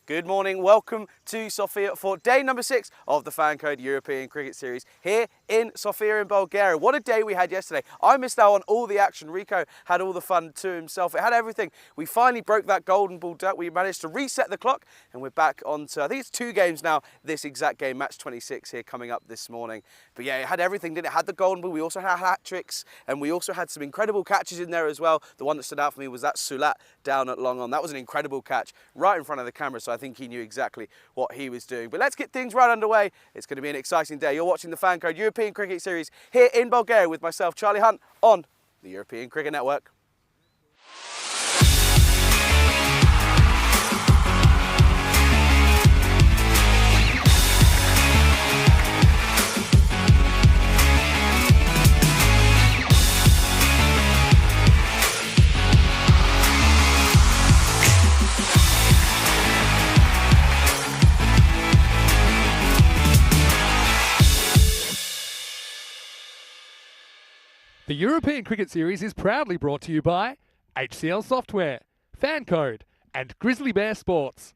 Good morning, welcome to Sofia for day number 6 of the FanCode European Cricket Series here in Sofia in Bulgaria. What a day we had yesterday. I missed out on all the action. Rico had all the fun to himself. It had everything. We finally broke that golden ball duck. We managed to reset the clock and we're back on to, I think it's 2 games now, this exact game, match 26 here coming up this morning. But yeah, it had everything, didn't it? It had the golden ball. We also had hat tricks and we also had some incredible catches in there as well. The one that stood out for me was that Sulat down at long on. That was an incredible catch right in front of the camera. So I think he knew exactly what he was doing. But let's get things right underway. It's going to be an exciting day. You're watching the FanCode European Cricket Series here in Bulgaria with myself, Charlie Hunt, on the European Cricket Network. The European Cricket Series is proudly brought to you by HCL Software, FanCode, and Grizzly Bear Sports.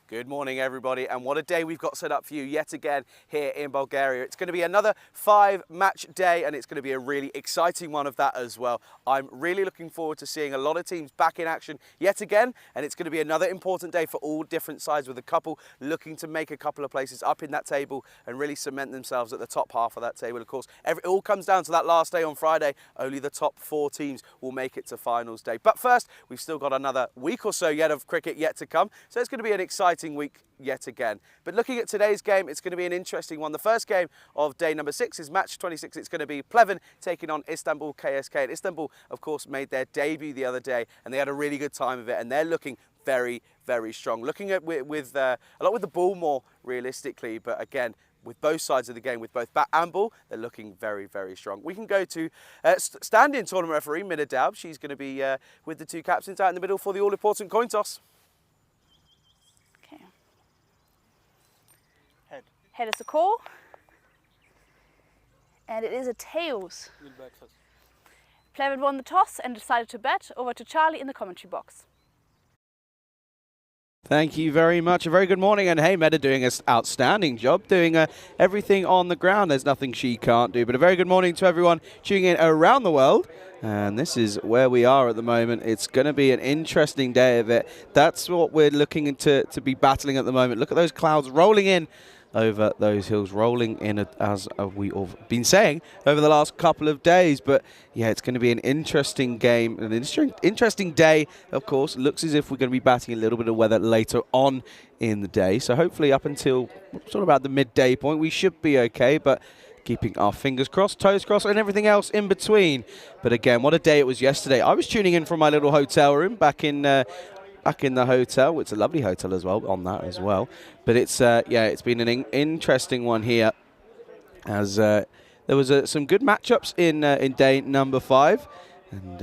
Good morning, everybody, and what a day we've got set up for you yet again here in Bulgaria. It's going to be another 5-match day, and it's going to be a really exciting one of that as well. I'm really looking forward to seeing a lot of teams back in action yet again, and it's going to be another important day for all different sides, with a couple looking to make a couple of places up in that table and really cement themselves at the top half of that table. Of course, it all comes down to that last day on Friday. Only the top 4 teams will make it to finals day. But first, we've still got another week or so yet of cricket yet to come, so it's going to be an exciting week yet again. But looking at today's game, it's going to be an interesting one. The first game of day number 6 is match 26. It's going to be Pleven taking on Istanbul KSK. And Istanbul, of course, made their debut the other day and they had a really good time of it, and they're looking very, very strong. Looking at with a lot with the ball more realistically, but again, with both sides of the game, with both bat and ball, they're looking very, very strong. We can go to stand-in tournament referee, Mina Daub. She's going to be with the 2 captains out in the middle for the all-important coin toss. Head is a call, and it is a tails. Pleven won the toss and decided to bat. Over to Charlie in the commentary box. Thank you very much. A very good morning, and hey, Meta doing an outstanding job doing everything on the ground. There's nothing she can't do. But a very good morning to everyone tuning in around the world. And this is where we are at the moment. It's going to be an interesting day of it. That's what we're looking to be battling at the moment. Look at those clouds rolling in over those hills, rolling in as we've been saying over the last couple of days. But yeah, it's going to be an interesting game, an interesting day. Of course, looks as if we're going to be batting a little bit of weather later on in the day. So hopefully up until sort of about the midday point, we should be okay. But keeping our fingers crossed, toes crossed, and everything else in between. But again, what a day it was yesterday. I was tuning in from my little hotel room back in the hotel. It's a lovely hotel as well on that as well. But it's yeah, it's been an interesting one here, as there was some good matchups in day number 5, and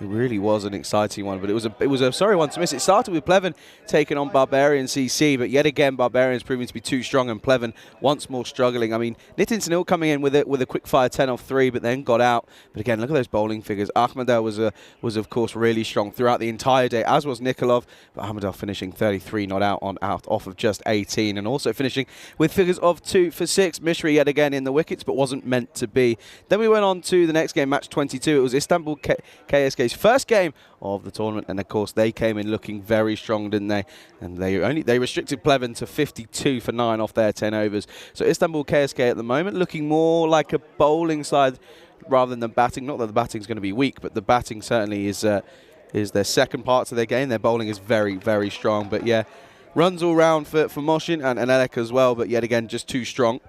it really was an exciting one. But it was a sorry one to miss. It started with Pleven taking on Barbarian CC, but yet again Barbarian's proving to be too strong, and Pleven once more struggling. I mean, Nitin Sunil coming in with a quick fire 10 off 3, but then got out. But again, look at those bowling figures. Ahmedov was of course really strong throughout the entire day, as was Nikolov. But Ahmedov finishing 33 not out off of just 18, and also finishing with figures of 2 for 6. Mishra yet again in the wickets, but wasn't meant to be. Then we went on to the next game, match 22. It was Istanbul KSK's first game of the tournament, and of course they came in looking very strong, didn't they? And they restricted Pleven to 52 for 9 off their 10 overs. So Istanbul KSK at the moment looking more like a bowling side rather than the batting. Not that the batting's going to be weak, but the batting certainly is their second part to their game. Their bowling is very, very strong. But yeah, runs all round for Moshin and Elek as well, but yet again just too strong.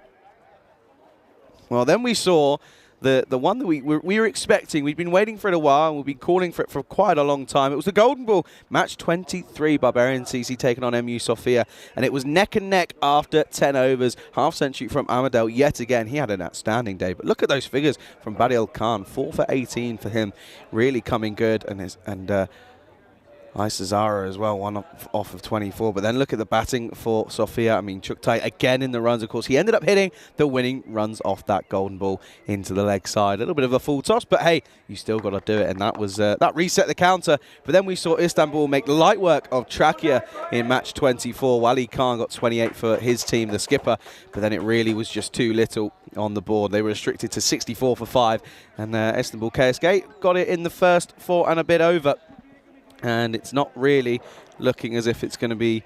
Well, then we saw the one that we were expecting. We'd been waiting for it a while, and we've been calling for it for quite a long time. It was the Golden Ball, match 23, Barbarian CC taking on MU Sofia, and it was neck and neck after 10 overs. Half century from Amadel yet again. He had an outstanding day, but look at those figures from Badil Khan, 4 for 18 for him, really coming good, and Isazara as well, one off of 24. But then look at the batting for Sofia. I mean, Chuktai again in the runs, of course. He ended up hitting the winning runs off that golden ball into the leg side. A little bit of a full toss, but hey, you still got to do it. And that was that reset the counter. But then we saw Istanbul make light work of Trakia in match 24. Wali Khan got 28 for his team, the skipper. But then it really was just too little on the board. They were restricted to 64 for 5. And Istanbul KSK got it in the first 4 and a bit over. And it's not really looking as if it's going to be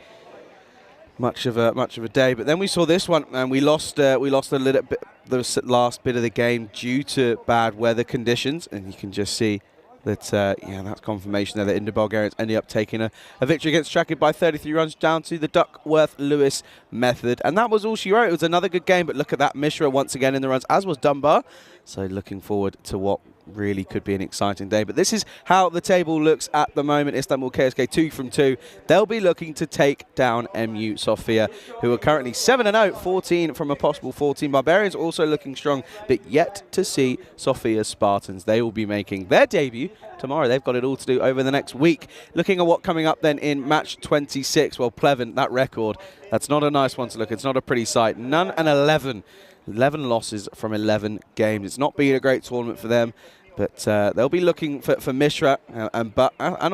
much of a day. But then we saw this one, and we lost a little bit the last bit of the game due to bad weather conditions. And you can just see that that's confirmation there that Indo Bulgarians ended up taking a victory against Trakia by 33 runs down to the Duckworth-Lewis method. And that was all she wrote. It was another good game, but look at that, Mishra once again in the runs, as was Dunbar. So looking forward to what really could be an exciting day. But this is how the table looks at the moment. Istanbul KSK 2 from 2. They'll be looking to take down MU Sofia, who are currently 7-0, 14 from a possible 14. Barbarians also looking strong, but yet to see Sofia's Spartans. They will be making their debut tomorrow. They've got it all to do over the next week. Looking at what coming up then in match 26. Well, Pleven, that record, that's not a nice one to look. It's not a pretty sight. None and 11. 11 losses from 11 games. It's not been a great tournament for them, but they'll be looking for Mishra and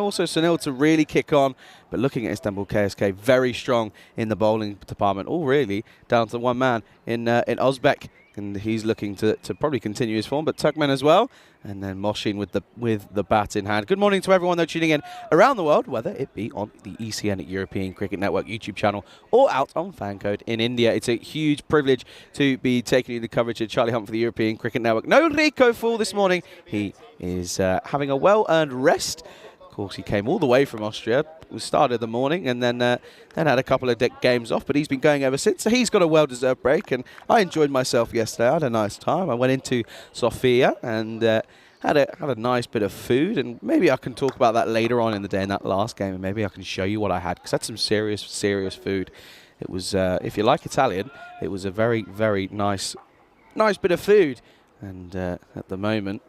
also Sunil to really kick on. But looking at Istanbul KSK, very strong in the bowling department, all really down to one man in Ozbek, and he's looking to probably continue his form, but Turkmen as well. And then Moshin with the bat in hand. Good morning to everyone, though, tuning in around the world, whether it be on the ECN European Cricket Network YouTube channel or out on FanCode in India. It's a huge privilege to be taking you the coverage of Charlie Hunt for the European Cricket Network. No Rico Fool this morning. He is having a well-earned rest. Of course, he came all the way from Austria. We started the morning and then had a couple of games off, but he's been going ever since. So he's got a well-deserved break, and I enjoyed myself yesterday. I had a nice time. I went into Sofia and had a nice bit of food, and maybe I can talk about that later on in the day in that last game, and maybe I can show you what I had, because I had some serious food. It was, if you like Italian, it was a very, very nice bit of food. And at the moment,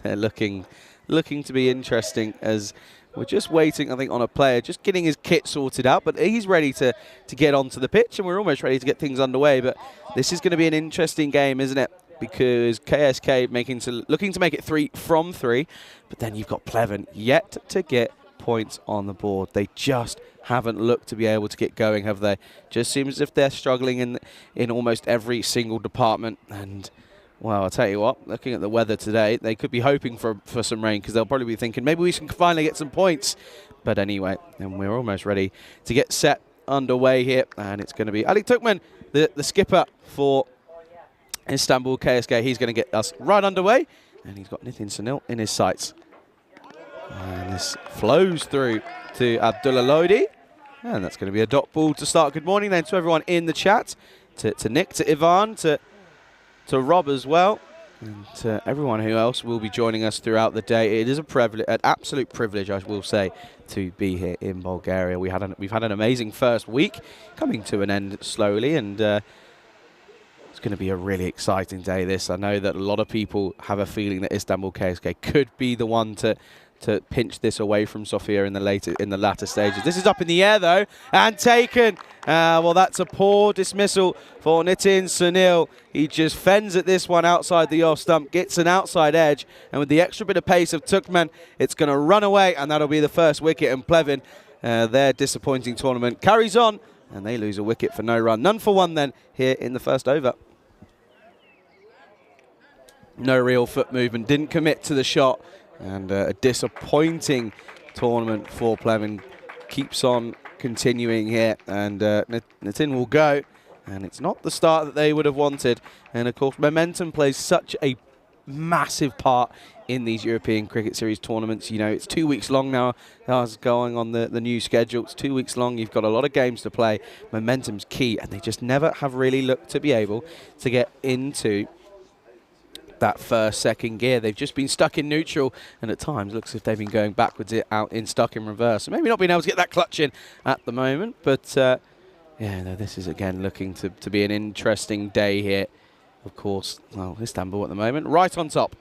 they're looking to be interesting, as we're just waiting, I think, on a player, just getting his kit sorted out. But he's ready to get onto the pitch, and we're almost ready to get things underway. But this is going to be an interesting game, isn't it? Because KSK looking to make it 3 from 3. But then you've got Pleven yet to get points on the board. They just haven't looked to be able to get going, have they? Just seems as if they're struggling in almost every single department. And well, I'll tell you what, looking at the weather today, they could be hoping for some rain, because they'll probably be thinking, maybe we can finally get some points. But anyway, and we're almost ready to get set underway here. And it's going to be Ali Tukman, the skipper for Istanbul KSK. He's going to get us right underway. And he's got Nitin Sunil in his sights. And this flows through to Abdullah Lodi. And that's going to be a dot ball to start. Good morning then to everyone in the chat. To Nick, to Ivan, to Rob as well, and to everyone who else will be joining us throughout the day. It is an absolute privilege, I will say, to be here in Bulgaria. We've had an amazing first week, coming to an end slowly, and it's going to be a really exciting day. This, I know that a lot of people have a feeling that Istanbul KSK could be the one to pinch this away from Sofia in the latter stages. This is up in the air though, and taken. Well, that's a poor dismissal for Nitin Sunil. He just fends at this one outside the off stump, gets an outside edge, and with the extra bit of pace of Tukman, it's going to run away, and that'll be the first wicket. And Pleven, their disappointing tournament carries on, and they lose a wicket for no run. None for one then here in the first over. No real foot movement, didn't commit to the shot. And a disappointing tournament for Pleven. Keeps on continuing here, and Nitin will go. And it's not the start that they would have wanted. And of course, momentum plays such a massive part in these European Cricket Series tournaments. You know, it's 2 weeks long now. That's going on the new schedule. It's 2 weeks long. You've got a lot of games to play. Momentum's key, and they just never have really looked to be able to get into that second gear. They've just been stuck in neutral, and at times looks as if they've been going backwards stuck in reverse. So maybe not being able to get that clutch in at the moment, but yeah, no, this is again looking to be an interesting day here. Of course, well, Istanbul at the moment right on top.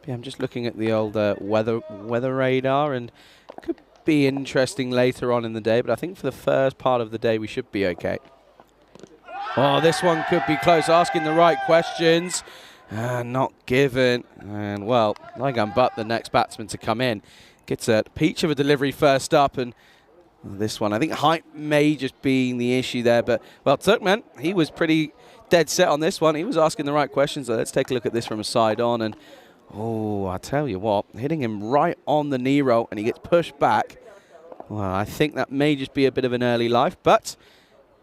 Yeah, I'm just looking at the old weather radar, and could be interesting later on in the day, but I think for the first part of the day we should be okay. Oh, this one could be close, asking the right questions. Not given. And, well, Ligan Butt, the next batsman to come in, gets a peach of a delivery first up, and this one, I think height may just be the issue there, but, well, Turkmen, he was pretty dead set on this one. He was asking the right questions, so let's take a look at this from a side on, and, oh, I tell you what, hitting him right on the knee roll, and he gets pushed back. Well, I think that may just be a bit of an early life, but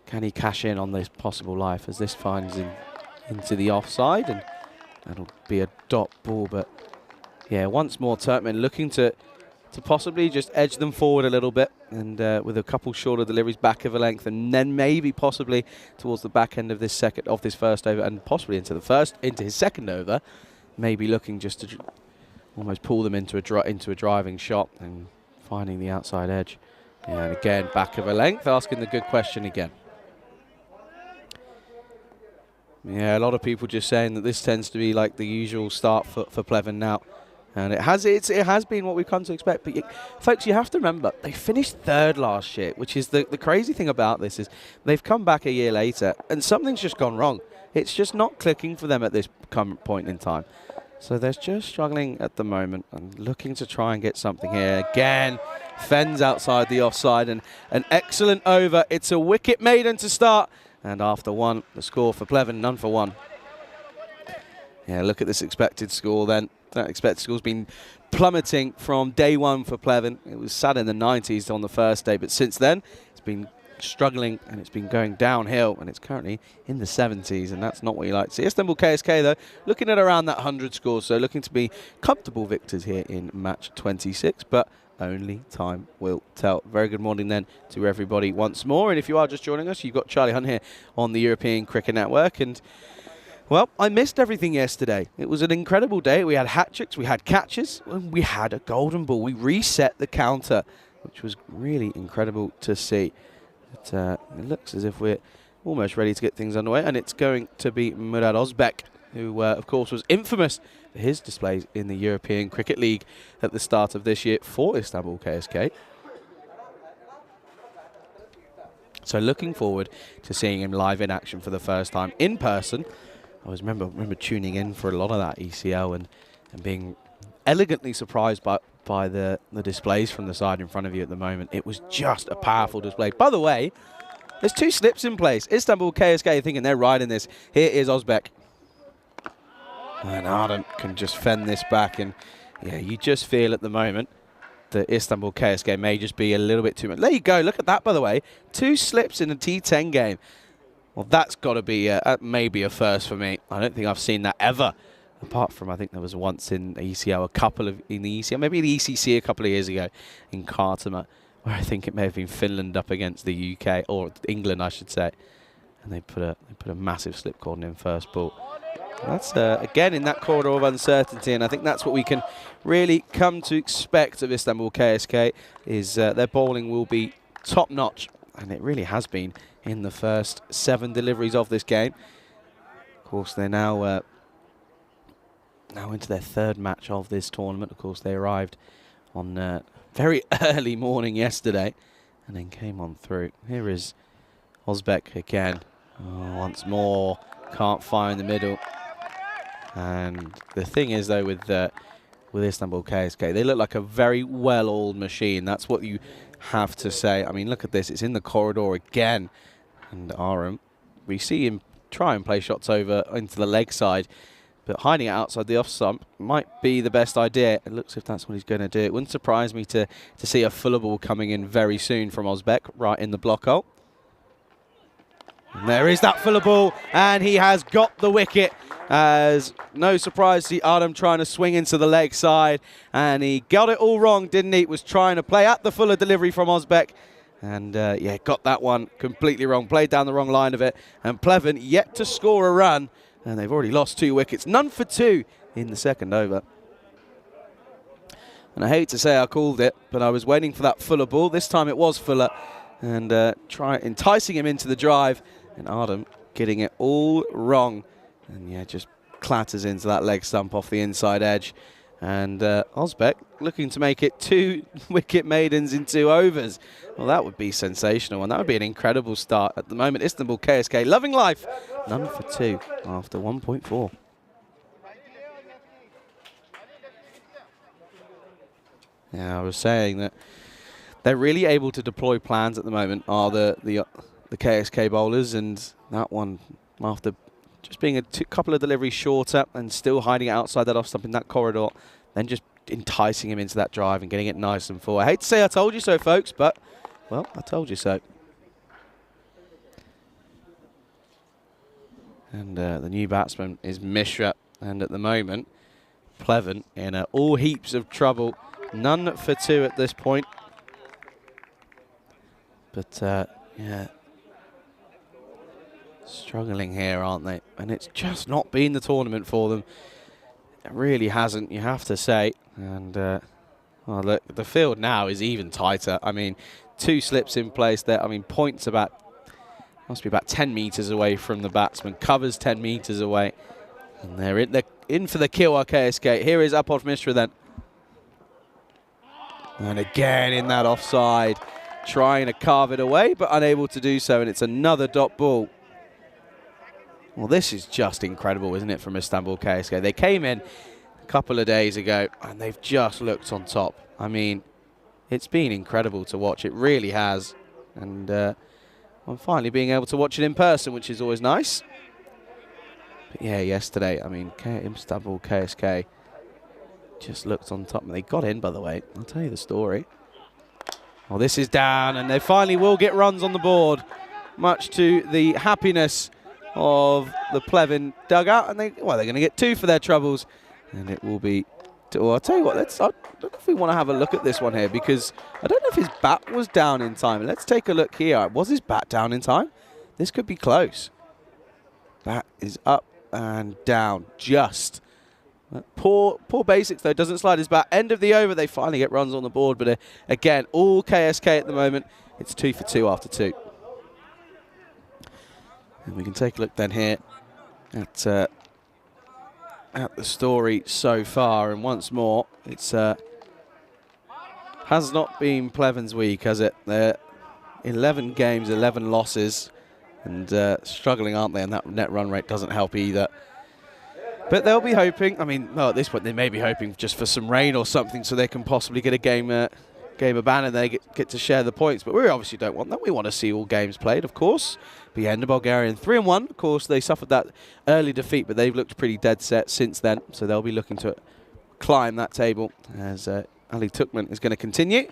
can he cash in on this possible life as this finds him into the offside, and that'll be a dot ball. But yeah, once more Turkmen looking to possibly just edge them forward a little bit, and with a couple shorter deliveries back of a length, and then maybe possibly towards the back end of this first over, and possibly into his second over, maybe looking just to almost pull them into a driving shot and finding the outside edge. And again, back of a length, asking the good question again. Yeah, a lot of people just saying that this tends to be like the usual start for Pleven now. And it has been what we've come to expect. But folks, you have to remember, they finished third last year, which is the crazy thing about this is they've come back a year later and something's just gone wrong. It's just not clicking for them at this current point in time. So they're just struggling at the moment and looking to try and get something here. Again, fends outside the offside, and an excellent over. It's a wicket maiden to start. And after one, the score for Pleven, none for one. Yeah, look at this expected score then. That expected score's been plummeting from day one for Pleven. It was sat in the 90s on the first day, but since then, it's been struggling and it's been going downhill, and it's currently in the 70s, and that's not what you like to see. Istanbul KSK, though, looking at around that 100 score, so looking to be comfortable victors here in match 26, but only time will tell. Very good morning then to everybody once more, and if you are just joining us, you've got Charlie Hunt here on the European Cricket Network, and well, I missed everything yesterday. It was an incredible day. We had hat-tricks, we had catches, and we had a golden ball. We reset the counter, which was really incredible to see. But, it looks as if we're almost ready to get things underway, and it's going to be Murad Ozbek, who, of course, was infamous for his displays in the European Cricket League at the start of this year for Istanbul KSK. So looking forward to seeing him live in action for the first time in person. I was remember tuning in for a lot of that ECL and being elegantly surprised by the displays from the side in front of you at the moment. It was just a powerful display. By the way, there's two slips in place. Istanbul KSK thinking they're riding this. Here is Ozbek. And Arden can just fend this back. And yeah, you just feel at the moment that Istanbul KSK may just be a little bit too much. There you go. Look at that, by the way. Two slips in a T10 game. Well, that's got to be maybe a first for me. I don't think I've seen that ever. Apart from, I think there was once in ECL, in the ECL, maybe the ECC a couple of years ago in Kartama, where I think it may have been Finland up against the UK, or England, I should say. And they put a massive slip cordon in first ball. That's, again, in that corridor of uncertainty, and I think that's what we can really come to expect of Istanbul KSK, is their bowling will be top-notch, and it really has been in the first 7 deliveries of this game. Of course, they're now into their 3rd match of this tournament. Of course, they arrived on very early morning yesterday and then came on through. Here is Ozbek again. Oh, once more, can't fire in the middle. And the thing is, though, with Istanbul KSK, they look like a very well-oiled machine. That's what you have to say. I mean, look at this. It's in the corridor again. And Aram, we see him try and play shots over into the leg side, but hiding it outside the off stump might be the best idea. It looks as if that's what he's going to do. It wouldn't surprise me to see a fuller ball coming in very soon from Ozbek, right in the block hole. And there is that fuller ball, and he has got the wicket. As no surprise to see Adam trying to swing into the leg side, and he got it all wrong, didn't he? Was trying to play at the fuller delivery from Ozbek. And, yeah, got that one completely wrong. Played down the wrong line of it. And Pleven yet to score a run. And they've already lost 2 wickets. None for 2 in the second over. And I hate to say I called it, but I was waiting for that fuller ball. This time it was fuller. And enticing him into the drive. And Arden getting it all wrong. And, yeah, just clatters into that leg stump off the inside edge. And Osbeck looking to make it 2 wicket maidens in 2 overs. Well, that would be sensational, and that would be an incredible start. At the moment, Istanbul KSK loving life. None for 2 after 1.4. Yeah, I was saying that they're really able to deploy plans at the moment, are the KSK bowlers, and that one, after just being a couple of deliveries shorter and still hiding it outside that off stump in that corridor, then just enticing him into that drive and getting it nice and full. I hate to say I told you so, folks, but, well, I told you so. And the new batsman is Mishra, and at the moment, Pleven in all heaps of trouble. None for 2 at this point. But, yeah, struggling here, aren't they? And it's just not been the tournament for them. It really hasn't, you have to say. And, well, look, the field now is even tighter. I mean, 2 slips in place there. I mean, points must be about 10 metres away from the batsman. Covers 10 metres away. And they're in for the kill, KSK. Here is Apod Mishra then. And again in that offside. Trying to carve it away, but unable to do so. And it's another dot ball. Well, this is just incredible, isn't it, from Istanbul KSK? They came in a couple of days ago, and they've just looked on top. I mean, it's been incredible to watch. It really has. And I'm finally being able to watch it in person, which is always nice. But yeah, yesterday, I mean, Istanbul KSK just looked on top. They got in, by the way. I'll tell you the story. Well, this is down, and they finally will get runs on the board, much to the happiness of the Pleven dugout. And they're going to get 2 for their troubles. And it will be... Well, I'll tell you what, I don't know if we want to have a look at this one here, because I don't know if his bat was down in time. Let's take a look here. Was his bat down in time? This could be close. Bat is up and down, just. Poor basics, though. Doesn't slide his bat. End of the over. They finally get runs on the board. But again, all KSK at the moment. It's 2 for 2 after 2. And we can take a look then here at the story so far. And once more, it's has not been Pleven's week, has it? They're 11 games, 11 losses, and struggling, aren't they? And that net run rate doesn't help either. But they'll be hoping, I mean, well, at this point they may be hoping just for some rain or something so they can possibly get a game of ban and they get to share the points. But we obviously don't want that. We want to see all games played, of course. But yeah, the Bulgarian 3-1. Of course, they suffered that early defeat, but they've looked pretty dead set since then. So they'll be looking to climb that table as Ali Tukman is going to continue.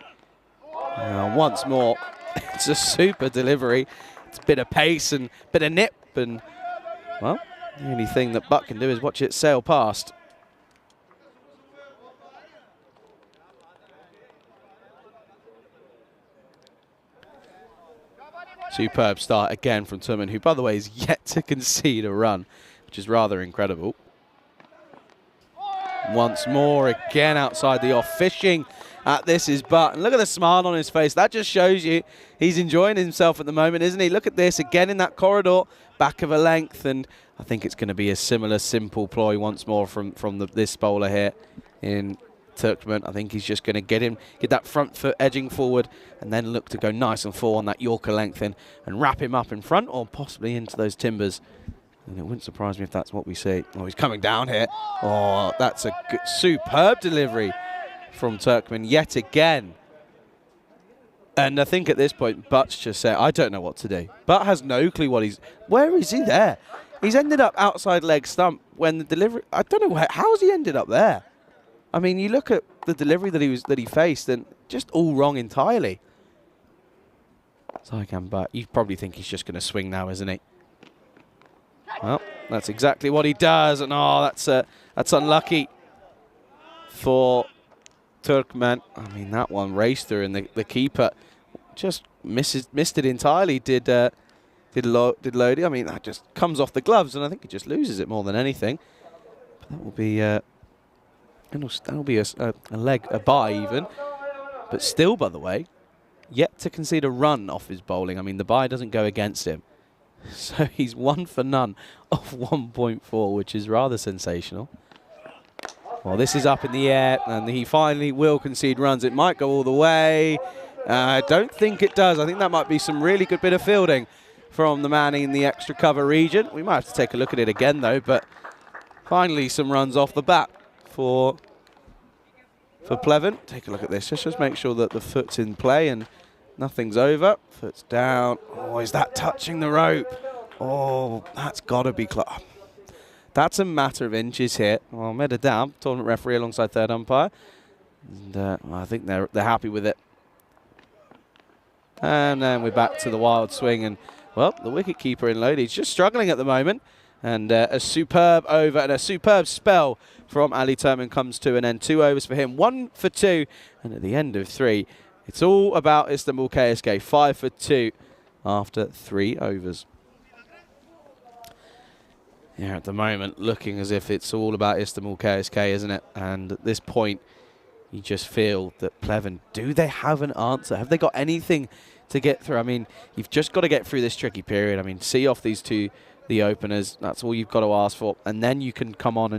Once more, it's a super delivery. It's a bit of pace and a bit of nip. And, well, the only thing that Butt can do is watch it sail past. Superb start again from Turman, who, by the way, is yet to concede a run, which is rather incredible. Once more, again outside the off, fishing at this is Butt. And look at the smile on his face. That just shows you he's enjoying himself at the moment, isn't he? Look at this, again in that corridor, back of a length. And I think it's going to be a similar simple ploy once more from this bowler here in Turkmen. I think he's just going to get that front foot edging forward and then look to go nice and full on that Yorker length and wrap him up in front or possibly into those timbers. And it wouldn't surprise me if that's what we see. Oh, he's coming down here. Oh, that's a good, superb delivery from Turkmen yet again. And I think at this point, Butt's just said, I don't know what to do. Butt has no clue what where is he there? He's ended up outside leg stump when the delivery, I don't know, how's he ended up there? I mean, you look at the delivery that he faced and just all wrong entirely. Saikan Butt, you probably think he's just going to swing now, isn't he? Well, that's exactly what he does, and oh, that's unlucky for Turkmen. I mean, that one raced through, and the keeper just missed it entirely. Did Lodi? I mean, that just comes off the gloves, and I think he just loses it more than anything. But that will be that'll be a bye even. But still, by the way, yet to concede a run off his bowling. I mean, the bye doesn't go against him. So he's 1 for none off 1.4, which is rather sensational. Well, this is up in the air, and he finally will concede runs. It might go all the way. I don't think it does. I think that might be some really good bit of fielding from the man in the extra cover region. We might have to take a look at it again, though, but finally some runs off the bat for Pleven. Take a look at this. Just make sure that the foot's in play and nothing's over. Foot's down. Oh, is that touching the rope? Oh, that's got to be close. That's a matter of inches here. Well, Meda down, tournament referee alongside third umpire. And well, I think they're happy with it. And then we're back to the wild swing. And, well, the wicketkeeper in load, he's just struggling at the moment. And a superb over and a superb spell from Ali Turman comes to an end. 2 overs for him, 1 for 2. And at the end of 3, it's all about Istanbul KSK. 5 for 2 after 3 overs. Yeah, at the moment, looking as if it's all about Istanbul KSK, isn't it? And at this point, you just feel that Pleven, do they have an answer? Have they got anything to get through? I mean, you've just got to get through this tricky period. I mean, see off these two, the openers. That's all you've got to ask for. And then you can come on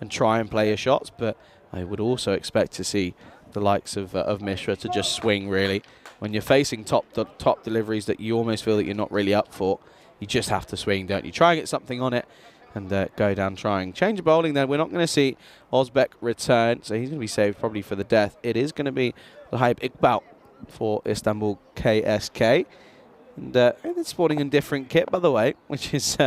and try and play your shots. But I would also expect to see the likes of Mishra to just swing, really. When you're facing top deliveries that you almost feel that you're not really up for, you just have to swing, don't you? Try and get something on it and go down trying. Change of bowling then. We're not going to see Ozbek return, so he's going to be saved probably for the death. It is going to be the Haib Iqbal for Istanbul KSK. And they're sporting in different kit, by the way, which is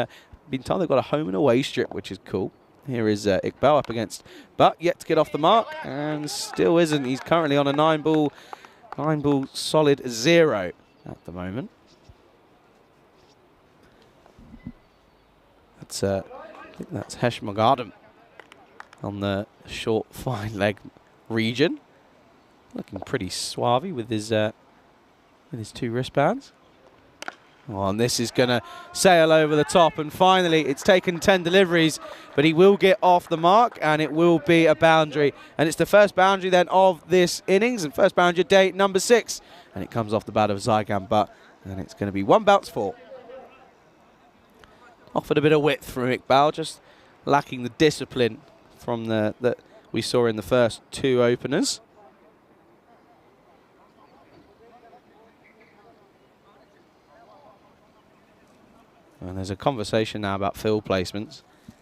been told they've got a home and away strip, which is cool. Here is Iqbal up against Butt, yet to get off the mark, and still isn't. He's currently on a 9-ball solid 0 at the moment. That's I think that's Hesh Mogadam on the short fine leg region, looking pretty suave with his 2 wristbands. Oh, and this is going to sail over the top, and finally it's taken 10 deliveries, but he will get off the mark, and it will be a boundary. And it's the first boundary then of this innings, and first boundary day number 6. And it comes off the bat of Zygan Butt, and it's going to be 1 bounce 4. Offered a bit of width from Iqbal, just lacking the discipline from that we saw in the first 2 openers. And there's a conversation now about field placements.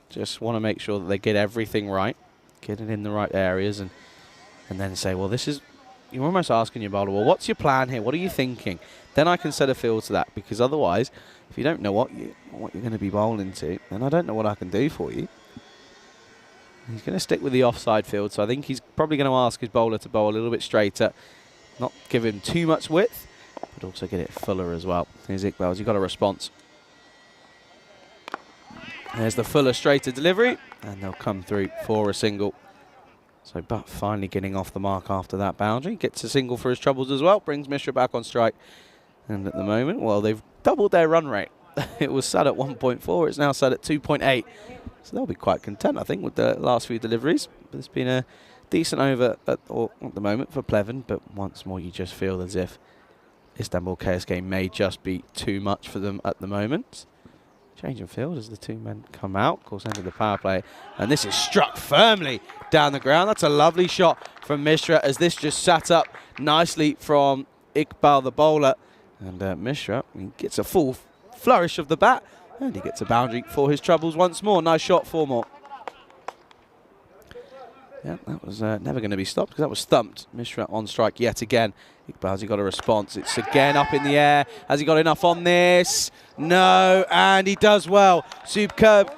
Just want to make sure that they get everything right, get it in the right areas, and then say, well, this is, you're almost asking your bowler, well, what's your plan here? What are you thinking? Then I can set a field to that, because otherwise, if you don't know what you're going to be bowling to, then I don't know what I can do for you. He's going to stick with the offside field, so I think he's probably going to ask his bowler to bowl a little bit straighter, not give him too much width, but also get it fuller as well. Here's Iqbal, he's got a response. There's the fuller, straighter delivery, and they'll come through for a single. So Butt finally getting off the mark after that boundary. Gets a single for his troubles as well, brings Mishra back on strike. And at the moment, well, they've doubled their run rate. It was set at 1.4, it's now set at 2.8. So they'll be quite content, I think, with the last few deliveries. But it's been a decent over at the moment for Pleven, but once more you just feel as if Istanbul KSK may just be too much for them at the moment. Change of field as the 2 men come out. Of course, enter the power play. And this is struck firmly down the ground. That's a lovely shot from Mishra as this just sat up nicely from Iqbal, the bowler. And Mishra, he gets a full flourish of the bat. And he gets a boundary for his troubles once more. Nice shot, 4 more. Yeah, that was never going to be stopped because that was thumped. Mishra on strike yet again. Iqbal's got a response. It's again up in the air. Has he got enough on this? No, and he does well. Superb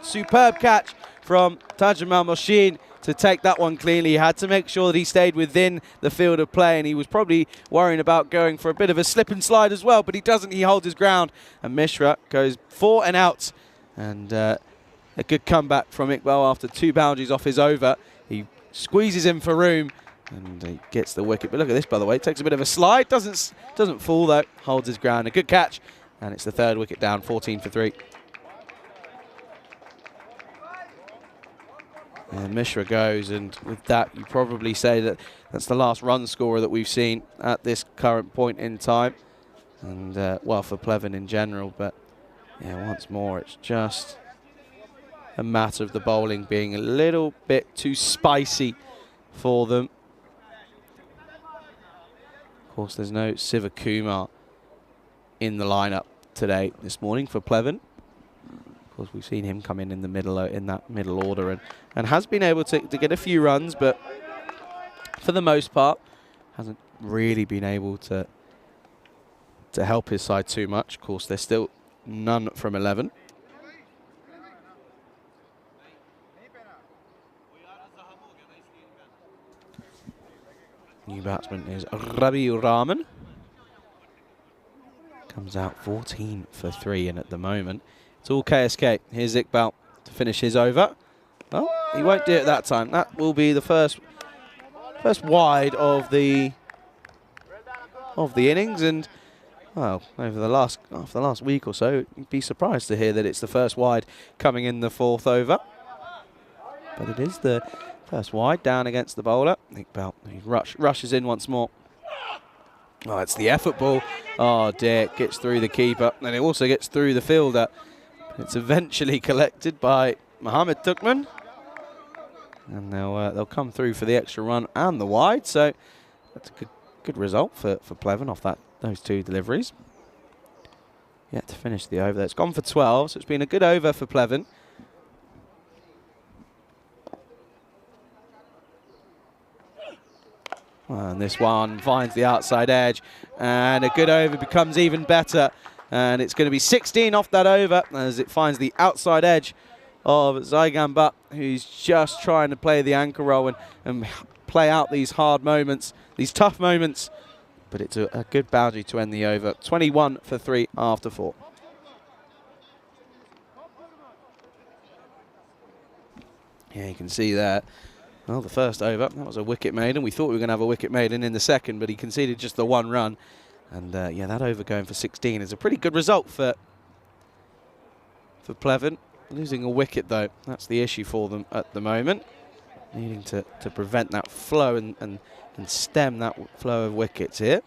catch from Tajamal Moshin to take that one cleanly. He had to make sure that he stayed within the field of play, and he was probably worrying about going for a bit of a slip and slide as well, but he doesn't. He holds his ground, and Mishra goes 4 and out. And a good comeback from Iqbal after 2 boundaries off his over. He squeezes in for room, and he gets the wicket. But look at this, by the way. Takes a bit of a slide. Doesn't fall, though. Holds his ground. A good catch. And it's the 3rd wicket down, 14 for 3. And Mishra goes, and with that, you probably say that that's the last run scorer that we've seen at this current point in time. And, well, for Pleven in general. But, yeah, once more, it's just a matter of the bowling being a little bit too spicy for them. Of course, there's no Sivakumar in the lineup today this morning for Pleven. Of course, we've seen him come in the middle in that middle order and has been able to get a few runs, but for the most part hasn't really been able to help his side too much. Of course, there's still none from 11. New batsman is Rabiul Rahman. Comes out 14 for 3, and at the moment it's all KSK. Here's Iqbal to finish his over. Well, he won't do it that time. That will be the first wide of the innings, and well, after the last week or so, you'd be surprised to hear that it's the first wide coming in the 4th over. But it is the first wide down against the bowler. Iqbal, he rushes in once more. Oh, it's the effort ball. Oh dear, it gets through the keeper, and it also gets through the fielder. It's eventually collected by Mohammed Tukman, and they'll come through for the extra run and the wide. So that's a good result for Pleven off those 2 deliveries. Yet to finish the over. It's gone for 12, so it's been a good over for Pleven. And this one finds the outside edge, and a good over becomes even better. And it's going to be 16 off that over as it finds the outside edge of Zygan Butt, who's just trying to play the anchor role and play out these hard moments, these tough moments. But it's a good boundary to end the over. 21 for 3 after 4. Yeah, you can see there. Well, the first over, that was a wicket maiden. We thought we were going to have a wicket maiden in the second, but he conceded just the 1 run. And yeah, that over going for 16 is a pretty good result for Pleven. Losing a wicket, though, that's the issue for them at the moment. Needing to prevent that flow and stem that flow of wickets here.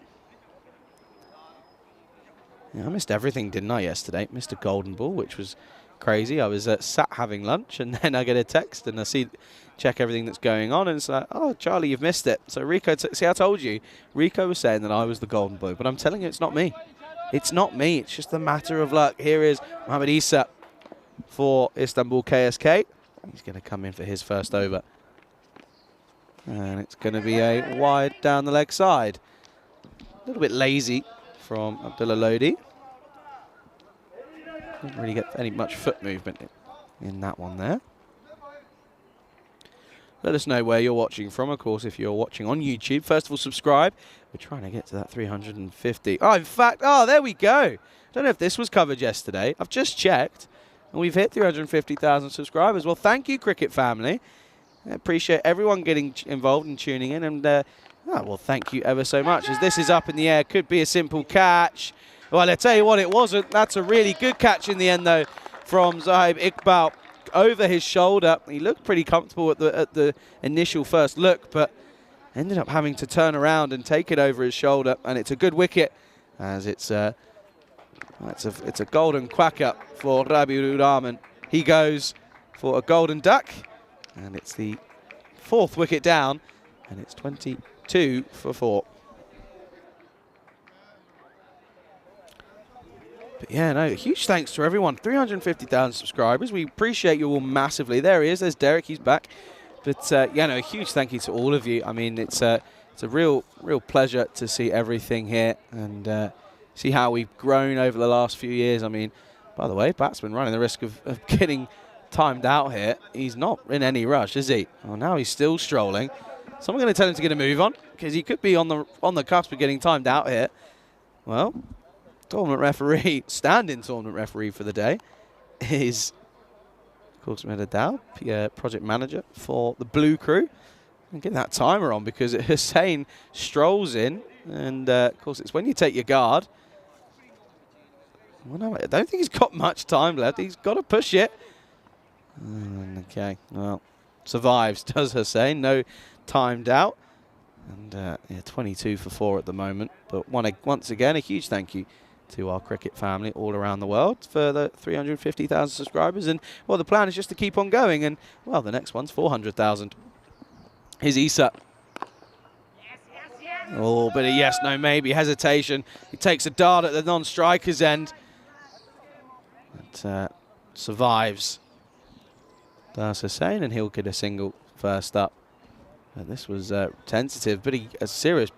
Yeah, I missed everything, didn't I, yesterday? Missed a golden ball, which was crazy. I was sat having lunch, and then I get a text, and I check everything that's going on, and it's like, oh, Charlie, you've missed it. So Rico, see, I told you. Rico was saying that I was the golden boy, but I'm telling you, it's not me. It's not me. It's just a matter of luck. Here is Mohammed Isa for Istanbul KSK. He's going to come in for his first over. And it's going to be a wide down the leg side. A little bit lazy from Abdullah Lodi. Didn't really get much foot movement in that one there. Let us know where you're watching from, of course, if you're watching on YouTube. First of all, subscribe. We're trying to get to that 350. Oh, in fact, there we go. I don't know if this was covered yesterday. I've just checked, and we've hit 350,000 subscribers. Well, thank you, cricket family. I appreciate everyone getting involved and tuning in. And, well, thank you ever so much. As this is up in the air, could be a simple catch. Well, I tell you what, it wasn't. That's a really good catch in the end, though, from Zahib Iqbal. Over his shoulder. He looked pretty comfortable at the initial first look, but ended up having to turn around and take it over his shoulder. And it's a good wicket, as it's a golden quacker for Rabiul Rahman. He goes for a golden duck, and it's the 4th wicket down, and it's 22 for 4. But yeah, no, huge thanks to everyone. 350,000 subscribers. We appreciate you all massively. There he is. There's Derek. He's back. But yeah, no, a huge thank you to all of you. I mean, it's a real pleasure to see everything here and see how we've grown over the last few years. I mean, by the way, batsman running the risk of getting timed out here. He's not in any rush, is he? Well, now he's still strolling. Someone going to tell him to get a move on because he could be on the cusp of getting timed out here. Well, tournament referee, stand-in tournament referee for the day is, of course, Medadal, project manager for the Blue Crew. And get that timer on because Hussein strolls in, and of course, it's when you take your guard. Well, no, I don't think he's got much time left. He's got to push it. Okay, well, survives, does Hussein. No timed out. And yeah, 22 for 4 at the moment. But once again, a huge thank you to our cricket family all around the world for the 350,000 subscribers. And, well, the plan is just to keep on going. And, well, the next one's 400,000. Here's Issa. Oh, bit of yes, no, maybe. Hesitation. He takes a dart at the non-striker's end. It survives. Das Hussain, and he'll get a single first up. And this was tentative, but a serious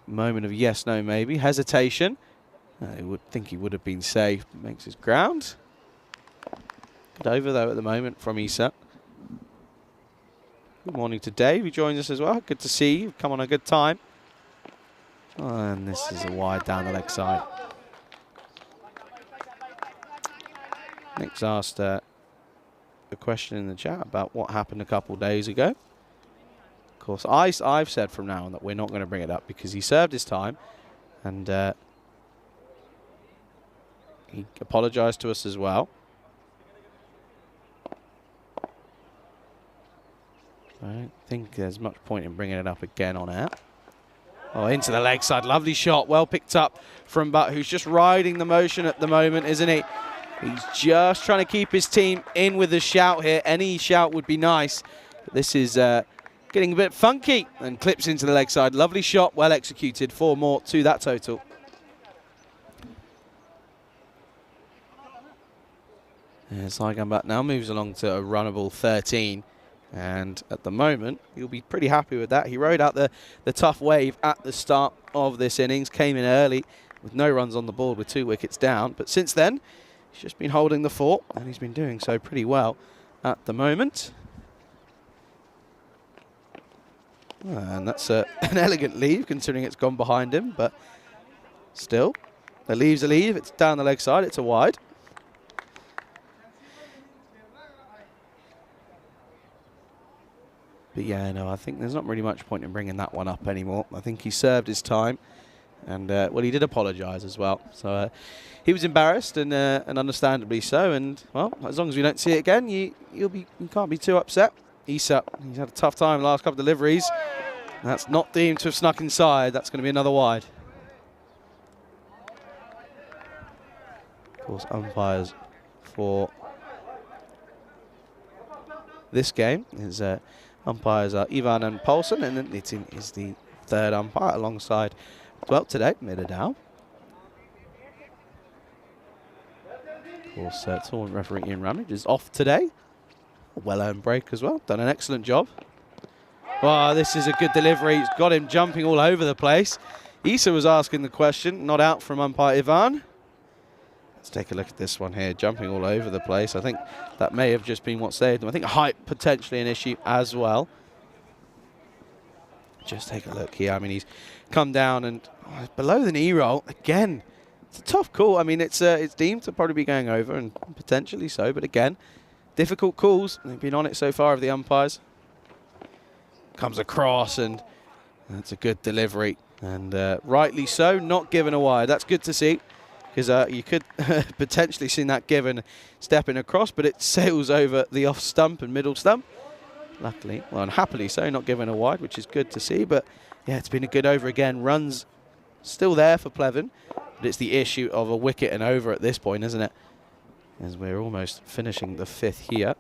moment of yes, no, maybe. Hesitation. I would think he would have been safe. Makes his ground. Good over, though, at the moment from Issa. Good morning to Dave, who joins us as well. Good to see you. Come on a good time. Oh, and this is a wide down the leg side. Nick's asked a question in the chat about what happened a couple days ago. Of course, I've said from now on that we're not going to bring it up because he served his time, and he apologised to us as well. I don't think there's much point in bringing it up again on air. Oh, into the leg side. Lovely shot. Well picked up from Butt, who's just riding the motion at the moment, isn't he? He's just trying to keep his team in with a shout here. Any shout would be nice. But this is getting a bit funky and clips into the leg side. Lovely shot. Well executed. 4 more to that total. Saigon now moves along to a runnable 13. And at the moment, he'll be pretty happy with that. He rode out the tough wave at the start of this innings, came in early with no runs on the board with 2 wickets down. But since then, he's just been holding the fort, and he's been doing so pretty well at the moment. And that's an elegant leave, considering it's gone behind him. But still, the leave's a leave. It's down the leg side. It's a wide. But yeah, no, I think there's not really much point in bringing that one up anymore. I think he served his time, and well, he did apologise as well. So he was embarrassed, and understandably so. And well, as long as we don't see it again, you can't be too upset. Issa, he's had a tough time the last couple of deliveries. That's not deemed to have snuck inside. That's going to be another wide. Of course, umpires for this game is. Umpires are Ivan and Paulson, and then Nitin is the third umpire alongside, well, today, Middadow. Of course, tournament referee Ian Ramage is off today. A well-earned break as well. Done an excellent job. Wow, this is a good delivery. It's got him jumping all over the place. Issa was asking the question, not out from umpire Ivan. Let's take a look at this one here, jumping all over the place. I think that may have just been what saved him. I think height potentially an issue as well. Just take a look here. I mean, he's come down and below the knee roll again. It's a tough call. I mean, it's deemed to probably be going over, and potentially so. But again, difficult calls. They've been on it so far of the umpires. Comes across, and that's a good delivery, and rightly so. Not given a wide. That's good to see. Because you could potentially seen that given stepping across, but it sails over the off stump and middle stump. Luckily, well, and happily so, not given a wide, which is good to see. But yeah, it's been a good over again. Runs still there for Pleven, but it's the issue of a wicket and over at this point, isn't it? As we're almost finishing the 5th here.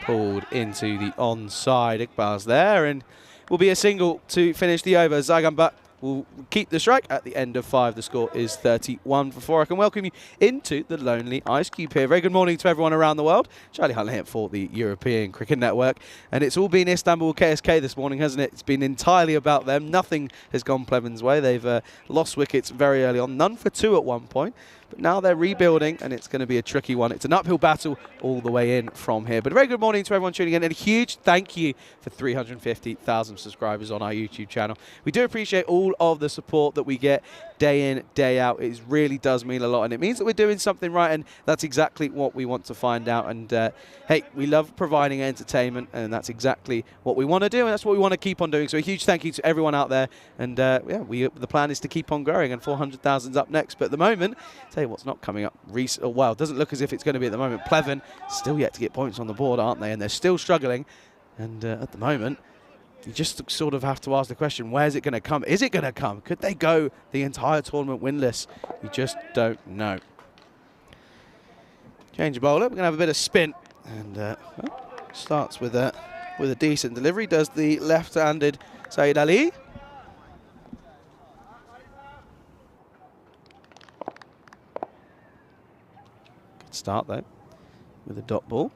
Pulled into the onside. Iqbal's there, and will be a single to finish the over. Zagambat will keep the strike at the end of 5. The score is 31 for 4. I can welcome you into the Lonely Ice Cube here. Very good morning to everyone around the world. Charlie Huntley here for the European Cricket Network. And it's all been Istanbul KSK this morning, hasn't it? It's been entirely about them. Nothing has gone Pleven's way. They've lost wickets very early on. None for 2 at one point. But now they're rebuilding, and it's going to be a tricky one. It's an uphill battle all the way in from here. But a very good morning to everyone tuning in, and a huge thank you for 350,000 subscribers on our YouTube channel. We do appreciate all of the support that we get day in, day out. It really does mean a lot, and it means that we're doing something right, and that's exactly what we want to find out. And hey, we love providing entertainment, and that's exactly what we want to do, and that's what we want to keep on doing. So a huge thank you to everyone out there, and yeah, the plan is to keep on growing, and 400,000's up next. But at the moment, tell you you what's not coming up. Well, it doesn't look as if it's going to be at the moment. Pleven still yet to get points on the board, aren't they? And they're still struggling. And at the moment, you just sort of have to ask the question, where's it going to come? Is it going to come? Could they go the entire tournament winless? You just don't know. Change of bowler. We're going to have a bit of spin. And well, starts with a decent delivery. Does the left-handed Saeed Ali. Good start, though, with a dot ball.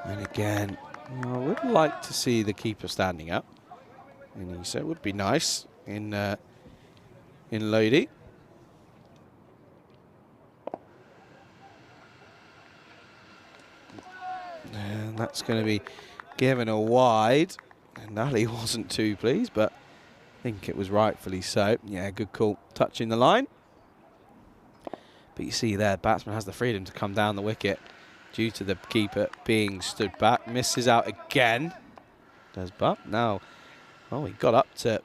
And again, I would like to see the keeper standing up. And he said it would be nice in Lodi. And that's going to be given a wide. And Ali wasn't too pleased, but I think it was rightfully so. Yeah, good call. Touching the line. But you see there, batsman has the freedom to come down the wicket due to the keeper being stood back. Misses out again. Does but now. Oh, he got up to.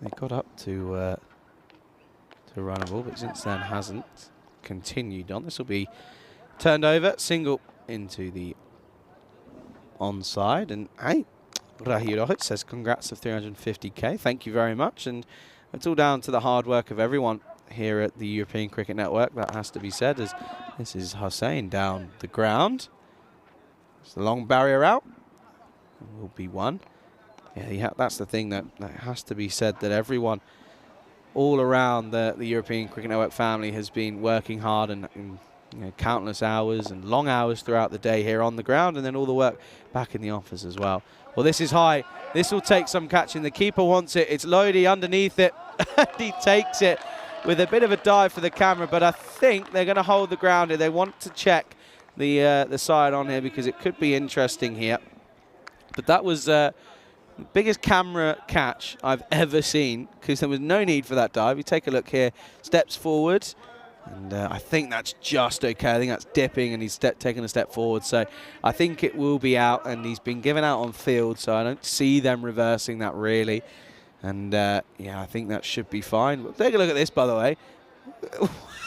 He got up to runnable, but since then hasn't continued on. This will be turned over, single into the onside. And hey, Rahir Rohit says congrats of 350k. Thank you very much. And it's all down to the hard work of everyone here at the European Cricket Network, that has to be said, as this is Hussain down the ground. It's the long barrier out. It will be one. Yeah, that's the thing that has to be said, that everyone all around the European Cricket Network family has been working hard and you know, countless hours and long hours throughout the day here on the ground, and then all the work back in the office as well. Well, this is high. This will take some catching. The keeper wants it. It's Lodi underneath it. He takes it with a bit of a dive for the camera, but I think they're going to hold the ground here. They want to check the side on here because it could be interesting here. But that was the biggest camera catch I've ever seen, because there was no need for that dive. You take a look here, steps forward, and I think that's just okay. I think that's dipping, and he's taking a step forward. So I think it will be out, and he's been given out on field, so I don't see them reversing that really. And yeah, I think that should be fine. But take a look at this, by the way.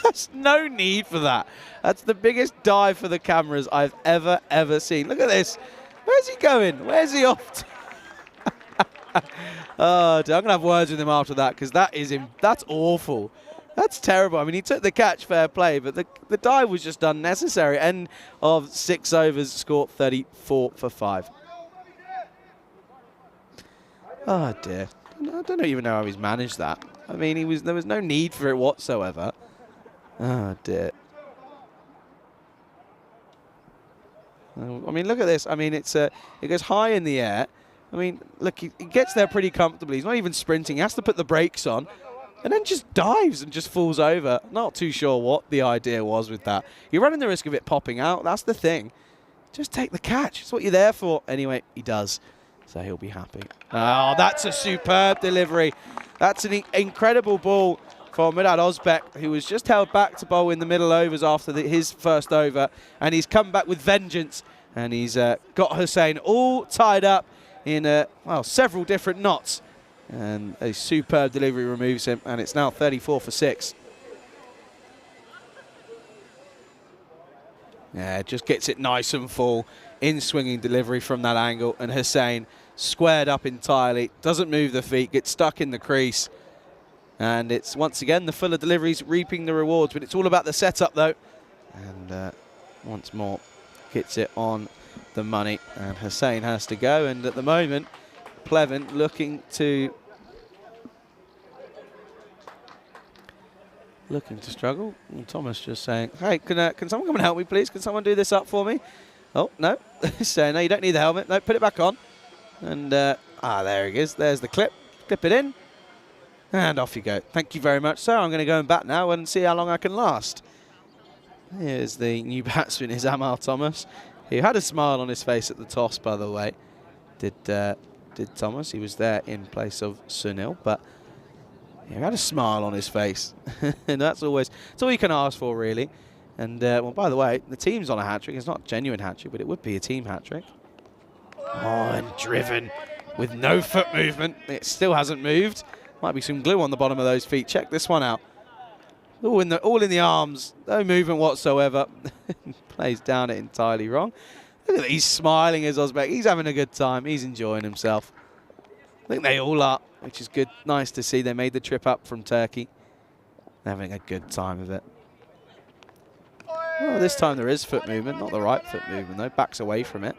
There's no need for that. That's the biggest dive for the cameras I've ever seen. Look at this. Where's he going? Where's he off to? Oh, I'm going to have words with him after that, because that's awful. That's terrible. I mean, he took the catch, fair play, but the dive was just unnecessary. End of 6 overs, scored 34 for 5. Oh, dear. I don't even know how he's managed that. I mean, there was no need for it whatsoever. Oh, dear. I mean, look at this. I mean, it goes high in the air. I mean, look, he gets there pretty comfortably. He's not even sprinting. He has to put the brakes on and then just dives and just falls over. Not too sure what the idea was with that. You're running the risk of it popping out. That's the thing. Just take the catch. That's what you're there for. Anyway, he does. So he'll be happy. Oh, that's a superb delivery. That's an incredible ball from Mirad Ozbek, who was just held back to bowl in the middle overs after his first over. And he's come back with vengeance. And he's got Hussain all tied up in well, several different knots. And a superb delivery removes him. And it's now 34 for 6. Yeah, just gets it nice and full. In swinging delivery from that angle. And Hussain squared up entirely. Doesn't move the feet. Gets stuck in the crease. And it's once again the fuller deliveries reaping the rewards. But it's all about the setup though. And once more gets it on the money. And Hussain has to go. And at the moment, Pleven looking to struggle. And Thomas just saying, hey, can someone come and help me, please? Can someone do this up for me? Oh, no. Saying, no, you don't need the helmet. No, put it back on. And, there he is. There's the clip. Clip it in. And off you go. Thank you very much, sir. I'm going to go and bat now and see how long I can last. Here's the new batsman, is Amal Thomas. He had a smile on his face at the toss, by the way. Did Thomas. He was there in place of Sunil, but he had a smile on his face. And that's all you can ask for, really. And, well, by the way, the team's on a hat-trick. It's not a genuine hat-trick, but it would be a team hat-trick. Oh, and driven with no foot movement. It still hasn't moved. Might be some glue on the bottom of those feet. Check this one out. All in the arms. No movement whatsoever. Plays down it entirely wrong. Look at that. He's smiling as Osbeck. He's having a good time. He's enjoying himself. I think they all are, which is good. Nice to see. They made the trip up from Turkey. They're having a good time of it. Well, this time there is foot movement, not the right foot movement though. Backs away from it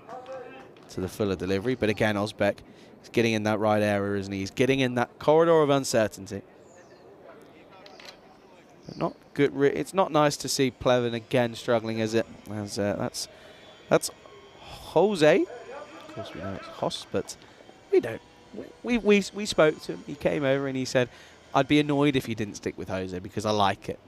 to the fuller delivery. But again, Osbeck is getting in that right area, isn't he? He's getting in that corridor of uncertainty. But not good. It's not nice to see Pleven again struggling, is it? As that's Jose. Of course we know it's Hos, but we don't. We spoke to him. He came over and he said, "I'd be annoyed if you didn't stick with Jose because I like it."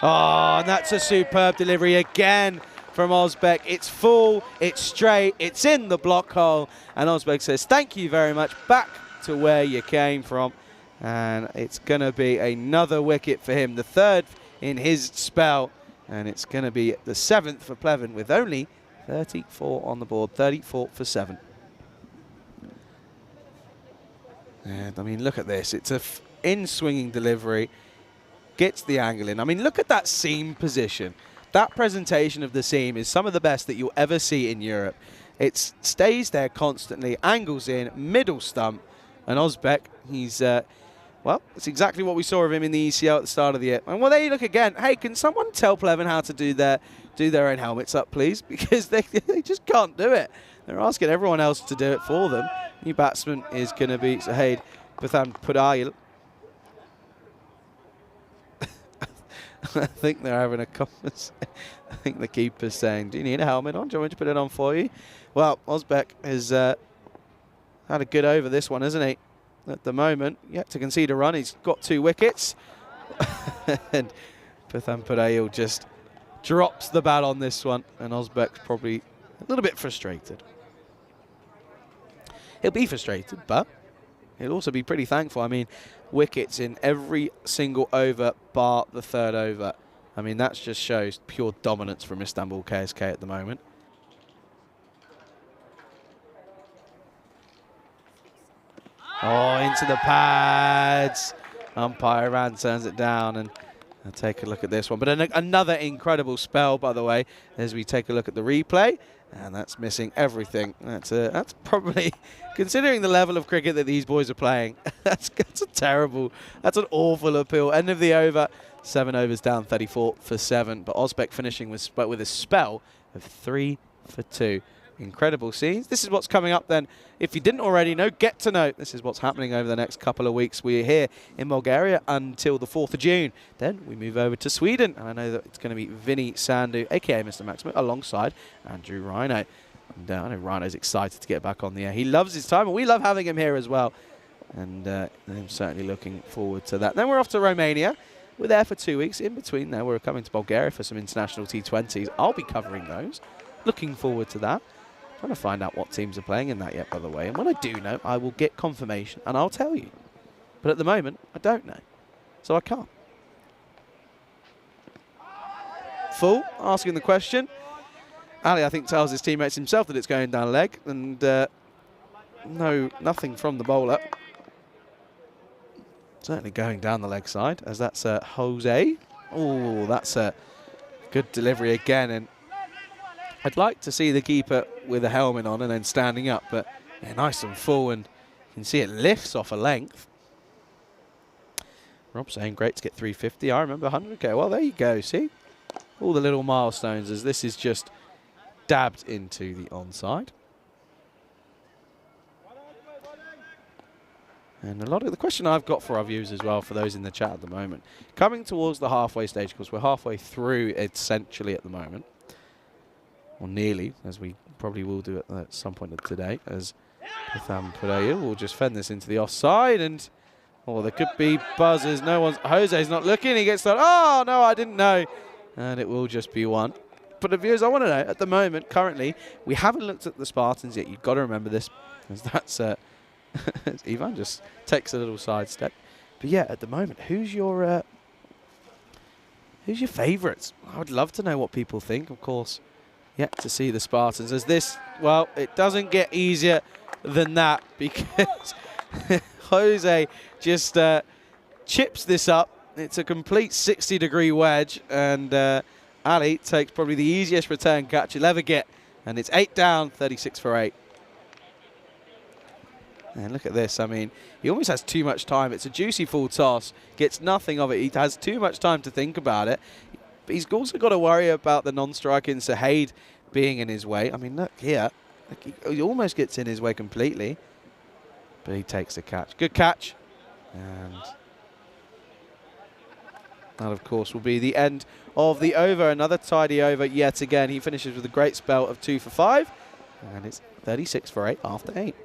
Oh, and that's a superb delivery again from Osbeck. It's full, it's straight, it's in the block hole. And Osbeck says, thank you very much, back to where you came from. And it's going to be another wicket for him, the third in his spell. And it's going to be the 7th for Pleven with only 34 on the board, 34 for 7. And I mean, look at this. It's a in-swinging delivery. Gets the angle in. I mean, look at that seam position. That presentation of the seam is some of the best that you'll ever see in Europe. It stays there constantly, angles in, middle stump, and Osbeck, he's, well, it's exactly what we saw of him in the ECL at the start of the year. And well, there you look again. Hey, can someone tell Pleven how to do their own helmets up, please? Because they just can't do it. They're asking everyone else to do it for them. New batsman is going to be Zahid Pathan Pudayil. I think they're having a conversation. I think the keeper's saying, do you need a helmet on? Do you want me to put it on for you? Well, Osbeck has had a good over this one, hasn't he? At the moment, yet to concede a run. He's got 2 wickets. And Pathan Pudayil just drops the bat on this one. And Osbeck's probably a little bit frustrated. He'll be frustrated, but he'll also be pretty thankful. I mean, wickets in every single over bar the 3rd over. I mean, that just shows pure dominance from Istanbul KSK at the moment. Oh, into the pads. Umpire Rand turns it down, and I'll take a look at this one. But another incredible spell, by the way, as we take a look at the replay. And that's missing everything. That's probably, considering the level of cricket that these boys are playing, that's an awful appeal. End of the over, 7 overs down, 34 for 7. But Osbeck finishing with a spell of 3 for 2. Incredible scenes. This is what's coming up then. If you didn't already know, get to know. This is what's happening over the next couple of weeks. We're here in Bulgaria until the 4th of June. Then we move over to Sweden. And I know that it's going to be Vinny Sandu, a.k.a. Mr. Maximo, alongside Andrew Rhino. And I know Rhino's excited to get back on the air. He loves his time, and we love having him here as well. And I'm certainly looking forward to that. Then we're off to Romania. We're there for 2 weeks. In between there, we're coming to Bulgaria for some international T20s. I'll be covering those. Looking forward to that. Trying to find out what teams are playing in that yet, by the way. And when I do know, I will get confirmation and I'll tell you. But at the moment, I don't know. So I can't. Full, asking the question. Ali, I think, tells his teammates himself that it's going down leg. And nothing from the bowler. Certainly going down the leg side, as that's Jose. Oh, that's a good delivery again. And I'd like to see the keeper with a helmet on and then standing up, but yeah, nice and full, and you can see it lifts off a length. Rob saying great to get 350. I remember 100k. Well, there you go. See? All the little milestones as this is just dabbed into the onside. And a lot of the question I've got for our viewers as well, for those in the chat at the moment, coming towards the halfway stage, because we're halfway through essentially at the moment. Or nearly, as we probably will do at some point of today, as Pathan Pudayil will just fend this into the offside, and there could be buzzers. Jose's not looking. He gets started. Oh no, I didn't know, and it will just be 1. But the viewers, I want to know at the moment, currently, we haven't looked at the Spartans yet. You've got to remember this, because that's Ivan just takes a little sidestep. But yeah, at the moment, who's your favourites? I would love to know what people think, of course. Yet to see the Spartans as this, well, it doesn't get easier than that, because Jose just chips this up. It's a complete 60-degree wedge, and Ali takes probably the easiest return catch he'll ever get, and it's 8 down, 36 for 8. And look at this. I mean, he almost has too much time. It's a juicy full toss. Gets nothing of it. He has too much time to think about it. But he's also got to worry about the non-striker in Saheed being in his way. I mean, look here. Like he almost gets in his way completely. But he takes the catch. Good catch. And that, of course, will be the end of the over. Another tidy over yet again. He finishes with a great spell of 2 for 5. And it's 36 for 8 after 8.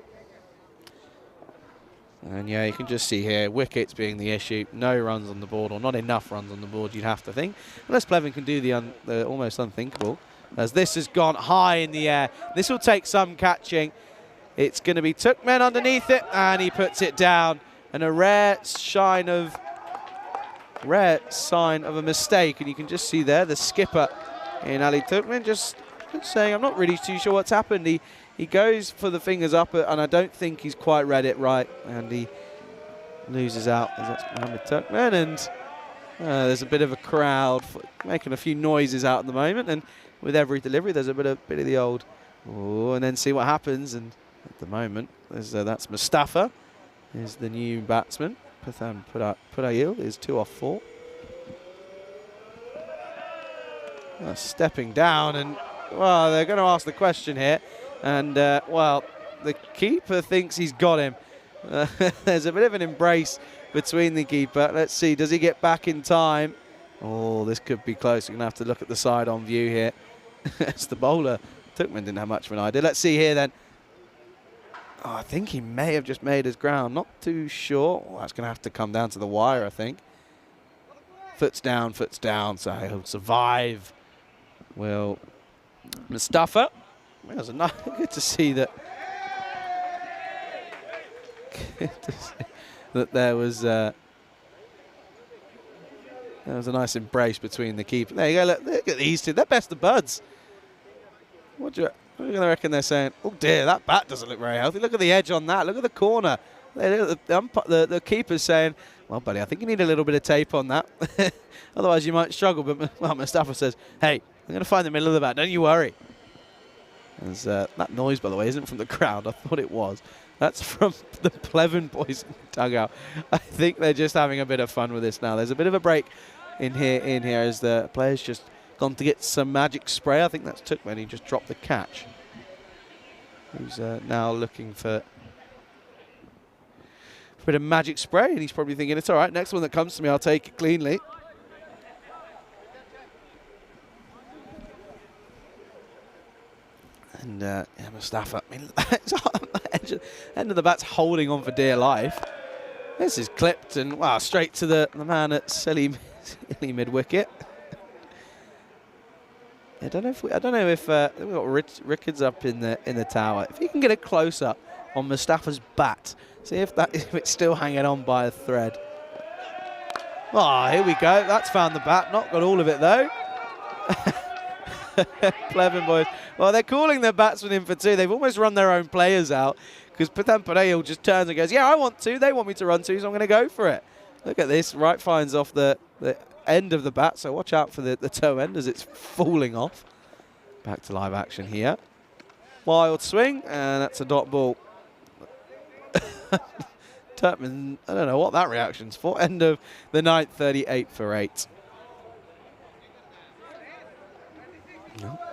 And yeah, you can just see here, wickets being the issue. No runs on the board, or not enough runs on the board, you'd have to think. Unless Plevin can do the almost unthinkable. As this has gone high in the air. This will take some catching. It's going to be Turkmen underneath it, and he puts it down. And a rare sign of a mistake. And you can just see there the skipper in Ali Turkmen just saying, I'm not really too sure what's happened. He goes for the fingers up, and I don't think he's quite read it right, and he loses out. That's Mohammed Turkmen, and there's a bit of a crowd making a few noises out at the moment, and with every delivery there's a bit of the old, oh, and then see what happens. And at the moment, that's Mustafa, is the new batsman. Pathan Pudayil is 2 off 4. Stepping down, and well, they're going to ask the question here. And, well, the keeper thinks he's got him. There's a bit of an embrace between the keeper. Let's see, does he get back in time? Oh, this could be close. We're going to have to look at the side on view here. It's the bowler. Turkmen didn't have much of an idea. Let's see here then. Oh, I think he may have just made his ground. Not too sure. Well, that's going to have to come down to the wire, I think. Foot's down, so he'll survive. Well, Mustafa. It was good to see that. That there was a nice embrace between the keeper. There you go. Look at these two. They're best of buds. What do you reckon they're saying? Oh dear, that bat doesn't look very healthy. Look at the edge on that. Look at the corner. The keeper's saying, "Well, buddy, I think you need a little bit of tape on that. Otherwise, you might struggle." But well, Mustafa says, "Hey, I'm going to find the middle of the bat. Don't you worry." As, that noise, by the way, isn't from the crowd. I thought it was. That's from the Plevin boys dugout. I think they're just having a bit of fun with this now. There's a bit of a break in here as the players just gone to get some magic spray. I think that's Turkmen. He just dropped the catch. Who's now looking for a bit of magic spray, and he's probably thinking, it's all right, next one that comes to me, I'll take it cleanly. And yeah, Mustafa, I mean, end of the bat's holding on for dear life. This is clipped, and wow, straight to the man at silly mid wicket. I don't know if we've got Rickards up in the tower. If you can get a close up on Mustafa's bat, see if it's still hanging on by a thread. Oh, here we go. That's found the bat. Not got all of it though. Plevin boys. Well, they're calling their batsmen in for 2. They've almost run their own players out, because Pathan Pudayil just turns and goes, yeah, I want 2. They want me to run 2, so I'm going to go for it. Look at this. Right finds off the end of the bat, so watch out for the toe end as it's falling off. Back to live action here. Wild swing, and that's a dot ball. Turkmen, I don't know what that reaction's for. End of the 9th, 38 for 8.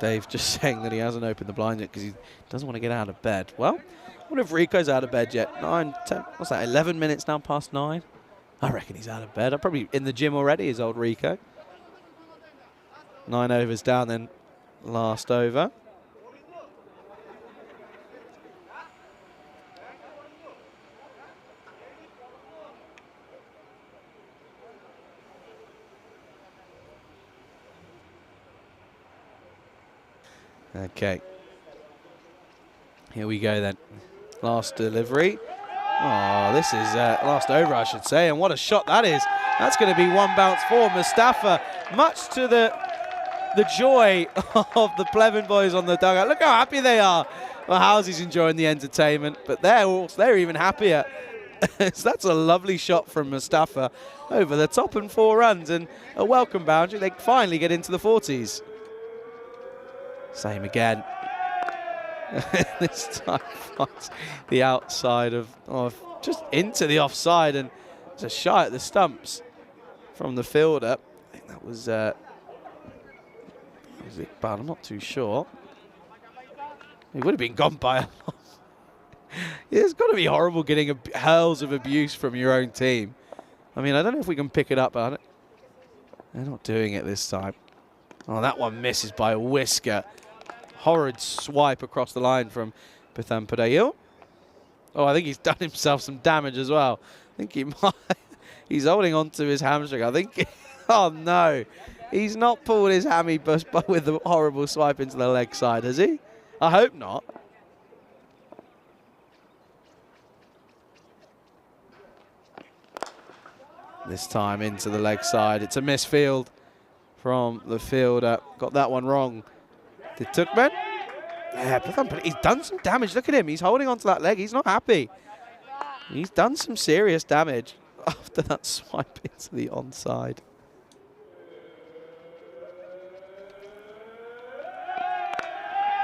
Dave just saying that he hasn't opened the blinds yet because he doesn't want to get out of bed. Well, I wonder if Rico's out of bed yet. 9, 10, what's that, 11 minutes now past 9? I reckon he's out of bed. I'm probably in the gym already, is old Rico. 9 overs down then, last over. Okay. Here we go then. Last delivery. Oh, this is last over, I should say. And what a shot that is. That's going to be one bounce for Mustafa. Much to the joy of the Plevin boys on the dugout. Look how happy they are. Well, Housy's enjoying the entertainment, but they're even happier. So that's a lovely shot from Mustafa over the top and 4 runs and a welcome boundary. They finally get into the 40s. Same again. This time the outside of just into the offside, and it's a shot at the stumps from the fielder. I think that was Iqbal, I'm not too sure. He would have been gone by a lot. It's got to be horrible getting hurls of abuse from your own team. I mean, I don't know if we can pick it up on it. They're not doing it this time. Oh, that one misses by a whisker. Horrid swipe across the line from Pithan Padayil. Oh, I think he's done himself some damage as well. I think he might. He's holding on to his hamstring. I think. Oh, no. He's not pulled his hammy bust with the horrible swipe into the leg side, has he? I hope not. This time into the leg side. It's a misfield from the fielder. Got that one wrong. Did Turkmen? Yeah, he's done some damage. Look at him. He's holding onto that leg. He's not happy. He's done some serious damage after that swipe into the onside.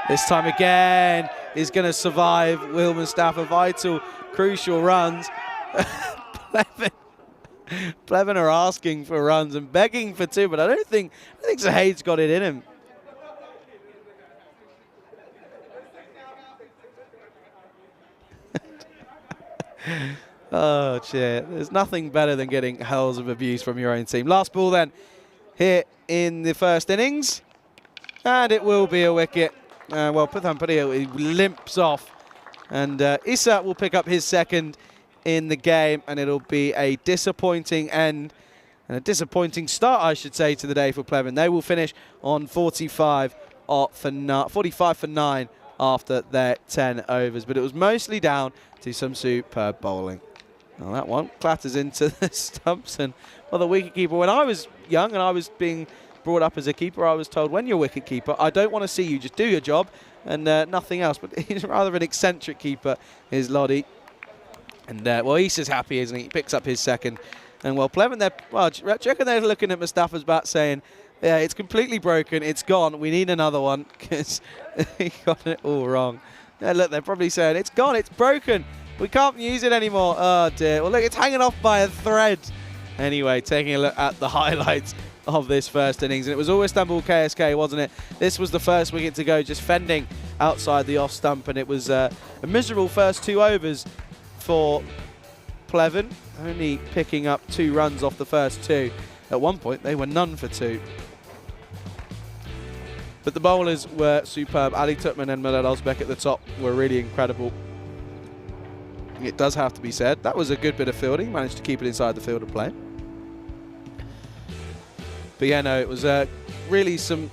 This time again is going to survive. Will Mustafa, vital, crucial runs. Pleven are asking for runs and begging for 2, but I don't think Zahid's got it in him. Oh, shit. There's nothing better than getting hurls of abuse from your own team. Last ball then, here in the first innings. And it will be a wicket. Well, Pithan Padayil limps off. And Issa will pick up his second in the game. And it'll be a disappointing end. And a disappointing start, I should say, to the day for Pleven. They will finish on 45 for 9 after their 10 overs. But it was mostly down to some superb bowling. Now that one clatters into the stumps. And, well, the wicketkeeper, when I was young and I was being brought up as a keeper, I was told, when you're a wicketkeeper, I don't want to see you. Just do your job and nothing else. But he's rather an eccentric keeper, is Lodi. And, well, Issa's happy, isn't he? He picks up his second. And, well, Pleven, well, do you reckon they're looking at Mustafa's bat saying, yeah, it's completely broken, it's gone, we need another one, because he got it all wrong. Yeah, look, they're probably saying, it's gone, it's broken, we can't use it anymore. Oh, dear. Well, look, it's hanging off by a thread. Anyway, taking a look at the highlights of this first innings. And it was all Istanbul KSK, wasn't it? This was the first wicket to go, just fending outside the off stump. And it was a miserable first 2 overs for Pleven, only picking up 2 runs off the first 2. At one point, they were none for 2. But the bowlers were superb. Ali Tutman and Milad Ozbek at the top were really incredible. It does have to be said. That was a good bit of fielding. Managed to keep it inside the field of play. But yeah, no, it was really some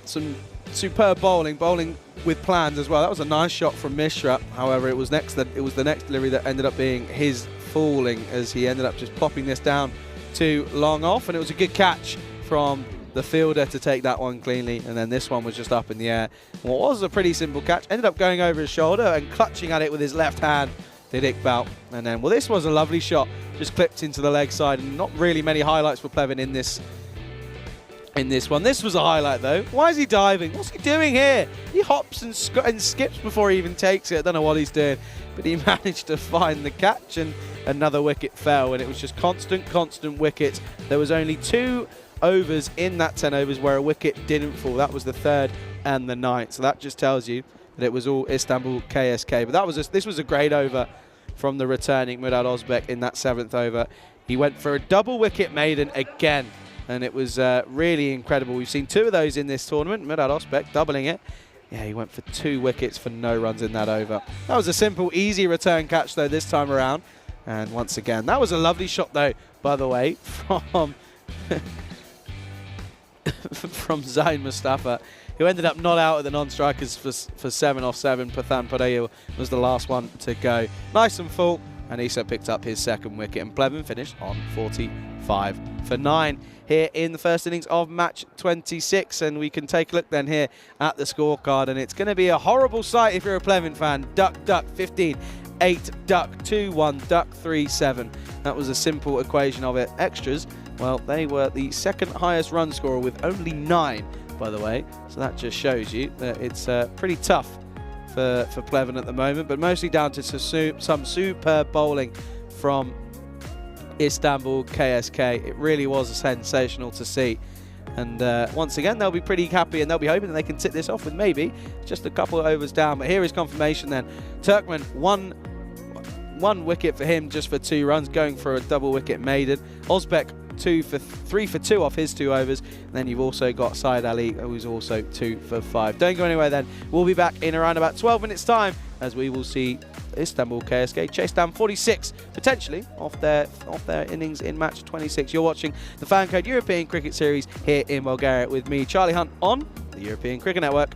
superb bowling with plans as well. That was a nice shot from Mishra. However, it was the next delivery that ended up being his falling, as he ended up just popping this down too long off. And it was a good catch from the fielder to take that one cleanly, and then this one was just up in the air. What was a pretty simple catch ended up going over his shoulder and clutching at it with his left hand did Iqbal. And then, well, this was a lovely shot, just clipped into the leg side, and not really many highlights for Pleven in this one. This was a highlight though. Why is he diving? What's he doing here? He hops and skips before he even takes it. I don't know what he's doing, but he managed to find the catch, and another wicket fell, and it was just constant wickets. There was only 2 overs in that 10 overs where a wicket didn't fall. That was the 3rd and the 9th. So that just tells you that it was all Istanbul KSK. But this was a great over from the returning Murad Ozbek in that 7th over. He went for a double wicket maiden again, and it was really incredible. We've seen 2 of those in this tournament. Murad Ozbek doubling it. Yeah, he went for 2 wickets for no runs in that over. That was a simple, easy return catch though this time around. And once again, that was a lovely shot though, by the way, from from Zain Mustafa, who ended up not out at the non-strikers for 7 off 7. Pithan Padayil was the last one to go. Nice and full, and Issa picked up his 2nd wicket, and Pleven finished on 45 for 9 here in the first innings of match 26. And we can take a look then here at the scorecard, and it's going to be a horrible sight if you're a Plevin fan. Duck, duck, 15, 8, duck, 2, 1, duck, 3, 7. That was a simple equation of it. Extras, well, they were the second highest run scorer with only 9, by the way. So that just shows you that it's pretty tough for Plevin at the moment, but mostly down to some superb bowling from Istanbul KSK. It really was sensational to see. And once again, they'll be pretty happy, and they'll be hoping that they can tip this off with maybe just a couple of overs down. But here is confirmation then. Turkmen, one wicket for him just for 2 runs, going for a double wicket maiden. Ozbek 3 for 2 off his 2 overs. And then you've also got Syed Ali, who's also 2 for 5. Don't go anywhere then. We'll be back in around about 12 minutes time as we will see Istanbul KSK chase down 46 potentially off their innings in match 26. You're watching the FanCode European Cricket Series here in Bulgaria with me, Charlie Hunt, on the European Cricket Network.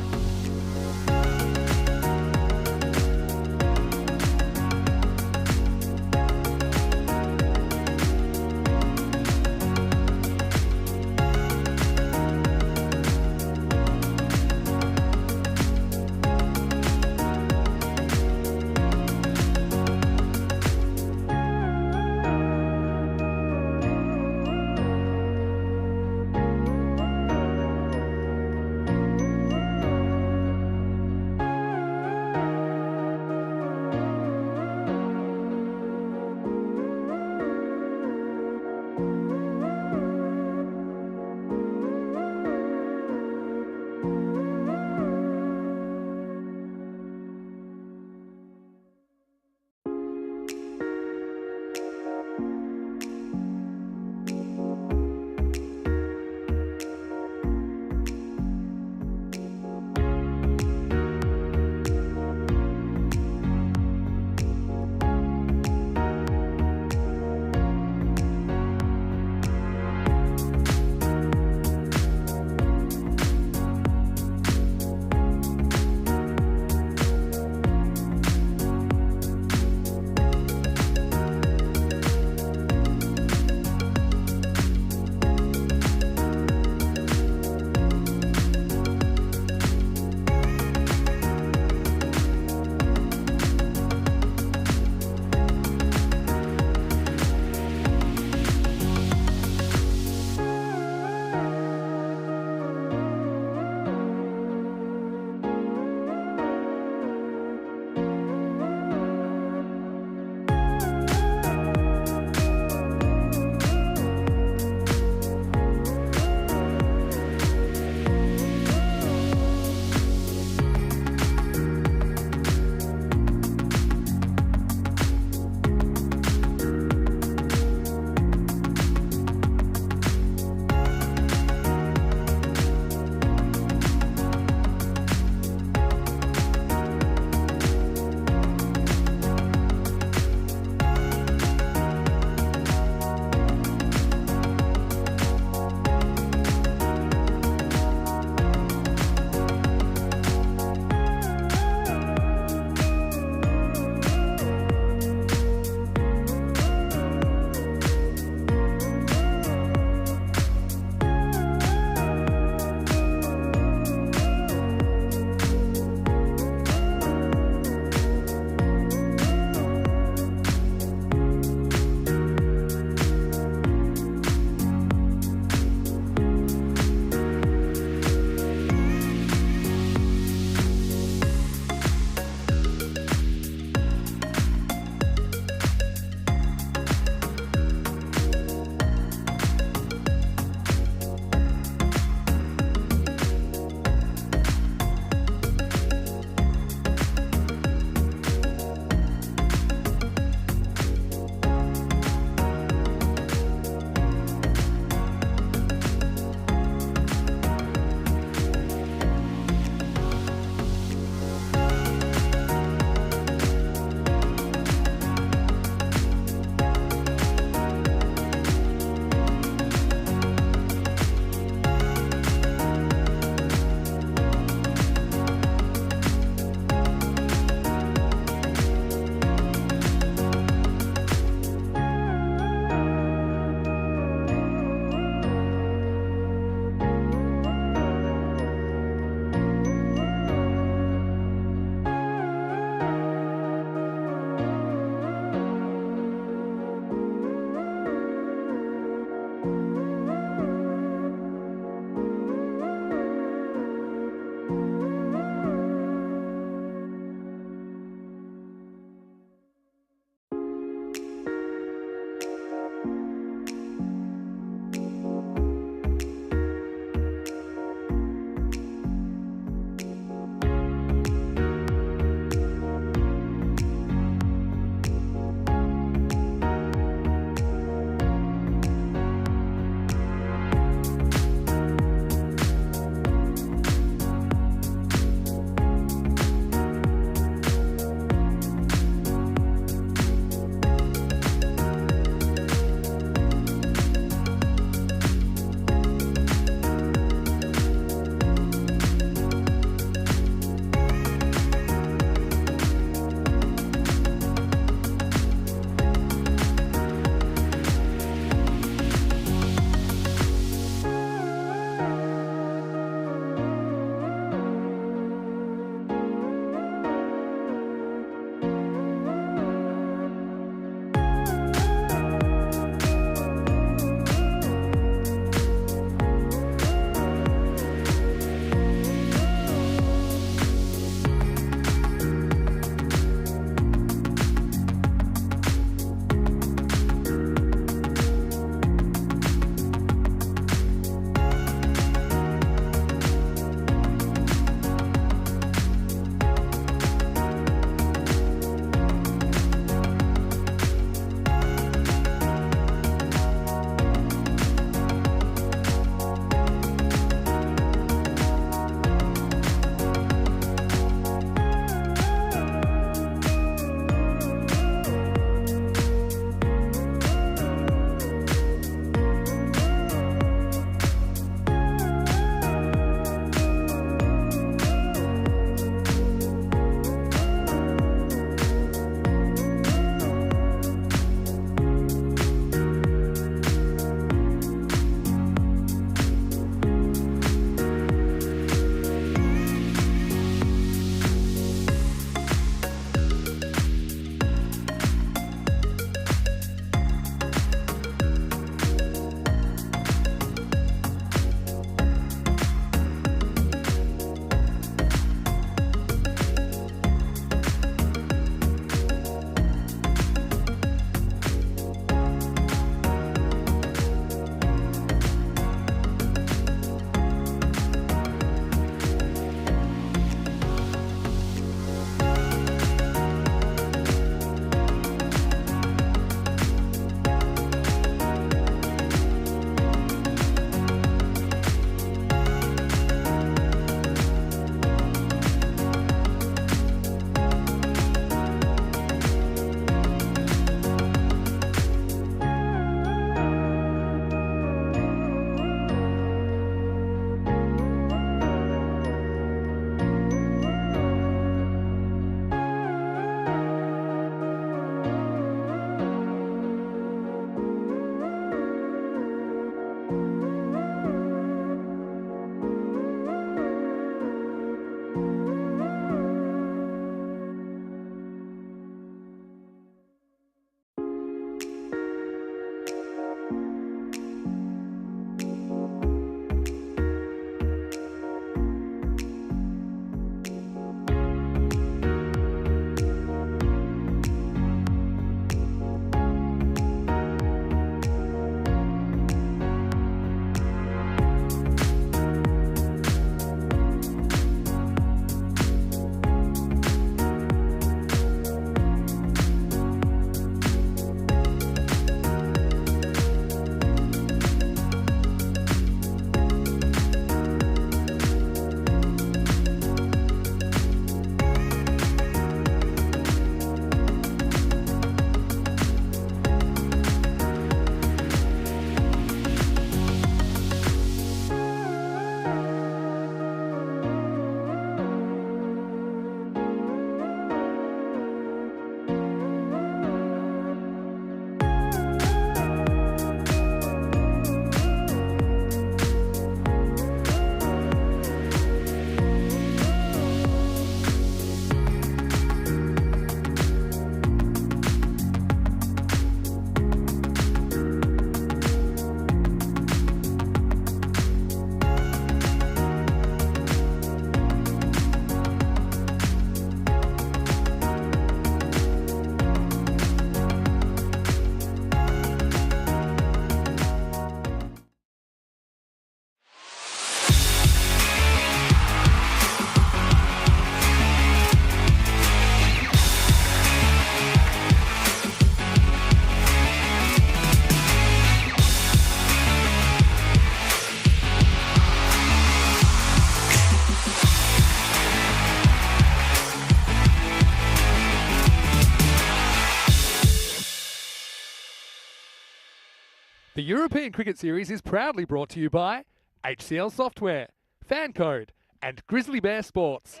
The European Cricket Series is proudly brought to you by HCL Software, FanCode, and Grizzly Bear Sports.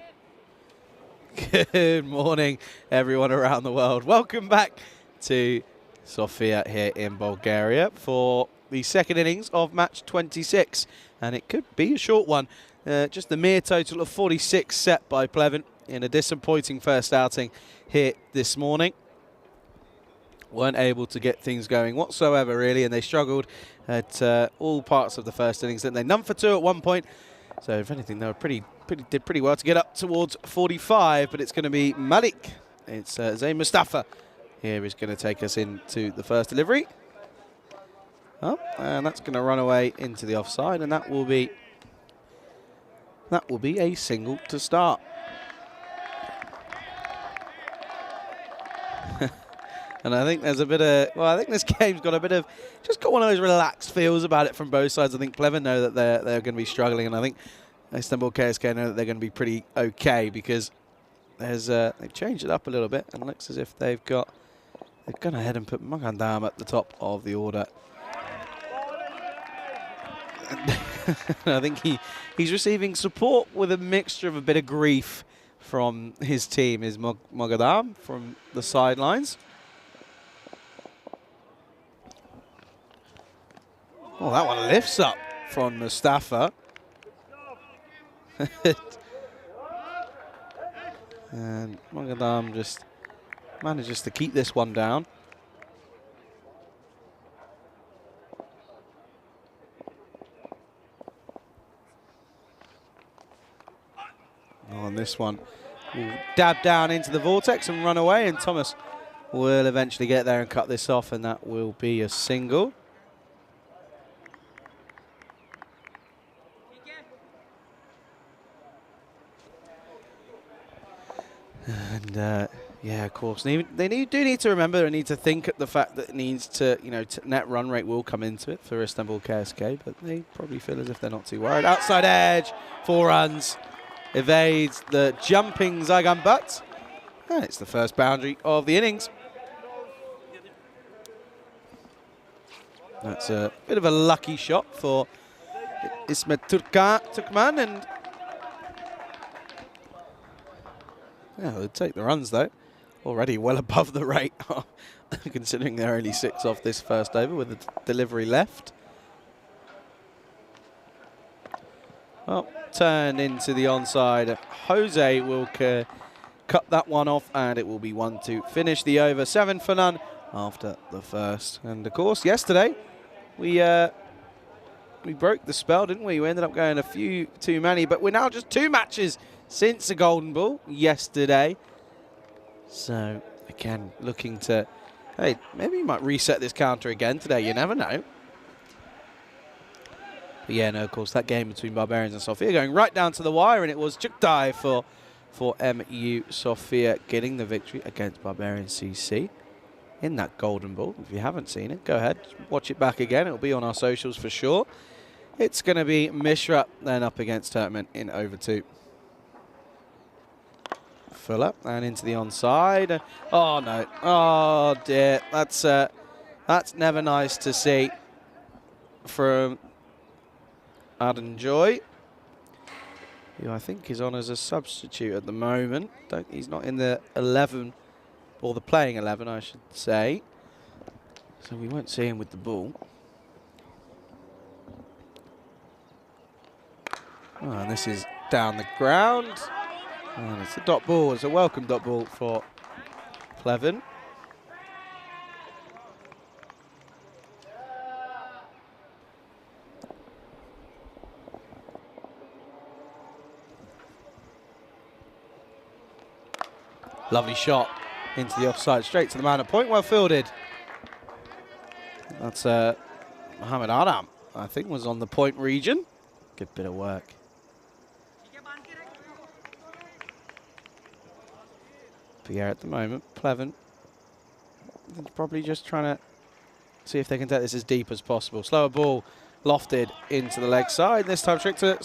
Good morning, everyone around the world. Welcome back to Sofia here in Bulgaria for the second innings of match 26. And it could be a short one. Just the mere total of 46 set by Plevin in a disappointing first outing here this morning. Weren't able to get things going whatsoever, really, and they struggled at all parts of the first innings, didn't they? None for two at one point. So, if anything, they were did pretty well to get up towards 45, but it's going to be Malik. It's Zayn Mustafa here is going to take us into the first delivery. Oh, and that's going to run away into the offside, and that will be a single to start. And I think there's a bit of, well, I think this game's got a bit of, just got one of those relaxed feels about it from both sides. I think Plevin know that they're going to be struggling, and I think Istanbul KSK know that they're going to be pretty okay because there's they've changed it up a little bit, and it looks as if they've gone ahead and put Magandam at the top of the order. I think he's receiving support with a mixture of a bit of grief from his team, is Magandam from the sidelines. Oh, that one lifts up from Mustafa. And Magandam just manages to keep this one down. Oh, and this one will dab down into the vortex and run away, and Thomas will eventually get there and cut this off, and that will be a single. And yeah, of course, they do need to remember and need to think at the fact that it needs to, net run rate will come into it for Istanbul KSK, but they probably feel as if they're not too worried. Outside edge, 4 runs, evades the jumping Zagan Butt, and it's the first boundary of the innings. That's a bit of a lucky shot for Ismet Turkman, and yeah, they'll take the runs, though. Already well above the rate, considering they're only 6 off this first over with a delivery left. Well, turned into the onside. Jose will cut that one off, and it will be 1 to finish the over. 7 for none after the first. And, of course, yesterday we broke the spell, didn't we? We ended up going a few too many, but we're now just 2 matches since the golden ball yesterday. So, again, looking to, hey, maybe you might reset this counter again today. You never know. But yeah, no, of course, that game between Barbarians and Sofia going right down to the wire, and it was Chukdai for MU Sofia getting the victory against Barbarians CC in that golden ball. If you haven't seen it, go ahead, watch it back again. It'll be on our socials for sure. It's going to be Mishra then up against Turkmen in over 2. Fuller and into the onside. Oh no! Oh dear! That's never nice to see from Aden Joy, who I think is on as a substitute at the moment. He's not in the 11 or the playing 11, I should say. So we won't see him with the ball. Oh, and this is down the ground. And it's a dot ball. It's a welcome dot ball for Plevin. Lovely shot into the offside, straight to the man at point. Well fielded. That's Mohammed Adam, I think, was on the point region. Good bit of work. But yeah, at the moment, Plevin is probably just trying to see if they can take this as deep as possible. Slower ball lofted into the leg side. This time trick to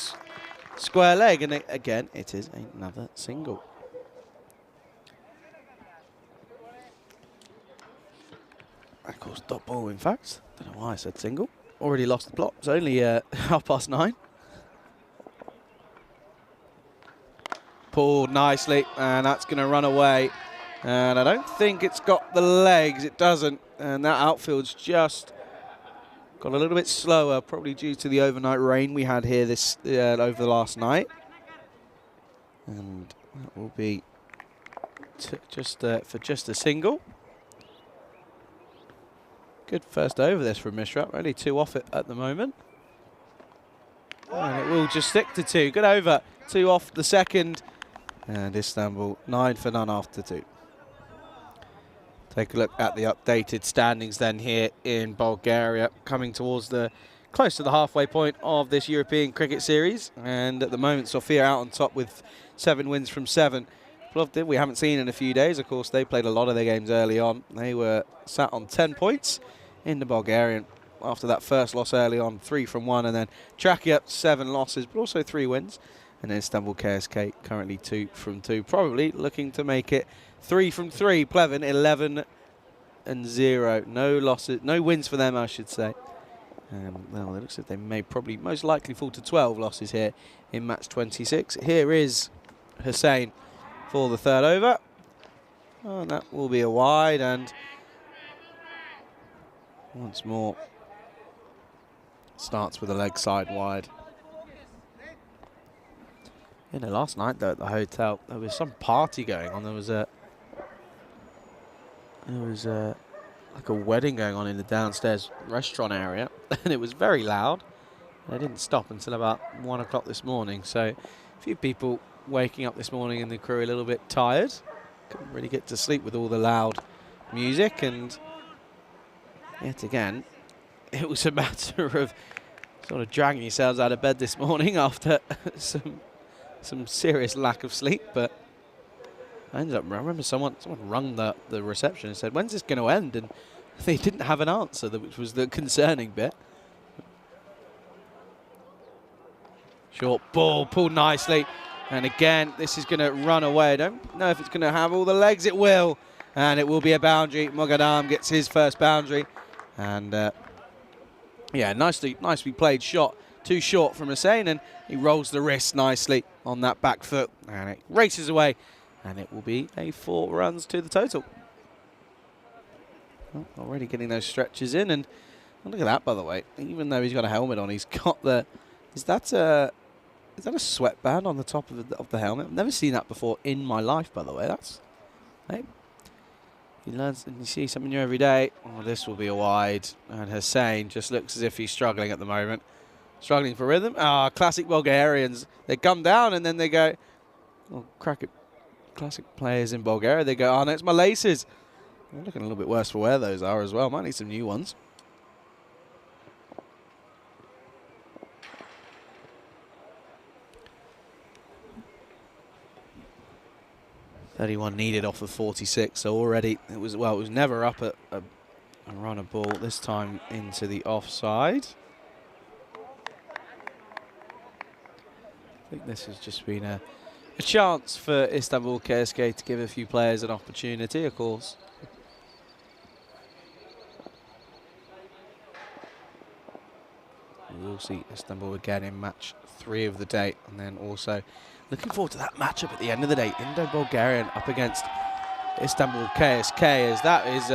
square leg. And again, it is another single. Of course, dot ball, in fact. Don't know why I said single. Already lost the plot. It's only 9:30. Pulled nicely, and that's going to run away. And I don't think it's got the legs. It doesn't. And that outfield's just got a little bit slower, probably due to the overnight rain we had here this over the last night. And that will be for just a single. Good first over this from Mishra. Only 2 off it at the moment. And it will just stick to 2. Good over. 2 off the second. And Istanbul 9 for none after 2. Take a look at the updated standings then here in Bulgaria, coming towards close to the halfway point of this European Cricket Series. And at the moment, Sofia out on top with 7 wins from 7. Plovdiv we haven't seen in a few days. Of course, they played a lot of their games early on. They were sat on 10 points in the Bulgarian after that first loss early on, 3 from 1, and then Trakia 7 losses, but also 3 wins. And then Istanbul KSK currently 2 from 2, probably looking to make it 3 from 3. Pleven 11 and 0. No losses, no wins for them, I should say. Well, it looks like they may probably most likely fall to 12 losses here in match 26. Here is Hussain for the 3rd over. Oh, and that will be a wide, and once more starts with a leg side wide. You know, last night though at the hotel there was some party going on. There was like a wedding going on in the downstairs restaurant area, and it was very loud. They didn't stop until about 1 o'clock this morning. So a few people waking up this morning in the crew a little bit tired. Couldn't really get to sleep with all the loud music, and yet again, it was a matter of sort of dragging yourselves out of bed this morning after some serious lack of sleep. But I remember someone rung the reception and said, "When's this going to end?" And they didn't have an answer, which was the concerning bit. Short ball, pulled nicely. And again, this is going to run away. I don't know if it's going to have all the legs. It will. And it will be a boundary. Mogadam gets his first boundary. And yeah, nicely played shot. Too short from Hussain, and he rolls the wrist nicely on that back foot. And it races away. And it will be a 4 runs to the total. Well, already getting those stretches in. And look at that, by the way. Even though he's got a helmet on, he's got the... Is that a sweatband on the top of the helmet? I've never seen that before in my life, by the way. That's... Hey, you learn and you see something new every day. Oh, this will be a wide. And Hussain just looks as if he's struggling at the moment. Struggling for rhythm. Ah, classic Bulgarians. They come down and then they go... Oh, crack it. Classic players in Bulgaria. They go, oh, no, it's my laces. They're looking a little bit worse for wear those are as well. Might need some new ones. .31 needed off of 46, so already it was never up at a runner ball, this time into the offside. I think this has just been a chance for Istanbul KSK to give a few players an opportunity, of course. We'll see Istanbul again in match 3 of the day, and then also looking forward to that matchup at the end of the day. Indo-Bulgarian up against Istanbul KSK, as that is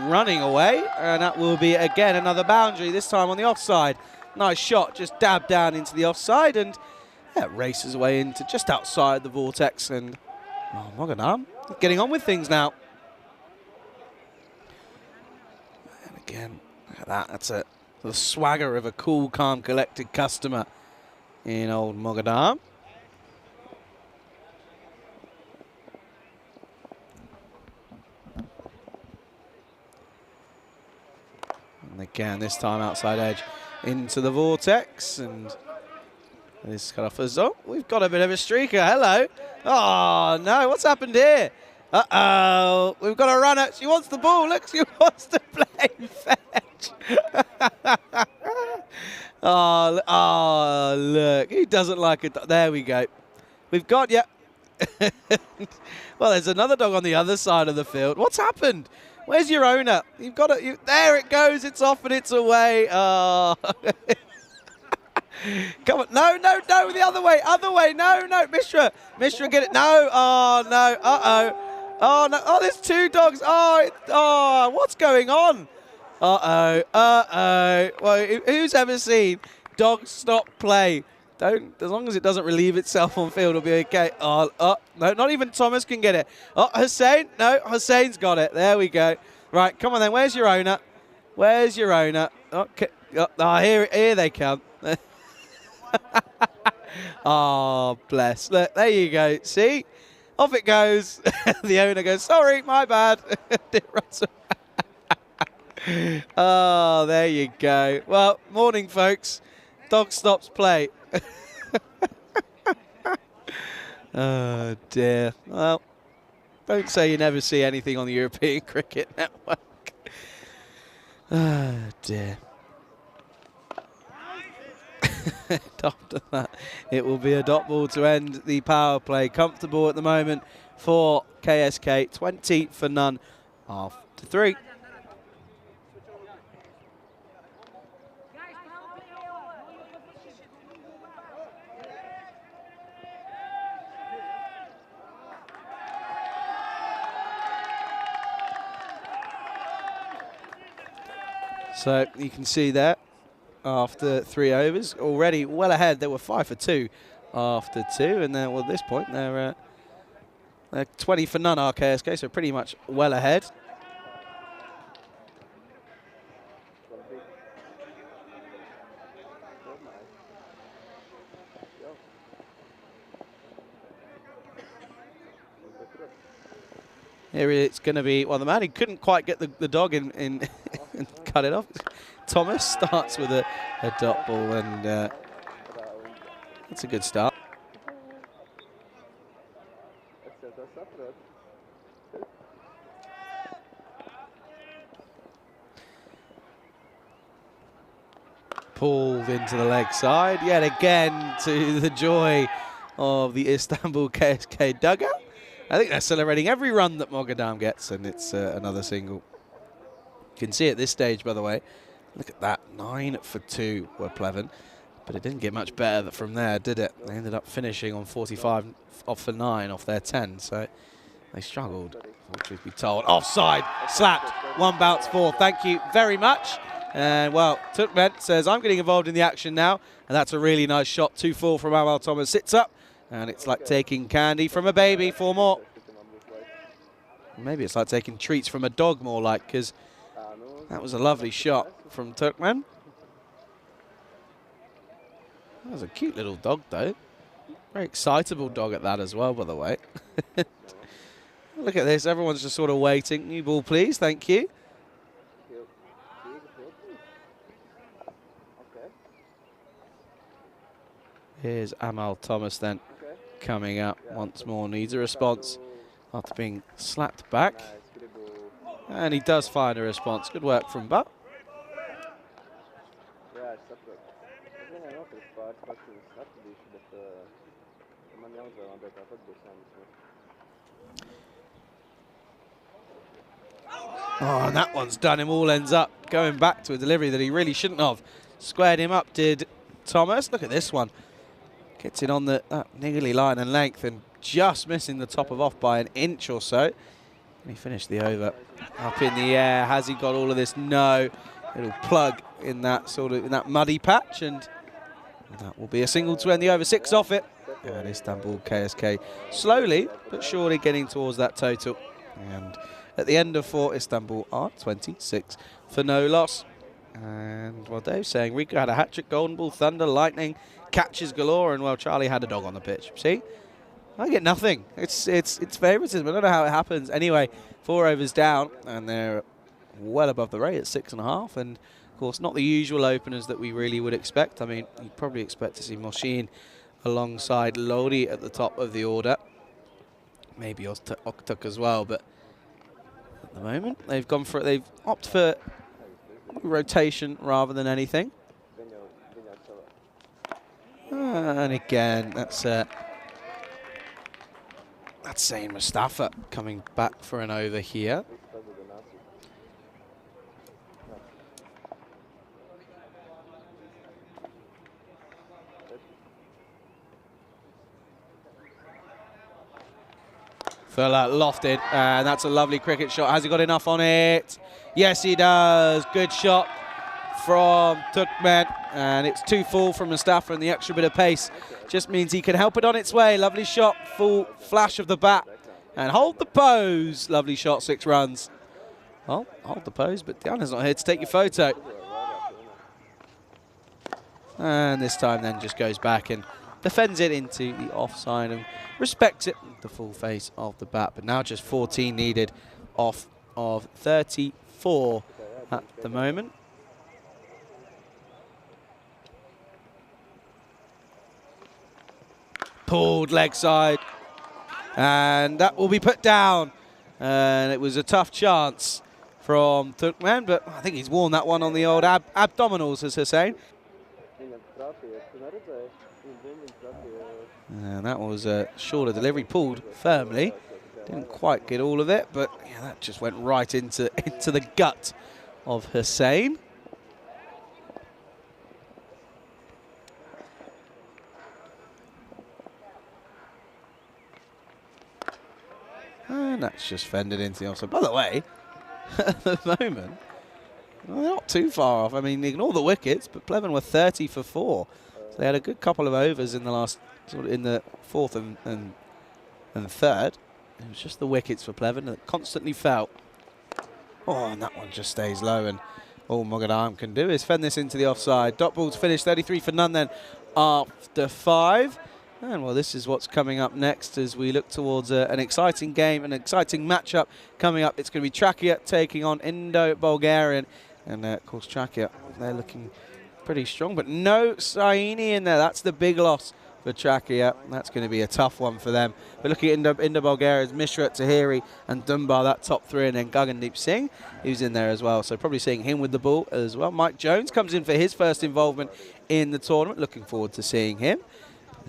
running away, and that will be again another boundary, this time on the offside. Nice shot, just dabbed down into the offside, and yeah, races away into just outside the vortex. And oh, Mogadam getting on with things now. And again, look at that. That's the swagger of a cool, calm, collected customer in old Mogadam. And again, this time outside edge into the vortex, and this cut off as oh, we've got a bit of a streaker. Hello. Oh no, what's happened here? Uh-oh, we've got a runner. She wants the ball. Look, she wants to play fetch. Oh, look, he doesn't like it. There we go. We've got, yeah. Well, there's another dog on the other side of the field. What's happened? Where's your owner? You've got it. There it goes. It's off and it's away. Oh. Come on. No, no, no. The other way. Other way. No, no. Mishra, get it. No. Oh, no. Uh-oh. Oh, no. Oh, there's 2 dogs. Oh, what's going on? Uh-oh. Uh-oh. Well, who's ever seen dogs stop play? Don't, as long as it doesn't relieve itself on field, it'll be okay. Oh, no, not even Thomas can get it. Oh, Hussein. No, Hussein's got it. There we go. Right, come on then. Where's your owner? Where's your owner? Okay. Oh, here they come. Oh, bless. Look, there you go. See? Off it goes. The owner goes, sorry, my bad. Oh, there you go. Well, morning, folks. Dog stops play. Oh, dear. Well, don't say you never see anything on the European Cricket Network. Oh, dear. After that, it will be a dot ball to end the power play. Comfortable at the moment for KSK. 20 for none after 3. So you can see there, after 3 overs, already well ahead. They were 5 for 2 after 2, and then, well, at this point, they're 20 for none, RKSK, so pretty much well ahead. Here it's going to be, well, the man who couldn't quite get the dog in and cut it off. Thomas starts with a dot ball, and that's a good start. Pulled into the leg side, yet again to the joy of the Istanbul KSK dugout. I think they're celebrating every run that Mogadam gets, and it's another single. You can see at this stage, by the way, look at that, 9 for 2 were Pleven, but it didn't get much better from there, did it? They ended up finishing on 45 off for 9 off their 10, so they struggled, truth be told. Offside, slapped, 1 bounce 4. Thank you very much. And, well, Turkmen says, I'm getting involved in the action now, and that's a really nice shot. 2-4 from Amal Thomas. Sits up. And it's like taking candy from a baby. 4 more. Maybe it's like taking treats from a dog, more like, because that was a lovely shot from Turkmen. That was a cute little dog, though. Very excitable dog at that as well, by the way. Look at this. Everyone's just sort of waiting. New ball, please. Thank you. Here's Amal Thomas then coming up once more. Needs a response after being slapped back. And he does find a response. Good work from Butt. Oh, and that one's done him. All ends up going back to a delivery that he really shouldn't have. Squared him up, did Thomas. Look at this one. Gets it on that niggly line and length and just missing the top of off by an inch or so. And he finished the over up in the air. Has he got all of this? No. It'll plug in that muddy patch, and that will be a single to end the over. 6 off it. And Istanbul KSK slowly but surely getting towards that total. And at the end of 4, Istanbul are 26 for no loss. And, well, Dave's saying Rico had a hat-trick, golden ball, thunder, lightning, catches galore, and, well, Charlie had a dog on the pitch. See? I get nothing. It's favoritism. I don't know how it happens. Anyway, 4 overs down, and they're well above the rate at 6.5. And, of course, not the usual openers that we really would expect. I mean, you'd probably expect to see Moshin alongside Lodi at the top of the order. Maybe Oktuk as well, but at the moment, they've opted for rotation rather than anything. And again, that's Zain Mustafa coming back for an over here. lofted, and that's a lovely cricket shot. Has he got enough on it? Yes, he does. Good shot from Turkmen, and it's 2 full from Mustafa, and the extra bit of pace just means he can help it on its way. Lovely shot, full flash of the bat, and hold the pose. Lovely shot, 6 runs. Well, hold the pose, but Diana's not here to take your photo. And this time then just goes back and defends it into the offside and respects it with the full face of the bat. But now just 14 needed off of 34 at the moment. Pulled leg side, and that will be put down. And it was a tough chance from Turkmen, but I think he's worn that one on the old abdominals, as Hussein. And that was a shorter delivery, pulled firmly. Didn't quite get all of it, but yeah, that just went right into the gut of Hussein. And that's just fended into the offside. By the way, at the moment, well, they're not too far off. I mean, ignore the wickets, but Pleven were 30 for 4. So they had a good couple of overs in the last, in the 4th and 3rd. It was just the wickets for Pleven that constantly fell. Oh, and that one just stays low, and all Mogadam can do is fend this into the offside. Dot ball's finished, 33 for none then after 5. And well, this is what's coming up next as we look towards an exciting game, an exciting matchup coming up. It's going to be Trakia taking on Indo-Bulgarian. And of course, Trakia, they're looking pretty strong, but no Saini in there. That's the big loss for Trakia. That's going to be a tough one for them. But looking at Indo-Bulgaria's Mishra, Tahiri and Dunbar, that top 3, and then Gagandeep Singh, who's in there as well. So probably seeing him with the ball as well. Mike Jones comes in for his first involvement in the tournament. Looking forward to seeing him.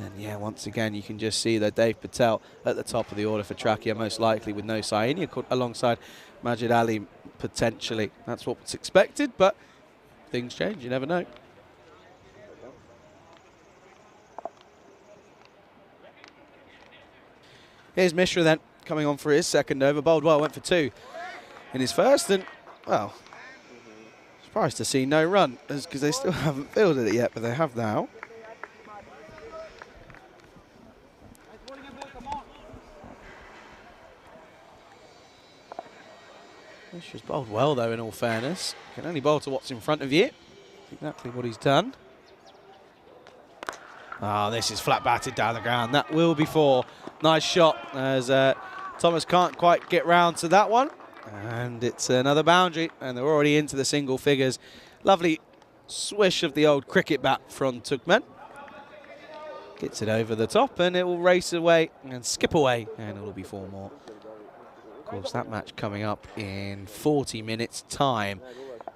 And yeah, once again, you can just see that Dave Patel at the top of the order for Trakia, most likely with no Saini alongside Majid Ali potentially. That's what's expected, but things change, you never know. Here's Mishra then, coming on for his second over. Baldwell went for 2 in his first, and, well, surprised to see no run, because they still haven't fielded it yet, but they have now. Mishra's bowled well, though, in all fairness. You can only bowl to what's in front of you. That's exactly what he's done. Ah, this is flat batted down the ground. That will be 4. Nice shot as Thomas can't quite get round to that one. And it's another boundary, and they're already into the single figures. Lovely swish of the old cricket bat from Turkmen. Gets it over the top, and it will race away and skip away, and it will be 4 more. Of course, that match coming up in 40 minutes' time.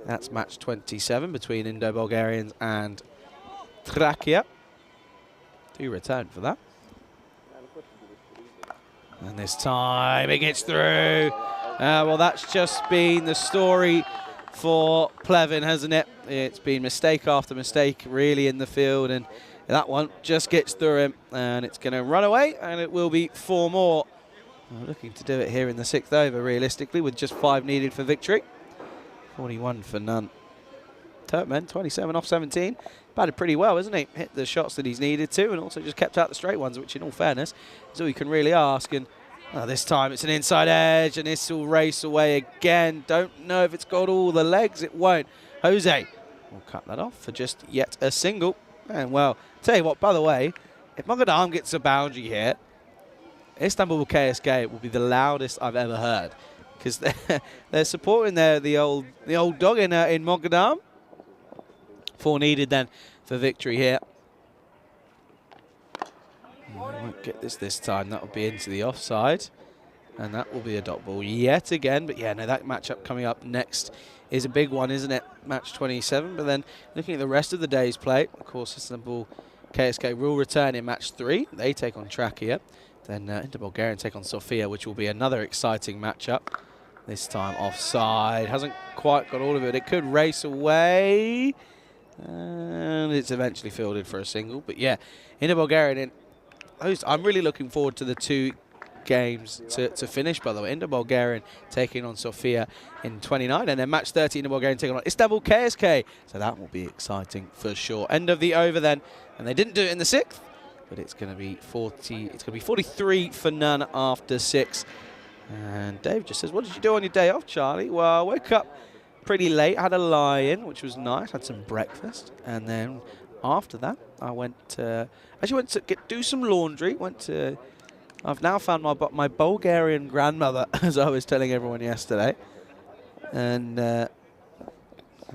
That's match 27 between Indo-Bulgarians and Trakia. Do return for that. And this time it gets through. Well, that's just been the story for Pleven, hasn't it? It's been mistake after mistake, really, in the field, and that one just gets through him, and it's going to run away, and it will be 4 more. We're looking to do it here in the 6th over, realistically, with just 5 needed for victory. 41 for none. Turkmen, 27 off 17. Batted pretty well, isn't he? Hit the shots that he's needed to, and also just kept out the straight ones, which in all fairness is all you can really ask. And this time it's an inside edge, and this will race away again. Don't know if it's got all the legs. It won't. Jose will cut that off for just yet a single. And well, tell you what, by the way, if Mogadam gets a boundary here, Istanbul KSK will be the loudest I've ever heard, because they're supporting the old dog in Mogadam. 4 needed then for victory here. They won't get this time. That will be into the offside, and that will be a dot ball yet again. But yeah, no, that matchup coming up next is a big one, isn't it? Match 27. But then looking at the rest of the day's play, of course, Istanbul KSK will return in match 3. They take on Trakia. Then Indo-Bulgarian take on Sofia, which will be another exciting matchup. This time offside. Hasn't quite got all of it. It could race away. And it's eventually fielded for a single. But yeah, Indo-Bulgarian, I'm really looking forward to the 2 games to finish, by the way. Inter Bulgarian taking on Sofia in 29, and then match 30 Inter Bulgarian taking on Istanbul KSK. So that will be exciting for sure. End of the over then, and they didn't do it in the 6th, but it's going to be 40. It's going to be 43 for none after 6. And Dave just says, "What did you do on your day off, Charlie?" Well, I woke up pretty late, had a lie-in, which was nice, had some breakfast, and then after that, I went to do some laundry. I've now found my Bulgarian grandmother, as I was telling everyone yesterday, and I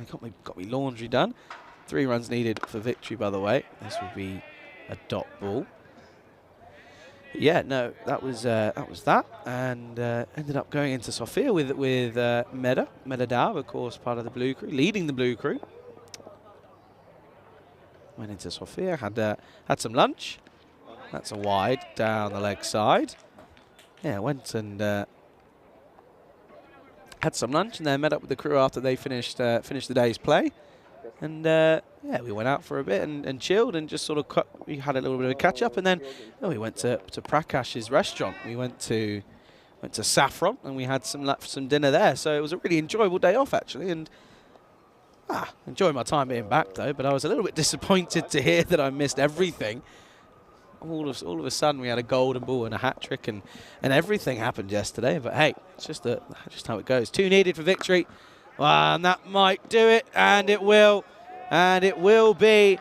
got me laundry done. 3 runs needed for victory, by the way. This would be a dot ball. Yeah, no, that was that, and ended up going into Sofia with Medadav, of course, part of the blue crew, leading the blue crew. Went into Sofia, had some lunch. That's a wide down the leg side. Yeah, went and had some lunch, and then met up with the crew after they finished the day's play. And yeah, we went out for a bit and chilled and just sort of we had a little bit of a catch up, and then we went to Prakash's restaurant. We went to Saffron, and we had some dinner there. So it was a really enjoyable day off actually, and enjoyed my time being back though. But I was a little bit disappointed to hear that I missed everything. All of a sudden we had a golden ball and a hat trick, and everything happened yesterday. But hey, it's just how it goes. 2 needed for victory. And that might do it, and it will. And it will be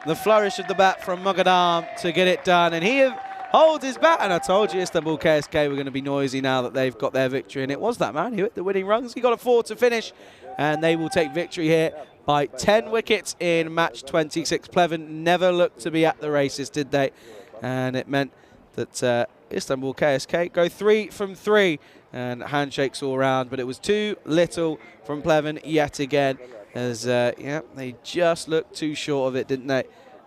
the flourish of the bat from Mogadam to get it done. And he holds his bat, and I told you Istanbul KSK were going to be noisy now that they've got their victory. And it was that man who hit the winning runs. He got a 4 to finish, and they will take victory here by 10 wickets in match 26. Pleven never looked to be at the races, did they? And it meant that Istanbul KSK go 3 from 3. And handshakes all round, but it was too little from Pleven yet again, as they just looked too short of it, didn't they?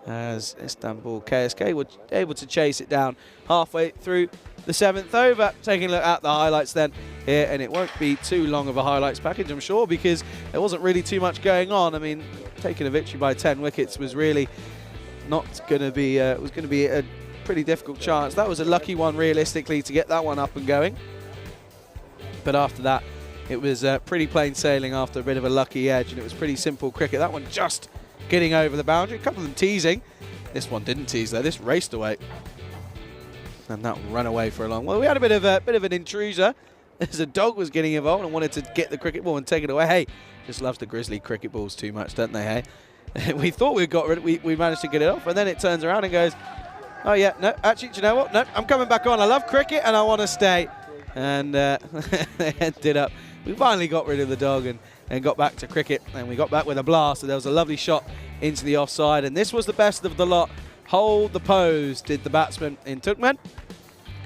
As Istanbul KSK were able to chase it down halfway through the 7th over. Taking a look at the highlights then here, and it won't be too long of a highlights package, I'm sure, because there wasn't really too much going on. I mean, taking a victory by 10 wickets was really not going to be was going to be a pretty difficult chance. That was a lucky one realistically to get that one up and going. But after that, it was pretty plain sailing after a bit of a lucky edge, and it was pretty simple cricket. That one just getting over the boundary. A couple of them teasing. This one didn't tease though. This raced away, and that ran away for a long. Well, we had a bit of an intruder, as a dog was getting involved and wanted to get the cricket ball and take it away. Hey, just loves the Grizzly cricket balls too much, don't they? Hey, we thought we got rid. We managed to get it off, and then it turns around and goes, "Oh yeah, no, actually, do you know what? No, I'm coming back on. I love cricket and I want to stay." And they ended up, we finally got rid of the dog and got back to cricket, and we got back with a blast. So there was a lovely shot into the offside, and this was the best of the lot. Hold the pose did the batsman in Turkmen,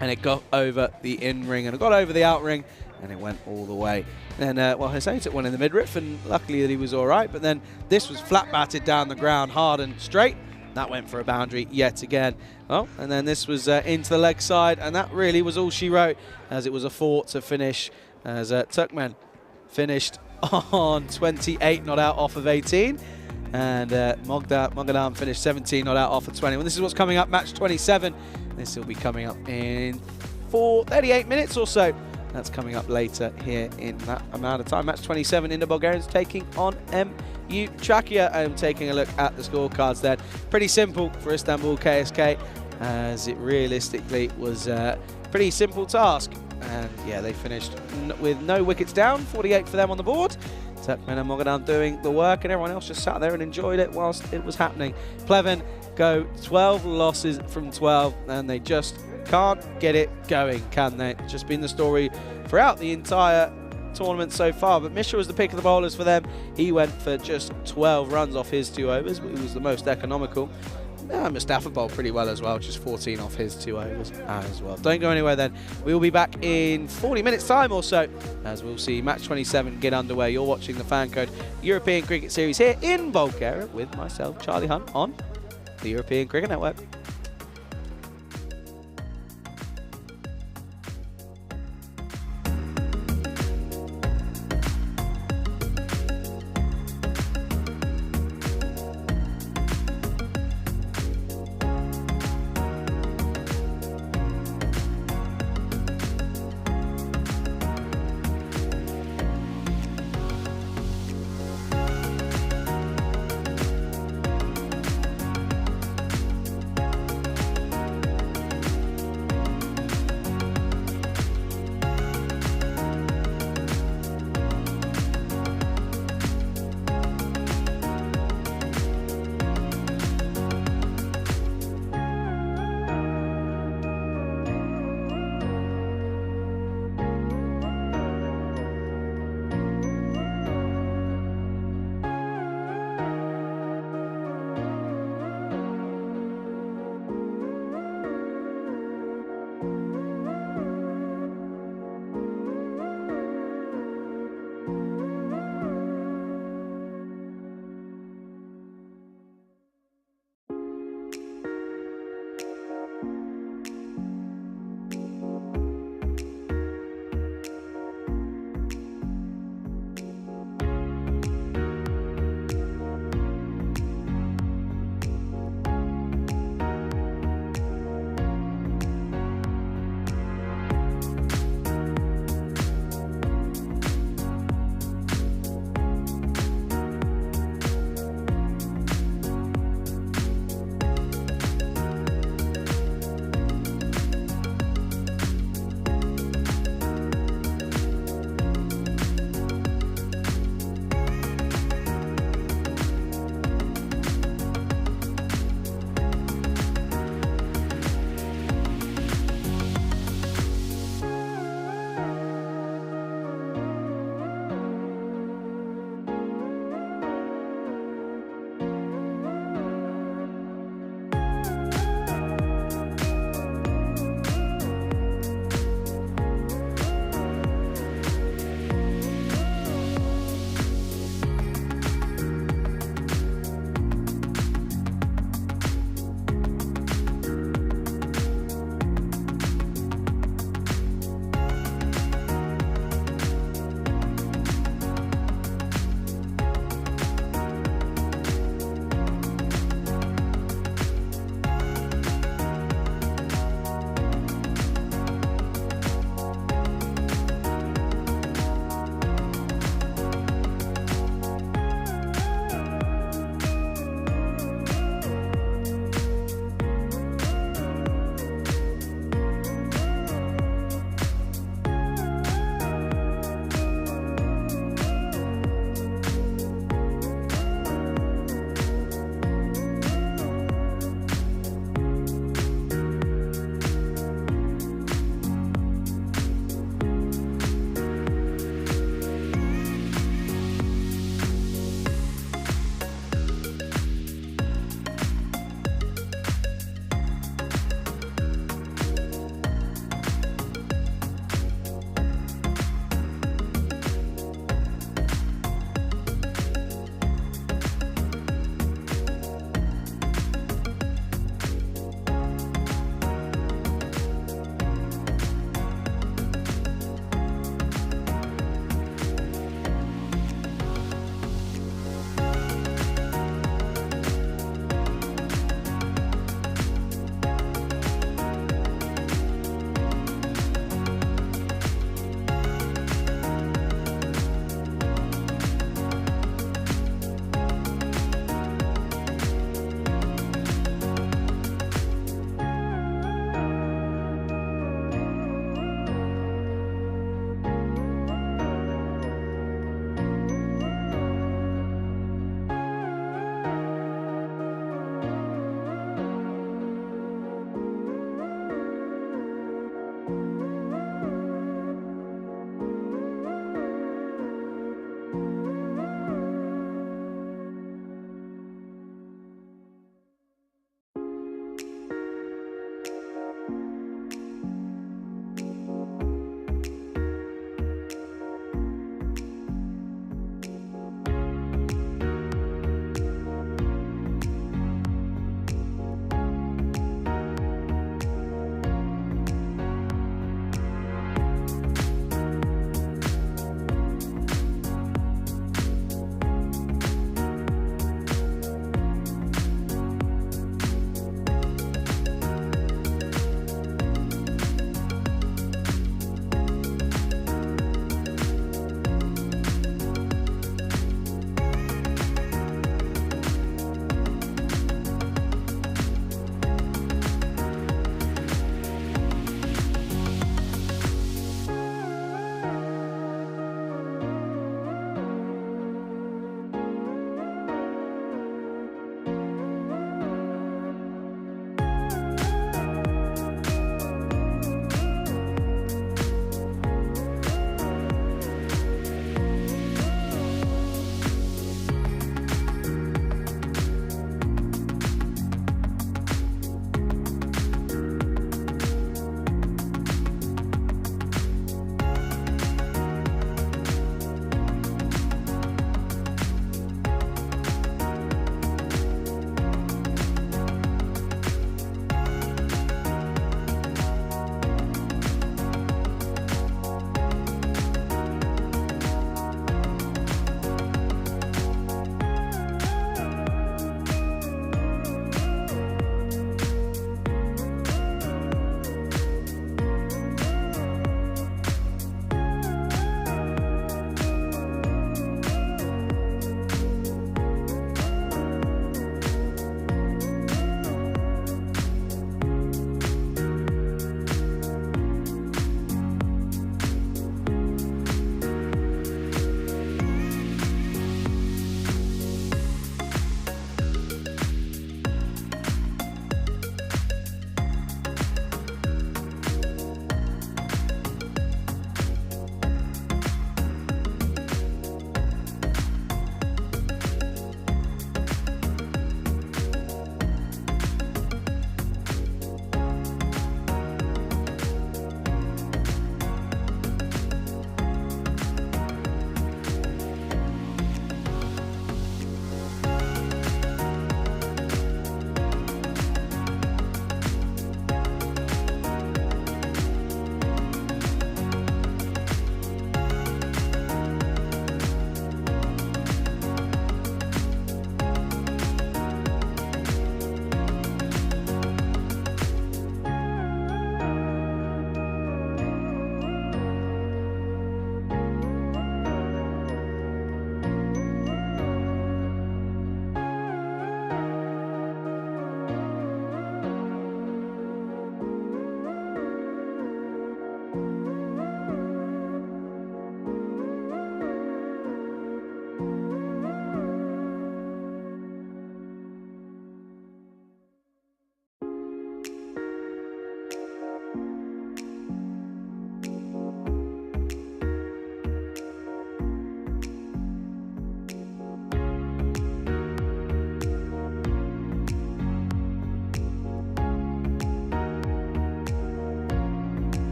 and it got over the in ring, and it got over the out ring, and it went all the way. Then, well, Hussein took one in the midriff, and luckily that he was all right, but then this was flat batted down the ground, hard and straight. That went for a boundary yet again. Well, and then this was into the leg side, and that really was all she wrote, as it was a 4 to finish, as Turkmen finished on 28 not out off of 18, and Mogadam finished 17 not out off of 20. Well, this is what's coming up, match 27. This will be coming up in 38 minutes or so. That's coming up later here in that amount of time. Match 27, Inter Bulgarians taking on MU Trakia. I'm taking a look at the scorecards then. Pretty simple for Istanbul KSK, as it realistically was a pretty simple task. And yeah, they finished with no wickets down, 48 for them on the board. Turkmen and Mogadam doing the work, and everyone else just sat there and enjoyed it whilst it was happening. Pleven go 12 losses from 12, and they just can't get it going, can they? It's just been the story throughout the entire tournament so far. But Mishra was the pick of the bowlers for them. He went for just 12 runs off his 2 overs. He was the most economical. Mustafa bowled pretty well as well, just 14 off his 2 overs as well. Don't go anywhere then. We will be back in 40 minutes time or so, as we'll see match 27 get underway. You're watching the FanCode European Cricket Series here in Bulgaria with myself, Charlie Hunt, on the European Cricket Network.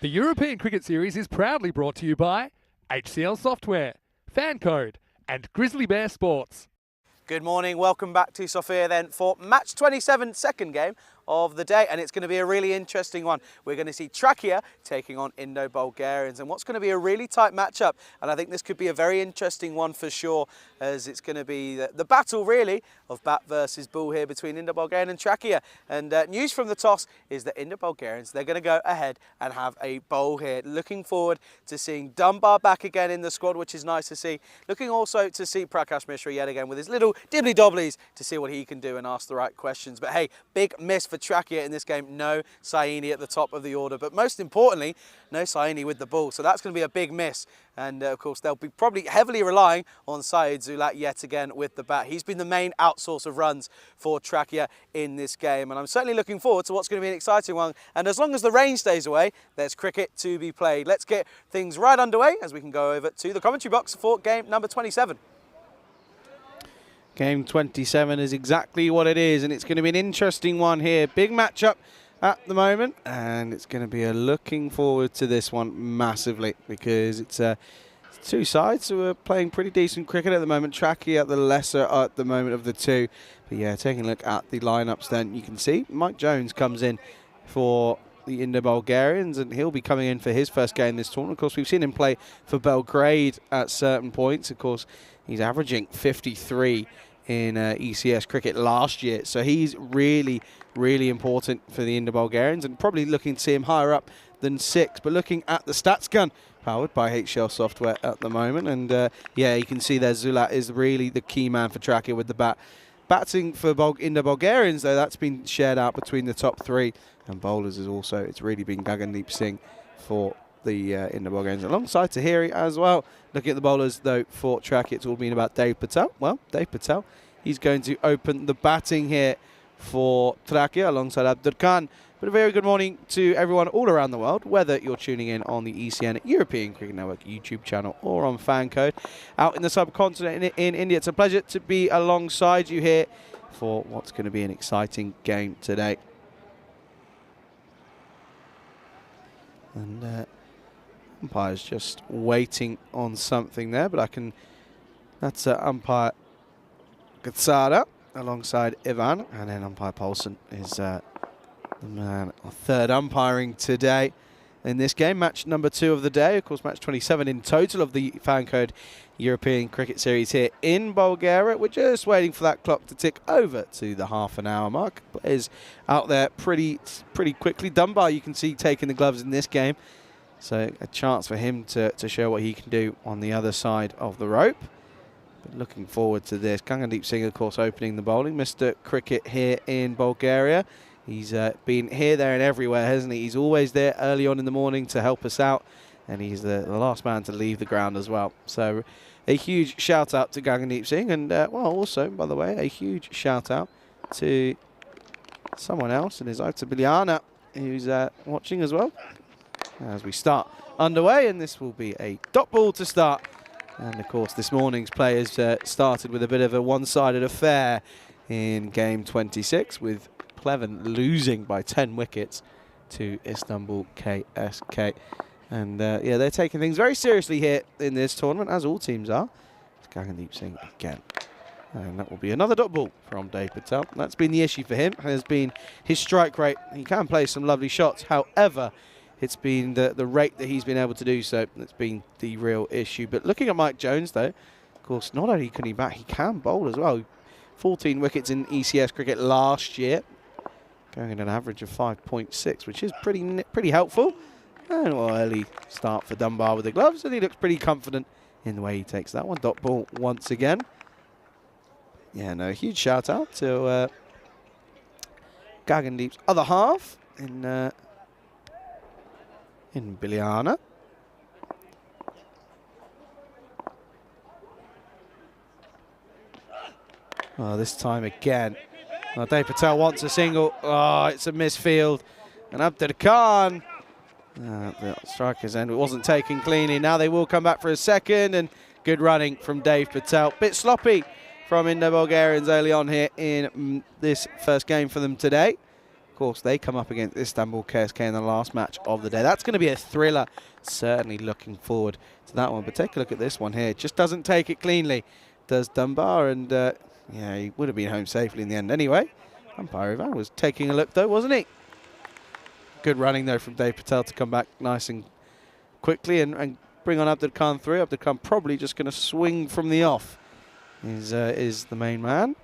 The European Cricket Series is proudly brought to you by HCL Software, FanCode, and Grizzly Bear Sports. Good morning, welcome back to Sofia then for match 27, second game of the day, and it's going to be a really interesting one. We're going to see Trakia taking on Indo-Bulgarians, and what's going to be a really tight matchup, and I think this could be a very interesting one for sure, as it's going to be the battle really of bat versus bull here between Indo-Bulgarian and Trakia. And news from the toss is that Indo-Bulgarians, they're going to go ahead and have a bowl here. Looking forward to seeing Dunbar back again in the squad, which is nice to see. Looking also to see Prakash Mishra yet again with his little dibbly-dobblies to see what he can do and ask the right questions. But hey, big miss for Trakia in this game. No Saini at the top of the order, but most importantly, no Saini with the ball. So that's going to be a big miss. And of course, they'll be probably heavily relying on Syed Zulat yet again with the bat. He's been the main outsource of runs for Trakia in this game. And I'm certainly looking forward to what's going to be an exciting one. And as long as the rain stays away, there's cricket to be played. Let's get things right underway as we can go over to the commentary box for game number 27. Game 27 is exactly what it is, and it's going to be an interesting one here. Big matchup at the moment, and it's going to be looking forward to this one massively, because it's two sides who are playing pretty decent cricket at the moment. Trakia at the lesser at the moment of the two. But yeah, taking a look at the lineups then, you can see Mike Jones comes in for the Indo-Bulgarians, and he'll be coming in for his first game this tournament. Of course, we've seen him play for Belgrade at certain points. Of course, he's averaging 53 in ECS cricket last year. So he's really, really important for the Indo-Bulgarians, and probably looking to see him higher up than 6. But looking at the stats gun, powered by HCL Software at the moment. And yeah, you can see there Zulat is really the key man for Trakia with the bat. Batting for Indo-Bulgarians, though, that's been shared out between the top 3. And bowlers is also, it's really been Gagandeep Singh for the Indo-Bulgarians, alongside Tahiri as well. Looking at the bowlers, though, for Trakia, it's all been about Dave Patel. Well, Dave Patel, he's going to open the batting here for Trakia alongside Abdur Khan. But a very good morning to everyone all around the world, whether you're tuning in on the ECN European Cricket Network YouTube channel or on FanCode. Out in the subcontinent in India, it's a pleasure to be alongside you here for what's going to be an exciting game today. And umpire's just waiting on something there, but that's umpire Gatsara alongside Ivan, and then umpire Paulson is the man third umpiring today in this game. Match number 2 of the day, of course, match 27 in total of the FanCode European Cricket Series here in Bulgaria. We're just waiting for that clock to tick over to the half-an-hour mark. Players out there pretty quickly. Dunbar, you can see, taking the gloves in this game. So a chance for him to show what he can do on the other side of the rope. But looking forward to this. Gagandeep Singh, of course, opening the bowling. Mr. Cricket here in Bulgaria. He's been here, there and everywhere, hasn't he? He's always there early on in the morning to help us out. And he's the last man to leave the ground as well. So a huge shout out to Gagandeep Singh. And, well, also, by the way, a huge shout out to someone else, and his Ota Bilyana, who's watching as well. As we start underway, and this will be a dot ball to start. And of course, this morning's players started with a bit of a one-sided affair in game 26, with Pleven losing by 10 wickets to Istanbul KSK. And yeah, they're taking things very seriously here in this tournament, as all teams are. It's Gagandeep Singh again. And that will be another dot ball from Dave Patel. That's been the issue for him, has been his strike rate. He can play some lovely shots. However, it's been the rate that he's been able to do so that's been the real issue. But looking at Mike Jones, though, of course, not only can he bat, he can bowl as well. 14 wickets in ECS cricket last year, going at an average of 5.6, which is pretty helpful. And well, early start for Dunbar with the gloves, and he looks pretty confident in the way he takes that one. Dot ball once again. Yeah, no, huge shout out to Gagandeep's other half in Bilyana. Oh, this time again. Oh, Dave Patel wants a single. Oh, it's a misfield. And Abdur Khan, the striker's end, it wasn't taken cleanly. Now they will come back for a second, and good running from Dave Patel. Bit sloppy from Indo-Bulgarians early on here in this first game for them today. Of course, they come up against Istanbul KSK in the last match of the day. That's going to be a thriller. Certainly looking forward to that one. But take a look at this one here. Just doesn't take it cleanly, does Dunbar. And, yeah, he would have been home safely in the end anyway. Umpire Ivan was taking a look, though, wasn't he? Good running, though, from Dave Patel to come back nice and quickly and bring on Abdul Khan through. Abdul Khan probably just going to swing from the off is the main man.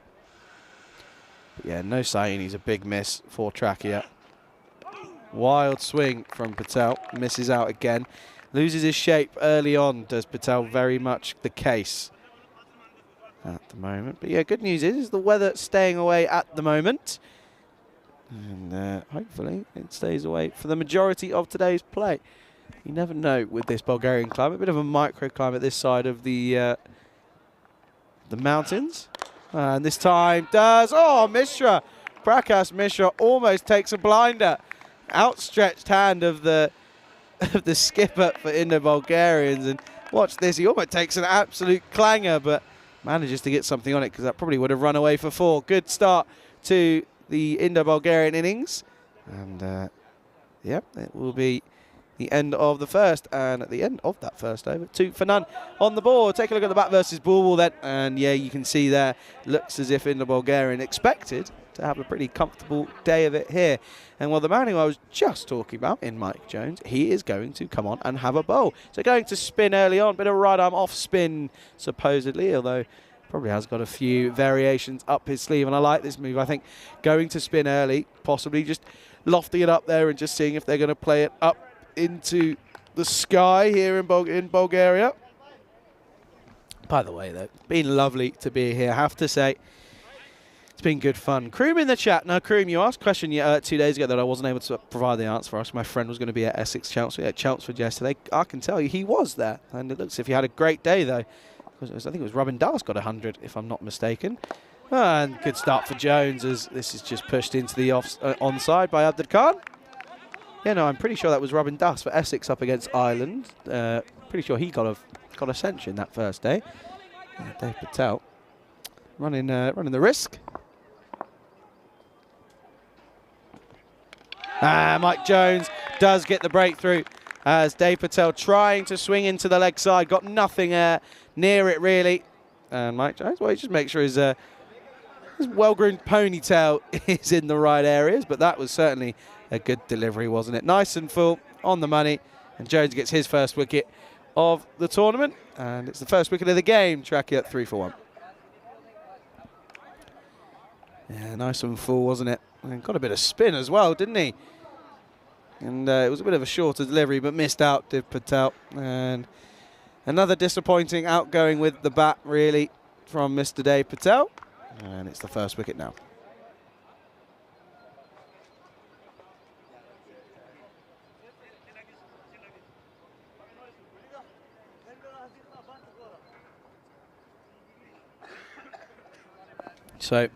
But yeah, no sign. He's a big miss for Trakia. Wild swing from Patel. Misses out again. Loses his shape early on, does Patel. Very much the case at the moment. But yeah, good news is the weather staying away at the moment. And hopefully it stays away for the majority of today's play. You never know with this Bulgarian climate. A bit of a microclimate this side of the mountains. And this time does. Oh, Mishra. Prakash Mishra almost takes a blinder. Outstretched hand of the skipper for Indo-Bulgarians. And watch this. He almost takes an absolute clanger, but manages to get something on it because that probably would have run away for 4. Good start to the Indo-Bulgarian innings. And, yep, it will be the end of the first, and at the end of that first over, 2 for none on the board. Take a look at the bat versus Bulbul then, and yeah, you can see there, looks as if Indo-Bulgarian expected to have a pretty comfortable day of it here. And well, the man who I was just talking about in Mike Jones, he is going to come on and have a bowl. So going to spin early on, bit of right arm off spin supposedly, although probably has got a few variations up his sleeve, and I like this move. I think going to spin early, possibly just lofting it up there and just seeing if they're going to play it up into the sky here in Bulgaria. By the way, though, it's been lovely to be here, I have to say. It's been good fun. Kroom in the chat. Now, Kroom, you asked a question 2 days ago that I wasn't able to provide the answer for us. My friend was going to be at Essex Chelmsford, yesterday. I can tell you he was there, and it looks as if he had a great day, though. I think it was Robin Das got 100, if I'm not mistaken. And good start for Jones, as this is just pushed into the onside by Abdul Khan. Yeah, no, I'm pretty sure that was Robin Das for Essex up against Ireland. Pretty sure he got a century in that first day. Dave Patel running the risk. Mike Jones does get the breakthrough as Dave Patel trying to swing into the leg side. Got nothing near it, really. And Mike Jones, well, he just makes sure his well-groomed ponytail is in the right areas. But that was certainly a good delivery, wasn't it? Nice and full, on the money. And Jones gets his first wicket of the tournament. And it's the first wicket of the game. Trakia 3 for 1. Yeah, nice and full, wasn't it? And got a bit of spin as well, didn't he? And it was a bit of a shorter delivery, but missed out, Div Patel. And another disappointing outgoing with the bat, really, from Mr. Dave Patel. And it's the first wicket now. So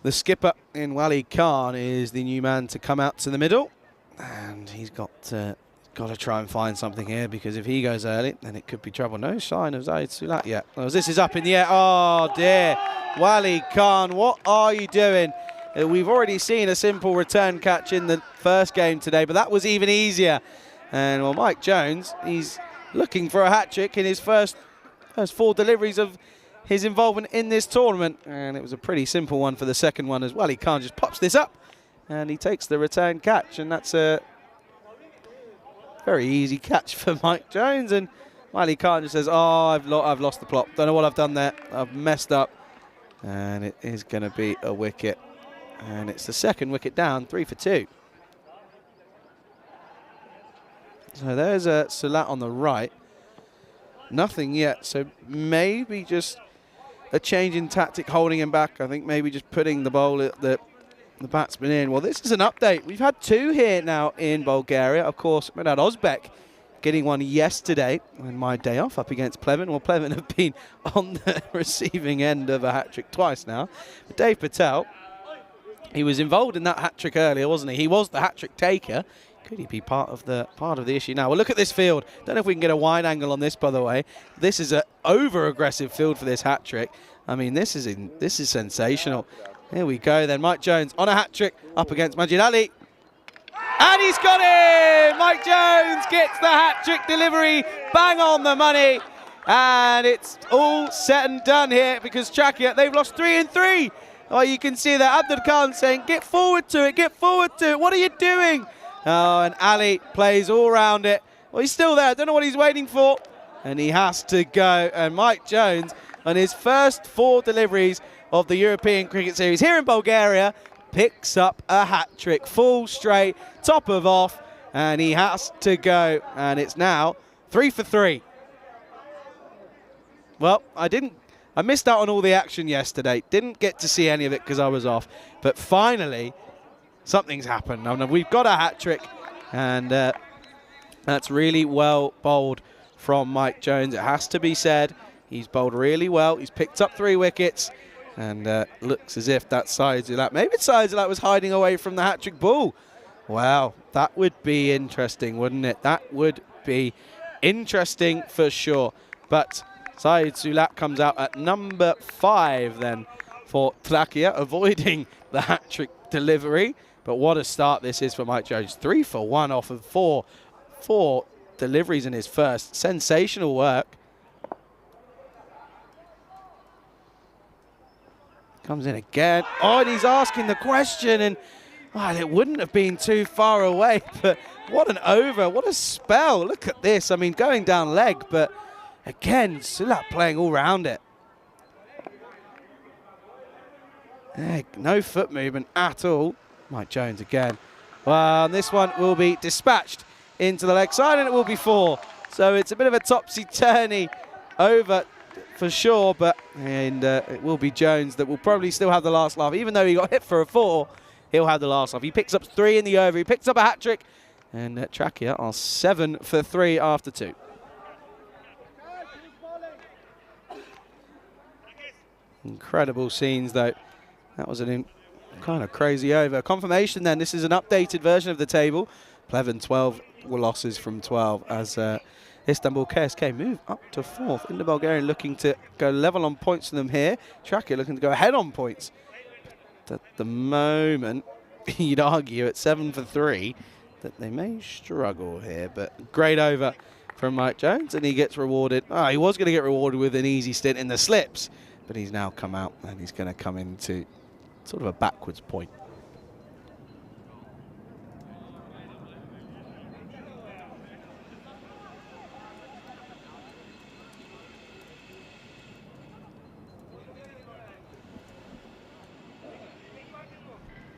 the skipper in Wali Khan is the new man to come out to the middle, and he's got to try and find something here, because if he goes early, then it could be trouble. No sign of Zaid Sulat yet. Oh, this is up in the air. Oh dear, Wali Khan, what are you doing? We've already seen a simple return catch in the first game today, but that was even easier. And well, Mike Jones, he's looking for a hat-trick in his first 4 deliveries of his involvement in this tournament, and it was a pretty simple one for the second one as well. He can't just pops this up and he takes the return catch, and that's a very easy catch for Mike Jones. And Wiley Khan just says, oh, I've lost the plot, don't know what I've done there, I've messed up, and it is going to be a wicket, and it's the second wicket down, 3 for 2. So there's a Sulat on the right, nothing yet, so maybe just a change in tactic holding him back. I think maybe just putting the batsman in. Well, this is an update. We've had 2 here now in Bulgaria. Of course, Medad Ozbek getting one yesterday on my day off up against Plevin. Well, Plevin have been on the receiving end of a hat-trick twice now. But Dave Patel, he was involved in that hat-trick earlier, wasn't he? He was the hat-trick taker. Could he be part of the issue now? Well, look at this field. Don't know if we can get a wide angle on this, by the way. This is an over-aggressive field for this hat-trick. I mean, this is sensational. Here we go then. Mike Jones on a hat-trick up against Majid Ali. And he's got it! Mike Jones gets the hat-trick delivery, bang on the money. And it's all said and done here because Czechia, they've lost 3 in 3. Oh, you can see that Abdul Khan saying, get forward to it, get forward to it. What are you doing? Oh, and Ali plays all around it. Well, he's still there. I don't know what he's waiting for. And he has to go. And Mike Jones, on his first 4 deliveries of the European Cricket Series here in Bulgaria, picks up a hat-trick, full straight, top of off, and he has to go. And it's now 3 for 3. Well, I missed out on all the action yesterday. Didn't get to see any of it because I was off. But finally, something's happened. I mean, we've got a hat-trick, and that's really well bowled from Mike Jones. It has to be said. He's bowled really well. He's picked up 3 wickets, and looks as if that Syed-Zulat, maybe Syed-Zulat was hiding away from the hat-trick ball. Wow, that would be interesting, wouldn't it? That would be interesting for sure. But Syed-Zulat comes out at number 5 then for Czechia, avoiding the hat-trick delivery. But what a start this is for Mike Jones. 3 for 1 off of 4 deliveries in his first. Sensational work. Comes in again. Oh, and he's asking the question, and well, it wouldn't have been too far away, but what an over, what a spell. Look at this. I mean, going down leg, but again, Zulat playing all round it. No foot movement at all. Mike Jones again. Well, and this one will be dispatched into the leg side, and it will be 4. So it's a bit of a topsy-turvy over for sure, but it will be Jones that will probably still have the last laugh. Even though he got hit for a 4, he'll have the last laugh. He picks up 3 in the over. He picks up a hat-trick, and Czechia are 7 for 3 after 2. Incredible scenes, though. That was an kind of crazy over. Confirmation then, this is an updated version of the table. Pleven 12 were losses from 12 as Istanbul KSK move up to 4th. Inter Bulgaria looking to go level on points to them here. Czechia looking to go ahead on points. But at the moment, you'd argue at 7 for 3 that they may struggle here. But great over from Mike Jones, and he gets rewarded. Oh, he was going to get rewarded with an easy stint in the slips, but he's now come out and he's going to come into sort of a backwards point.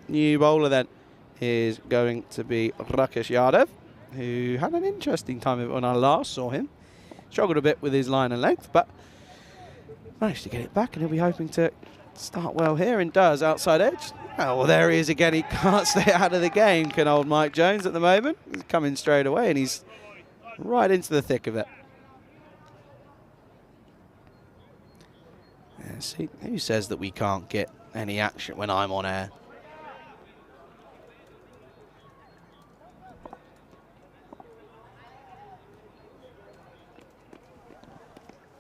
New bowler then is going to be Rakesh Yadav, who had an interesting time of it when I last saw him. Struggled a bit with his line and length, but managed to get it back, and he'll be hoping to start well here, and does. Outside edge. Oh, well, there he is again. He can't stay out of the game, can old Mike Jones at the moment. He's coming straight away, and he's right into the thick of it. Yeah, see, who says that we can't get any action when I'm on air?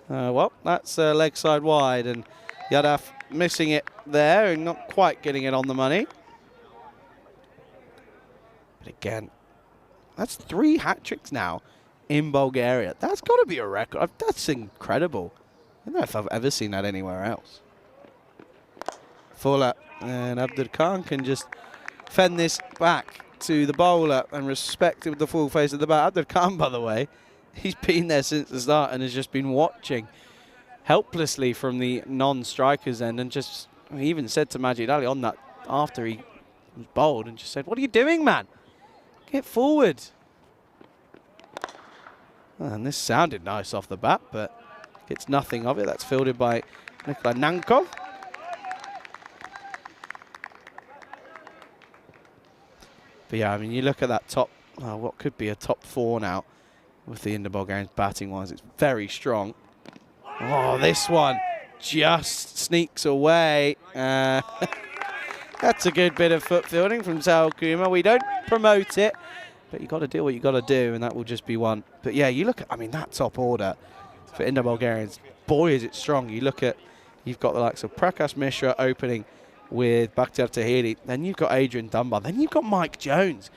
Well, that's leg side wide, and Yadav missing it there and not quite getting it on the money. But again, that's 3 hat-tricks now in Bulgaria. That's got to be a record. That's incredible. I don't know if I've ever seen that anywhere else. Fuller, and Abdul Khan can just fend this back to the bowler and respect it with the full face of the bat. Abdul Khan, by the way, he's been there since the start and has just been watching helplessly from the non-strikers end, and just, he even said to Majid Ali on that after he was bowled, and just said, "What are you doing, man? Get forward." And this sounded nice off the bat, but gets nothing of it. That's fielded by Nikolai Nankov. But yeah, I mean, you look at that top, what could be a top 4 now with the Indo-Bulgarians batting-wise. It's very strong. Oh, this one just sneaks away. That's a good bit of foot fielding from Sal Kuma. We don't promote it, but you got to do what you got to do, and that will just be one. But yeah, you look at, I mean, that top order for Indo-Bulgarians, boy, is it strong. You look at, you've got the likes of Prakash Mishra opening with Bakhtiar Tahiri. Then you've got Adrian Dunbar. Then you've got Mike Jones.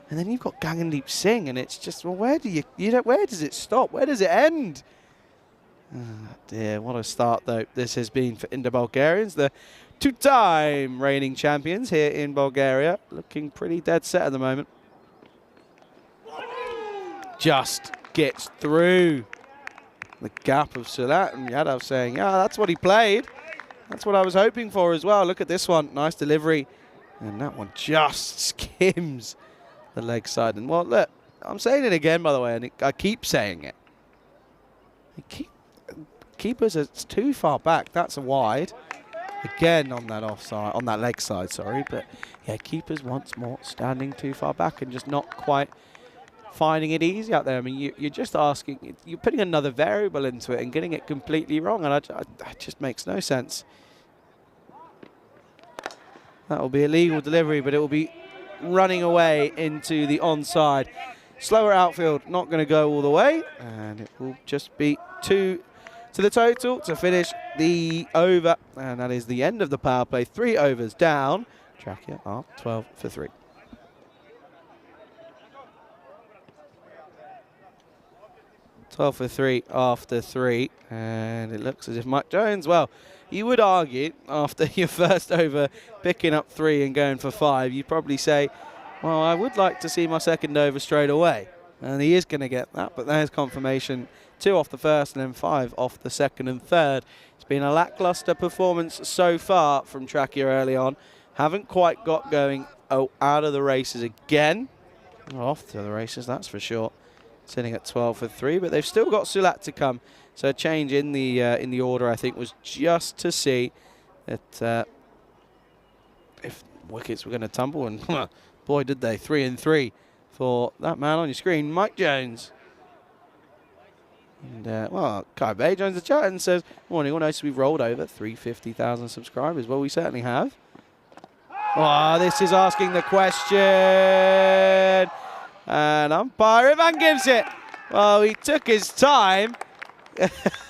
And then you've got Gagandeep Singh. And it's just, well, where does it stop? Where does it end? Oh dear, what a start, though, this has been for Indo Bulgarians. The two-time reigning champions here in Bulgaria. Looking pretty dead set at the moment. Just gets through the gap of Sulat, and Yadav saying, yeah, that's what he played. That's what I was hoping for as well. Look at this one. Nice delivery. And that one just skims the leg side. And, well, look, I'm saying it again, by the way, and I keep saying it. Keepers, it's too far back. That's a wide. Again on that offside, on that leg side, sorry. But, yeah, keepers once more standing too far back and just not quite finding it easy out there. I mean, you're just asking, you're putting another variable into it and getting it completely wrong, and that just makes no sense. That will be a legal delivery, but it will be running away into the onside. Slower outfield, not going to go all the way, and it will just be 2 to the total to finish the over, and that is the end of the power play. 3 overs down. Trakia are 12 for 3. For 3 after 3, and it looks as if Mike Jones, well, you would argue after your first over picking up 3 and going for 5, you'd probably say, well, I would like to see my second over straight away, and he is going to get that, but there's confirmation. 2 off the first and then 5 off the second and third. It's been a lackluster performance so far from Trakia early on. Haven't quite got going out of the races again. Off to the races, that's for sure. Sitting at 12 for 3, but they've still got Sulat to come. So a change in the order, I think, was just to see that if wickets were going to tumble, and boy, did they. 3 and 3 for that man on your screen, Mike Jones. And well, Kai Bay joins the chat and says, "Morning, all nice. We've rolled over 350,000 subscribers." Well, we certainly have. Oh, this is asking the question. And umpire Ivan gives it. Well, he took his time.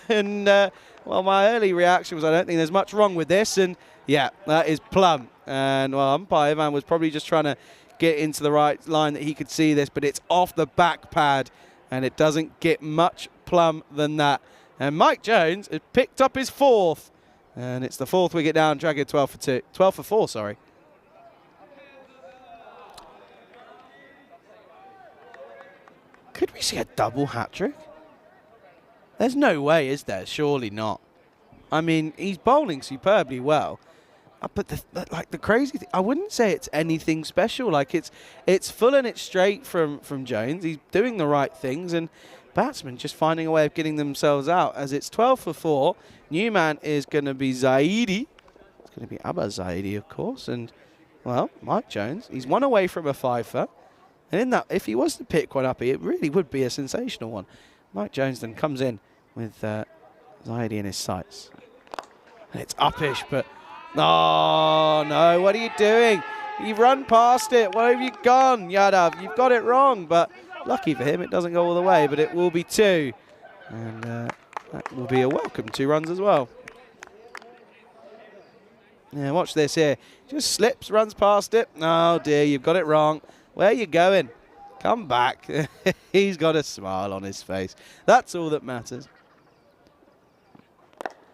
And, well, my early reaction was, I don't think there's much wrong with this. And, yeah, that is plumb. And, well, umpire Ivan was probably just trying to get into the right line that he could see this. But it's off the back pad. And it doesn't get much plumb than that. And Mike Jones has picked up his 4th. And it's the 4th wicket down. Dragon 12 for 2. 12 for 4, sorry. Could we see a double hat-trick? There's no way, is there? Surely not. I mean, he's bowling superbly well. But the crazy thing, I wouldn't say it's anything special. Like, it's full and it's straight from Jones. He's doing the right things, and batsmen just finding a way of getting themselves out. As it's 12 for 4, new man is going to be Zaidi. It's going to be Abba Zaidi, of course. And, well, Mike Jones, he's 1 away from a 5-fer. And in that, if he was to pick one up, it really would be a sensational one. Mike Jones then comes in with Zaidi in his sights. And it's uppish, but... Oh, no, what are you doing? You've run past it. Where have you gone, Yadav? You've got it wrong, but lucky for him, it doesn't go all the way, but it will be 2. And that will be a welcome 2 runs as well. Yeah, watch this here. Just slips, runs past it. Oh, dear, you've got it wrong. Where are you going? Come back. He's got a smile on his face. That's all that matters.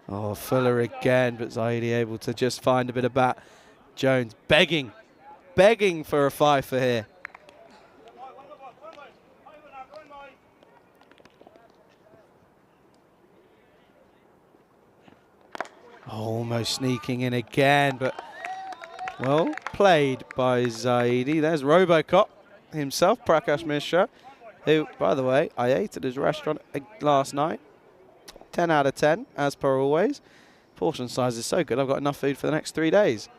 Oh, Fuller again, but Zaidi able to just find a bit of bat. Jones begging for a 5-fer here. Almost sneaking in again, but well played by Zaidi. There's Robocop himself, Prakash Mishra, who, by the way, I ate at his restaurant last night. 10 out of 10, as per always. Portion size is so good, I've got enough food for the next 3 days.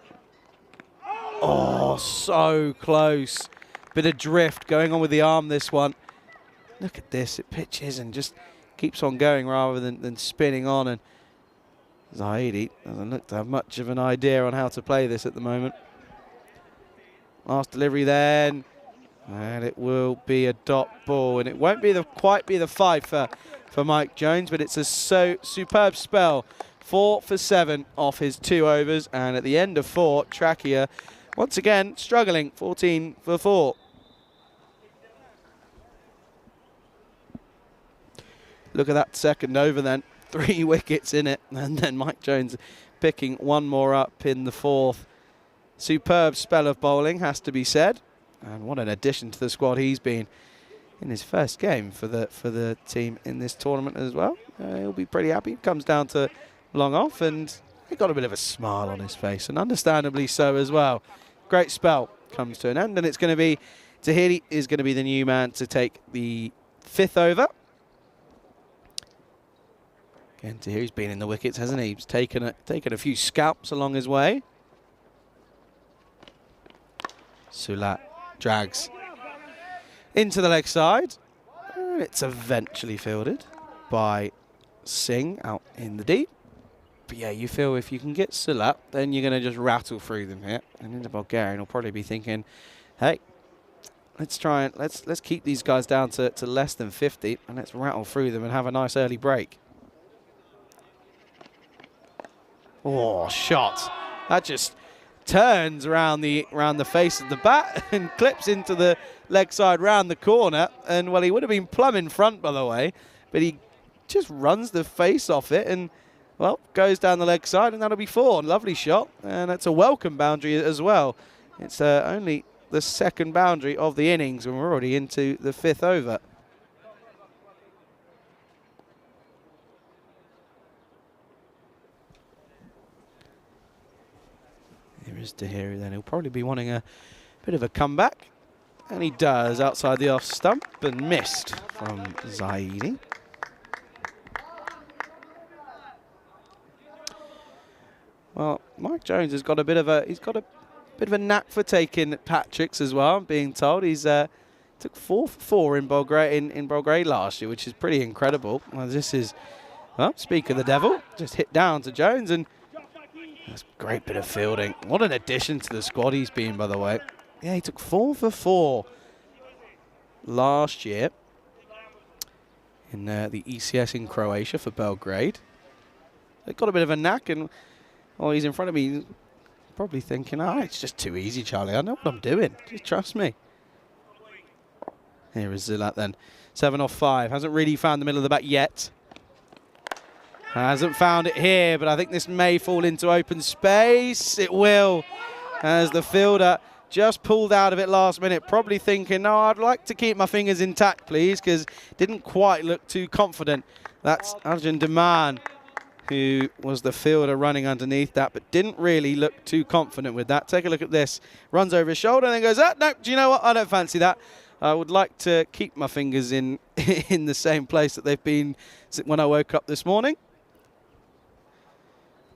Oh, so close. Bit of drift going on with the arm, this one. Look at this, it pitches and just keeps on going rather than spinning on. And Zaidi doesn't look to have much of an idea on how to play this at the moment. Last delivery then. And it will be a dot ball. And it won't be quite be the 5-fer for Mike Jones, but it's a superb spell 4 for 7 off his 2 overs, and at the end of 4, Trachea once again struggling, 14 for 4. Look at that second over then, 3 wickets in it, and then Mike Jones picking one more up in the 4th. Superb spell of bowling, has to be said, and what an addition to the squad he's been in his first game for the team in this tournament as well. He'll be pretty happy. Comes down to long off, and he got a bit of a smile on his face, and understandably so as well. Great spell comes to an end, and it's going to be Tahiri is going to be the new man to take the 5th over. Again, Tahiri's been in the wickets, hasn't he? He's taken a few scalps along his way. Sulat drags into the leg side. It's eventually fielded by Singh out in the deep. But yeah, you feel if you can get Sulat, then you're going to just rattle through them here. And then the Bulgarian will probably be thinking, hey, let's try and let's keep these guys down to less than 50, and let's rattle through them and have a nice early break. Oh, shot. That just turns around the face of the bat and clips into the leg side round the corner. And, well, he would have been plumb in front, by the way, but he just runs the face off it and, well, goes down the leg side, and that'll be 4. Lovely shot, and it's a welcome boundary as well. It's only the 2nd boundary of the innings, and we're already into the 5th over. Here is Tahiri then. He'll probably be wanting a bit of a comeback. And he does outside the off stump and missed from Zaidi. Well, Mike Jones has got a bit of a knack for taking Patrick's as well, I'm being told. He's took 4 for 4 in Bulgaria last year, which is pretty incredible. Well, this is, well, speak of the devil, just hit down to Jones, and that's a great bit of fielding. What an addition to the squad he's been, by the way. Yeah, he took 4 for 4 last year in the ECS in Croatia for Belgrade. They've got a bit of a knack, and oh, he's in front of me, probably thinking, oh, it's just too easy, Charlie. I know what I'm doing. Just trust me. Here is Zilat then. 7 off 5. Hasn't really found the middle of the bat yet. Hasn't found it here, but I think this may fall into open space. It will, as the fielder just pulled out of it last minute, probably thinking, no, I'd like to keep my fingers intact, please, because didn't quite look too confident. That's Arjun Deman, who was the fielder running underneath that, but didn't really look too confident with that. Take a look at this. Runs over his shoulder and then goes, ah, no, do you know what? I don't fancy that. I would like to keep my fingers in the same place that they've been when I woke up this morning.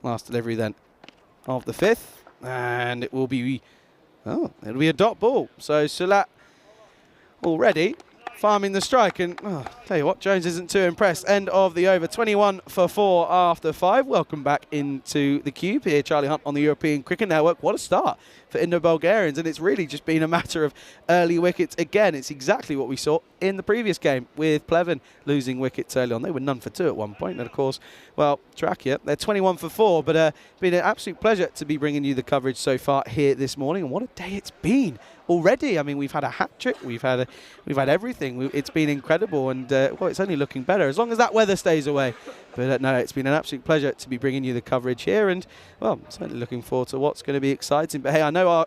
Last delivery then of the 5th, and it will be, oh, it'll be a dot ball. So Sulat already farming the strike, and oh, tell you what, Jones isn't too impressed. End of the over, 21 for 4 after 5. Welcome back into the cube here, Charlie Hunt on the European Cricket Network. What a start for Indo-Bulgarians, and it's really just been a matter of early wickets again. It's exactly what we saw in the previous game with Plevin losing wickets early on. They were none for 2 at one point, and of course, well, Trachea, they're 21 for 4, but it's been an absolute pleasure to be bringing you the coverage so far here this morning, and what a day it's been already. I mean, we've had a hat trick, we've had everything. It's been incredible, and well, it's only looking better as long as that weather stays away. But no, it's been an absolute pleasure to be bringing you the coverage here, and well, certainly looking forward to what's going to be exciting. But hey, I know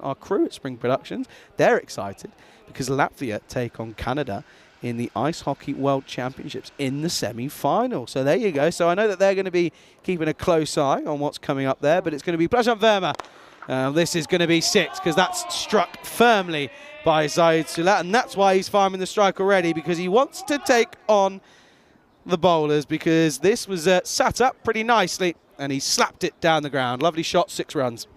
our crew at Spring Productions, they're excited because Latvia take on Canada in the Ice Hockey World Championships in the semi-final. So there you go. So I know that they're going to be keeping a close eye on what's coming up there, but it's going to be Prashant Verma. This is going to be 6 because that's struck firmly by Zaid Sulat, and that's why he's farming the strike already, because he wants to take on the bowlers, because this was sat up pretty nicely and he slapped it down the ground. Lovely shot, 6 runs.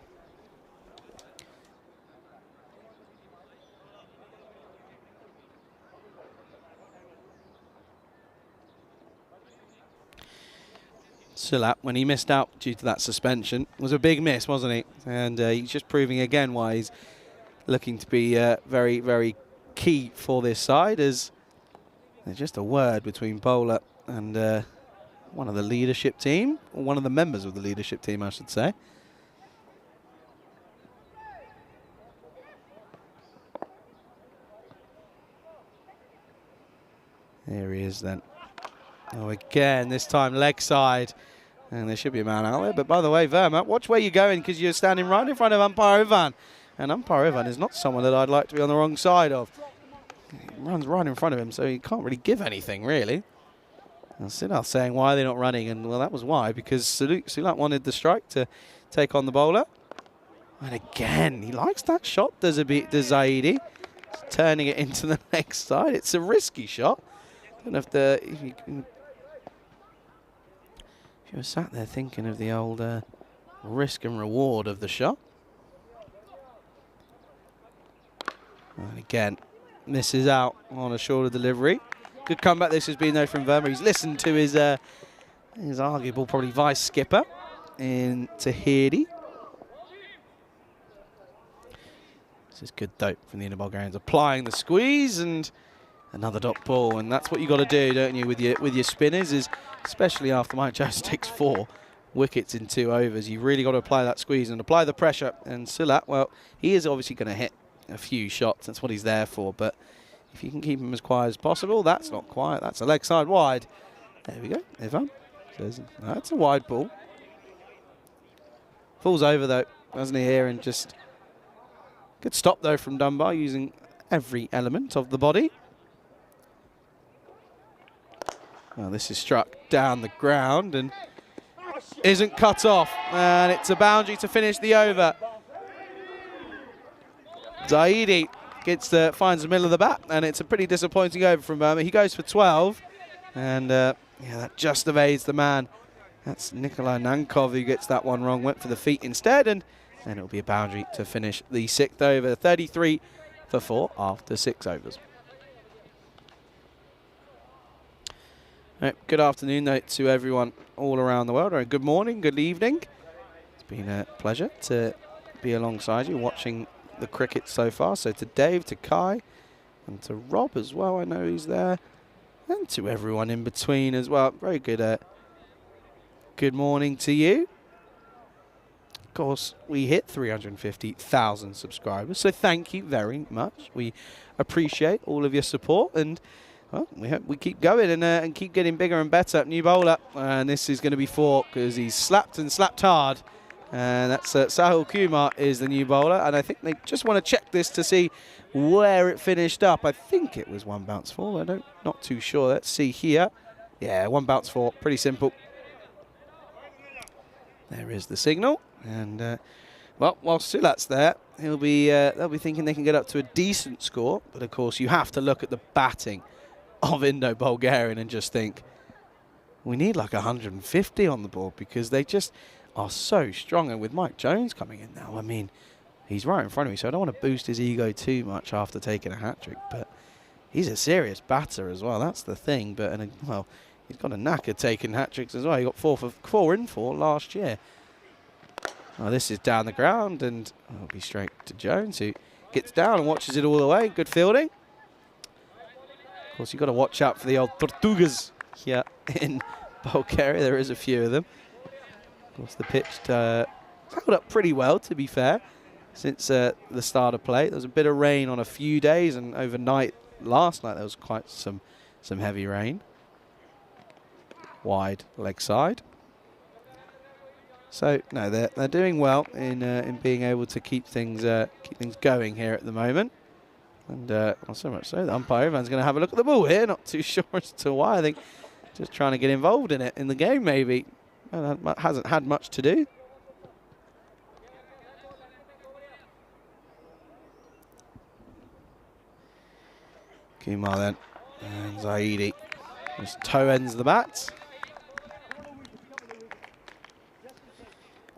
Sulat, when he missed out due to that suspension, was a big miss, wasn't he? And he's just proving again why he's looking to be very, very key for this side, as there's just a word between bowler and one of the leadership team, or one of the members of the leadership team, I should say. There he is then. Oh, again, this time leg side. And there should be a man out there. But by the way, Verma, watch where you're going, because you're standing right in front of umpire Ivan. And umpire Ivan is not someone that I'd like to be on the wrong side of. He runs right in front of him, so he can't really give anything, really. And Silat saying, why are they not running? And, well, that was why, because Silat wanted the strike to take on the bowler. And again, he likes that shot, does Zaidi. Turning it into the next side. It's a risky shot. Don't know if you were sat there thinking of the old risk and reward of the shot. And again, misses out on a shorter delivery. Good comeback this has been though from Verma. He's listened to his arguable probably vice skipper in Tahiri. This is good though from the inner Bulgarians, applying the squeeze, and another dot ball. And that's what you got to do, don't you, with your spinners, is especially after Mike Jones takes 4 wickets in 2 overs. You've really got to apply that squeeze and apply the pressure. And Silat, well, he is obviously going to hit a few shots. That's what he's there for. But if you can keep him as quiet as possible, that's not quiet. That's a leg side wide. There we go. Ivan says, that's a wide ball. Falls over though, doesn't he, here, and just good stop though from Dunbar, using every element of the body. Well, this is struck down the ground and isn't cut off. And it's a boundary to finish the over. Zaidi finds the middle of the bat, and it's a pretty disappointing over from Burma. He goes for 12, and yeah, that just evades the man. That's Nikolai Nankov who gets that one wrong, went for the feet instead, and then it'll be a boundary to finish the 6th over. 33 for 4 after 6 overs. Right, good afternoon though to everyone all around the world, or good morning, good evening. It's been a pleasure to be alongside you watching the cricket so far. So to Dave, to Kai, and to Rob as well, I know he's there, and to everyone in between as well. Very good good morning to you. Of course, we hit 350,000 subscribers, so thank you very much. We appreciate all of your support, and well, we hope we keep going and keep getting bigger and better. New bowler, and this is going to be 4 because he's slapped and slapped hard. And that's Sahil Kumar is the new bowler, and I think they just want to check this to see where it finished up. I think it was 1 bounce 4. Not too sure. Let's see here. Yeah, 1 bounce 4. Pretty simple. There is the signal, and well, while Silat's there, they'll be thinking they can get up to a decent score. But of course, you have to look at the batting of Indo-Bulgarian and just think, we need like 150 on the board, because they just are so strong. And with Mike Jones coming in now, I mean, he's right in front of me, so I don't want to boost his ego too much after taking a hat-trick, but he's a serious batter as well. That's the thing. But well, he's got a knack of taking hat-tricks as well. He got 4 in 4 last year. Oh, this is down the ground, and it'll be straight to Jones, who gets down and watches it all the way. Good fielding. Of course, you've got to watch out for the old Tortugas here in Bulgaria. There is a few of them. Of course, the pitch held up pretty well, to be fair, since the start of play. There was a bit of rain on a few days, and overnight, last night, there was quite some heavy rain. Wide leg side. So no, they're doing well in being able to keep things going here at the moment. And not so much so, the umpire Ivan's going to have a look at the ball here. Not too sure as to why. I think just trying to get involved in it in the game, maybe. Hasn't had much to do. Kumar then, and Zaidi just toe ends the bat.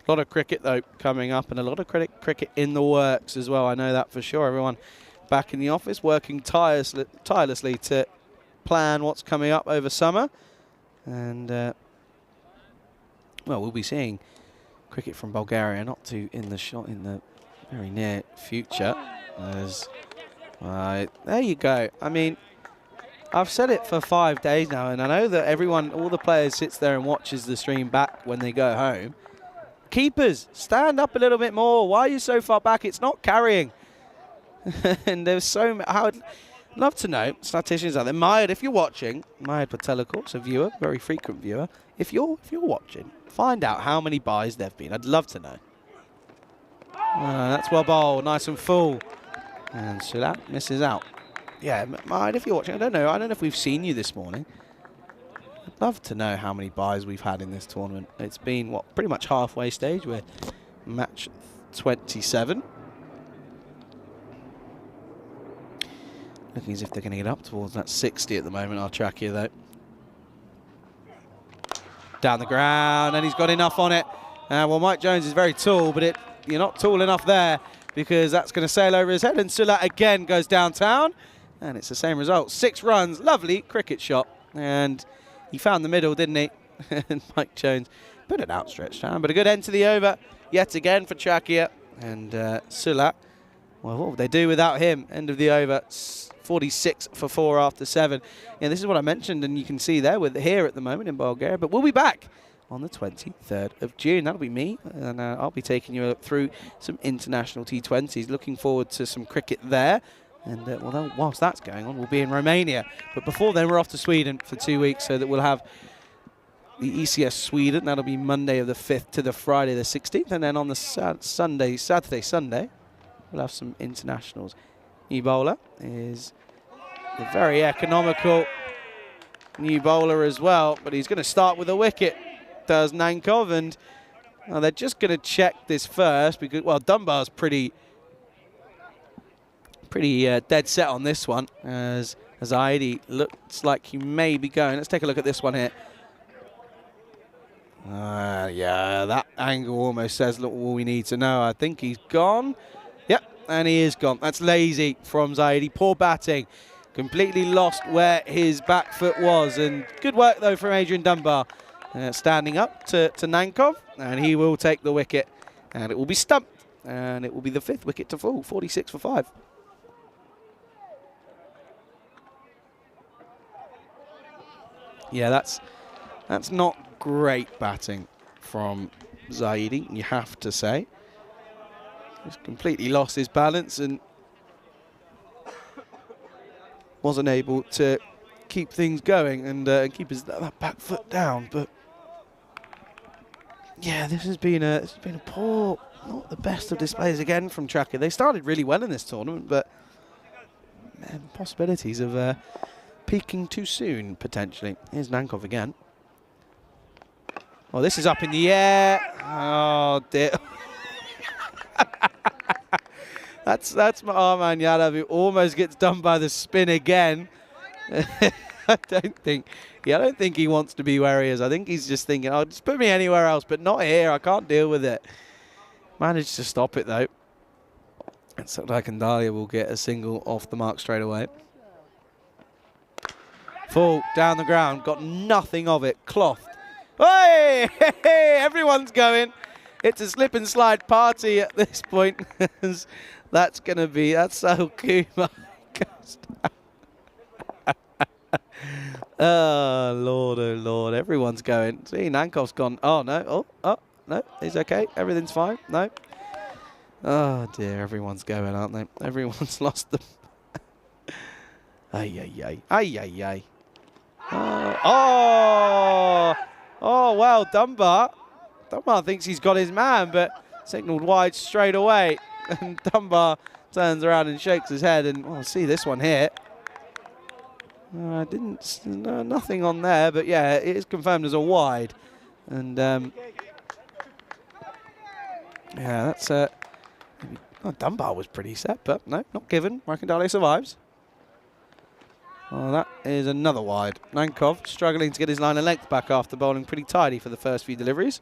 A lot of cricket though coming up, and a lot of cricket in the works as well. I know that for sure. Everyone back in the office working tirelessly to plan what's coming up over summer, and well, we'll be seeing cricket from Bulgaria not too in the very near future. As there you go. I mean, I've said it for 5 days now, and I know that everyone, all the players sits there and watches the stream back when they go home. Keepers, stand up a little bit more. Why are you so far back? It's not carrying. And there's so I would love to know, statisticians out there. Mayed, if you're watching, Mayed Patel, of course, a viewer, very frequent viewer. If you're watching, find out how many buys there've been. I'd love to know. That's well bowled, nice and full. And Sulat misses out. Yeah, Mayed, if you're watching, I don't know if we've seen you this morning. I'd love to know how many buys we've had in this tournament. It's been, what, pretty much halfway stage. We're match 27. Looking as if they're going to get up towards that 60 at the moment. I'll track you, though. Down the ground, and he's got enough on it. Well, Mike Jones is very tall, but you're not tall enough there because that's going to sail over his head. And Sulat again goes downtown, and it's the same result. 6 runs, lovely cricket shot. And he found the middle, didn't he? And Mike Jones put an outstretched hand, but a good end to the over yet again for Chakia. And Sulat, well, what would they do without him? End of the over, 46 for 4 after 7. Yeah, this is what I mentioned, and you can see there with here at the moment in Bulgaria. But we'll be back on the 23rd of June. That'll be me, and I'll be taking you through some international T20s. Looking forward to some cricket there. And well, then, whilst that's going on, we'll be in Romania. But before then, we're off to Sweden for 2 weeks, so that we'll have the ECS Sweden. That'll be Monday of the 5th to the Friday the 16th. And then on the Saturday, Sunday, we'll have some internationals. New bowler is a very economical new bowler as well, but he's going to start with a wicket, does Nankov, and they're just going to check this first because, well, Dunbar's pretty dead set on this one, as Zaidi looks like he may be going. Let's take a look at this one here. Yeah, that angle almost says, look, all we need to know. I think he's gone. Yep, and he is gone. That's lazy from Zaidi. Poor batting. Completely lost where his back foot was. And good work, though, from Adrian Dunbar. Standing up to Nankov, and he will take the wicket. And it will be stumped. And it will be the 5th wicket to fall, 46 for 5. Yeah, that's not great batting from Zaidi, you have to say. He's completely lost his balance and wasn't able to keep things going and keep that back foot down. But yeah, this has been a poor, not the best of displays again from Tracker. They started really well in this tournament, but man, possibilities of peaking too soon, potentially. Here's Nankov again. Well, this is up in the air. Oh, dear. that's Arman Yadav, who almost gets done by the spin again. I don't think he wants to be where he is. I think he's just thinking, oh, just put me anywhere else, but not here. I can't deal with it. Managed to stop it, though. And Kandalia will get a single off the mark straight away. Full down the ground, got nothing of it, clothed. Hey, everyone's going. It's a slip and slide party at this point. That's so Kuma. Oh Lord, everyone's going. See, Nankov's gone. Oh no, no, he's okay. Everything's fine. No. Oh dear, everyone's going, aren't they? Everyone's lost them. Ay. Oh, well, Dunbar thinks he's got his man, but signalled wide straight away. And Dunbar turns around and shakes his head. And we'll see this one here. Nothing on there, but yeah, it is confirmed as a wide. And yeah, that's Dunbar was pretty set, but no, not given. Rakandale survives. Well, that is another wide. Nankov struggling to get his line of length back after bowling pretty tidy for the first few deliveries.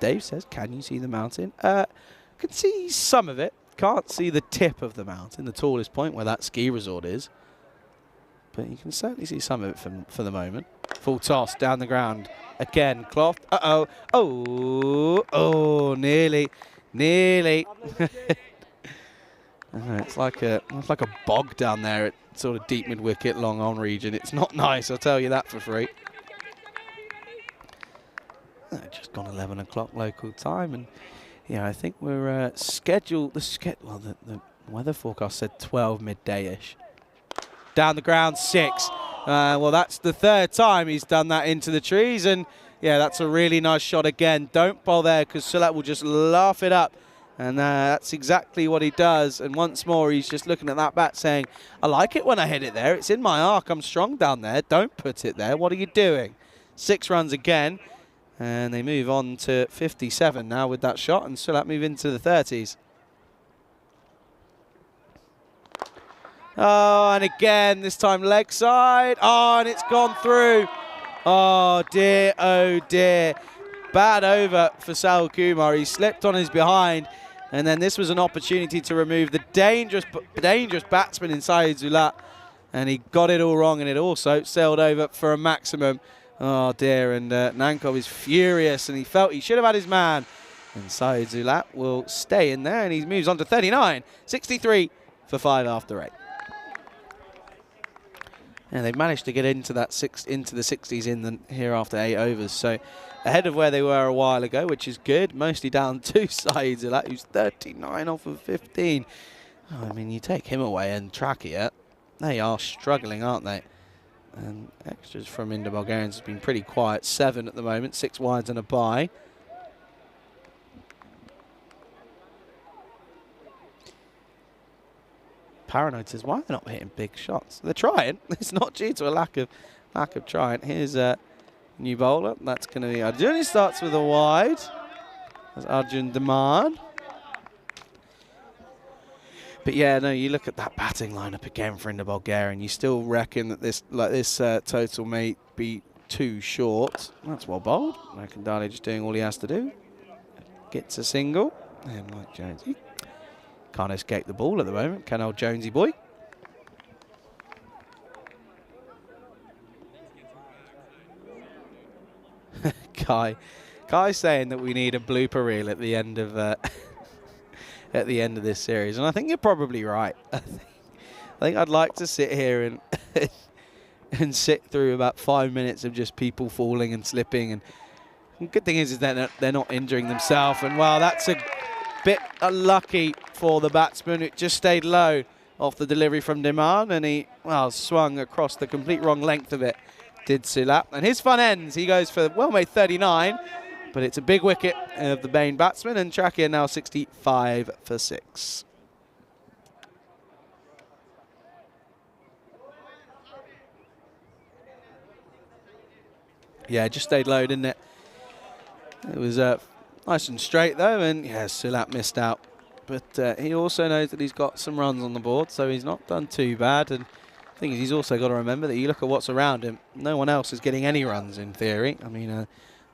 Dave says, can you see the mountain? Can see some of it. Can't see the tip of the mountain, the tallest point where that ski resort is. But you can certainly see some of it for the moment. Full toss down the ground. Again, cloth. Uh-oh. Oh, nearly. It's like a bog down there at sort of deep mid-wicket, long on region. It's not nice, I'll tell you that for free. Just gone 11 o'clock local time, and yeah, I think we're scheduled. Well, the weather forecast said 12 midday-ish. Down the ground, 6. Well, that's the 3rd time he's done that into the trees, and yeah, that's a really nice shot again. Don't bowl there because Sulat will just laugh it up, and that's exactly what he does. And once more, he's just looking at that bat saying, I like it when I hit it there. It's in my arc. I'm strong down there. Don't put it there. What are you doing? 6 runs again, and they move on to 57 now with that shot, and Sulat move into the 30s. Oh, and again, this time leg side. Oh, and it's gone through. Oh, dear, oh, dear. Bad over for Sal Kumar. He slipped on his behind, and then this was an opportunity to remove the dangerous batsman inside Zulat, and he got it all wrong, and it also sailed over for a maximum. Oh, dear, and Nankov is furious, and he felt he should have had his man. And Syed Zulat will stay in there, and he moves on to 39. 63 for 5 after 8. And they've managed to get into the 60s here after 8 overs. So ahead of where they were a while ago, which is good. Mostly down 2 sides of that, who's 39 off of 15. Oh, I mean, you take him away and Trakia, they are struggling, aren't they? And extras from Indo-Bulgarians has been pretty quiet. 7 at the moment, 6 wides and a bye. Paranoid says, why are they not hitting big shots? They're trying. It's not due to a lack of trying. Here's a new bowler. That's going to be Arjun. He starts with a wide. That's Arjun Demand. But yeah, no, you look at that batting lineup again for Indo-Bulgaria, and you still reckon that this total may be too short. That's well bowled. Kandali just doing all he has to do. Gets a single. And Mike Jones, he can't escape the ball at the moment. Can old Jonesy boy. Kai saying that we need a blooper reel at the end of at the end of this series, and I think you're probably right. I think I'd like to sit here and and sit through about 5 minutes of just people falling and slipping. And the good thing is that they're not injuring themselves. And wow, that's a bit unlucky for the batsman. It just stayed low off the delivery from Demand, and he, well, swung across the complete wrong length of it, did Sulat. And his fun ends. He goes for well-made 39, but it's a big wicket of the main batsman, and Trakia now 65 for 6. Yeah, just stayed low, didn't it? It was nice and straight, though, and yeah, Sulat missed out. But he also knows that he's got some runs on the board, so he's not done too bad. And the thing is, he's also got to remember that you look at what's around him. No one else is getting any runs, in theory. I mean,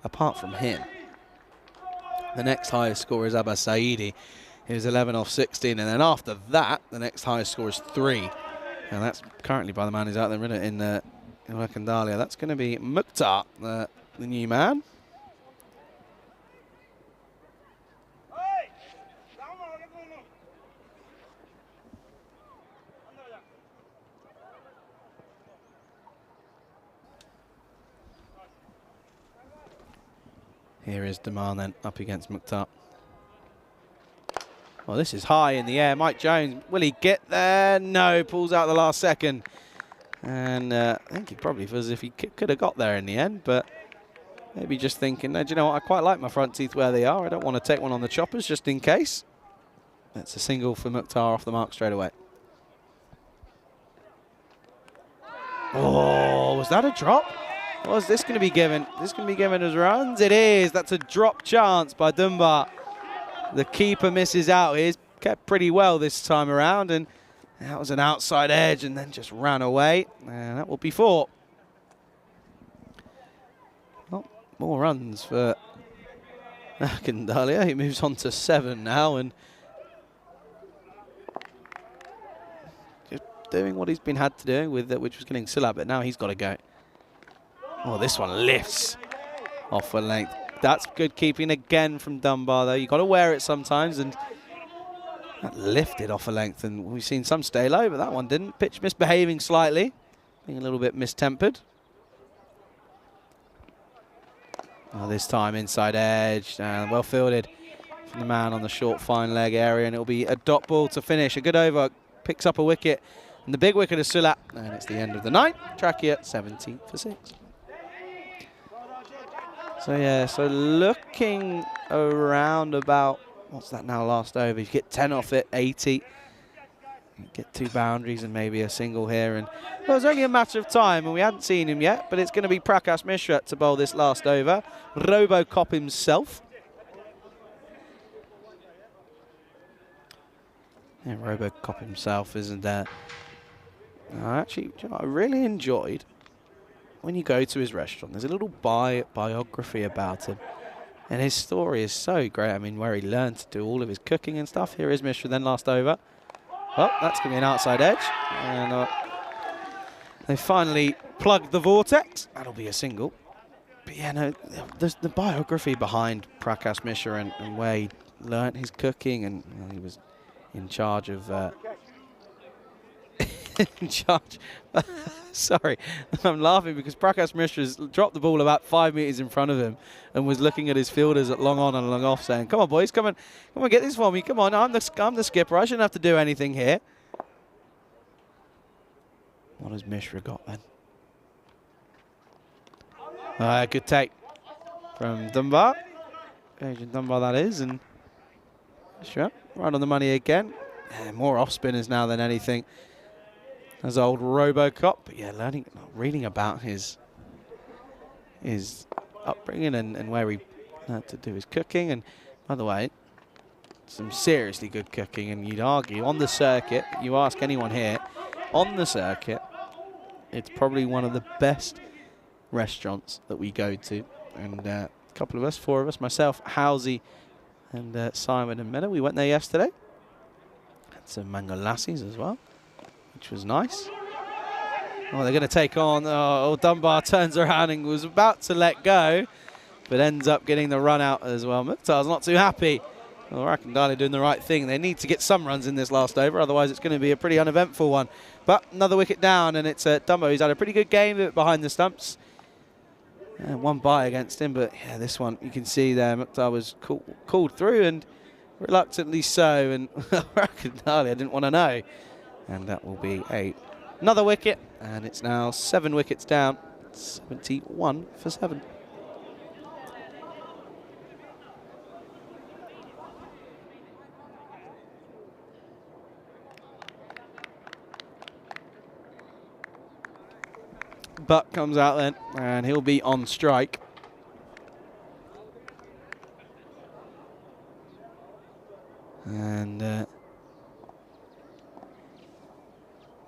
apart from him. The next highest scorer is Abbas Saidi. He was 11 off 16, and then after that, the next highest score is 3. And that's currently by the man who's out there in Wakandalia. That's going to be Mukhtar, the new man. Here is Demand then up against Mukhtar. Well, this is high in the air. Mike Jones, will he get there? No, pulls out the last second. And I think he probably feels as if he could have got there in the end, but maybe just thinking, no, do you know what? I quite like my front teeth where they are. I don't want to take one on the choppers just in case. That's a single for Mukhtar off the mark straight away. Oh, was that a drop? Was this going to be given? Is this going to be given as runs? It is. That's a drop chance by Dunbar. The keeper misses out. He's kept pretty well this time around, and that was an outside edge and then just ran away. And that will be 4. Well, more runs for Kandalia. He moves on to 7 now, and just doing what he's been had to do with which was getting Sulat, but now he's got to go. Oh, this one lifts off a length. That's good keeping again from Dunbar, though. You've got to wear it sometimes, and That lifted off a length, and we've seen some stay low, but that one didn't. Pitch misbehaving slightly, being a little bit mistempered. Oh, this time inside edge, and well fielded from the man on the short fine leg area, and it'll be a dot ball to finish. A good over, picks up a wicket, and the big wicket is Sulat, and it's the end of the night. Trachea 70 for 6. So yeah, so looking around about, what's that now, last over? You get 10 off it, 80. You get 2 boundaries and maybe a single here. And well, it was only a matter of time, and we hadn't seen him yet, but it's going to be Prakash Mishra to bowl this last over. Robocop himself. Yeah, Robocop himself, isn't there? Actually, you know, I really enjoyed when you go to his restaurant, there's a little biography about him. And his story is so great. I mean, where he learned to do all of his cooking and stuff. Here is Mishra then last over. Well, that's going to be an outside edge. And they finally plugged the vortex. That'll be a single. But yeah, no, there's the biography behind Prakash Mishra and where he learnt his cooking, and you know, he was in charge of... in charge. Sorry, I'm laughing because Prakash Mishra's dropped the ball about 5 meters in front of him and was looking at his fielders at long on and long off, saying, "Come on, boys, come on, get this for me. Come on, I'm the skipper. I shouldn't have to do anything here." What has Mishra got then? Good take from Dunbar. Agent Dunbar, that is, and Mishra right on the money again. More off spinners now than anything. As old Robocop, but yeah, reading about his upbringing and where he learned to do his cooking. And by the way, some seriously good cooking. And you'd argue on the circuit, you ask anyone here, on the circuit, it's probably one of the best restaurants that we go to. And a couple of us, 4 of us, myself, Housie, and Simon and Mena, we went there yesterday. Had some mango lassies as well, which was nice. Oh, they're going to take on... Oh, Dunbar turns around and was about to let go, but ends up getting the run out as well. Mukhtar's not too happy. Well, Rakandali doing the right thing. They need to get some runs in this last over, otherwise it's going to be a pretty uneventful one. But another wicket down, and it's Dunbar who's had a pretty good game behind the stumps. And 1 bye against him, but yeah, this one, you can see there, Mukhtar was called through, and reluctantly so, and Rakandali, I didn't want to know. And that will be another wicket, and it's now 7 wickets down, 71 for 7. Butt comes out then, and he'll be on strike. And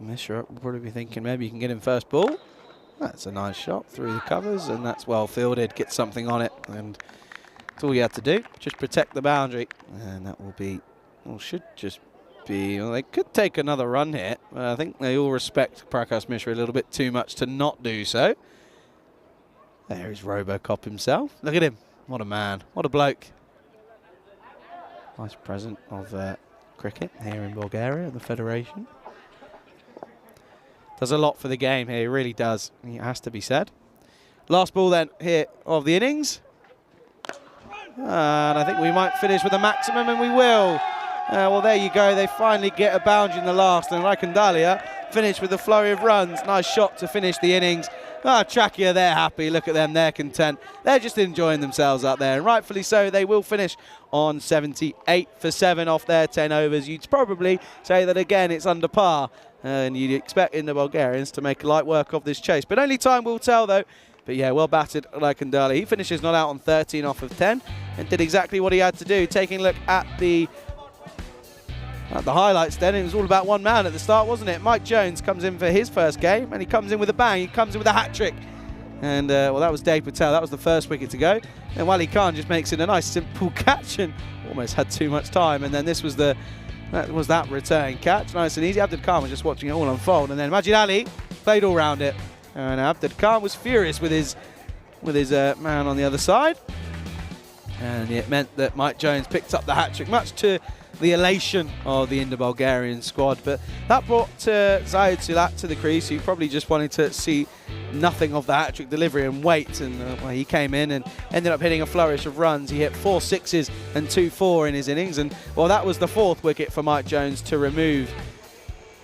Mishra will probably be thinking maybe you can get him first ball. That's a nice shot through the covers, and that's well fielded. Get something on it, and that's all you have to do. Just protect the boundary, and that will be, well, should just be. Well, they could take another run here. I think they all respect Prakash Mishra a little bit too much to not do so. There is Robocop himself. Look at him. What a man. What a bloke. Vice President of cricket here in Bulgaria, the Federation. Does a lot for the game here, he really does. It has to be said. Last ball then here of the innings. And I think we might finish with a maximum, and we will. Well, there you go. They finally get a boundary in the last, and Rakandalia finished with a flurry of runs. Nice shot to finish the innings. Trachea, they're happy. Look at them, they're content. They're just enjoying themselves out there, and rightfully so. They will finish on 78 for 7 off their 10 overs. You'd probably say that again, it's under par, and you'd expect in the Bulgarians to make light work of this chase. But only time will tell, though. But yeah, well batted, Rakandalia. He finishes not out on 13 off of 10, and did exactly what he had to do. Taking a look at the highlights then, it was all about one man at the start, wasn't it? Mike Jones comes in for his first game, and he comes in with a bang. He comes in with a hat-trick. And, well, that was Dave Patel. That was the first wicket to go. And Wali Khan just makes it a nice, simple catch, and almost had too much time. And then this was that return catch. Nice and easy. Abdul Khan was just watching it all unfold. And then Majid Ali played all round it. And Abdul Khan was furious with his man on the other side. And it meant that Mike Jones picked up the hat-trick, much to the elation of the Indo-Bulgarian squad. But that brought Zayed Sulat to the crease, who probably just wanted to see nothing of the hat-trick delivery and wait. And well, he came in and ended up hitting a flourish of runs. He hit 4 sixes and 2 4 in his innings. And well, that was the 4th wicket for Mike Jones to remove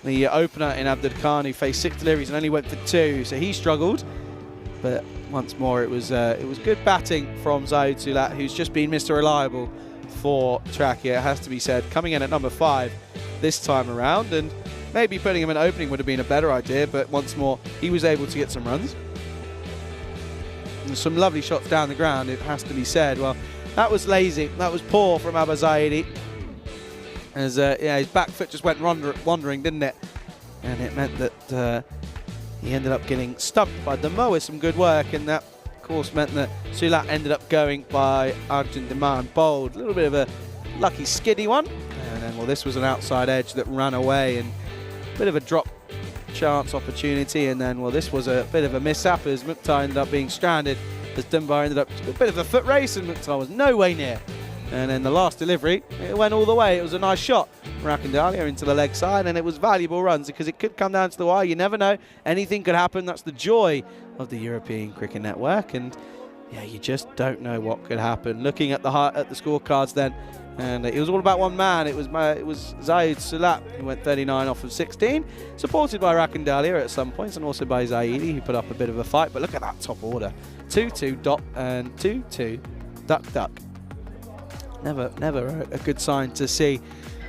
the opener in Abdul Khan, who faced 6 deliveries and only went for 2. So he struggled. But once more, it was good batting from Zayed Sulat, who's just been Mr. Reliable for Trakia, it has to be said, coming in at number 5 this time around, and maybe putting him in opening would have been a better idea, but once more he was able to get some runs and some lovely shots down the ground, it has to be said. Well, that was lazy, that was poor from Abba Zaidi, as yeah, his back foot just went wandering, didn't it? And it meant that he ended up getting stumped by Demo with some good work, and that of course meant that Sulat ended up going by Arjun Demand bowled. A little bit of a lucky skiddy one, and then well, this was an outside edge that ran away, and a bit of a drop chance opportunity, and then well, this was a bit of a mishap as Mukhtar ended up being stranded, as Dunbar ended up a bit of a foot race and Mukhtar was no way near. And then the last delivery, it went all the way. It was a nice shot from Rakandalia into the leg side, and it was valuable runs because it could come down to the wire. You never know. Anything could happen. That's the joy of the European Cricket Network. And yeah, you just don't know what could happen. Looking at the scorecards then, and it was all about one man. It was Zayed Sulat, who went 39 off of 16, supported by Rakandalia at some points, and also by Zaidi, who put up a bit of a fight. But look at that top order: 2-2 dot and 2-2 duck. Never a good sign to see.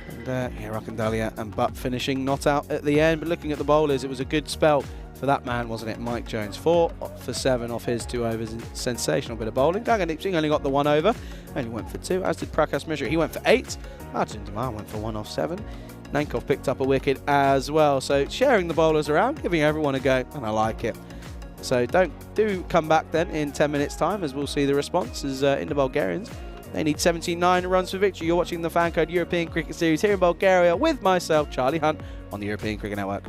And yeah, Rakandalia and Butt finishing not out at the end. But looking at the bowlers, it was a good spell for that man, wasn't it? Mike Jones, 4 for 7 off his 2 overs. Sensational bit of bowling. Gagan Singh only got the 1 over, only went for 2, as did Prakash Mishra. He went for 8. Arjun Damar went for 1 off 7. Nankov picked up a wicket as well. So sharing the bowlers around, giving everyone a go, and I like it. So do come back then in 10 minutes time, as we'll see the responses in the Bulgarians. They need 79 runs for victory. You're watching the FanCode European Cricket Series here in Bulgaria with myself, Charlie Hunt, on the European Cricket Network.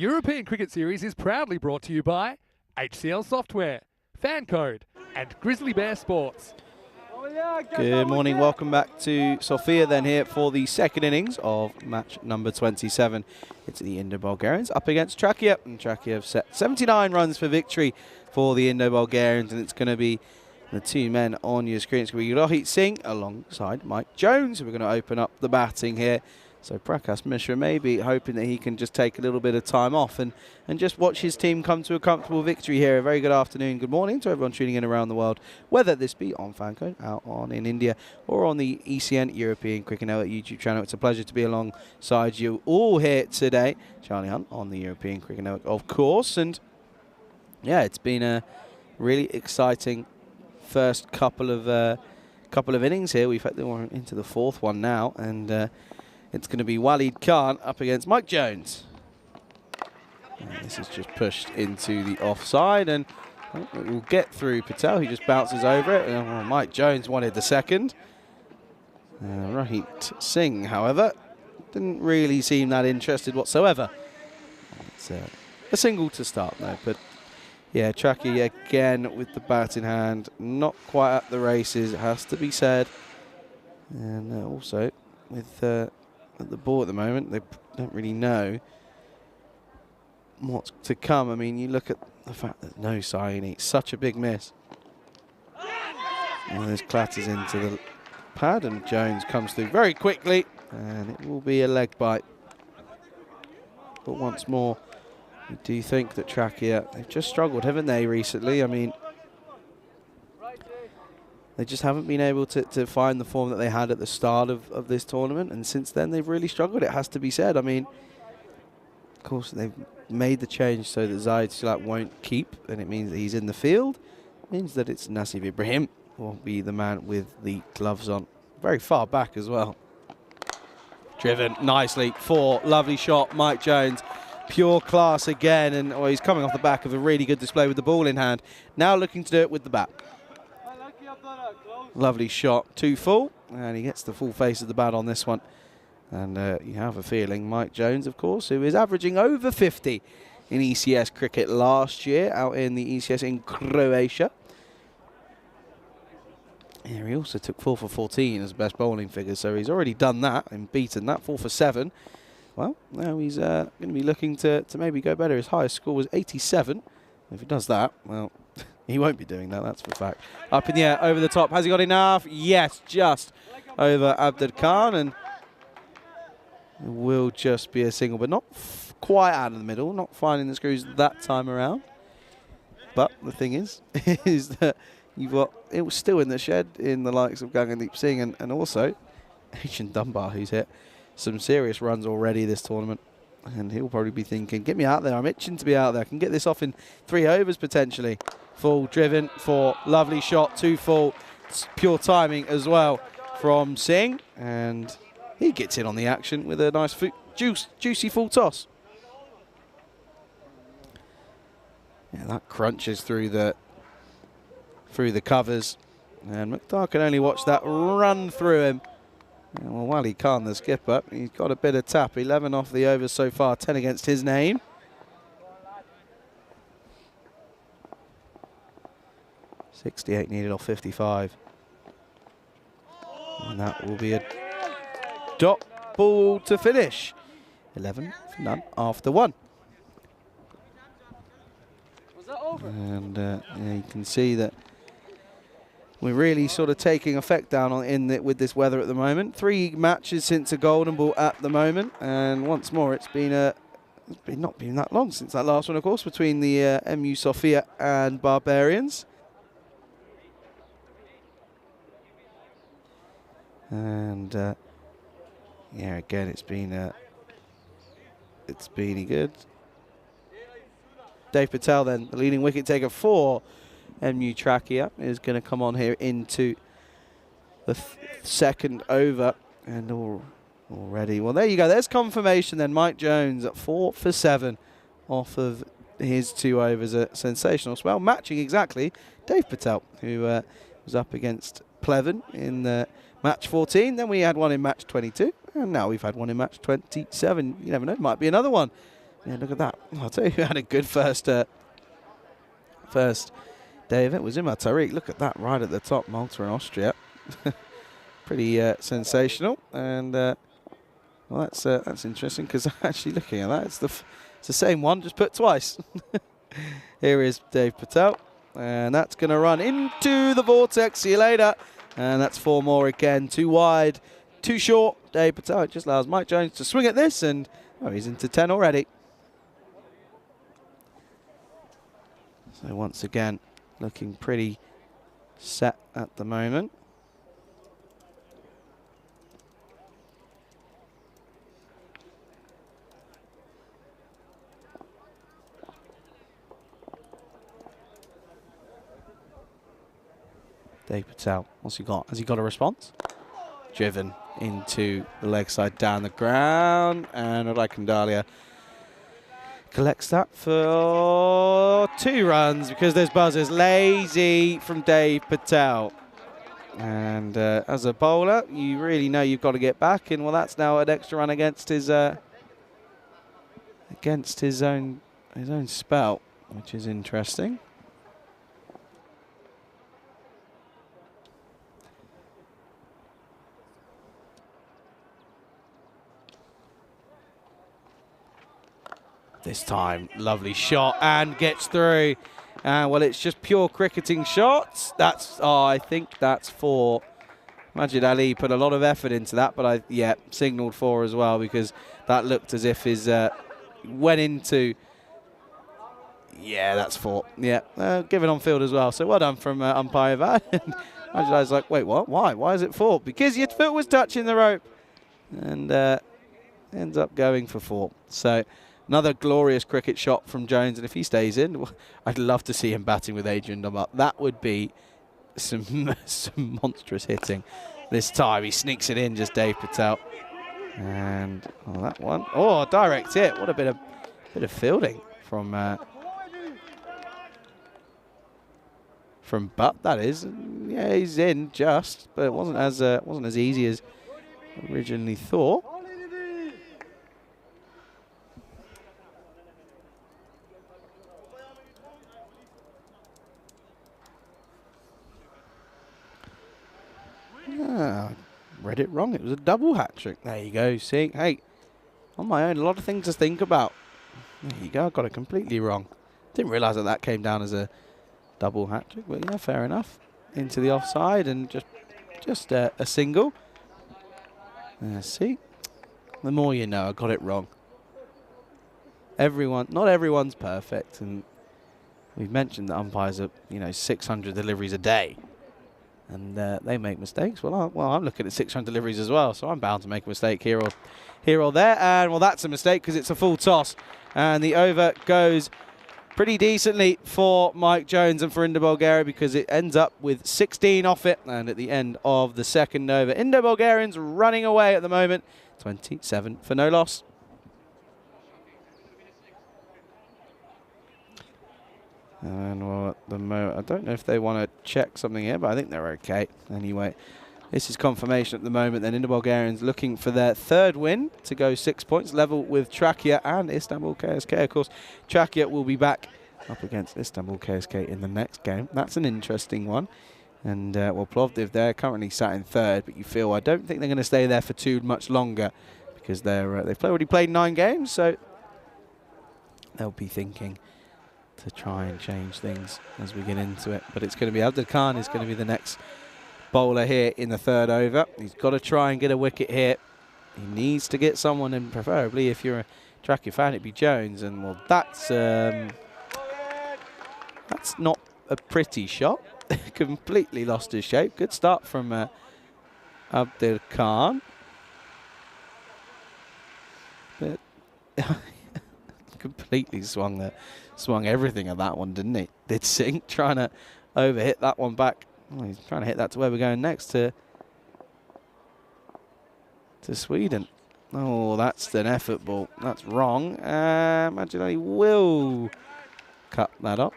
European Cricket Series is proudly brought to you by HCL Software, FanCode, and Grizzly Bear Sports. Good morning, welcome back to Sofia then here for the second innings of match number 27. It's the Indo-Bulgarians up against Trakia, and Trakia have set 79 runs for victory for the Indo-Bulgarians, and it's going to be the two men on your screen. It's going to be Rohit Singh alongside Mike Jones, who are going to open up the batting here. So Prakash Mishra may be hoping that he can just take a little bit of time off and just watch his team come to a comfortable victory here. A very good afternoon, good morning to everyone tuning in around the world, whether this be on FanCode, out on in India, or on the ECN European Cricket Network YouTube channel. It's a pleasure to be alongside you all here today. Charlie Hunt on the European Cricket Network, of course. And yeah, it's been a really exciting first couple of innings here. We're into the fourth one now, and it's going to be Walid Khan up against Mike Jones. And this is just pushed into the offside, and it will get through Patel. He just bounces over it. Well, Mike Jones wanted the second. Rohit Singh, however, didn't really seem that interested whatsoever. It's a single to start though, but yeah, Tracky again with the bat in hand, not quite at the races, it has to be said. And also with at the ball at the moment, they don't really know what's to come. I mean, you look at the fact that no sign, it's such a big miss. And this clatters into the pad, and Jones comes through very quickly, and it will be a leg bite. But once more, we do think that Trakia, they've just struggled, haven't they, recently? I mean, they just haven't been able to find the form that they had at the start of this tournament, and since then they've really struggled, it has to be said. I mean, of course, they've made the change so that Zahid Sulat won't keep, and it means that he's in the field. It means that it's Nasib Ibrahim will be the man with the gloves on. Very far back as well. Driven nicely for lovely shot, Mike Jones. Pure class again, and he's coming off the back of a really good display with the ball in hand. Now looking to do it with the bat. Lovely shot, 2 full, and he gets the full face of the bat on this one. And you have a feeling Mike Jones, of course, who is averaging over 50 in ECS cricket last year out in the ECS in Croatia. Yeah, he also took 4 for 14 as best bowling figure, so he's already done that and beaten that, 4 for 7. Well, now he's going to be looking to maybe go better. His highest score was 87. If he does that, well, he won't be doing that, that's for a fact. Up in the air, over the top. Has he got enough? Yes, just over Abdul Khan, and it will just be a single, but not quite out of the middle, not finding the screws that time around. But the thing is that you've got, it was still in the shed in the likes of Gagandeep Singh and also Asian Dunbar, who's hit some serious runs already this tournament. And he'll probably be thinking, get me out there, I'm itching to be out there. I can get this off in 3 overs potentially. Full driven for lovely shot, 2 full. It's pure timing as well from Singh. And he gets in on the action with a nice juicy full toss. Yeah, that crunches through the covers. And Mukhtar can only watch that run through him. Yeah, well, Wally Khan, the skipper, he's got a bit of tap. 11 off the overs so far, 10 against his name. .68 needed off 55. And that will be a dot ball to finish. 11 for none after 1. And yeah, you can see that we're really sort of taking effect down with this weather at the moment. 3 matches since a golden ball at the moment, and once more it's not been that long since that last one, of course, between the MU Sofia and Barbarians. And yeah, again it's been good. Dave Patel then, the leading wicket taker for MU Trakia, is going to come on here into the second over. And already, well, there you go. There's confirmation then. Mike Jones at 4 for 7 off of his 2 overs. A sensational spell, matching exactly Dave Patel, who was up against Pleven in match 14. Then we had one in match 22. And now we've had one in match 27. You never know, might be another one Yeah, look at that. I'll tell you who had a good first day of it was Imar Tariq. Look at that right at the top, Malta and Austria. Pretty sensational. And well, that's interesting because actually looking at that, it's the same one, just put twice. Here is Dave Patel. And that's going to run into the vortex. See you later. And that's 4 more again. Too wide, too short. Dave Patel just allows Mike Jones to swing at this, and he's into 10 already. So once again, looking pretty set at the moment. Dave Patel, what's he got? Has he got a response? Driven into the leg side down the ground, and Uday Kandalia collects that for 2 runs because there's buzzers. Lazy from Dave Patel. And as a bowler, you really know you've got to get back, and well, that's now an extra run against his own spell, which is interesting. This time, lovely shot and gets through. Well, it's just pure cricketing shots. I think that's 4. Majid Ali put a lot of effort into that, but signalled 4 as well because that looked as if his went into. Yeah, that's 4. Yeah, given on field as well. So well done from umpire Van. Majid Ali's like, wait, what? Why? Why is it 4? Because your foot was touching the rope, and ends up going for 4. So. Another glorious cricket shot from Jones, and if he stays in, I'd love to see him batting with Adrian Dunbar. That would be some monstrous hitting. This time he sneaks it in, just Dave Patel, and that one, direct hit. What a bit of fielding from Butt. That is, yeah, he's in just, but it wasn't as easy as originally thought. Read it wrong. It was a double hat trick. There you go. See, hey, on my own, a lot of things to think about. There you go. I got it completely wrong. Didn't realise that came down as a double hat trick, but yeah, fair enough. Into the offside and just a single. See, the more you know. I got it wrong. Not everyone's perfect, and we've mentioned that umpires are 600 deliveries a day. And they make mistakes. Well, I'm looking at 600 deliveries as well, so I'm bound to make a mistake here or there. And, well, that's a mistake because it's a full toss. And the over goes pretty decently for Mike Jones and for Indo-Bulgaria because it ends up with 16 off it. And at the end of the second over, Indo-Bulgarians running away at the moment, 27 for no loss. And well, at the moment, I don't know if they want to check something here, but I think they're okay. Anyway, this is confirmation at the moment. Then Indo-Bulgarians looking for their 3rd win to go 6 points, level with Trakia and Istanbul KSK. Of course, Trakia will be back up against Istanbul KSK in the next game. That's an interesting one. And well, Plovdiv, they're currently sat in 3rd, but I don't think they're going to stay there for too much longer because they've already played 9 games, so they'll be thinking to try and change things as we get into it. But it's going to be Abdul Khan is going to be the next bowler here in the 3rd over. He's got to try and get a wicket here. He needs to get someone in, preferably if you're a Trakia fan, it'd be Jones. And well, that's not a pretty shot. Completely lost his shape. Good start from Abdul Khan. But completely swung everything at that one, didn't he? Did Singh trying to overhit that one back. Oh, he's trying to hit that to where we're going next to Sweden. Oh, that's an effort ball. That's wrong. Imagine he will cut that up.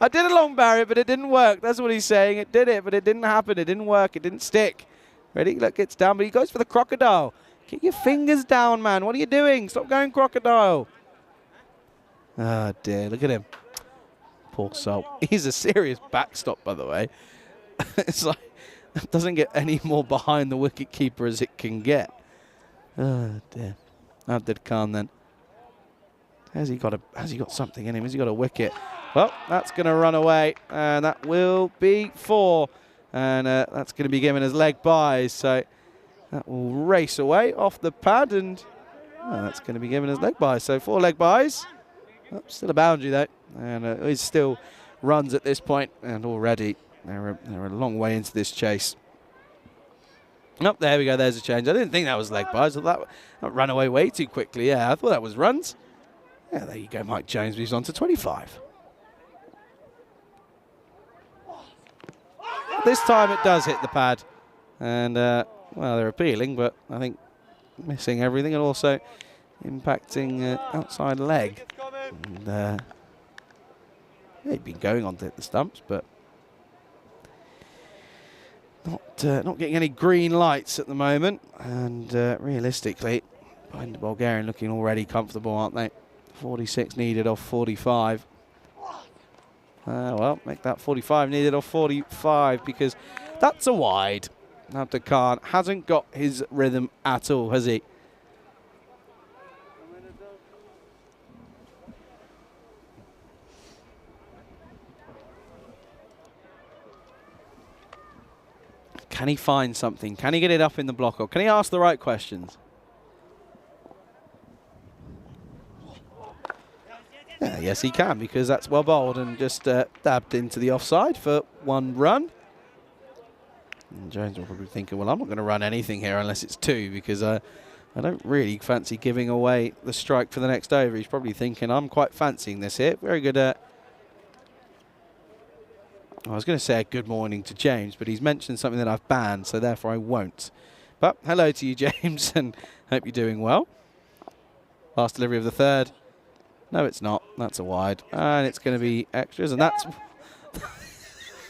I did a long barrier, but it didn't work. That's what he's saying. It did it, but it didn't happen. It didn't work. It didn't stick. Ready? Look, gets down, but he goes for the crocodile. Get your fingers down, man. What are you doing? Stop going crocodile. Oh, dear. Look at him. Poor soul. He's a serious backstop, by the way. It's like, it doesn't get any more behind the wicket keeper as it can get. Oh, dear. Abdul Khan then. Has he got something in him? Has he got a wicket? Well, that's going to run away, and that will be 4. And that's going to be given as leg byes. So that will race away off the pad, and that's going to be given as leg byes. So 4 leg byes. Oh, still a boundary, though. And it still runs at this point, and already they're a long way into this chase. Oh, there we go. There's a change. I didn't think that was leg byes. I thought that ran away way too quickly. Yeah, I thought that was runs. Yeah, there you go. Mike Jones moves on to 25. This time it does hit the pad. And, well, they're appealing, but I think missing everything and also impacting outside leg. And, they've been going on to hit the stumps, but not getting any green lights at the moment. And realistically, behind the Bulgarian looking already comfortable, aren't they? 46 needed off 45. Well, make that 45 needed off 45 because that's a wide. Abdul Khan hasn't got his rhythm at all, has he? Can he find something? Can he get it up in the block? Or can he ask the right questions? Yeah, yes, he can, because that's well bowled and just dabbed into the offside for 1 run. And Jones will probably be thinking, well, I'm not going to run anything here unless it's 2, because I don't really fancy giving away the strike for the next over. He's probably thinking, I'm quite fancying this here. Very good. I was going to say a good morning to James, but he's mentioned something that I've banned, so therefore I won't. But hello to you, James, and hope you're doing well. Last delivery of the 3rd. No, it's not. That's a wide. And it's going to be extras. And that's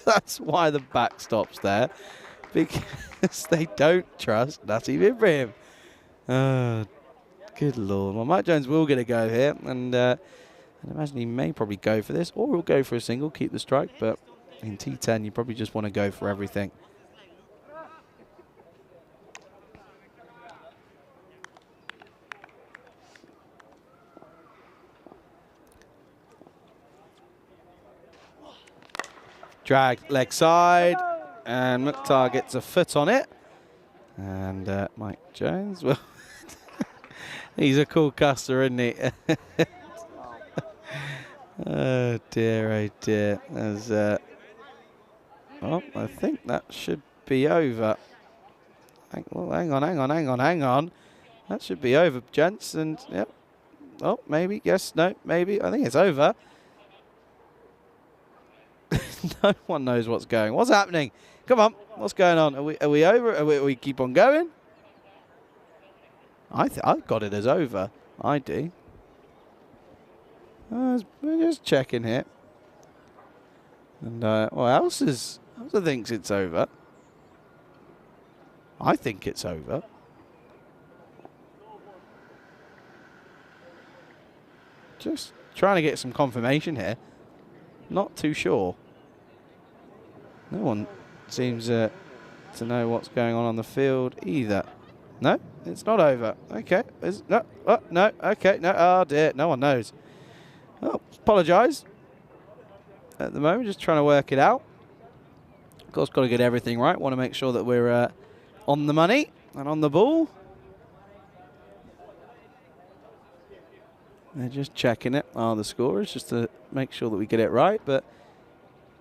that's why the backstop's there. Because they don't trust Naseem Ibrahim. Oh, good Lord. Well, Mike Jones will get a go here. And I imagine he may probably go for this. Or he'll go for a single, keep the strike. But in T10, you probably just want to go for everything. Drag leg side, and Mukhtar gets a foot on it. And Mike Jones, well, he's a cool customer, isn't he? Oh dear, oh dear. There's, oh, I think that should be over. Well, hang on. That should be over, gents. And yep. Oh, maybe, yes, no, maybe. I think it's over. No one knows what's going. What's happening? Come on, what's going on? Are we over? Are we keep on going? I've got it as over. I do. We're just checking here. And well, Elsa thinks it's over. I think it's over. Just trying to get some confirmation here. Not too sure. No one seems to know what's going on the field either. No, it's not over. Okay. No. Okay. No. Oh dear. No one knows. Oh, apologise. At the moment, just trying to work it out. Of course, got to get everything right. Want to make sure that we're on the money and on the ball. They're just checking it. The scorers, just to make sure that we get it right. But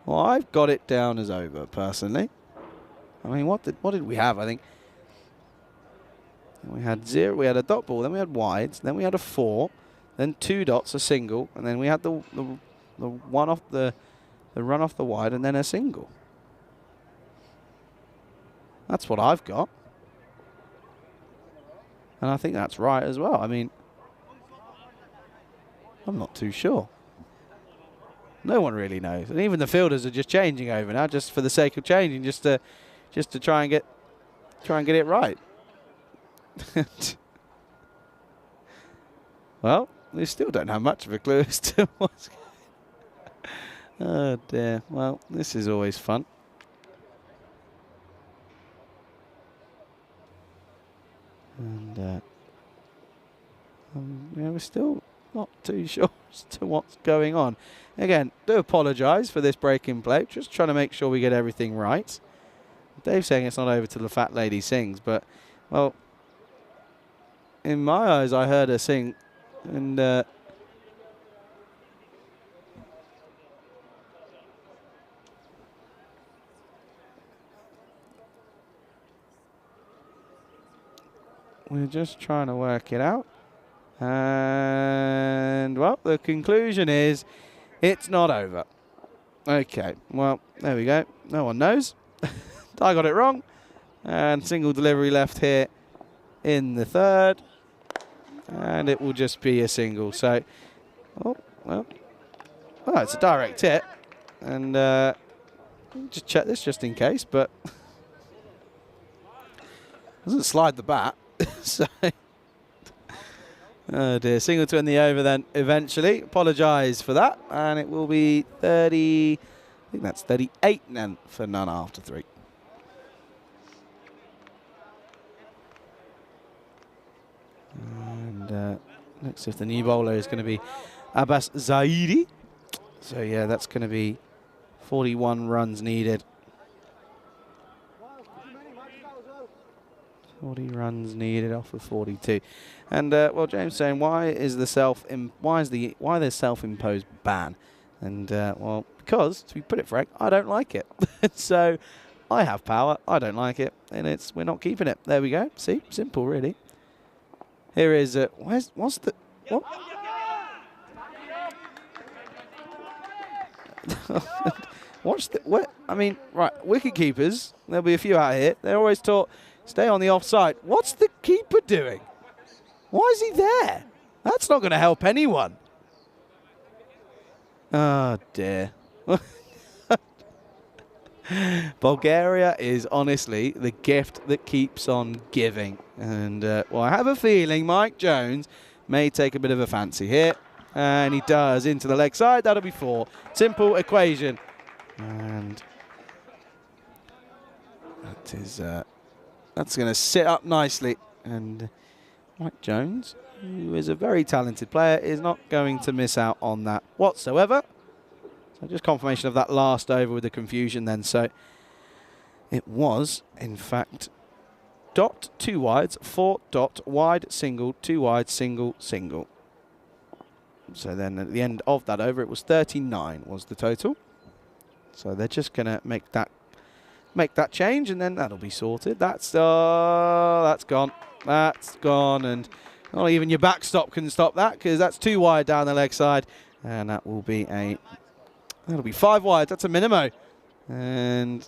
well, I've got it down as over personally. I mean, what did we have? I think we had 0. We had a dot ball. Then we had wides. Then we had a 4. Then 2 dots, a single, and then we had the one off the run off the wide, and then a single. That's what I've got, and I think that's right as well. I mean, I'm not too sure. No one really knows, and even the fielders are just changing over now, just for the sake of changing, just to try and get it right. Well, we still don't have much of a clue as to what's going on. Oh dear. Well, this is always fun. And yeah, we're still not too sure as to what's going on. Again, do apologise for this break in play. Just trying to make sure we get everything right. Dave's saying it's not over till the fat lady sings, but, well, in my eyes, I heard her sing, and we're just trying to work it out. And, well, the conclusion is it's not over. Okay, well, there we go. No one knows. I got it wrong. And single delivery left here in the third. And it will just be a single. So, oh, well, it's a direct hit. And just check this just in case, but doesn't slide the bat. So, oh dear, single to end the over then eventually. Apologise for that. And it will be 30, I think that's 38 then for none after 3. And let's see if the new bowler is going to be Abbas Zaidi. So yeah, that's going to be 41 runs needed. 40 runs needed off of 42. And well, James saying why there's self-imposed ban? And well, because to be put it frank, I don't like it. So I have power, I don't like it, and we're not keeping it. There we go. See, simple really. Here is what's the what? What's the what? I mean, right, wicket keepers. There'll be a few out here. They're always taught stay on the offside. What's the keeper doing? Why is he there? That's not going to help anyone. Oh dear. Bulgaria is honestly the gift that keeps on giving. And, well, I have a feeling Mike Jones may take a bit of a fancy here. And he does into the leg side. That'll be 4. Simple equation. And that's going to sit up nicely. And Mike Jones, who is a very talented player, is not going to miss out on that whatsoever. So just confirmation of that last over with the confusion then. So it was, in fact, dot 2 wides, 4 dot wide, single, 2 wide, single, single. So then at the end of that over, it was 39 was the total. So they're just going to make that change, and then that'll be sorted. That's gone. That's gone, and not even your backstop can stop that, because that's 2 wide down the leg side, and that will be that'll be 5 wide. That's a minimo. And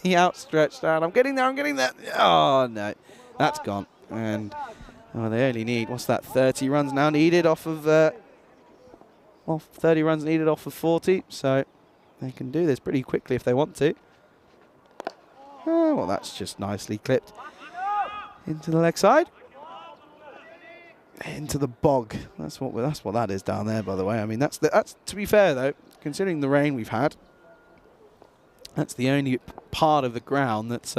the outstretched down. I'm getting there. Oh, no. That's gone. And they only need, what's that, 30 runs now needed off of, 30 runs needed off of 40. So they can do this pretty quickly if they want to. Oh, well, that's just nicely clipped into the leg side. Into the bog. That's what that is down there, by the way. I mean, that's to be fair though, considering the rain we've had, that's the only part of the ground that's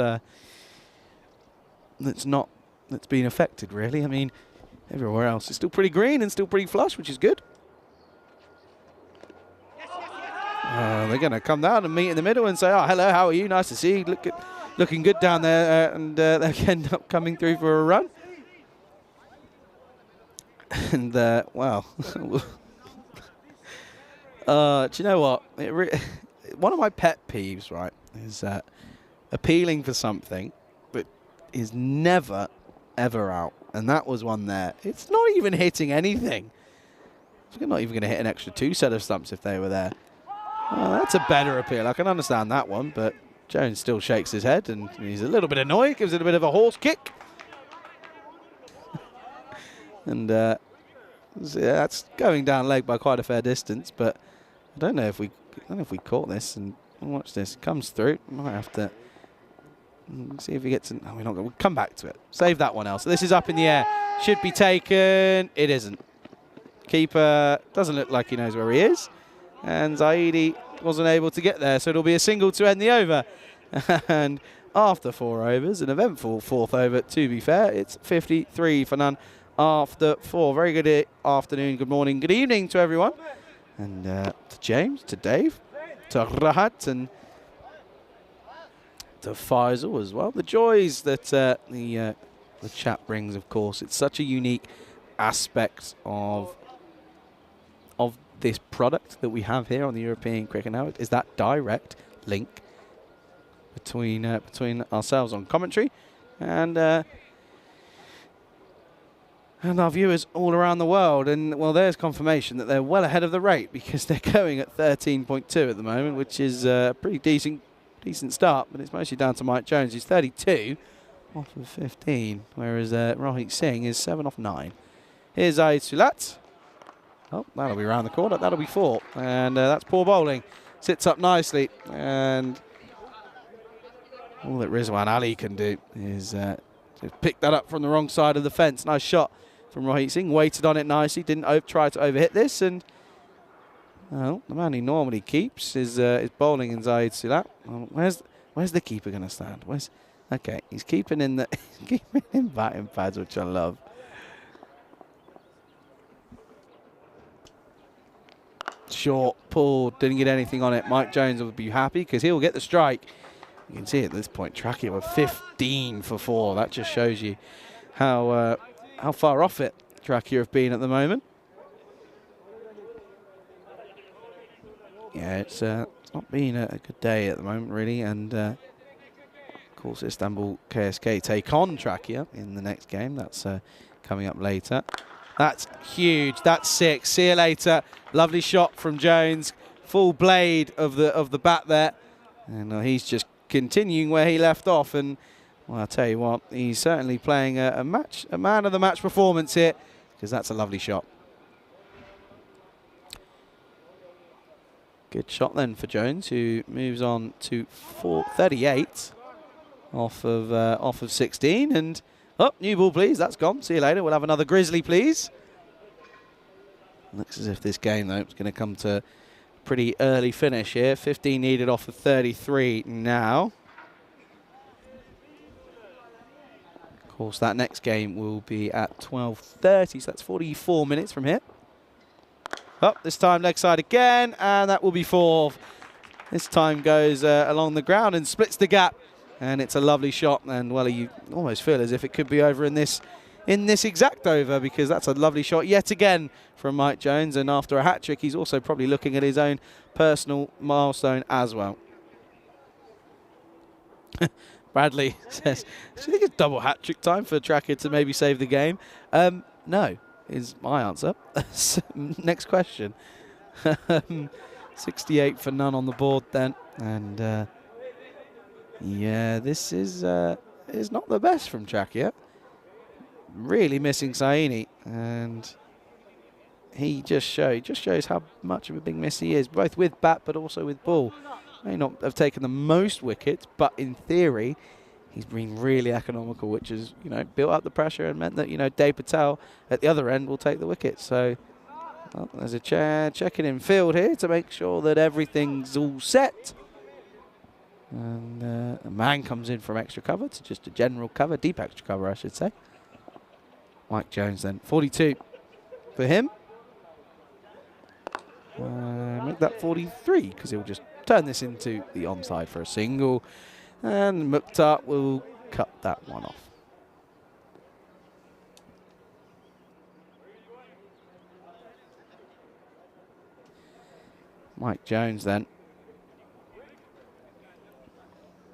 been affected really. I mean, everywhere else is still pretty green and still pretty flush, which is good. They're going to come down and meet in the middle and say, "Oh, hello, how are you? Nice to see you. Looking good down there," and they end up coming through for a run. And, well, do you know what? One of my pet peeves, right, is appealing for something that is never, ever out. And that was one there. It's not even hitting anything. It's not even going to hit an extra 2 set of stumps if they were there. Oh, that's a better appeal. I can understand that one, but Jones still shakes his head, and he's a little bit annoyed, gives it a bit of a horse kick. And so yeah, that's going down leg by quite a fair distance, but I don't know if we caught this. And watch this, it comes through. Might have to See if he gets an... Oh, we're not going to... We'll come back to it. Save that one else. So this is up in the air. Should be taken. It isn't. Keeper doesn't look like he knows where he is. And Zaidi wasn't able to get there. So it'll be a single to end the over. And after 4 overs, an eventful 4th over, to be fair, it's 53 for none after 4. Very good afternoon, good morning, good evening to everyone. And to James, to Dave, to Rahat, and to Faisal as well. The joys that the chat brings, of course. It's such a unique aspect of this product that we have here on the European Cricket Now, is that direct link between ourselves on commentary and our viewers all around the world. And well, there's confirmation that they're well ahead of the rate, because they're going at 13.2 at the moment, which is a pretty decent start. But it's mostly down to Mike Jones, who's 32 off of 15, whereas Rohit Singh is 7 off 9. Here's Zaid Sulat. Oh, that'll be around the corner. That'll be 4, and that's poor bowling. Sits up nicely, and all that Rizwan Ali can do is to pick that up from the wrong side of the fence. Nice shot from Rohit Singh. Waited on it nicely. Didn't try to overhit this. And well, the man he normally keeps is bowling in Zaid Sulat. Where's the keeper going to stand? Okay, he's keeping in the keeping in batting pads, which I love. Short pull. Didn't get anything on it. Mike Jones will be happy because he'll get the strike. You can see at this point, Trakia were 15 for 4. That just shows you how far off it Trakia have been at the moment. Yeah, it's not been a good day at the moment, really. And, of course, Istanbul KSK take on Trakia in the next game. That's coming up later. That's huge. That's 6. See you later. Lovely shot from Jones. Full blade of the bat there. And he's just continuing where he left off, and well, I'll tell you what, he's certainly playing a man of the match performance here, because that's a lovely shot. Good shot then for Jones, who moves on to 38 off of 16, and new ball please. That's gone. See you later. We'll have another Grizzly please. Looks as if this game though is going to come to pretty early finish here. 15 needed off of 33 now. Of course, that next game will be at 12:30, so that's 44 minutes from here. This time leg side again, and that will be 4. This time goes along the ground and splits the gap, and it's a lovely shot. And well, you almost feel as if it could be over in this exact over, because that's a lovely shot yet again from Mike Jones. And after a hat-trick, he's also probably looking at his own personal milestone as well. Bradley says, do you think it's double hat-trick time for Trakia to maybe save the game? No, is my answer. Next question. 68 for none on the board then. And yeah, this is not the best from Trakia. Really missing Saini, and he just shows how much of a big miss he is, both with bat but also with ball. May not have taken the most wickets, but in theory, he's been really economical, which has built up the pressure and meant that Dave Patel at the other end will take the wicket. So well, there's a checking in field here to make sure that everything's all set. And a man comes in from extra cover to just a general cover, deep extra cover, I should say. Mike Jones then, 42 for him. Make that 43, because he'll just turn this into the onside for a single. And Mukhtar will cut that one off. Mike Jones then.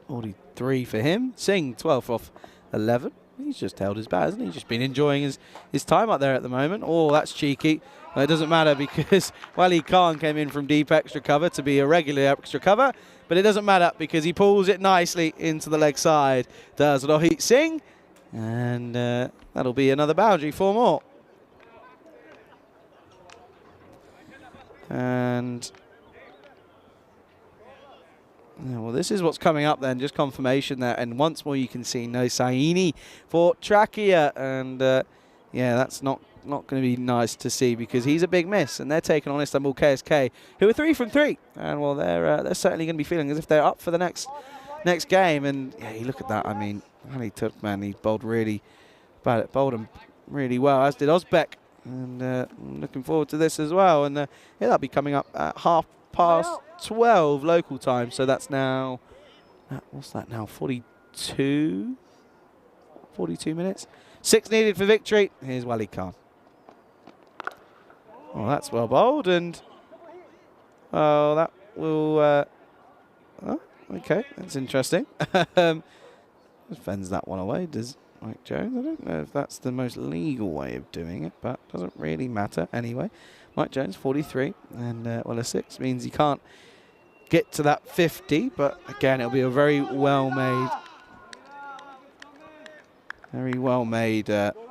43 for him. Singh, 12 off 11. He's just held his bat, hasn't he? He's just been enjoying his time up there at the moment. Oh, that's cheeky. Well, it doesn't matter because Wali Khan came in from deep extra cover to be a regular extra cover. But it doesn't matter because he pulls it nicely into the leg side. Does Rohit Singh. And that'll be another boundary, 4 more. And Yeah, well, this is what's coming up then, just confirmation there. And once more you can see no Saini for Trachea. And yeah, that's not going to be nice to see because he's a big miss. And they're taking on Istanbul KSK, who are 3 from 3. And well, they're certainly going to be feeling as if they're up for the next game. And yeah, you look at that. I mean, Ali Turkman, he bowled him really well, as did Ozbek. And I'm looking forward to this as well. And yeah, that'll be coming up at 12:30 local time. So that's now, what's that now, 42 minutes. 6 needed for victory. Here's Wali Khan. Oh, that's well bowled. And oh, that will, oh, okay, that's interesting. Fends that one away, does Mike Jones. I don't know if that's the most legal way of doing it, but doesn't really matter anyway. Mike Jones, 43, and well, a 6 means he can't get to that 50, but again, it'll be a very well-made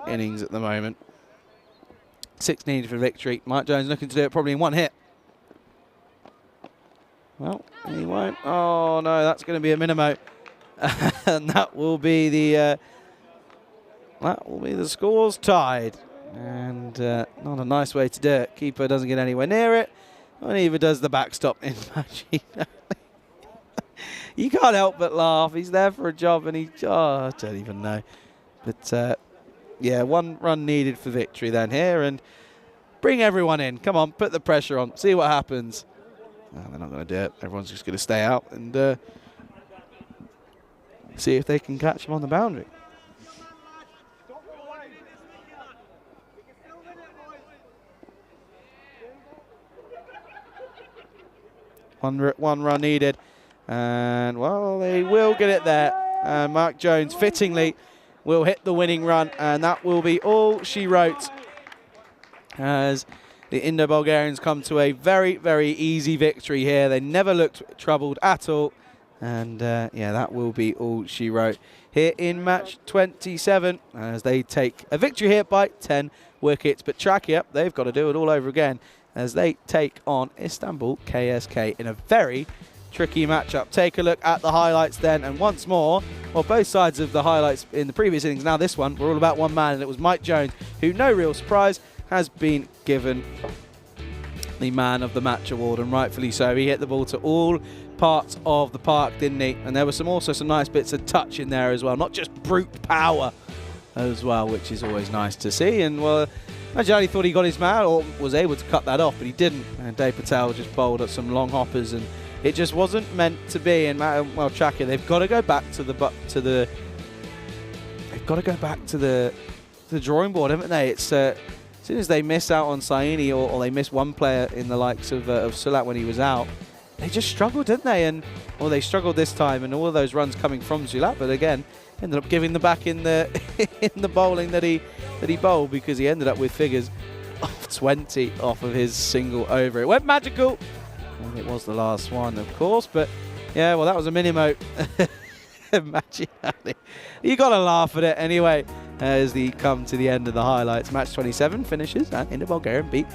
innings at the moment. 6 needed for victory. Mike Jones looking to do it probably in 1 hit. Well, he won't. Oh no, that's going to be a minimo, and that will be the scores tied. And not a nice way to do it. Keeper doesn't get anywhere near it. And neither does the backstop in Machina. You can't help but laugh. He's there for a job and I don't even know. But yeah, 1 run needed for victory then here. And bring everyone in. Come on, put the pressure on. See what happens. No, they're not going to do it. Everyone's just going to stay out and see if they can catch him on the boundary. One run needed, and well, they will get it there. And Mark Jones fittingly will hit the winning run, and that will be all she wrote as the Indo-Bulgarians come to a very, very easy victory here. They never looked troubled at all, and yeah, that will be all she wrote here in match 27 as they take a victory here by 10 wickets. But Trachea, they've got to do it all over again as they take on Istanbul KSK in a very tricky matchup. Take a look at the highlights then, and once more, well, both sides of the highlights in the previous innings, now this one, were all about one man, and it was Mike Jones, who, no real surprise, has been given the Man of the Match award, and rightfully so. He hit the ball to all parts of the park, didn't he? And there were also some nice bits of touch in there as well, not just brute power as well, which is always nice to see. And well, Majali thought he got his man, or was able to cut that off, but he didn't. And Dave Patel just bowled at some long hoppers, and it just wasn't meant to be. And well, Trachea, they've got to go back to the drawing board, haven't they? It's as soon as they miss out on Saini, or they miss one player in the likes of Sulat when he was out, they just struggled, didn't they? And well, they struggled this time, and all of those runs coming from Sulat, but again, ended up giving them back in the in the bowling that he bowled, because he ended up with figures of 20 off of his single over. It went magical, and it was the last one, of course. But yeah, well, that was a minimo. You got to laugh at it anyway as they come to the end of the highlights. Match 27 finishes, and Indo-Bulgarian beat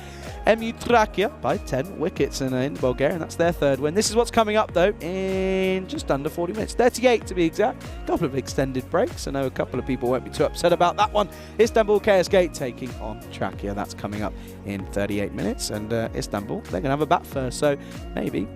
MU Trachea by 10 wickets. And Indo-Bulgarian, that's their 3rd win. This is what's coming up, though, in just under 40 minutes. 38 to be exact. A couple of extended breaks. I know a couple of people won't be too upset about that one. Istanbul KSK taking on Trachea. That's coming up in 38 minutes. And Istanbul, they're going to have a bat first. So maybe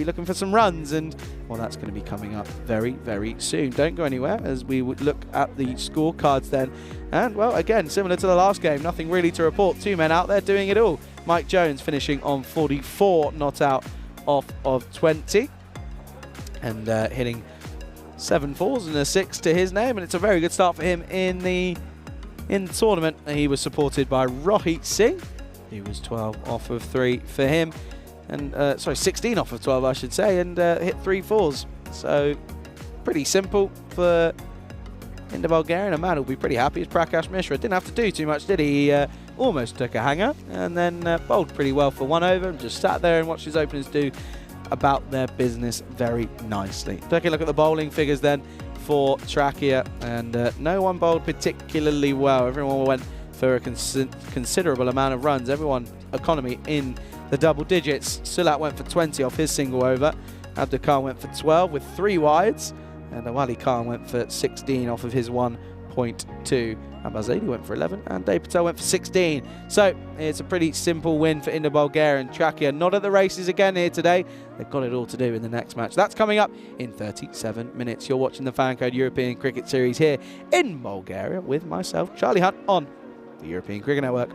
looking for some runs. And well, that's going to be coming up very, very soon. Don't go anywhere as we would look at the scorecards then. And well, again, similar to the last game, nothing really to report. 2 men out there doing it all. Mike Jones finishing on 44 not out off of 20, and hitting 7 fours and a 6 to his name, and it's a very good start for him in the tournament. He was supported by Rohit Singh, who was 12 off of 3 for him, and 16 off of 12 I should say, and hit 3 fours. So pretty simple for Indo-Bulgarian. A man will be pretty happy is Prakash Mishra. Didn't have to do too much, did he? He almost took a hanger and then bowled pretty well for 1 over and just sat there and watched his openers do about their business very nicely. Take a look at the bowling figures then for Trachea, and no one bowled particularly well. Everyone went for a considerable amount of runs. Everyone economy in the double digits. Sulat went for 20 off his single over. Abdul went for 12 with 3 wides, and Awali Khan went for 16 off of his 1.2. Abazali went for 11, and Dave Patel went for 16. So it's a pretty simple win for Indo-Bulgaria, and Czechia not at the races again here today. They've got it all to do in the next match. That's coming up in 37 minutes. You're watching the FanCode European Cricket Series here in Bulgaria with myself, Charlie Hunt, on the European Cricket Network.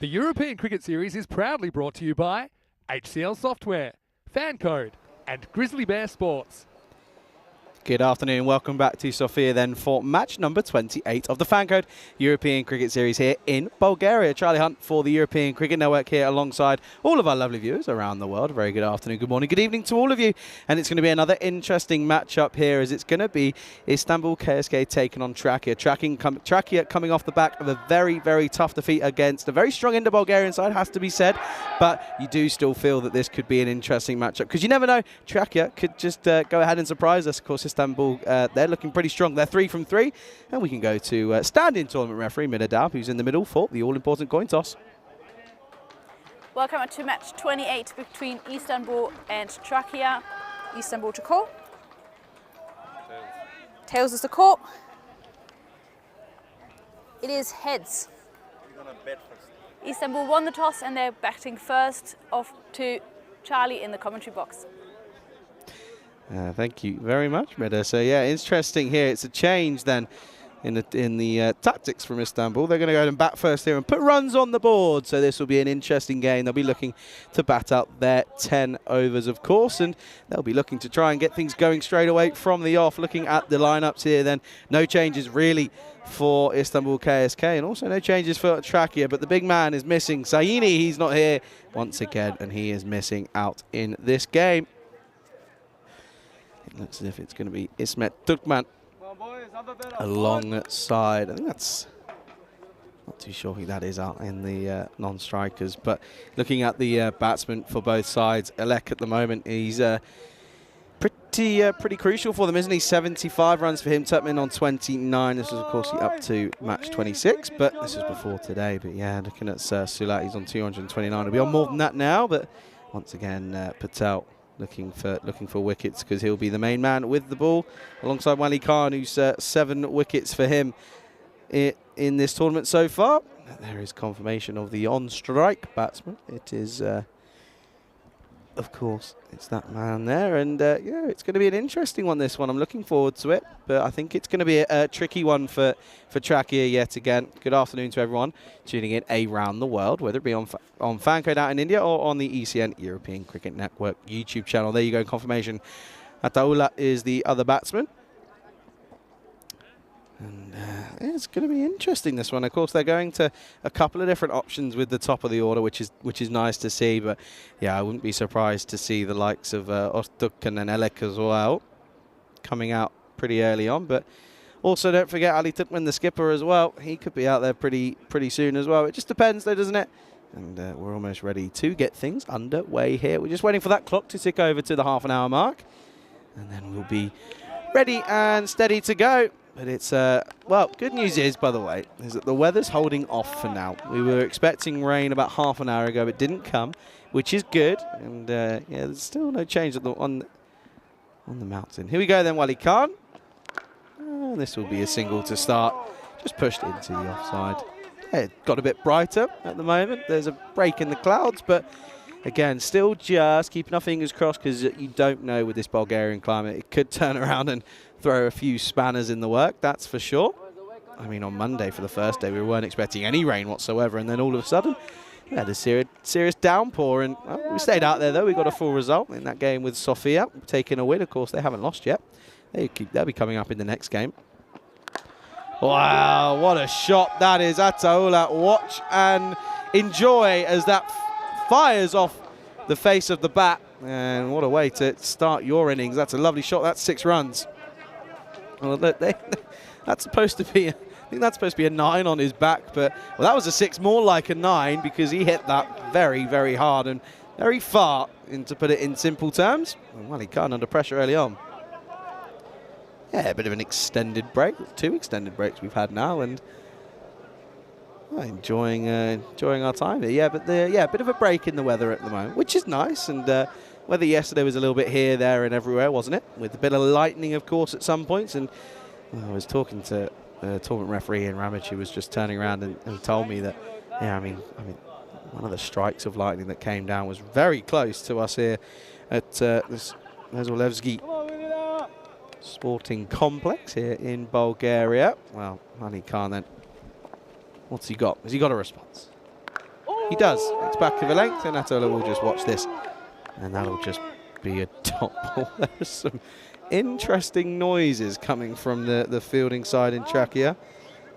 The European Cricket Series is proudly brought to you by HCL Software, FanCode, and Grizzly Bear Sports. Good afternoon, welcome back to Sofia then for match number 28 of the FanCode European Cricket Series here in Bulgaria. Charlie Hunt for the European Cricket Network here alongside all of our lovely viewers around the world. Very good afternoon, good morning, good evening to all of you. And it's going to be another interesting matchup here as it's going to be Istanbul KSK taking on Trakia. Trakia coming off the back of a very, very tough defeat against a very strong Indo-Bulgarian side, has to be said. But you do still feel that this could be an interesting matchup because you never know, Trakia could just go ahead and surprise us. Of course, Istanbul, they're looking pretty strong. They're 3 from 3. And we can go to stand-in tournament referee Minadab, who's in the middle for the all-important coin toss. Welcome to match 28 between Istanbul and Trakia. Istanbul to call. Tails is the call. It is heads. You're gonna bet first. Istanbul won the toss and they're batting first, off to Charlie in the commentary box. Thank you very much, Meda. So yeah, interesting here. It's a change then in the tactics from Istanbul. They're going to go ahead and bat first here and put runs on the board. So this will be an interesting game. They'll be looking to bat out their 10 overs, of course, and they'll be looking to try and get things going straight away from the off. Looking at the lineups here, then no changes really for Istanbul KSK, and also no changes for Trakia. But the big man is missing. Saini, he's not here once again, and he is missing out in this game. It looks as if it's going to be Ismet Turkman alongside. I think that's, not too sure who that is out in the non-strikers. But looking at the batsmen for both sides, Elek at the moment, he's pretty crucial for them, isn't he? 75 runs for him, Turkman on 29. This is, of course, up to match 26, but this is before today. But yeah, looking at Sulat, he's on 229. He'll be on more than that now, but once again, Patel looking for wickets because he'll be the main man with the ball alongside Wali Khan, who's 7 wickets for him in this tournament so far. There is confirmation of the on-strike batsman. It is, of course, it's that man there, and yeah, it's going to be an interesting one, this one. I'm looking forward to it, but I think it's going to be a tricky one for Trakia yet again. Good afternoon to everyone tuning in around the world, whether it be on FanCode out in India or on the ECN European Cricket Network YouTube channel. There you go, confirmation. Ataullah is the other batsman. And it's going to be interesting, this one. Of course, they're going to a couple of different options with the top of the order, which is nice to see. But yeah, I wouldn't be surprised to see the likes of Öztürk and Elek as well coming out pretty early on. But also, don't forget Ali Turkman, the skipper, as well. He could be out there pretty soon as well. It just depends, though, doesn't it? And we're almost ready to get things underway here. We're just waiting for that clock to tick over to the half-an-hour mark, and then we'll be ready and steady to go. But it's, well, good news is, by the way, is that the weather's holding off for now. We were expecting rain about half an hour ago. It didn't come, which is good. And, yeah, there's still no change on the mountain. Here we go then, Wali Khan. And this will be a single to start. Just pushed into the offside. Yeah, it got a bit brighter at the moment. There's a break in the clouds, but again, still just keeping our fingers crossed because you don't know with this Bulgarian climate. It could turn around and throw a few spanners in the work, that's for sure. I mean, on Monday for the first day, we weren't expecting any rain whatsoever, and then all of a sudden, we had a serious downpour, and well, we stayed out there, though. We got a full result in that game with Sofia, taking a win. Of course, they haven't lost yet. They'll be coming up in the next game. Wow, what a shot that is. Ataullah, watch and enjoy as that fires off the face of the bat. And what a way to start your innings. That's a lovely shot. That's 6 runs. Well, that's supposed to be, I think that's supposed to be a 9 on his back, but well, that was a 6, more like a 9, because he hit that very, very hard and very far, to put it in simple terms. Well, he got under pressure early on. Yeah, a bit of an extended break. 2 extended breaks we've had now, and enjoying our time here. Yeah, but a bit of a break in the weather at the moment, which is nice. And weather yesterday was a little bit here, there, and everywhere, wasn't it? With a bit of lightning, of course, at some points. And I was talking to the tournament referee in Ramage, who was just turning around and told me that, yeah, I mean, one of the strikes of lightning that came down was very close to us here at this Mezolevsky Sporting Complex here in Bulgaria. Well, Ali Khan then. What's he got? Has he got a response? He does. It's back of a length, and Atola will just watch this. And that'll just be a top ball. There's some interesting noises coming from the fielding side in Czechia.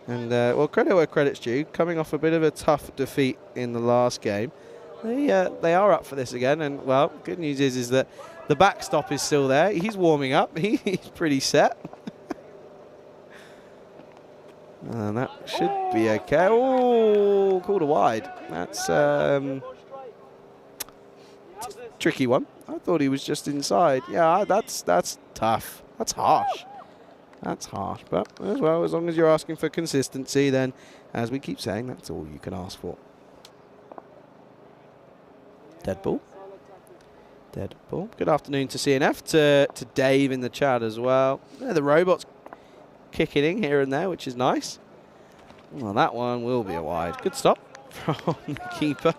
And, well, credit where credit's due. Coming off a bit of a tough defeat in the last game. They are up for this again. And, well, good news is that the backstop is still there. He's warming up. He's pretty set. And that should be okay. Oh, called a wide. That's tricky one. I thought he was just inside. Yeah, that's tough. That's harsh. That's harsh. But as well, as long as you're asking for consistency, then, as we keep saying, that's all you can ask for. Dead ball. Dead ball. Good afternoon to CNF, to Dave in the chat as well. Yeah, the robot's kicking in here and there, which is nice. Well, that one will be a wide. Good stop from the keeper.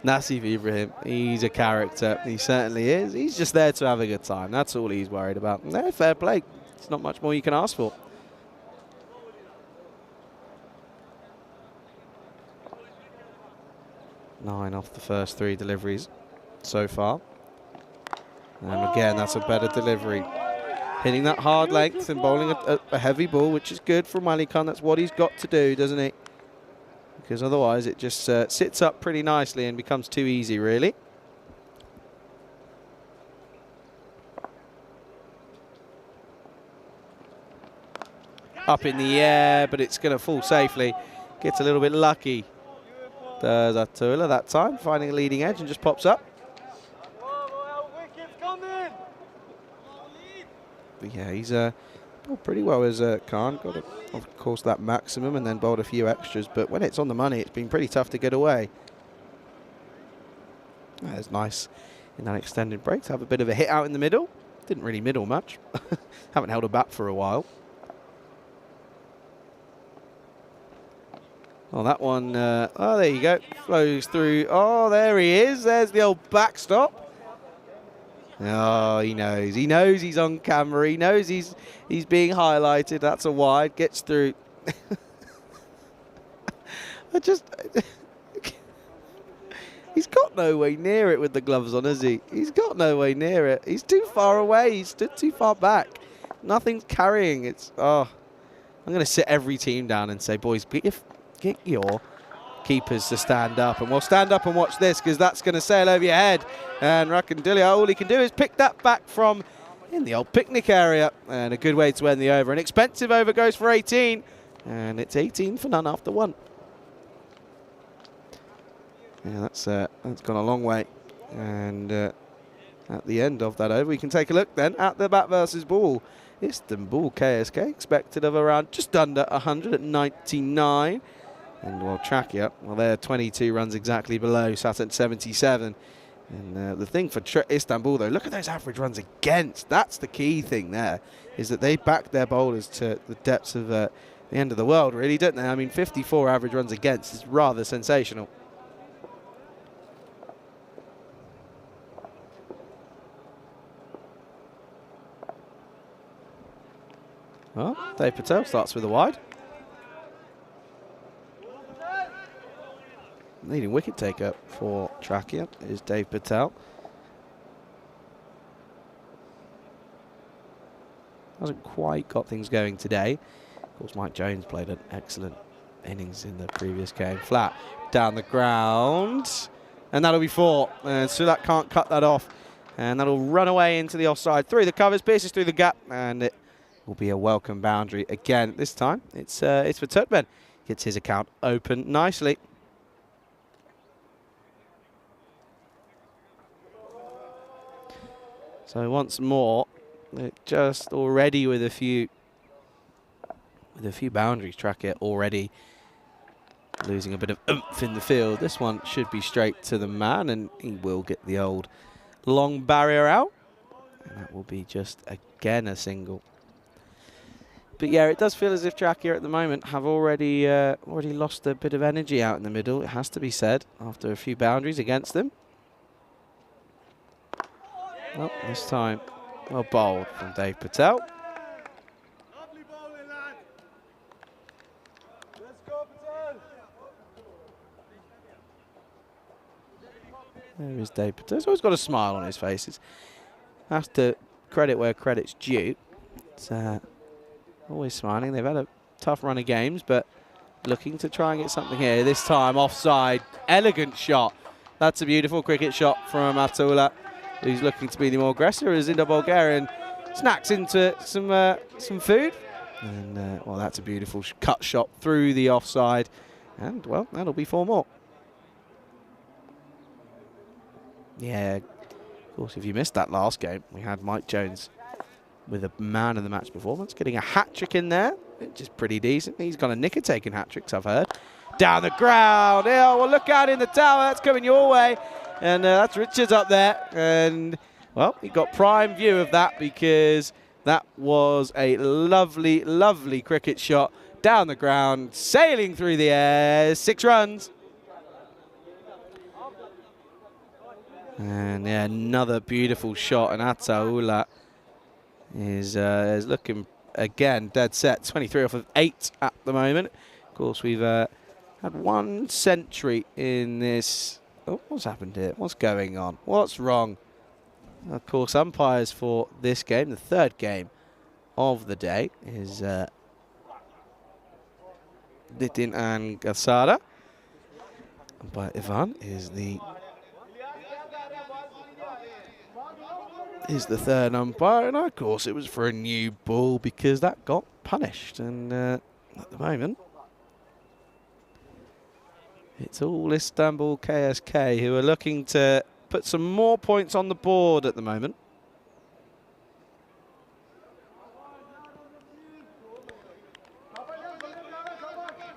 Nassif Ibrahim, he's a character. He certainly is. He's just there to have a good time. That's all he's worried about. No, fair play. It's not much more you can ask for. Nine off the first 3 deliveries so far. And again, that's a better delivery. Hitting that hard length and bowling a heavy ball, which is good from Ali Khan. That's what he's got to do, doesn't he? Because otherwise it just sits up pretty nicely and becomes too easy, really. Up in the air, but it's going to fall safely. Gets a little bit lucky. Does Atola that time, finding a leading edge and just pops up. But yeah, he's bowled pretty well as Khan. Got, of course, that maximum and then bowled a few extras. But when it's on the money, it's been pretty tough to get away. That's nice in that extended break to have a bit of a hit out in the middle. Didn't really middle much. Haven't held a bat for a while. Oh, that one, oh, there you go. Flows through. Oh, there he is. There's the old backstop. Oh, he knows. He knows he's on camera. He knows he's being highlighted. That's a wide. Gets through. He's got no way near it with the gloves on, has he? He's got no way near it. He's too far away. He's stood too far back. Nothing's carrying. It's, oh. I'm going to sit every team down and say, boys, get your keepers to stand up. And we'll stand up and watch this because that's going to sail over your head. And Rakandilia, all he can do is pick that back from in the old picnic area. And a good way to end the over. An expensive over goes for 18. And it's 18 for none after 1. Yeah, that's gone a long way. And at the end of that over, we can take a look then at the bat versus ball. Istanbul KSK expected of around just under 100 at 99. And well, Czechia, well, they're 22 runs exactly below, sat at 77. And the thing for Istanbul, though, look at those average runs against. That's the key thing there, is that they back their bowlers to the depths of the end of the world, really, don't they? I mean, 54 average runs against is rather sensational. Well, Dave Patel starts with a wide. Leading wicket taker for Czechia is Dave Patel. Hasn't quite got things going today. Of course, Mike Jones played an excellent innings in the previous game. Flat down the ground. And that'll be 4. And Sulak can't cut that off. And that'll run away into the offside. Through the covers, pierces through the gap. And it will be a welcome boundary again. This time, it's for Turkmen. Gets his account open nicely. So once more, just already with a few boundaries, track it already losing a bit of oomph in the field. This one should be straight to the man, and he will get the old long barrier out, and that will be just again a single. But yeah, it does feel as if Czechia at the moment have already lost a bit of energy out in the middle. It has to be said after a few boundaries against them. Well, this time, well bowled from Dave Patel. There is Dave Patel. He's always got a smile on his face. It's have to credit where credit's due. It's always smiling. They've had a tough run of games, but looking to try and get something here. This time offside. Elegant shot. That's a beautiful cricket shot from Atula, who's looking to be the more aggressor as Indo Bulgarian snacks into some food. And, well, that's a beautiful cut shot through the offside. And, well, that'll be 4 more. Yeah, of course, if you missed that last game, we had Mike Jones with a man of the match performance, getting a hat-trick in there, which is pretty decent. He's got a nick of taking hat-tricks, I've heard. Down the ground. Yeah, well, look out in the tower. That's coming your way. And that's Richards up there. And, well, he got prime view of that because that was a lovely, lovely cricket shot down the ground, sailing through the air. 6 runs. And, yeah, another beautiful shot. And Ataula is looking, again, dead set. 23 off of 8 at the moment. Of course, we've had 1 century in this. Oh, what's happened here? What's going on? What's wrong? Of course, umpires for this game, the 3rd game of the day, is Nitin and Gasara. Umpire Ivan is the 3rd umpire, and of course it was for a new ball because that got punished. And at the moment, it's all Istanbul KSK who are looking to put some more points on the board at the moment.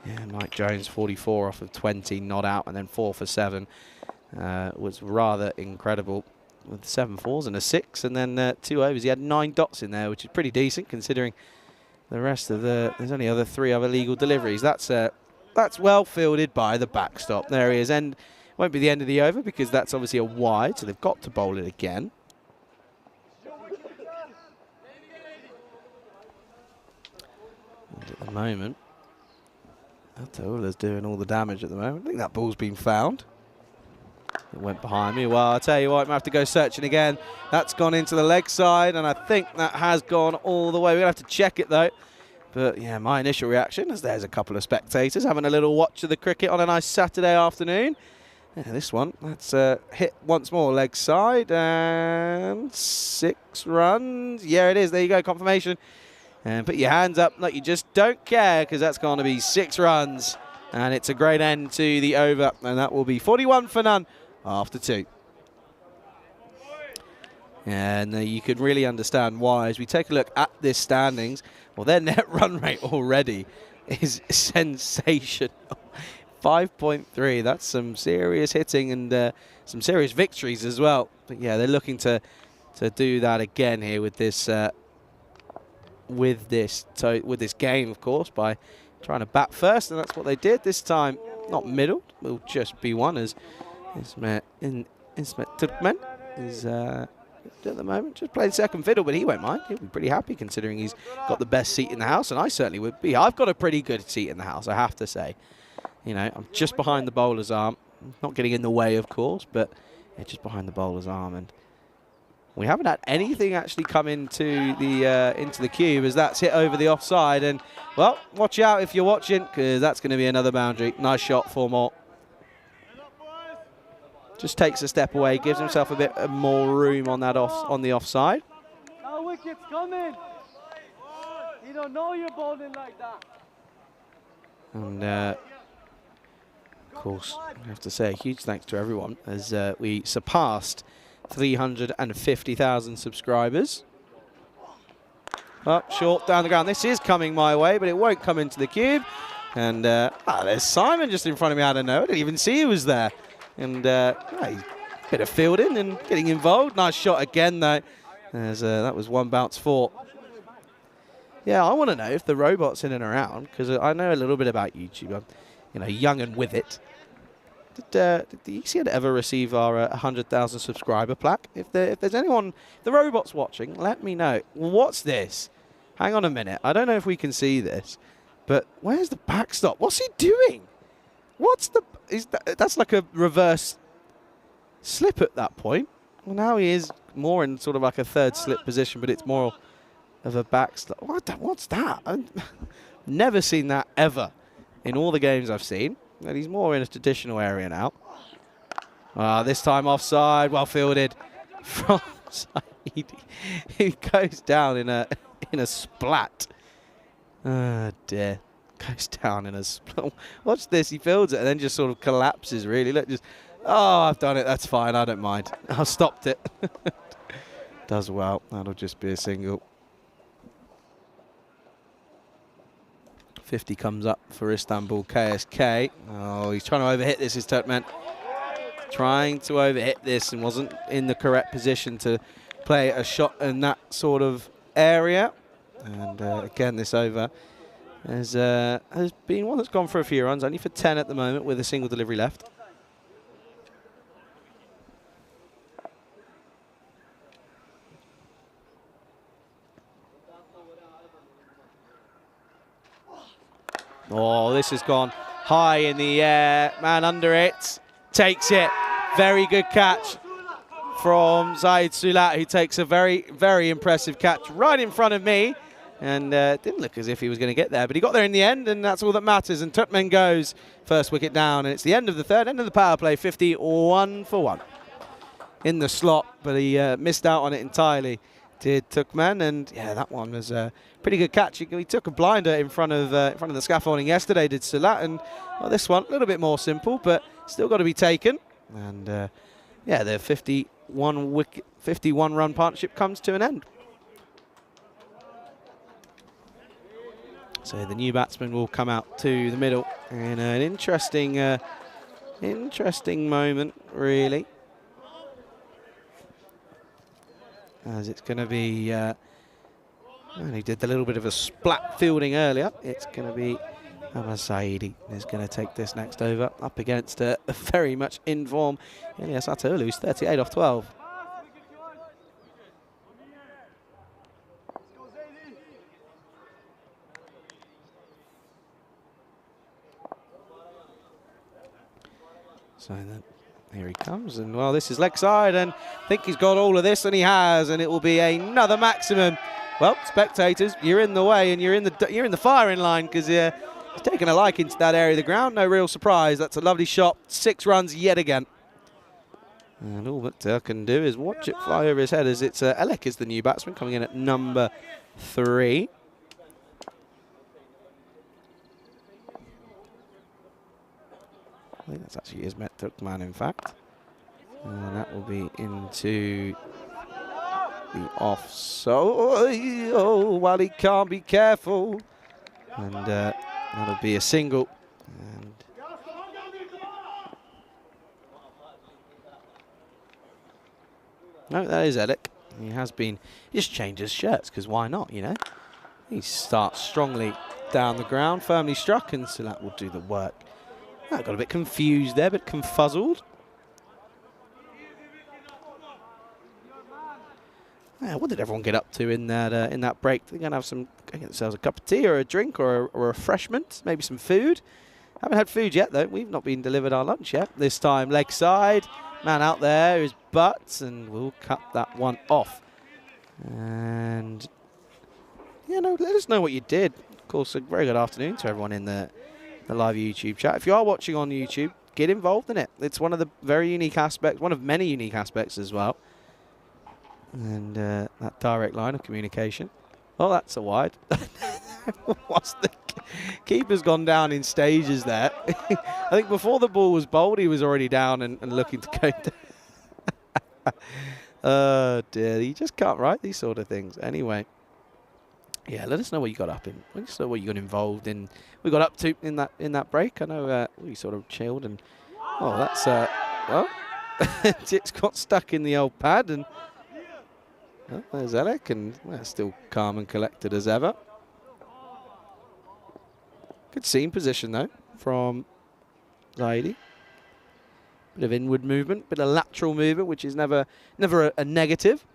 Yeah, Mike Jones, 44 off of 20, not out, and then 4 for 7 was rather incredible. With 7 fours and a 6, and then 2 overs. He had 9 dots in there, which is pretty decent considering the rest of there's only 3 other legal deliveries. That's well fielded by the backstop. There he is, and won't be the end of the over because that's obviously a wide, so they've got to bowl it again. And at the moment, Atola's doing all the damage at the moment. I think that ball's been found. It went behind me. Well, I'll tell you what, I'm going to have to go searching again. That's gone into the leg side, and I think that has gone all the way. We're going to have to check it, though. But, yeah, my initial reaction is there's a couple of spectators having a little watch of the cricket on a nice Saturday afternoon. Yeah, this one, that's hit once more, leg side, and 6 runs. Yeah, it is. There you go, confirmation. And put your hands up like you just don't care because that's going to be 6 runs. And it's a great end to the over, and that will be 41 for none after 2. And you can really understand why. As we take a look at this standings, well, their net run rate already is sensational. 5.3, that's some serious hitting and some serious victories as well. But yeah, they're looking to do that again here with this game, of course, by trying to bat first, and that's what they did this time. Not middle, will just be one as Ismet Turkmen is at the moment just playing second fiddle, but he won't mind. He'll be pretty happy considering he's got the best seat in the house, and I certainly would be. I've got a pretty good seat in the house, I have to say. You know, I'm just behind the bowler's arm. Not getting in the way, of course, but yeah, just behind the bowler's arm, and we haven't had anything actually come into the cube as that's hit over the offside. And, well, watch out if you're watching because that's going to be another boundary. Nice shot, 4 more. Just takes a step away, gives himself a bit more room on that on the offside. Now wicket's coming. You don't know you're bowling like that. And, of course, I have to say a huge thanks to everyone as we surpassed 350,000 subscribers. Up short down the ground. This is coming my way, but it won't come into the cube. And there's Simon just in front of me. I don't know. I didn't even see he was there. And a bit of fielding and getting involved. Nice shot again, though. As that was 1 bounce 4. Yeah, I want to know if the robot's in and around because I know a little bit about YouTube. I'm, you know, young and with it. Did the ECS ever receive our 100,000 subscriber plaque? If there's anyone, if the robot's watching, let me know. What's this? Hang on a minute. I don't know if we can see this, but where's the backstop? What's he doing? What's the? That's like a reverse. slip at that point. Well, now he is more in sort of like a third slip position, but it's more of a back slip. What's that? I've never seen that ever in all the games I've seen. But he's more in a traditional area now. This time offside, well fielded from Saidi. He goes down in a splat. Oh dear. Goes down in a splat. Watch this, he fields it and then just sort of collapses really. Look, just, oh, I've done it, that's fine, I don't mind. I've stopped it. Does well, that'll just be a single. 50 comes up for Istanbul KSK. Oh, he's trying to overhit this, is Turkmen. Trying to overhit this and wasn't in the correct position to play a shot in that sort of area. And again, this over has been one that's gone for a few runs, only for 10 at the moment with a single delivery left. Oh, this has gone high in the air. Man under it. Takes it. Very good catch from Zaid Sulat, who takes a very, very impressive catch right in front of me. And didn't look as if he was going to get there, but he got there in the end, and that's all that matters. And Turkmen goes first wicket down, and it's the end of the third, end of the power play, 51 for 1. In the slot, but he missed out on it entirely, did Turkmen. And yeah, that one was a pretty good catch. He took a blinder in front of the scaffolding yesterday, did Sulat, and well, this one a little bit more simple, but still got to be taken. And yeah, the 51 run partnership comes to an end. So the new batsman will come out to the middle in an interesting moment, really. As it's going to be, and he did a little bit of a splat fielding earlier. It's going to be Ahmad Saidi is going to take this next over up against a very much in form Ilyas Atoglu, who's 38 off 12. So then here he comes, and well, this is leg side, and I think he's got all of this, and he has, and it will be another maximum. Well, spectators, you're in the way, and you're in the firing line, because he's taken a liking to that area of the ground. No real surprise. That's a lovely shot. 6 runs yet again. And all that Turk can do is watch it fly over his head, as it's Elek is the new batsman coming in at number 3. I think that's actually Ismet Turkman, in fact. And that will be into the off. So, oh, well, he can't be careful. And that'll be a single. And no, that is Elek. He has been, he just changed his shirts, because why not, you know? He starts strongly down the ground, firmly struck, and so that will do the work. I got a bit confused there, a bit confuzzled. Yeah, what did everyone get up to in that break? They're going to have some, get themselves a cup of tea or a drink or a refreshment, maybe some food. Haven't had food yet, though. We've not been delivered our lunch yet. This time, leg side. Man out there is butts, and we'll cut that one off. And, you know, let us know what you did. Of course, a very good afternoon to everyone in the live YouTube chat. If you are watching on YouTube, get involved in it. It's one of the very unique aspects, one of many unique aspects as well. And that direct line of communication. Oh, that's a wide. What's the keeper's gone down in stages there. I think before the ball was bowled, he was already down and looking to go down. Oh dear, you just can't write these sort of things. Anyway. Yeah, let us know what you got up in. Let us know what you got involved in. We got up to in that break. I know we sort of chilled, and oh, that's well, it's got stuck in the old pad, and oh, there's Elek, and still calm and collected as ever. Good seam position though from Zaidi. Bit of inward movement, bit of lateral movement, which is never a negative.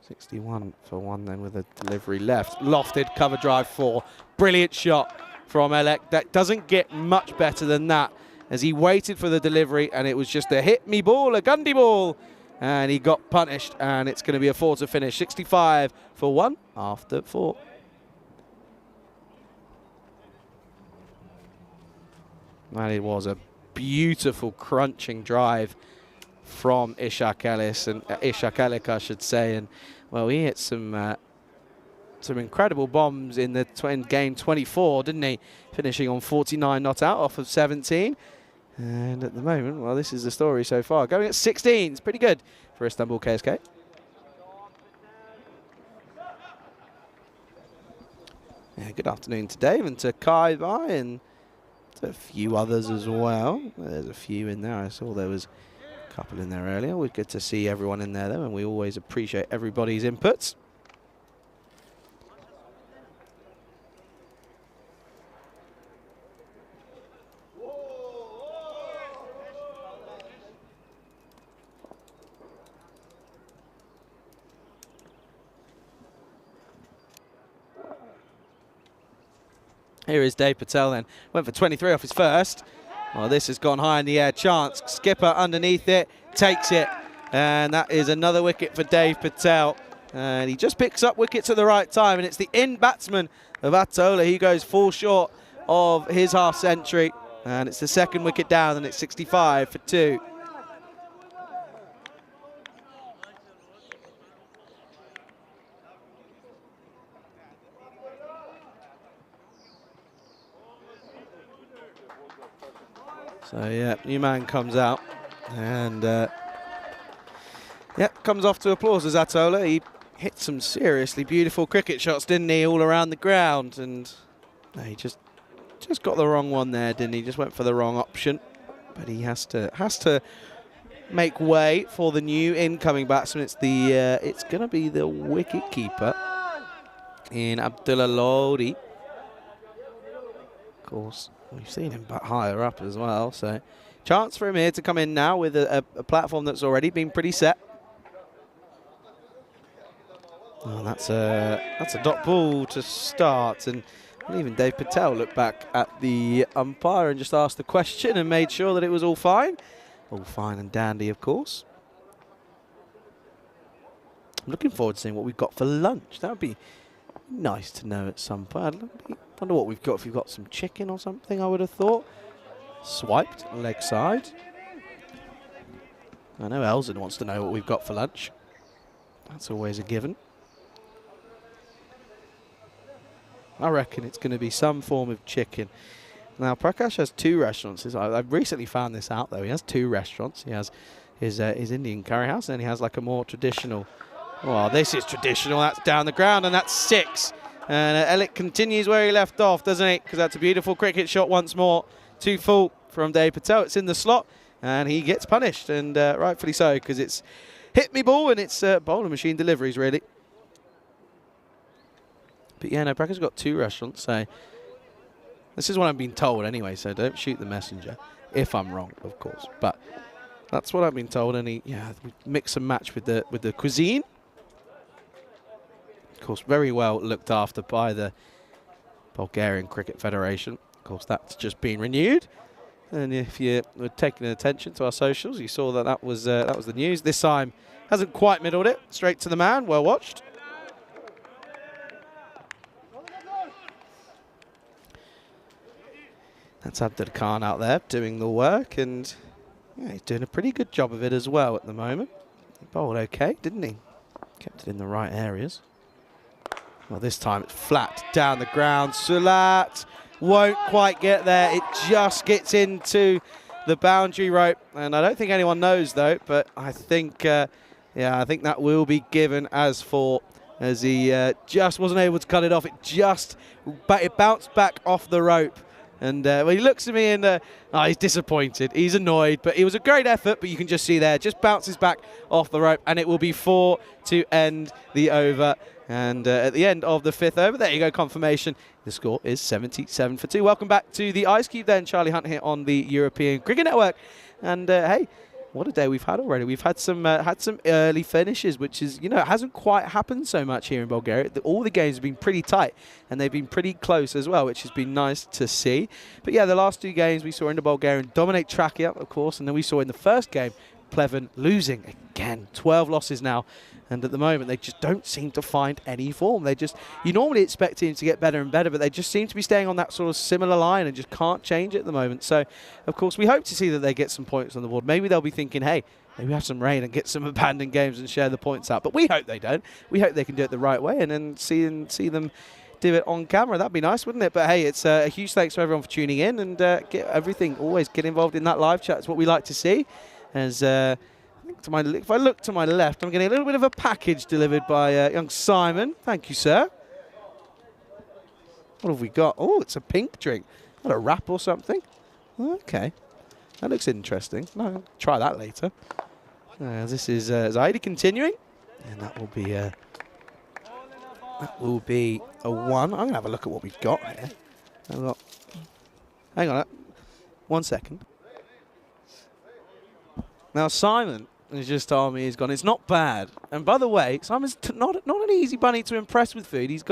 61 for 1 then with a delivery left. Lofted cover drive 4. Brilliant shot from Elek. That doesn't get much better than that. as he waited for the delivery, and it was just a hit me ball, a Gundy ball, and he got punished, and it's going to be a 4 to finish. 65 for 1 after 4. And it was a beautiful crunching drive from Ishak Ellis, and Ishak Elik, I should say, and well, he hit some incredible bombs in the game 24, didn't he? Finishing on 49 not out off of 17. And at the moment, well, this is the story so far. Going at 16, it's pretty good for Istanbul KSK. Yeah, good afternoon to Dave and to Kai Bai and to a few others as well. There's a few in there. I saw there was a couple in there earlier. We're good to see everyone in there, though, and we always appreciate everybody's inputs. Here is Dave Patel then. Went for 23 off his first. Well, this has gone high in the air. Chance. Skipper underneath it. Takes it. And that is another wicket for Dave Patel. And he just picks up wickets at the right time. And it's the in batsman of Atola. He goes full short of his half century. And it's the second wicket down. And it's 65 for 2. So, yeah, new man comes out and, yeah, comes off to applause as Atola. He hit some seriously beautiful cricket shots, didn't he, all around the ground. And he just got the wrong one there, didn't he? Just went for the wrong option. But he has to make way for the new incoming batsman. It's going to be the wicket keeper in Abdullah Lodi. Of course. We've seen him back higher up as well, so chance for him here to come in now with a platform that's already been pretty set. Oh, that's a dot ball to start, and even Dave Patel looked back at the umpire and just asked the question and made sure that it was all fine. All fine and dandy, of course. I'm looking forward to seeing what we've got for lunch. That would be nice to know at some point. I wonder what we've got. If we've got some chicken or something, I would have thought. Swiped, leg side. I know Elzen wants to know what we've got for lunch. That's always a given. I reckon it's going to be some form of chicken. Now, Prakash has 2 restaurants. I've recently found this out, though. He has 2 restaurants. He has his Indian curry house, and he has like a more traditional. Well, this is traditional. That's down the ground, and that's 6. And Elik continues where he left off, doesn't he? Because that's a beautiful cricket shot once more. 2 full from Dave Patel. It's in the slot, and he gets punished, and rightfully so, because it's hit me ball, and it's bowler machine deliveries, really. But yeah, no, Prakash's got 2 restaurants, so this is what I'm being told anyway, so don't shoot the messenger, if I'm wrong, of course. But that's what I've been told, and we mix and match with the cuisine. Of course, very well looked after by the Bulgarian Cricket Federation. Of course, that's just been renewed. And if you were taking attention to our socials, you saw that was the news. This time, hasn't quite middled it. Straight to the man. Well watched. That's Abdul Khan out there doing the work, and yeah, he's doing a pretty good job of it as well at the moment. He bowled okay, didn't he? Kept it in the right areas. Well, this time it's flat down the ground. Sulat won't quite get there. It just gets into the boundary rope. And I don't think anyone knows, though, but I think, yeah, I think that will be given as 4, as he just wasn't able to cut it off. It bounced back off the rope. And well, he looks at me and he's disappointed. He's annoyed, but it was a great effort, but you can just see there, just bounces back off the rope, and it will be 4 to end the over. And at the end of the 5th over, there you go, confirmation. The score is 77 for 2. Welcome back to the Ice Cube then. Charlie Hunt here on the European Cricket Network. And hey, what a day we've had already. We've had some early finishes, which is, it hasn't quite happened so much here in Bulgaria. All the games have been pretty tight, and they've been pretty close as well, which has been nice to see. But yeah, the last 2 games we saw in the Bulgarian dominate Trakia, of course, and then we saw in the first game Pleven losing again. 12 losses now. And at the moment, they just don't seem to find any form. You normally expect teams to get better and better, but they just seem to be staying on that sort of similar line and just can't change it at the moment. So, of course, we hope to see that they get some points on the board. Maybe they'll be thinking, hey, maybe have some rain and get some abandoned games and share the points out. But we hope they don't. We hope they can do it the right way and then see them do it on camera. That'd be nice, wouldn't it? But hey, it's a huge thanks to everyone for tuning in and get everything. Always get involved in that live chat. It's what we like to see. As if I look to my left, I'm getting a little bit of a package delivered by young Simon. Thank you, sir. What have we got? Oh, it's a pink drink. Got a wrap or something? Okay. That looks interesting. No, try that later. This is Zaidi continuing. And that will be a 1. I'm going to have a look at what we've got here. Hang on. 1 second. Now, Simon has just told me it's not bad. And by the way, Simon's not an easy bunny to impress with food. He's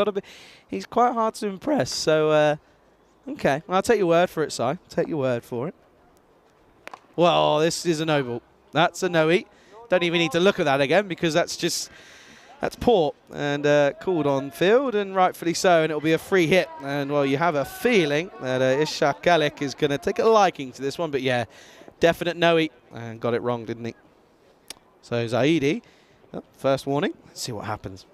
quite hard to impress. So, okay. Well, I'll take your word for it, Si. Take your word for it. Well, this is a no-ball. That's a no-eat. Don't even need to look at that again because that's poor and called on field, and rightfully so, and it'll be a free hit. And, well, you have a feeling that Ishak Alek is going to take a liking to this one. But, yeah, definite no-eat. And got it wrong, didn't he? So Zaidi, first warning. Let's see what happens.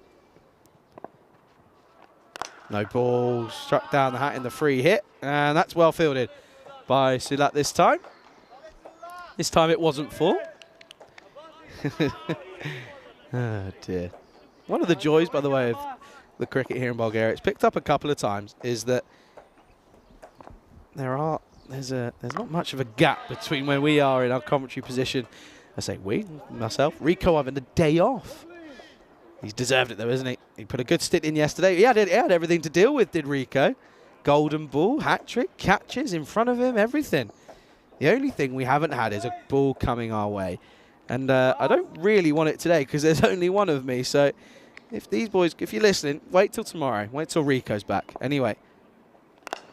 No ball, struck down the hat in the free hit. And that's well fielded by Sulat this time. This time it wasn't full. Oh, dear. One of the joys, by the way, of the cricket here in Bulgaria, it's picked up a couple of times, is that there's not much of a gap between where we are in our commentary position. I say we, myself. Rico having a day off. He's deserved it though, isn't he? He put a good stint in yesterday. He had everything to deal with, did Rico. Golden ball, hat-trick, catches in front of him, everything. The only thing we haven't had is a ball coming our way. And I don't really want it today because there's only one of me. So if you're listening, wait till tomorrow. Wait till Rico's back. Anyway.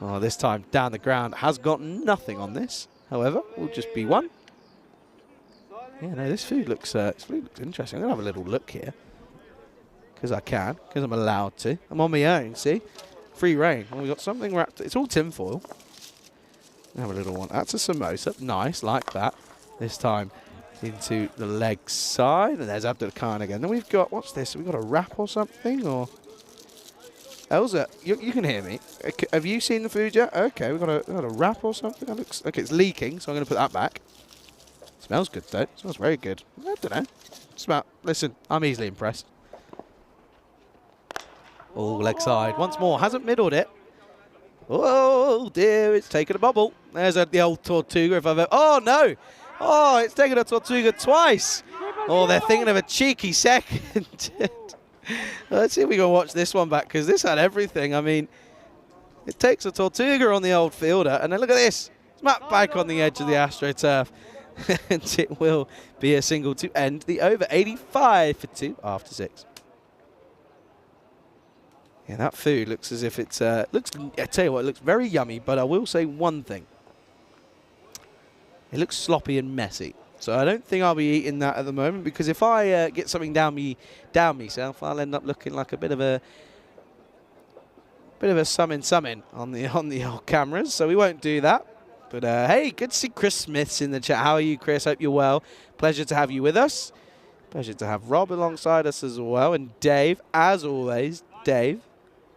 Oh, this time down the ground. Has got nothing on this. However, will just be 1. Yeah, no, this food looks interesting. I'm going to have a little look here. Because I'm allowed to. I'm on my own, see? Free reign. Well, we've got something wrapped. It's all tinfoil. Have a little one. That's a samosa. Nice, like that. This time into the leg side. And there's Abdul Khan again. Then we've got, what's this? Have we got a wrap or something? Or Elsa, you can hear me. Have you seen the food yet? Okay, we've got a wrap or something. That looks, okay, it's leaking, so I'm going to put that back. Smells good, though. Smells very good. I don't know. Listen, I'm easily impressed. Oh, leg side. Once more. Hasn't middled it. Oh, dear. It's taken a bubble. There's the old Tortuga. Oh, no. Oh, it's taken a Tortuga twice. Oh, they're thinking of a cheeky second. Let's see if we can watch this one back, because this had everything. I mean, it takes a Tortuga on the old fielder, and then look at this. Smack back on the edge of the AstroTurf. And it will be a single to end the over. 85 for 2 after 6. Yeah, that food looks as if it's... I tell you what, it looks very yummy, but I will say one thing. It looks sloppy and messy. So I don't think I'll be eating that at the moment, because if I get something down myself, I'll end up looking like a bit of a summing on the old cameras. So we won't do that. But hey, good to see Chris Smith's in the chat. How are you, Chris? Hope you're well. Pleasure to have you with us. Pleasure to have Rob alongside us as well, and Dave, as always. Dave,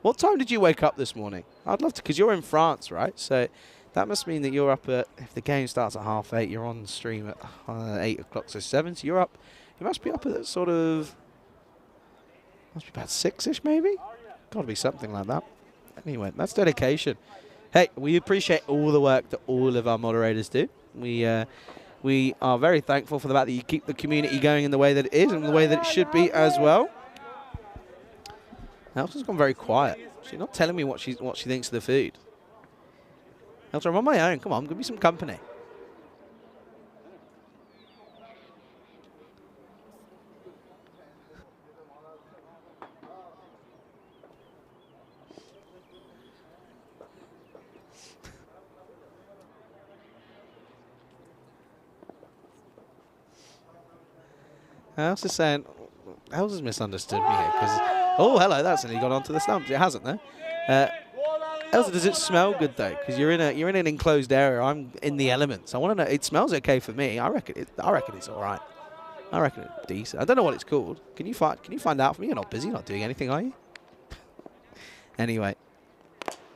what time did you wake up this morning? I'd love to, because you're in France, right? So that must mean that you're up at, if the game starts at 8:30, you're on stream at 8 o'clock, so 7. So you're up, you must be up at sort of, must be about 6-ish maybe? Got to be something like that. Anyway, that's dedication. Hey, we appreciate all the work that all of our moderators do. We are very thankful for the fact that you keep the community going in the way that it is and the way that it should be as well. Elsa's gone very quiet. She's not telling me what she thinks of the food. Elsa, I'm on my own. Come on, give me some company. Els is saying, Els has misunderstood me here because, oh, hello, that's nearly gone onto the stumps. It hasn't though. Els, does it smell good though? Because you're in an enclosed area. I'm in the elements. I want to know. It smells okay for me. I reckon it's all right. I reckon it's decent. I don't know what it's called. Can you find out for me? You're not busy. You're not doing anything, are you? Anyway,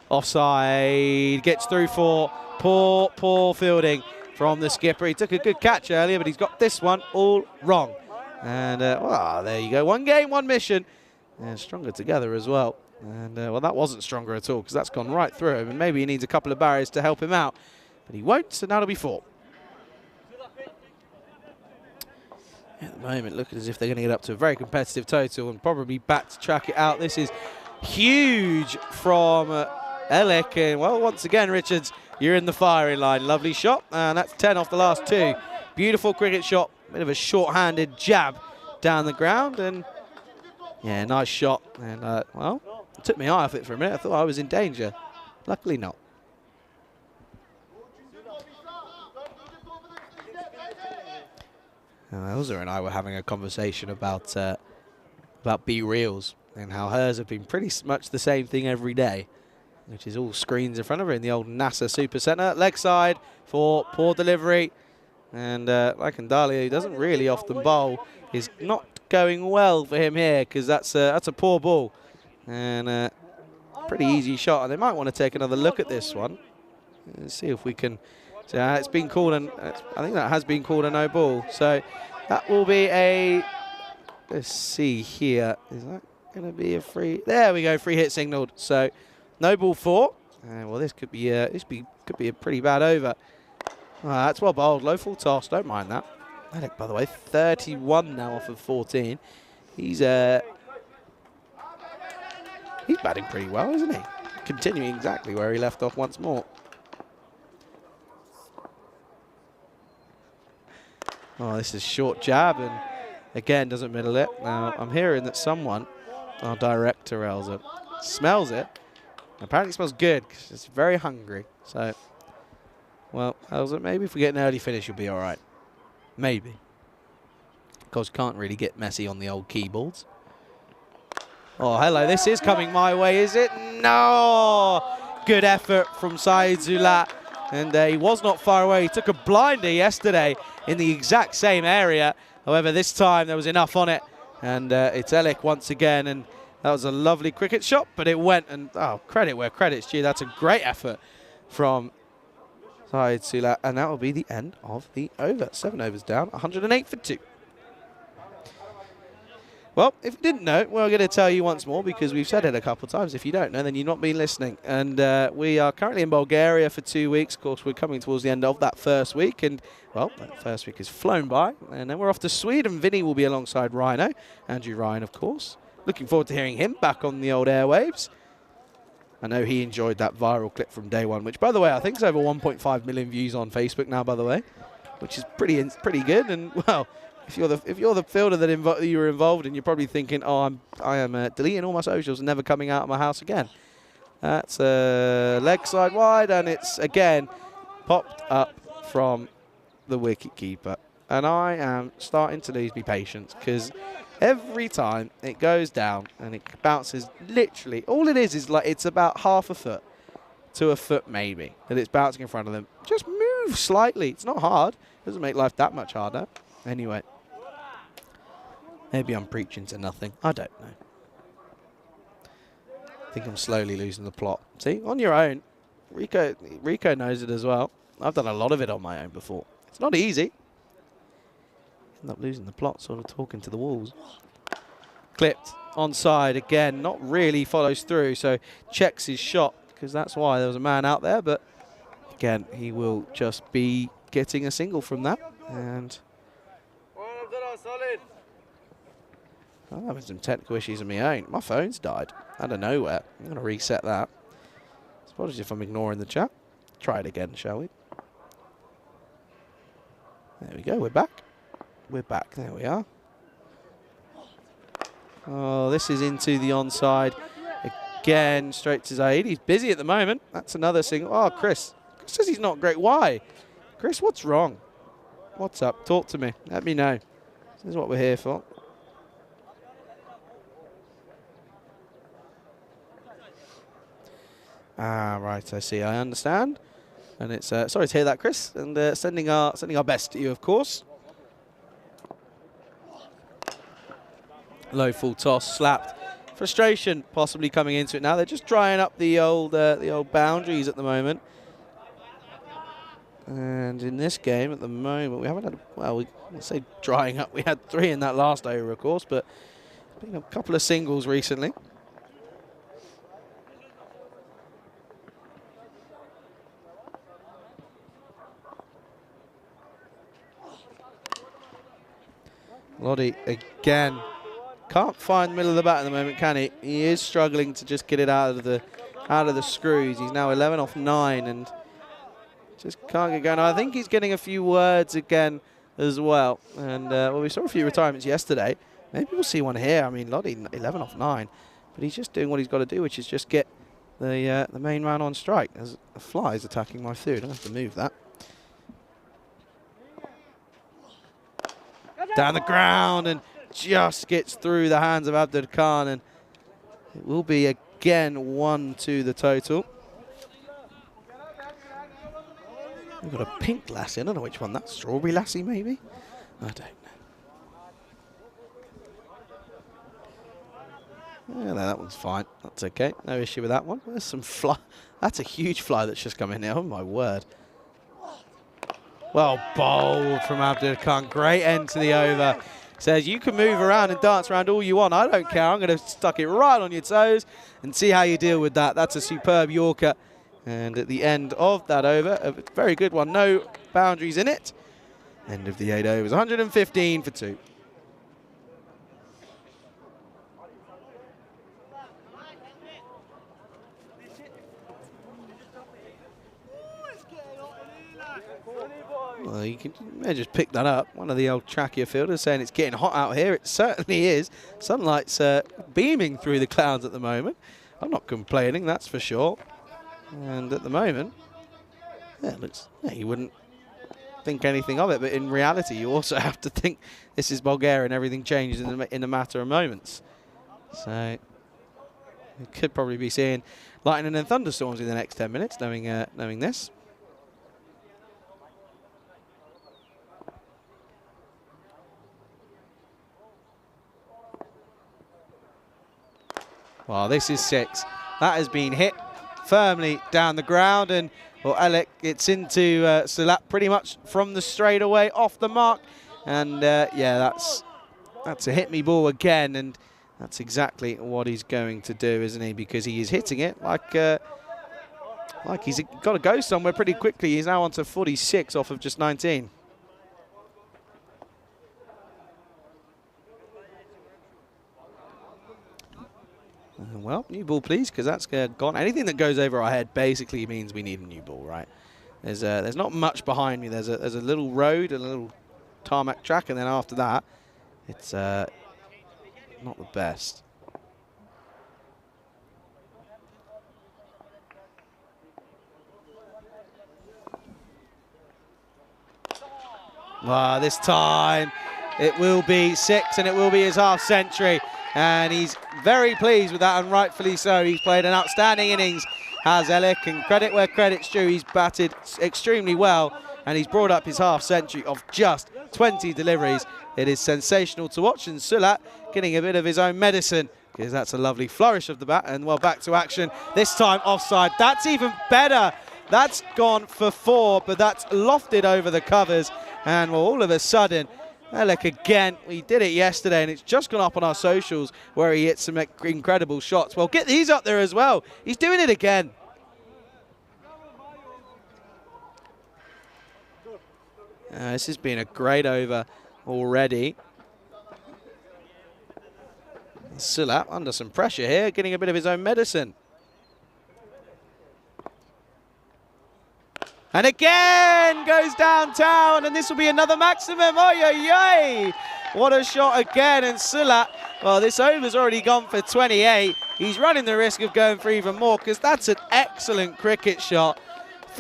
offside gets through for poor fielding from the skipper. He took a good catch earlier, but he's got this one all wrong. And, well, there you go. One game, one mission. And stronger together as well. And, well, that wasn't stronger at all because that's gone right through him. And maybe he needs a couple of barriers to help him out. But he won't, so now it'll be 4. At the moment, looking as if they're going to get up to a very competitive total and probably back to track it out. This is huge from Elek. And, well, once again, Richards, you're in the firing line. Lovely shot. And that's 10 off the last 2. Beautiful cricket shot. Bit of a short-handed jab down the ground. And, yeah, nice shot. And, well, it took my eye off it for a minute. I thought I was in danger. Luckily not. Elsa and I were having a conversation about B-Reels and how hers have been pretty much the same thing every day, which is all screens in front of her in the old NASA Super Center. Leg side for poor delivery. And like Ndalia, who doesn't really often bowl, is not going well for him here because that's a poor ball. And pretty easy shot. And they might want to take another look at this one. Let's see if we can... So it's been called, I think that has been called a no ball. So that will be a, let's see here. Is that going to be a free? There we go, free hit signaled. So no ball 4. Well, this could be could be a pretty bad over. That's well bowled, low full toss. Don't mind that. Alec, by the way, 31 now off of 14. He's batting pretty well, isn't he? Continuing exactly where he left off once more. Oh, this is short jab and again doesn't middle it. Now I'm hearing that someone, our director Elsa, smells it. Apparently it smells good because it's very hungry. So, well, Elsa, maybe if we get an early finish you'll be all right. Maybe. Of course, can't really get messy on the old keyboards. Oh, hello, this is coming my way, is it? No! Good effort from Saeed Zulat. And he was not far away. He took a blinder yesterday in the exact same area. However, this time there was enough on it. And it's Elek once again. And that was a lovely cricket shot, but it went. And, oh, credit where credit's due. That's a great effort from Saeed Zulat. And that will be the end of the over. 7 overs down, 108 for 2. Well, if you didn't know, we're going to tell you once more because we've said it a couple of times. If you don't know, then you've not been listening. And we are currently in Bulgaria for 2 weeks. Of course, we're coming towards the end of that first week. And, well, that first week has flown by. And then we're off to Sweden. Vinny will be alongside Rhino. Andrew Ryan, of course. Looking forward to hearing him back on the old airwaves. I know he enjoyed that viral clip from day one, which, by the way, I think is over 1.5 million views on Facebook now, by the way, which is pretty good. And, well... If you're the fielder that you were involved in, you're probably thinking, oh, I am deleting all my socials and never coming out of my house again. That's a leg side wide, and it's again popped up from the wicket keeper. And I am starting to lose my patience because every time it goes down and it bounces, literally all it is like it's about half a foot to a foot maybe that it's bouncing in front of them. Just move slightly. It's not hard. It doesn't make life that much harder. Anyway. Maybe I'm preaching to nothing. I don't know. I think I'm slowly losing the plot. See, on your own. Rico knows it as well. I've done a lot of it on my own before. It's not easy. End up losing the plot, sort of talking to the walls. Clipped onside again. Not really follows through, so checks his shot because that's why there was a man out there. But again, he will just be getting a single from that. And I'm having some technical issues of my own. My phone's died out of nowhere. I'm going to reset that. Apologies if I'm ignoring the chat. Try it again, shall we? There we go. We're back. We're back. There we are. Oh, this is into the onside. Again, straight to Zaid. He's busy at the moment. That's another single. Oh, Chris. Chris says he's not great. Why? Chris, what's wrong? What's up? Talk to me. Let me know. This is what we're here for. Ah, right, I see, I understand. And it's, sorry to hear that, Chris, and sending our best to you, of course. Low full toss, slapped. Frustration possibly coming into it now. They're just drying up the old boundaries at the moment. And in this game at the moment, we haven't had, well, we won't say drying up. We had 3 in that last over, of course, but been a couple of singles recently. Lodi again can't find the middle of the bat at the moment, can he? He is struggling to just get it out of the screws. He's now 11 off 9 and just can't get going. I think he's getting a few words again as well. And well, we saw a few retirements yesterday. Maybe we'll see one here. I mean, Lodi 11 off 9, but he's just doing what he's got to do, which is just get the main man on strike. As a fly is attacking my food, I have to move that. Down the ground and just gets through the hands of Abdur Khan, and it will be again 1-2 the total. We've got a pink lassie. I don't know which one that's. Strawberry lassie, maybe? I don't know. Yeah, no, that one's fine. That's okay. No issue with that one. There's some fly. That's a huge fly that's just come in there. Oh, my word. Well bowled from Abdur Khan. Great end to the over. Says you can move around and dance around all you want. I don't care. I'm going to stuck it right on your toes and see how you deal with that. That's a superb Yorker. And at the end of that over, a very good one. No boundaries in it. End of the 8 overs. 115 for 2. Well, you can just pick that up. One of the old trackier fielders saying it's getting hot out here. It certainly is. Sunlight's beaming through the clouds at the moment. I'm not complaining, that's for sure. And at the moment, yeah, it looks, yeah, you wouldn't think anything of it, but in reality, you also have to think this is Bulgaria and everything changes in a matter of moments. So we could probably be seeing lightning and thunderstorms in the next 10 minutes, knowing this. Well, this is 6. That has been hit firmly down the ground, and well, Alec, it's into Salat pretty much from the straightaway off the mark, and yeah, that's a hit me ball again, and that's exactly what he's going to do, isn't he? Because he is hitting it like he's got to go somewhere pretty quickly. He's now on to 46 off of just 19. Well, new ball, please, because that's gone. Anything that goes over our head basically means we need a new ball, right? There's not much behind me. There's a little road, a little tarmac track, and then after that, it's not the best. Well, this time it will be 6, and it will be his half century. And he's very pleased with that, and rightfully so. He's played an outstanding innings, has Elek, and credit where credit's due. He's batted extremely well, and he's brought up his half century of just 20 deliveries. It is sensational to watch, and Sulat getting a bit of his own medicine, because that's a lovely flourish of the bat, and well, back to action. This time offside. That's even better. That's gone for 4, but that's lofted over the covers, and well, all of a sudden, Alec again, we did it yesterday, and it's just gone up on our socials where he hit some incredible shots. Well, get these up there as well. He's doing it again. This has been a great over already. Sulat under some pressure here, getting a bit of his own medicine. And again goes downtown, and this will be another maximum. Oy. What a shot again, and Sulat, well, this over's already gone for 28. He's running the risk of going for even more, because that's an excellent cricket shot.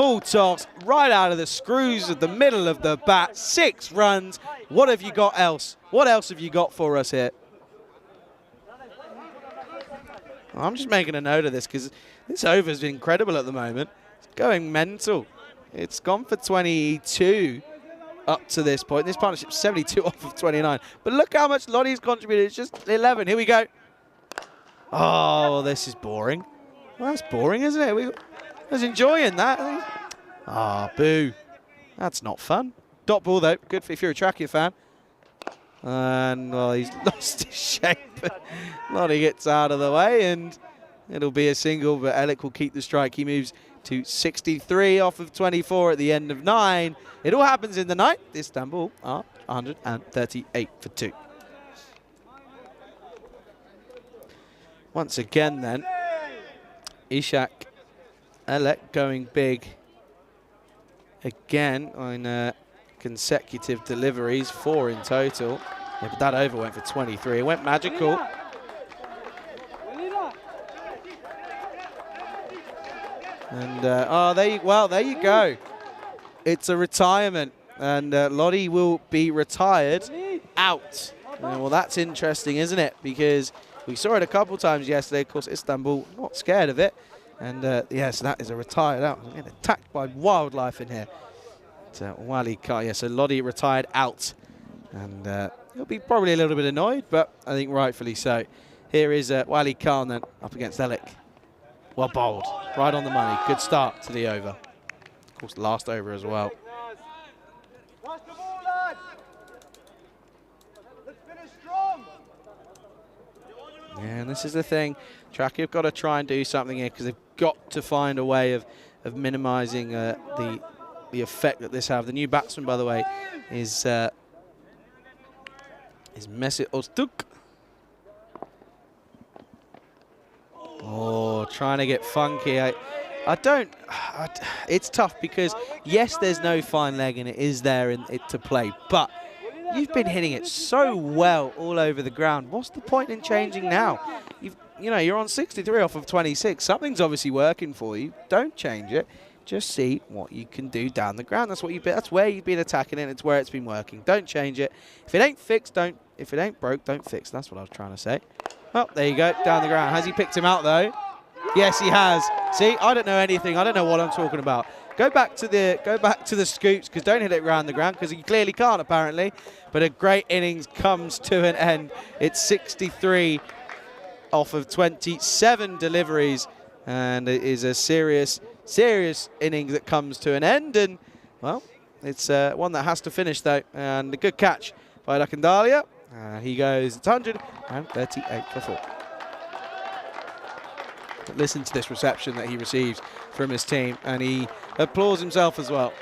full toss, right out of the screws of the middle of the bat. 6 runs. What have you got else? What else have you got for us here? I'm just making a note of this because this over's incredible at the moment. It's going mental. It's gone for 22 up to this point. This partnership's 72 off of 29. But look how much Lottie's contributed. It's just 11. Here we go. Oh, this is boring. Well, that's boring, isn't it? I was enjoying that. Ah, boo. That's not fun. Dot ball, though. Good if you're a Trakia fan. And, well, he's lost his shape. Lottie gets out of the way, and it'll be a single, but Alec will keep the strike. He moves to 63 off of 24 at the end of 9. It all happens in the night. Istanbul are 138 for 2. Once again, then, Ishak Alec going big again on consecutive deliveries, 4 in total. Yeah, but that over went for 23. It went magical. And, there you go. It's a retirement. And Lottie will be retired out. Well, that's interesting, isn't it? Because we saw it a couple times yesterday. Of course, Istanbul not scared of it. And, yes, that is a retired out. Getting attacked by wildlife in here. Wali Khan, yeah, so Lottie retired out. And he'll be probably a little bit annoyed, but I think rightfully so. Here is Wali Khan then up against Alec. Well bowled, right on the money. Good start to the over. Of course, last over as well. Yeah, and this is the thing. Trakia have got to try and do something here because they've got to find a way of minimising the effect that this have. The new batsman, by the way, is Mesut Öztürk. Oh, trying to get funky. It's tough because, yes, there's no fine leg and it is there in it to play, but you've been hitting it so well all over the ground. What's the point in changing now? You're on 63 off of 26. Something's obviously working for you. Don't change it. Just see what you can do down the ground. That's where you've been attacking it. It's where it's been working. Don't change it. If it ain't fixed, don't. If it ain't broke, don't fix. That's what I was trying to say. Well, there you go, down the ground. Has he picked him out though? Yes, he has. See, I don't know anything. I don't know what I'm talking about. Go back to the scoops, because don't hit it around the ground, because he clearly can't apparently. But a great innings comes to an end. It's 63 off of 27 deliveries, and it is a serious innings that comes to an end. And well, it's one that has to finish though. And a good catch by Lakandalia. He goes, it's 138 for 4. But listen to this reception that he receives from his team, and he applauds himself as well.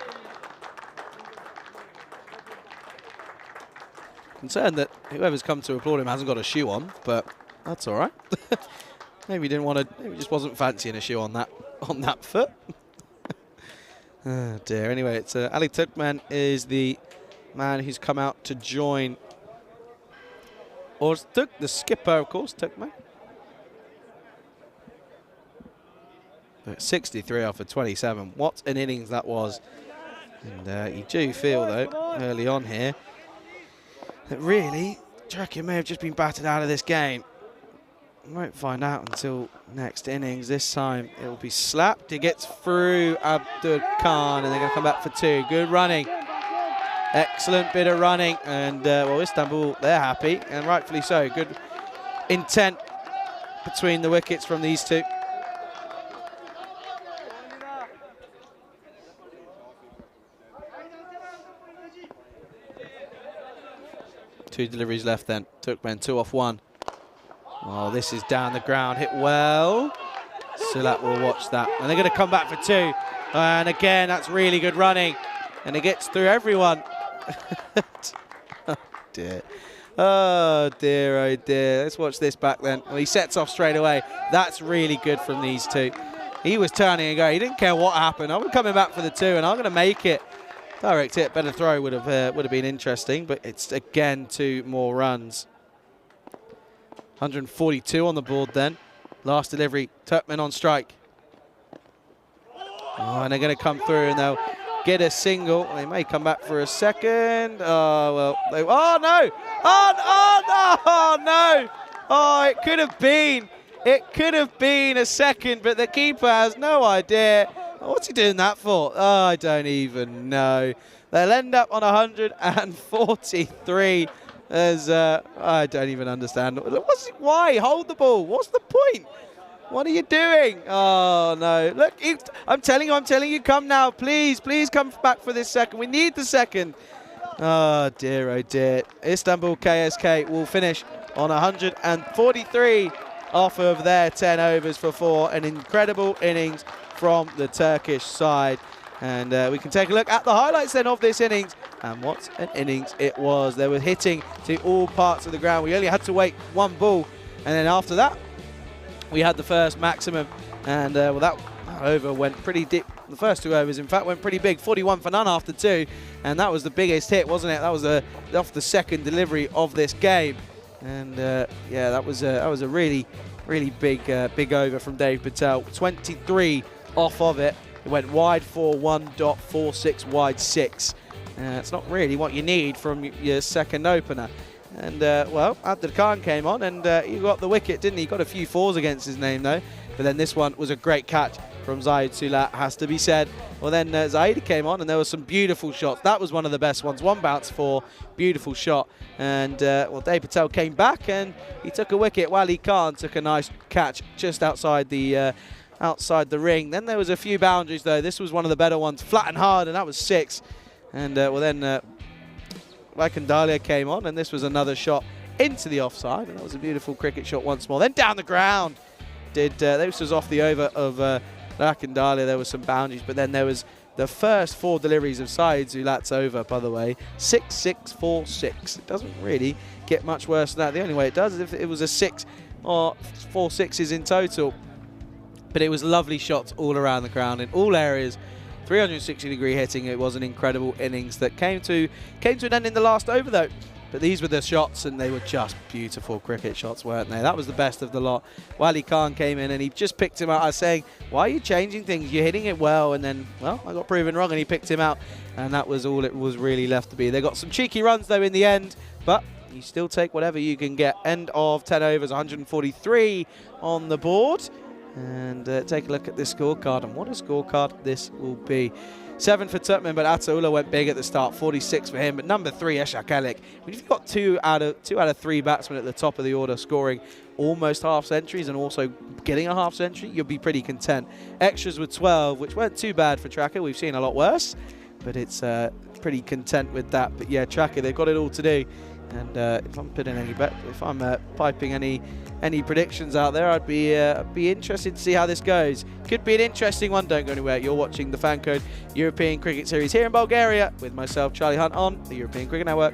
Concerned that whoever's come to applaud him hasn't got a shoe on, but that's all right. Maybe he didn't want to. Maybe he just wasn't fancying a shoe on that foot. Oh dear. Anyway, it's Ali Turkmen is the man who's come out to join Öztürk, the skipper, of course, Turkmen. 63 off of 27. What an innings that was. And you do feel, though, early on here, that really, Trakia may have just been battered out of this game. We won't find out until next innings. This time it will be slapped. It gets through Abdul Khan, and they're going to come back for 2. Good running. Excellent bit of running. And, well, Istanbul, they're happy, and rightfully so. Good intent between the wickets from these two. Two deliveries left then. Turkmen 2 off 1. Oh, this is down the ground. Hit well. Silat will watch that. And they're going to come back for 2. And again, that's really good running. And it gets through everyone. Oh, dear. Oh, dear, oh, dear. Let's watch this back then. Well, he sets off straight away. That's really good from these two. He was turning and going. He didn't care what happened. I'm coming back for the 2, and I'm going to make it. Direct hit, better throw would have been interesting, but it's again 2 more runs. 142 on the board then. Last delivery, Turkmen on strike. Oh, and they're going to come through and they'll get a single. They may come back for a second. Oh, well. Oh, no. Oh, no. Oh, it could have been. It could have been a second, but the keeper has no idea. What's he doing that for? Oh, I don't even know. They'll end up on 143. I don't even understand. Why? Hold the ball. What's the point? What are you doing? Oh, no. Look, I'm telling you, come now. Please come back for this second. We need the second. Oh, dear, oh, dear. Istanbul KSK will finish on 143 off of their 10 overs for 4. An incredible innings from the Turkish side. And we can take a look at the highlights then of this innings. And what an innings it was. They were hitting to all parts of the ground. We only had to wait one ball. And then after that, we had the first maximum. And well, that over went pretty deep. The first 2 overs, in fact, went pretty big. 41 for none after 2. And that was the biggest hit, wasn't it? That was off the second delivery of this game. And yeah, that was a really big over from Dave Patel. 23 off of it. It went wide 4, 1.46 wide 6. It's not really what you need from your second opener. And well, Abdul Khan came on and he got the wicket, didn't he? Got a few 4s against his name though. But then this one was a great catch from Zahid Sulat, has to be said. Well, then Zahid came on and there were some beautiful shots. That was one of the best ones. 1 bounce 4, beautiful shot. And well, Dave Patel came back and he took a wicket. Wali Khan took a nice catch just outside the ring. Then there was a few boundaries though. This was one of the better ones, flat and hard, and that was 6. And well, then Wakandalia came on and this was another shot into the offside, and that was a beautiful cricket shot once more. Then down the ground. This was off the over of Wakandalia. There were some boundaries, but then there was the first 4 deliveries of Zahid Sulat's over, by the way. 6, 6, 4, 6. It doesn't really get much worse than that. The only way it does is if it was a 6 or 4 6s in total. But it was lovely shots all around the ground in all areas. 360-degree hitting. It was an incredible innings that came to an end in the last over though. But these were the shots, and they were just beautiful cricket shots, weren't they? That was the best of the lot. Wali Khan came in and he just picked him out. I was saying, why are you changing things? You're hitting it well. And then, well, I got proven wrong and he picked him out. And that was all it was really left to be. They got some cheeky runs though in the end, but you still take whatever you can get. End of 10 overs, 143 on the board. And take a look at this scorecard, and what a scorecard this will be. 7 for Turkmen, but Ataullah went big at the start. 46 for him, but number 3, Eshak Elik. When you've got 2 out of 3 batsmen at the top of the order scoring almost half centuries and also getting a half century, you'll be pretty content. Extras with 12, which weren't too bad for Tracker. We've seen a lot worse, but it's pretty content with that. But yeah, Tracker, they've got it all to do. And if I'm putting if I'm piping any predictions out there, I'd be interested to see how this goes. Could be an interesting one. Don't go anywhere. You're watching the FanCode European Cricket Series here in Bulgaria with myself, Charlie Hunt, on the European Cricket Network.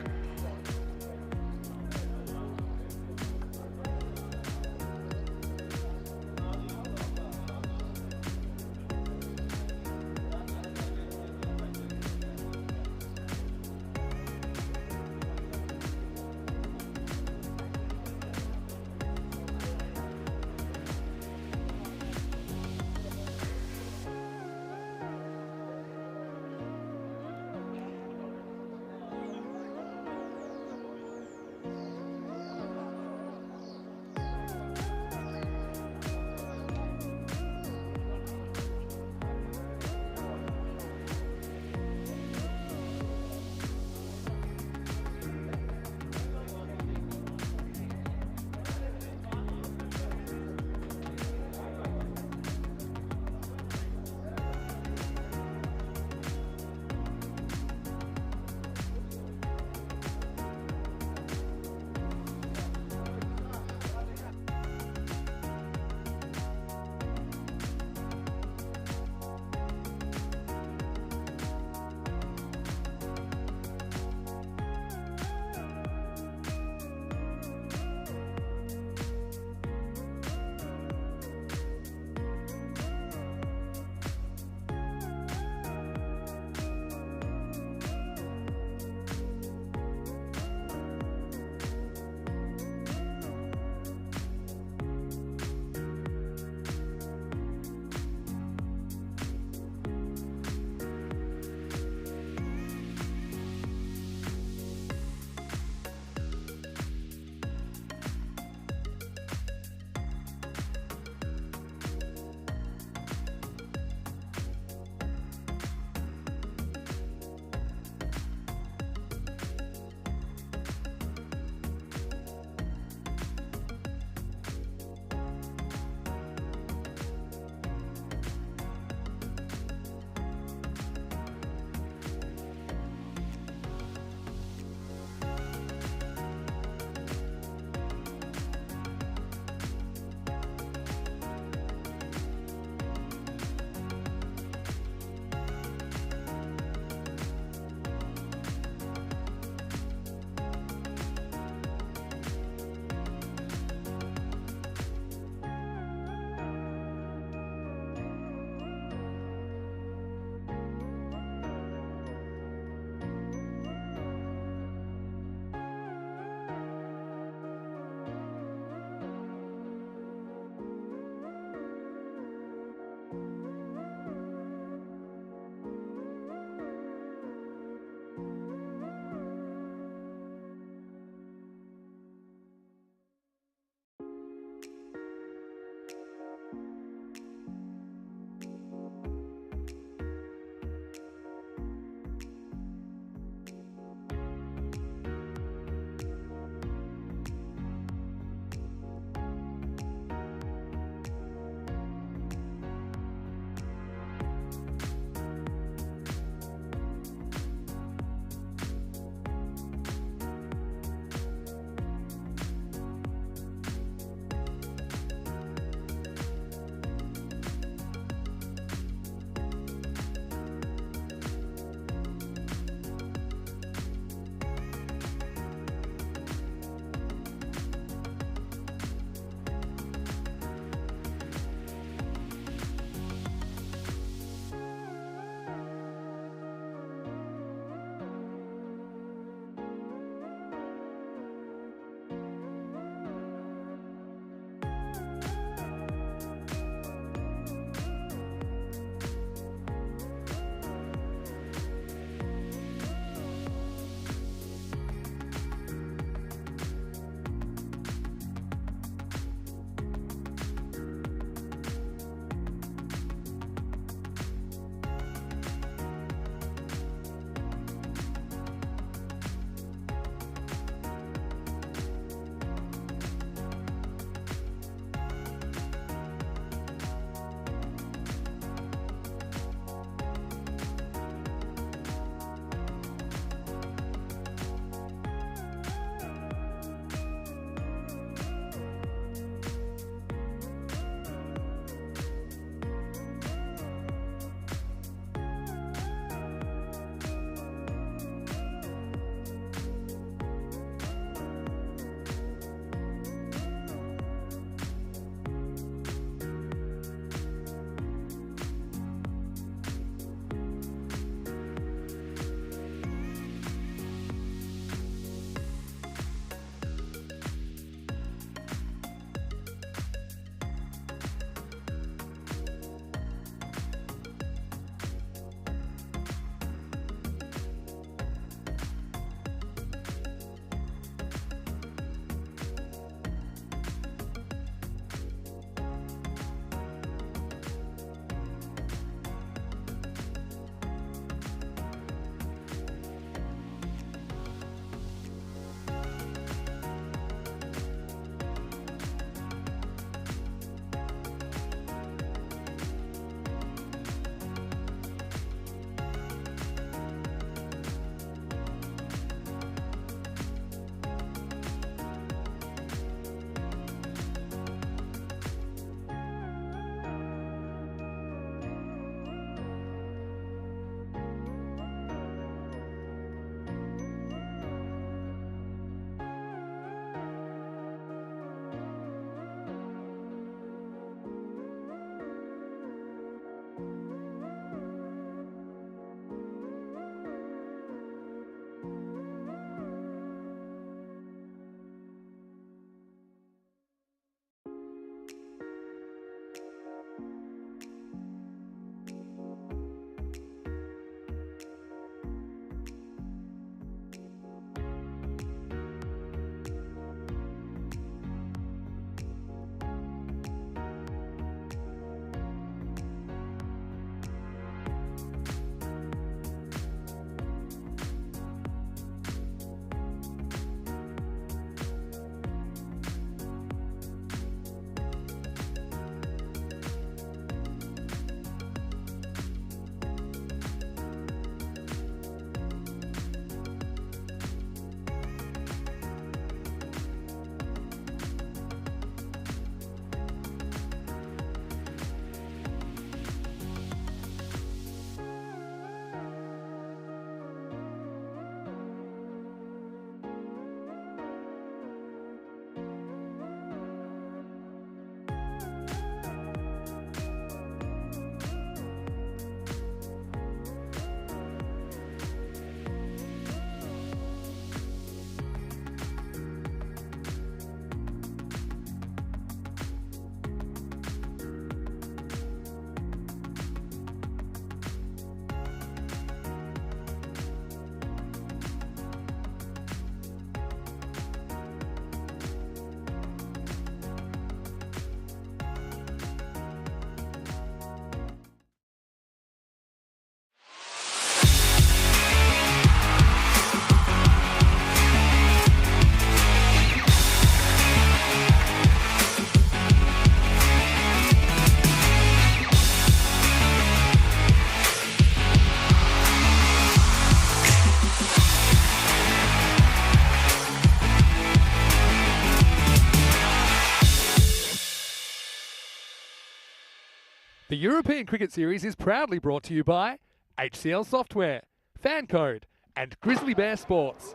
The European Cricket Series is proudly brought to you by HCL Software, FanCode, and Grizzly Bear Sports.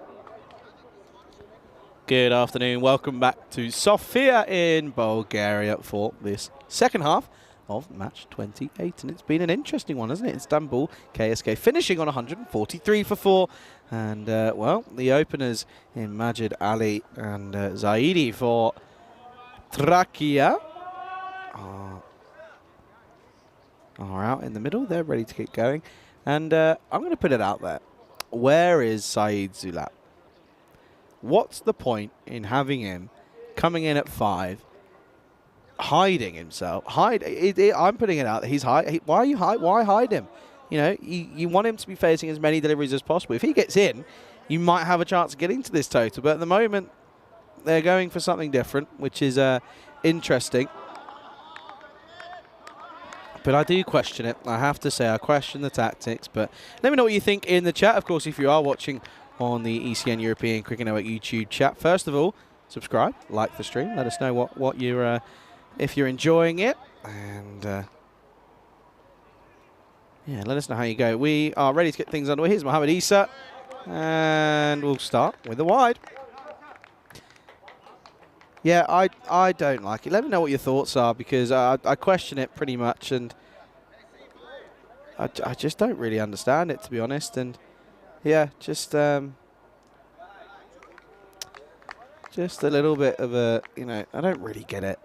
Good afternoon. Welcome back to Sofia in Bulgaria for this second half of match 28. And it's been an interesting one, hasn't it? Istanbul, KSK finishing on 143 for 4. And, well, the openers in Majid Ali and Zaidi for Trakia are out in the middle. They're ready to get going. And I'm going to put it out there. Where is Saeed Zulat? What's the point in having him coming in at 5, hiding himself? I'm putting it out that he's hide. Why hide him? You know, you want him to be facing as many deliveries as possible. If he gets in, you might have a chance of getting to this total. But at the moment, they're going for something different, which is interesting. But I do question it. I have to say, I question the tactics. But let me know what you think in the chat. Of course, if you are watching on the ECN European Cricket Network YouTube chat, first of all, subscribe, like the stream. Let us know what you're, if you're enjoying it. And, yeah, let us know how you go. We are ready to get things underway. Here's Mohamed Isa. And we'll start with the wide. Yeah, I don't like it. Let me know what your thoughts are, because I question it pretty much, and I just don't really understand it, to be honest. And yeah, just a little bit of a, you know, I don't really get it.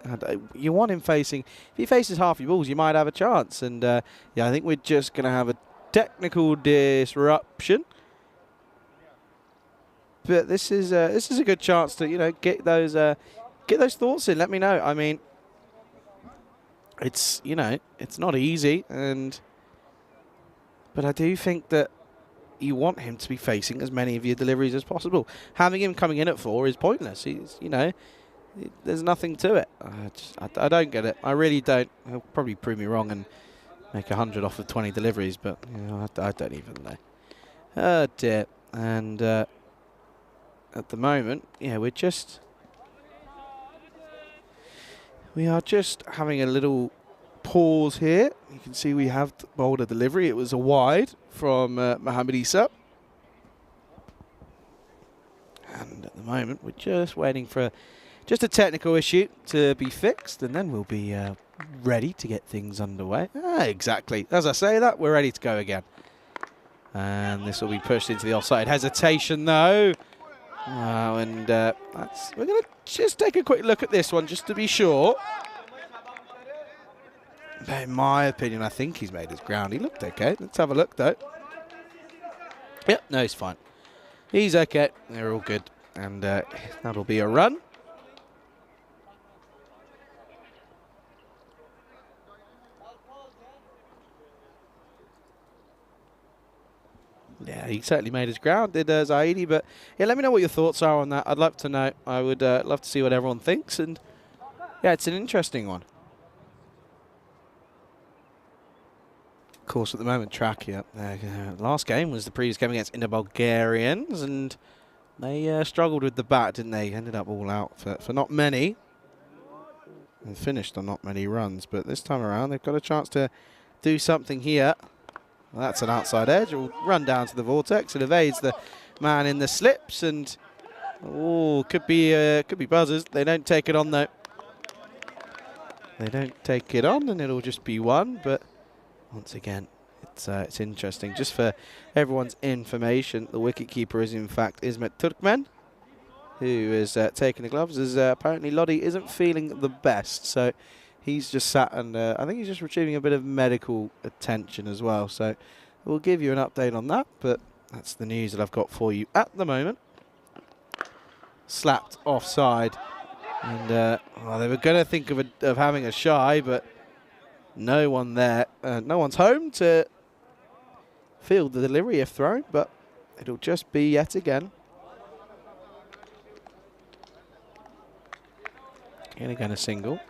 You want him facing, if he faces half your balls, you might have a chance. And yeah, I think we're just going to have a technical disruption. But this is a good chance to, you know, get those thoughts in. Let me know. I mean, it's, you know, it's not easy, but I do think that you want him to be facing as many of your deliveries as possible. Having him coming in at 4 is pointless. He's, you know, there's nothing to it. I don't get it. I really don't. He'll probably prove me wrong and make 100 off of 20 deliveries, but you know, I don't even know. Oh dear. And at the moment, yeah, we are just having a little pause here. You can see we have bowled a delivery. It was a wide from Mohamed Isa. And at the moment, we're just waiting for just a technical issue to be fixed, and then we'll be ready to get things underway. Exactly. As I say that, we're ready to go again. And this will be pushed into the offside. Hesitation, though. And we're going to just take a quick look at this one, just to be sure. But in my opinion, I think he's made his ground. He looked okay. Let's have a look, though. Yep, no, he's fine. He's okay. They're all good. And that'll be a run. Yeah, he certainly made his ground, did Zaidi. But yeah, let me know what your thoughts are on that. I'd love to know. I would love to see what everyone thinks. And yeah, it's an interesting one. Of course, at the moment, Trakia. Last game was the previous game against the Bulgarians, and they struggled with the bat, didn't they? Ended up all out for not many. And finished on not many runs. But this time around, they've got a chance to do something here. Well, that's an outside edge. It will run down to the vortex. It evades the man in the slips, and could be buzzers. They don't take it on though. They don't take it on, and it'll just be one. But once again, it's interesting. Just for everyone's information, the wicketkeeper is in fact Ismet Turkmen, who is taking the gloves, as apparently Lodi isn't feeling the best. So he's just sat, and I think he's just receiving a bit of medical attention as well. So we'll give you an update on that, but that's the news that I've got for you at the moment. Slapped offside. And well, they were going to think of having a shy, but no one there. No one's home to field the delivery if thrown, but it'll just be yet again. And again a single.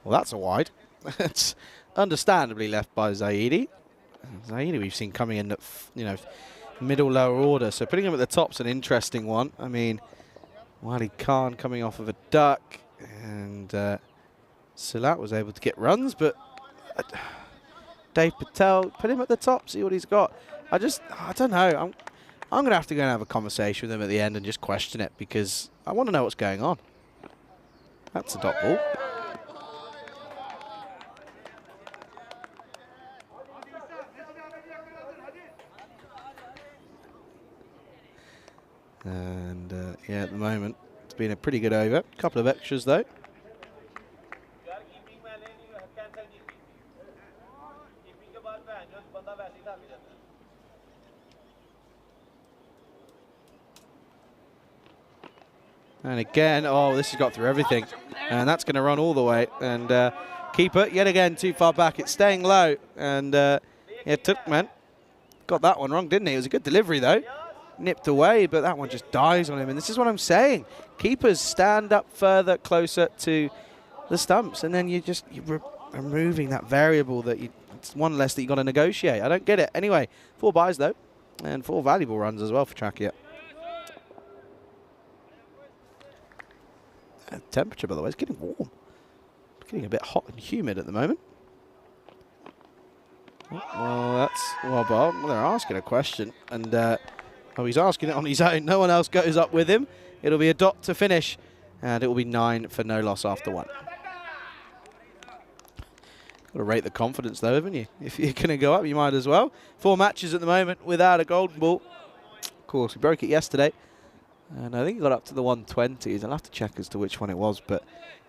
Well, that's a wide. It's understandably left by Zaidi. Zaidi we've seen coming in at, middle lower order. So putting him at the top's an interesting one. I mean, Wali Khan coming off of a duck, and Salat was able to get runs, but Dave Patel, put him at the top, see what he's got. I don't know. I'm going to have to go and have a conversation with him at the end and just question it, because I want to know what's going on. That's a dot ball. And yeah, at the moment, it's been a pretty good over. A couple of extras, though. And again, oh, this has got through everything. And that's going to run all the way. And keeper, yet again, too far back. It's staying low. And yeah, Turkmen got that one wrong, didn't he? It was a good delivery, though. Nipped away, but that one just dies on him. And this is what I'm saying. Keepers stand up further, closer to the stumps. And then you're removing that variable that it's one less that you got to negotiate. I don't get it. Anyway, 4 buys, though. And 4 valuable runs as well for Trachea. Temperature, by the way, is getting warm. It's getting a bit hot and humid at the moment. Well, Bob, they're asking a question, and he's asking it on his own. No one else goes up with him. It'll be a dot to finish, and it will be 9 for no loss after 1. Got to rate the confidence, though, haven't you? If you're going to go up, you might as well. 4 matches at the moment without a golden ball. Of course, we broke it yesterday. And I think he got up to the 120s. I'll have to check as to which one it was. But,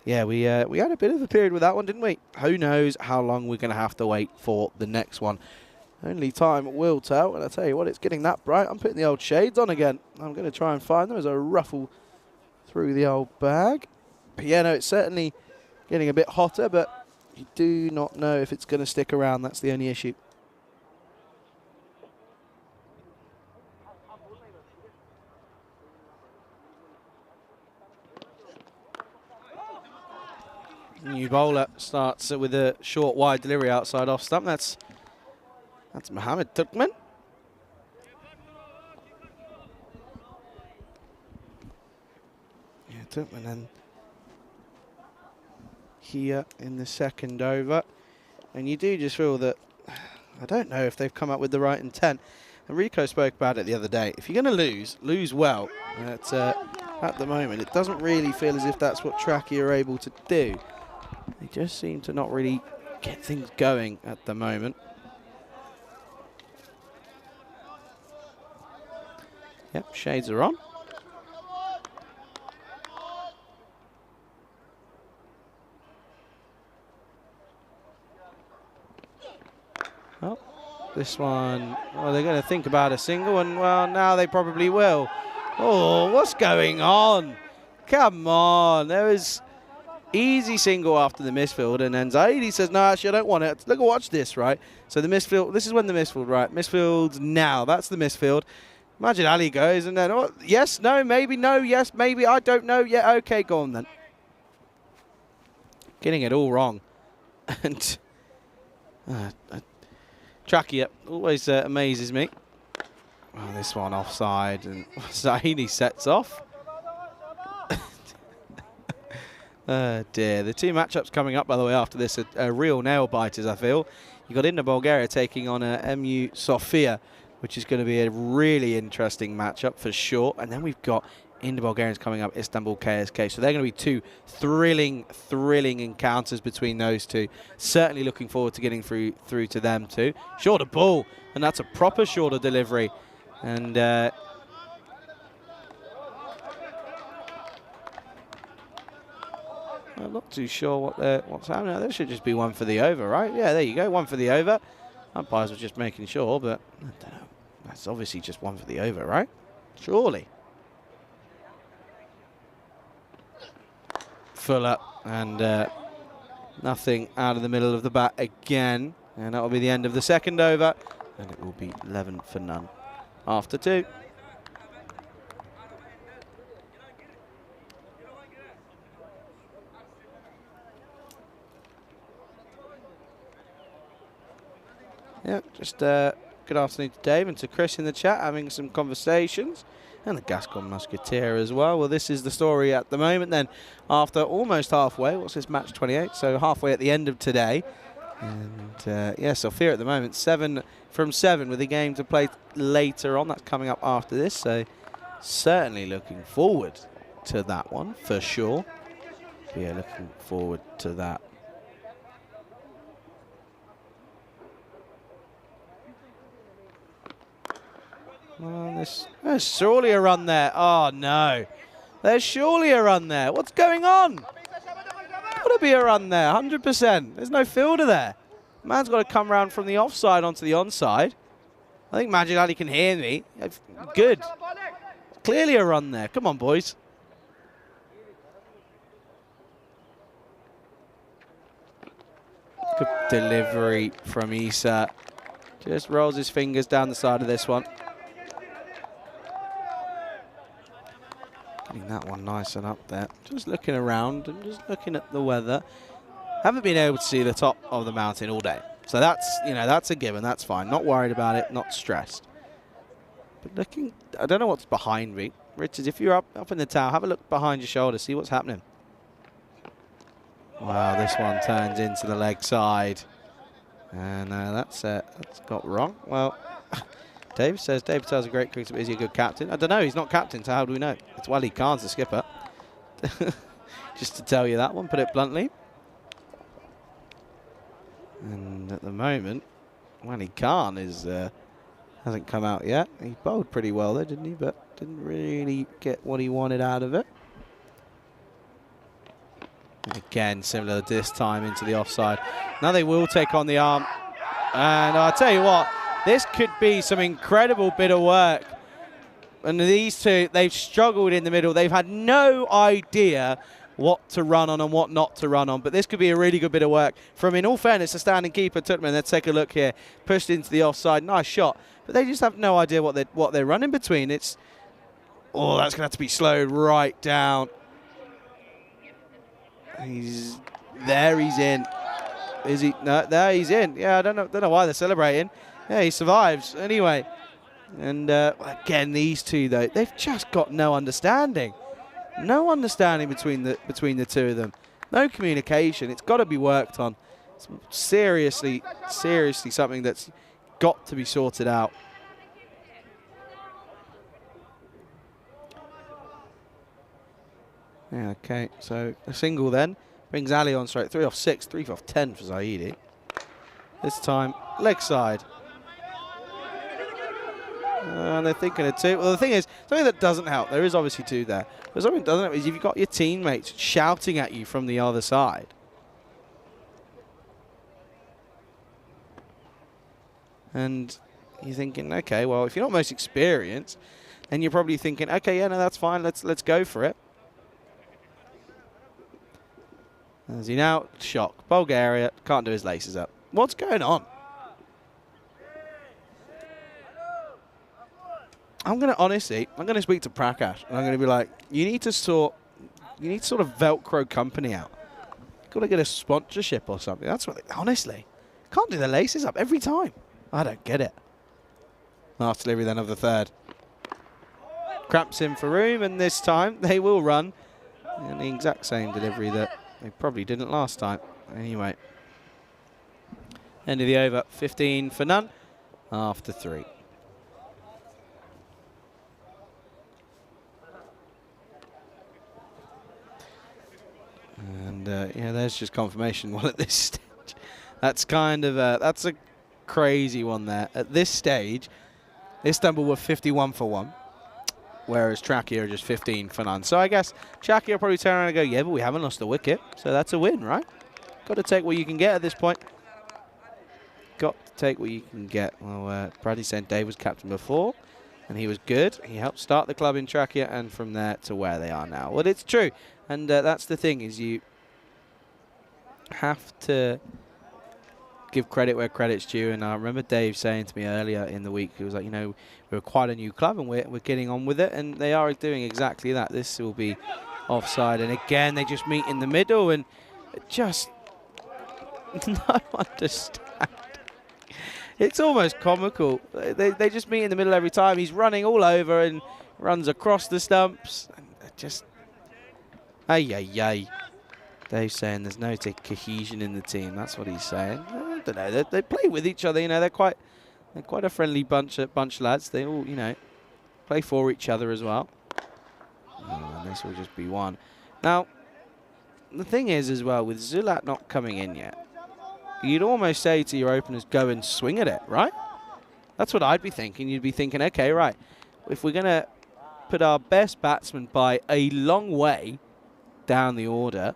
yeah, we had a bit of a period with that one, didn't we? Who knows how long we're going to have to wait for the next one. Only time will tell. And I tell you what, it's getting that bright. I'm putting the old shades on again. I'm going to try and find them as I ruffle through the old bag. But, yeah, no, it's certainly getting a bit hotter. But you do not know if it's going to stick around. That's the only issue. New bowler starts with a short wide delivery outside off stump. That's Mohammed Turkmen. Yeah, Turkmen and here in the second over. And you do just feel that, I don't know if they've come up with the right intent. And Rico spoke about it the other day. If you're going to lose well. At the moment, it doesn't really feel as if that's what Trachea are able to do. They just seem to not really get things going at the moment. Yep, shades are on. Oh, this one, well, they're going to think about a single, and well, now they probably will. Oh, what's going on? Come on, there was easy single after the misfield, and then Zaidi says, no, actually, I don't want it. Look, watch this, right? So the misfield, this is when the misfield, right? Misfield's now, that's the misfield. Imagine Ali goes, and then, oh, yes, no, maybe, no, yes, maybe, I don't know. Yeah, okay, go on then. Getting it all wrong. And Trachea always amazes me. Oh, this one offside, and Zaidi sets off. Oh dear, the 2 matchups coming up, by the way, after this are real nail biters, I feel. You've got India Bulgaria taking on MU Sofia, which is going to be a really interesting matchup for sure. And then we've got India Bulgarians coming up, Istanbul KSK. So they're going to be 2 thrilling encounters between those 2. Certainly looking forward to getting through to them too. Shorter ball, and that's a proper shorter delivery. And I'm not too sure what's happening. There should just be 1 for the over, right? Yeah, there you go, 1 for the over. Umpires were just making sure, but I don't know. That's obviously just 1 for the over, right? Surely. Full up, and nothing out of the middle of the bat again. And that will be the end of the second over, and it will be 11 for none after 2. Yeah, just Good afternoon to Dave and to Chris in the chat, having some conversations. And the Gascon Musketeer as well. Well, this is the story at the moment then. After almost halfway, what's this, match 28? So halfway at the end of today. And yeah, Sophia at the moment, 7 from 7 with a game to play later on. That's coming up after this. So certainly looking forward to that one for sure. Yeah, looking forward to that. Well, there's surely a run there. Oh, no. There's surely a run there. What's going on? Got to be a run there, 100%. There's no fielder there. Man's got to come around from the offside onto the onside. I think Magic Ali can hear me. Good. Clearly a run there. Come on, boys. Good delivery from Isa. Just rolls his fingers down the side of this one. Getting that one nice and up there. Just looking around and just looking at the weather. Haven't been able to see the top of the mountain all day. So that's, you know, that's a given. That's fine. Not worried about it. Not stressed. But looking, I don't know what's behind me. Richards, if you're up in the tower, have a look behind your shoulder. See what's happening. Wow, this one turns into the leg side. And that's got wrong. Well, Dave says Dave Patel's a great cricketer, but is he a good captain? I don't know. He's not captain, so how do we know? It's Wally Khan's the skipper. Just to tell you that one, put it bluntly. And at the moment, Wally Khan is hasn't come out yet. He bowled pretty well there, didn't he? But didn't really get what he wanted out of it. And again, similar this time into the offside. Now they will take on the arm. And I'll tell you what, this could be some incredible bit of work. And these two, they've struggled in the middle. They've had no idea what to run on and what not to run on. But this could be a really good bit of work from, in all fairness, the standing keeper, Tutman. Let's take a look here. Pushed into the offside. Nice shot. But they just have no idea what they're running between. It's, oh, that's going to have to be slowed right down. He's there. He's in. Is he? No, there he's in. Yeah, I don't know why they're celebrating. Yeah, he survives anyway. And again, these two though, they've just got no understanding. No understanding between the two of them. No communication. It's got to be worked on. It's seriously something that's got to be sorted out. Yeah, okay, so a single then. Brings Ali on straight. 3 off 6, 3 off 10 for Zaidi. This time, leg side. And they're thinking of 2. Well, the thing is, something that doesn't help, there is obviously 2 there, but something that doesn't help is if you've got your teammates shouting at you from the other side. And you're thinking, okay, well, if you're not most experienced, then you're probably thinking, okay, yeah, no, that's fine, let's go for it. As he now, shock. Bulgaria can't do his laces up. What's going on? I'm going to speak to Prakash, and I'm going to be like, you need to sort of Velcro company out. You've got to get a sponsorship or something. That's what, honestly, can't do the laces up every time. I don't get it. Last delivery then of the third. Cramps in for room, and this time they will run. And the exact same delivery that they probably didn't last time. Anyway. End of the over, 15 for none after 3. And yeah, there's just confirmation one at this stage. That's kind of that's a crazy one there. At this stage, Istanbul were 51 for 1, whereas Trakia are just 15 for none. So I guess Trakia will probably turn around and go, yeah, but we haven't lost a wicket, so that's a win, right? Got to take what you can get at this point. Got to take what you can get. Well, Bradley said Dave was captain before, and he was good. He helped start the club in Trakia, and from there to where they are now. Well, it's true, and that's the thing, is you have to give credit where credit's due. And I remember Dave saying to me earlier in the week, he was like, you know, we're quite a new club and we're getting on with it, and they are doing exactly that. This will be offside, and again they just meet in the middle, and just no understanding. It's almost comical. They just meet in the middle every time. He's running all over and runs across the stumps. And just, ay. Dave's saying there's no cohesion in the team. That's what he's saying. I don't know. They play with each other. You know, they're quite a friendly bunch of lads. They all, you know, play for each other as well. Oh, and this will just be one. Now, the thing is as well, with Zulat not coming in yet, you'd almost say to your openers, go and swing at it, right? That's what I'd be thinking. You'd be thinking, okay, right, if we're going to put our best batsman by a long way down the order,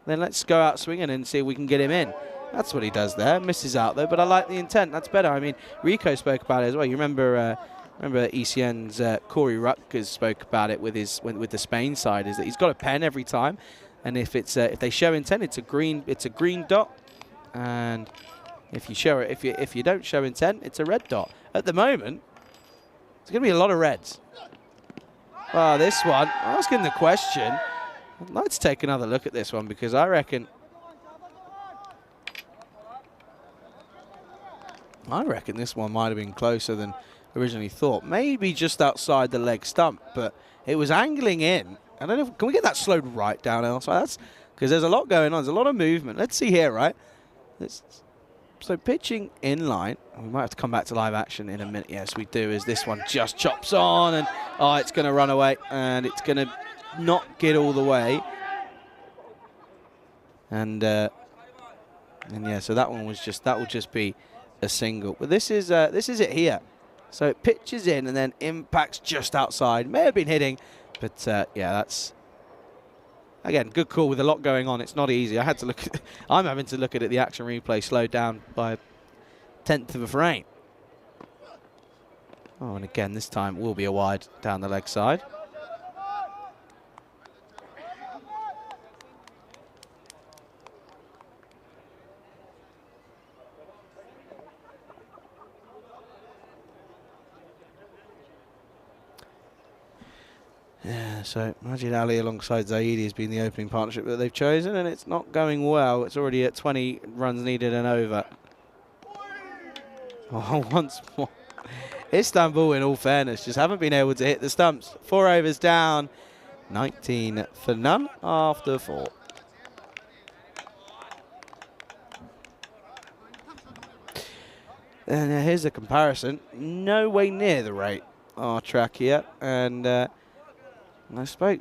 then let's go out swinging and see if we can get him in. That's what he does there. Misses out, though, but I like the intent. That's better. I mean, Rico spoke about it as well. You remember ECN's Corey Rutgers spoke about it with the Spain side, is that he's got a pen every time, and if they show intent, it's a green dot, and if you don't show intent, it's a red dot. At the moment, it's going to be a lot of reds. Oh, this one, asking the question. Let's take another look at this one, because I reckon this one might have been closer than originally thought. Maybe just outside the leg stump, but it was angling in. I don't know. Can we get that slowed right down elsewhere? That's because there's a lot going on. There's a lot of movement. Let's see here, right? So pitching in line. We might have to come back to live action in a minute. Yes, we do. As this one just chops on, and it's going to run away, and it's going to not get all the way. And yeah, so that one was that will just be a single. But this is it here. So it pitches in and then impacts just outside. May have been hitting, but yeah, that's again good call with a lot going on. It's not easy. I had to look. I'm having to look at it. The action replay slowed down by 1/10 of a frame. Oh, and again this time will be a wide down the leg side. Yeah, so Majid Ali alongside Zaidi has been the opening partnership that they've chosen, and it's not going well. It's already at 20 runs needed and over. Oh, once more. Istanbul, in all fairness, just haven't been able to hit the stumps. 4 overs down, 19 for none after 4. And here's a comparison. No way near the rate our track here, and I spoke,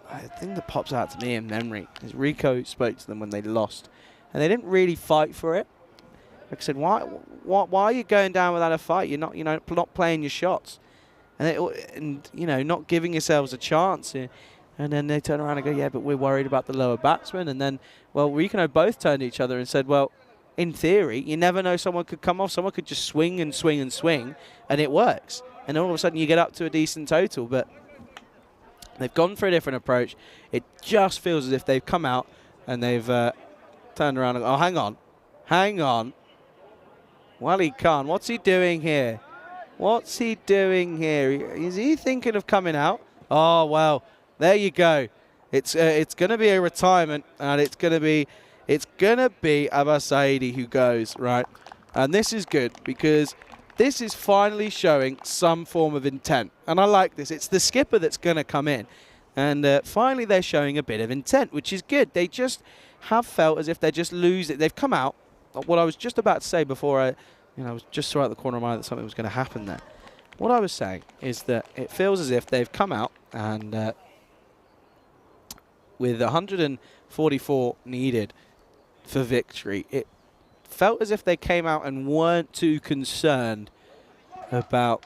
I think that pops out to me in memory, is Rico spoke to them when they lost, and they didn't really fight for it. Like I said, why are you going down without a fight? You're not, not playing your shots, and not giving yourselves a chance. And then they turn around and go, yeah, but we're worried about the lower batsman. And then, well, Rico both turned to each other and said, well, in theory, you never know, someone could come off, someone could just swing and swing and swing, and it works. And all of a sudden you get up to a decent total, but they've gone for a different approach. It just feels as if they've come out and they've turned around and, oh, hang on. Wali Khan, what's he doing here? What's he doing here? Is he thinking of coming out? Oh, well, there you go. It's going to be a retirement, and it's going to be Abbas Saidi who goes, right? And this is good because this is finally showing some form of intent. And I like this. It's the skipper that's going to come in. And finally they're showing a bit of intent, which is good. They just have felt as if they're just losing. They've come out. What I was just about to say before I was just saw out the corner of my eye that something was going to happen there. What I was saying is that it feels as if they've come out and with 144 needed for victory, it felt as if they came out and weren't too concerned about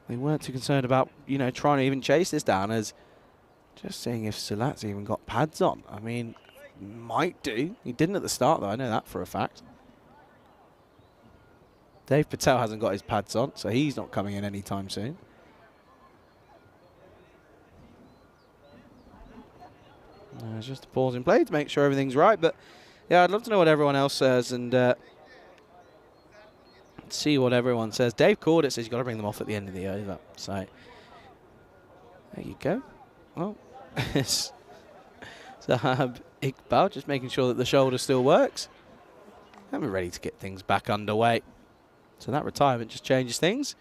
trying to even chase this down, as just seeing if Salat's even got pads on. I mean, might do. He didn't at the start, though. I know that for a fact. Dave Patel hasn't got his pads on, so he's not coming in anytime soon. It's just a pause in play to make sure everything's right. But, yeah, I'd love to know what everyone else says and see what everyone says. Dave called it, says you've got to bring them off at the end of the over. So, there you go. Well, Zahab Iqbal just making sure that the shoulder still works. And we're ready to get things back underway. So that retirement just changes things.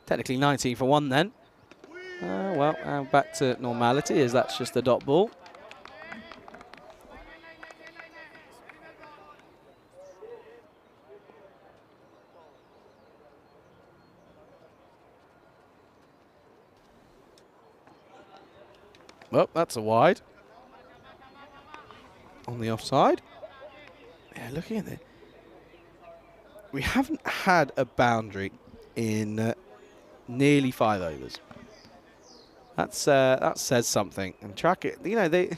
Technically 19 for 1 then. Well, back to normality as that's just a dot ball. Well, that's a wide. On the offside. Yeah, looking at it. We haven't had a boundary in nearly 5 overs. That says something. And track it. You know,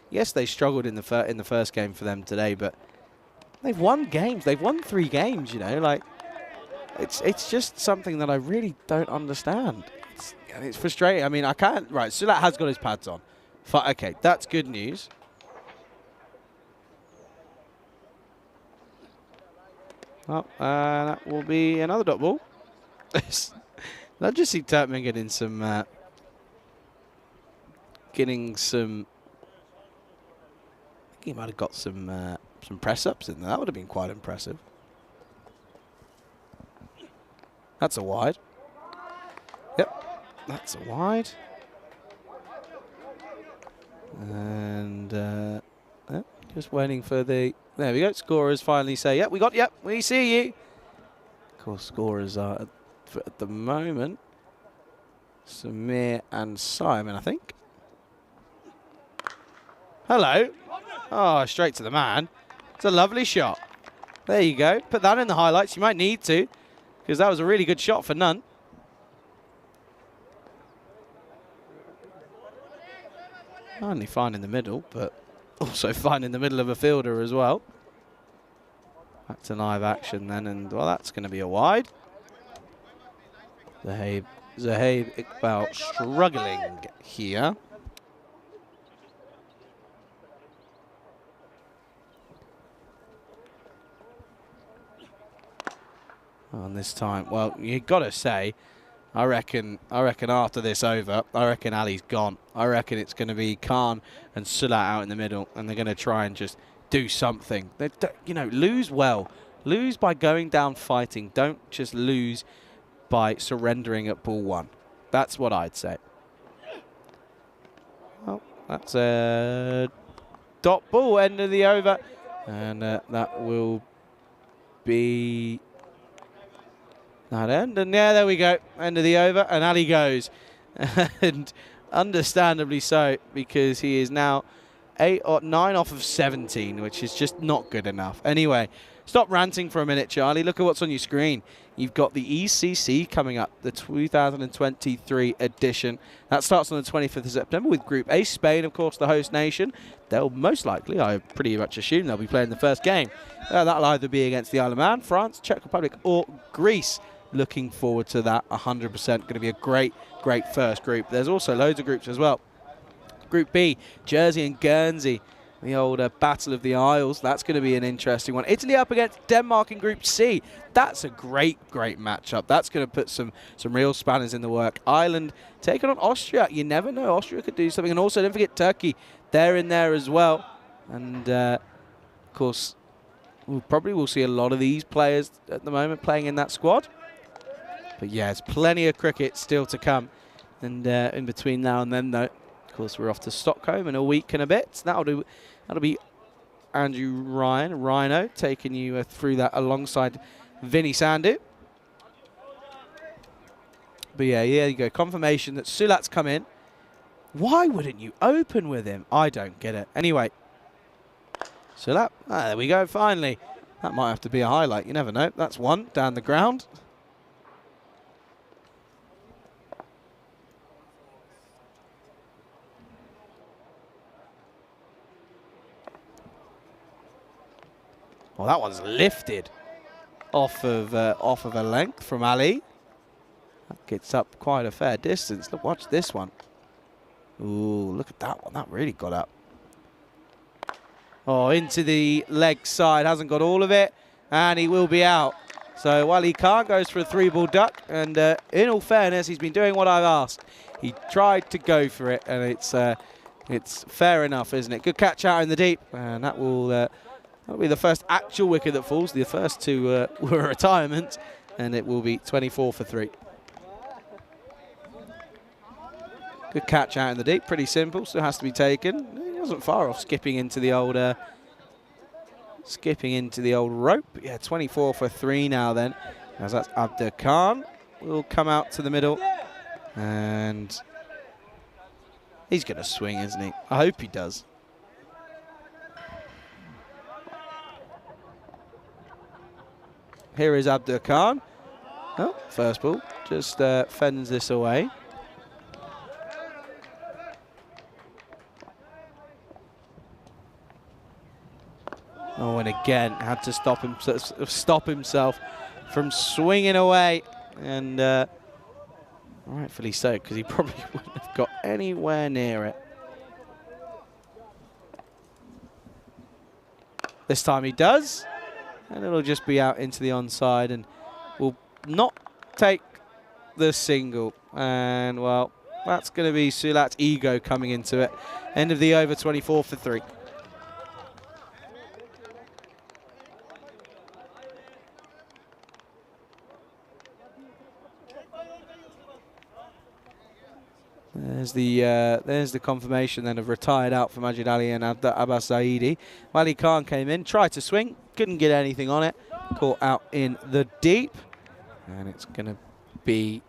yes, they struggled in the first game for them today, but they've won games. They've won 3 games. You know, like it's just something that I really don't understand. It's frustrating. I mean, I can't. Right, Sulat has got his pads on. Okay, that's good news. Well, that will be another dot ball. I just see Turkmen getting some. I think he might have got some press ups in there. That would have been quite impressive. That's a wide. Yep, that's a wide. And yep, just waiting for the. There we go. Scorers finally say, "Yep, we see you." Of course, scorers are at the moment Samir and Simon, I think. Hello. Oh, straight to the man. It's a lovely shot. There you go. Put that in the highlights. You might need to, because that was a really good shot for none. Only fine in the middle, but also fine in the middle of a fielder as well. Back to live action then, and well, that's going to be a wide. Zahab Iqbal struggling here. And this time, well, you got to say, I reckon after this over, I reckon Ali's gone. I reckon it's going to be Khan and Sulat out in the middle, and they're going to try and just do something. They, you know, lose well. Lose by going down fighting. Don't just lose by surrendering at ball 1. That's what I'd say. Well, that's a dot ball, end of the over. And that will be that end. And yeah, there we go. End of the over. And Ali goes. And understandably so, because he is now 9 off of 17, which is just not good enough. Anyway, stop ranting for a minute, Charlie. Look at what's on your screen. You've got the ECC coming up, the 2023 edition. That starts on the 25th of September with Group A. Spain, of course, the host nation. They'll most likely, I pretty much assume, they'll be playing the first game. That'll either be against the Isle of Man, France, Czech Republic, or Greece. Looking forward to that 100%. Going to be a great, great first group. There's also loads of groups as well. Group B, Jersey and Guernsey. The old Battle of the Isles. That's going to be an interesting one. Italy up against Denmark in Group C. That's a great, great matchup. That's going to put some real spanners in the work. Ireland taking on Austria. You never know. Austria could do something. And also, don't forget Turkey. They're in there as well. And, of course, we probably will see a lot of these players at the moment playing in that squad. But, yeah, there's plenty of cricket still to come. And in between now and then, though, of course, we're off to Stockholm in a week and a bit. That'll be Andrew Rhino, taking you through that alongside Vinny Sandhu. But yeah, you go. Confirmation that Sulat's come in. Why wouldn't you open with him? I don't get it. Anyway, Sulat, there we go, finally. That might have to be a highlight. You never know. That's one down the ground. Well, that one's lifted off of a length from Ali. That gets up quite a fair distance. Look, watch this one. Ooh, look at that one. That really got up. Oh, into the leg side. Hasn't got all of it, and he will be out. So Wally Khan goes for a 3-ball duck, and in all fairness, he's been doing what I've asked. He tried to go for it, and it's fair enough, isn't it? Good catch out in the deep, and that will That'll be the first actual wicket that falls. The first two were retirement, and it will be 24 for 3. Good catch out in the deep, pretty simple, still has to be taken. He wasn't far off skipping into the old rope. Yeah, 24 for 3 now then. As that's Abdur Khan will come out to the middle, and he's going to swing, isn't he? I hope he does. Here is Abdur Khan. Oh, first ball, just fends this away. Oh, and again, had to stop himself from swinging away. And rightfully so, because he probably wouldn't have got anywhere near it. This time he does. And it'll just be out into the onside and will not take the single. And, well, that's going to be Sulat's ego coming into it. End of the over, 24 for 3. There's the confirmation then of retired out for Majid Ali and Abbas Zaidi. Wali Khan came in, tried to swing, couldn't get anything on it, caught out in the deep, and it's going to be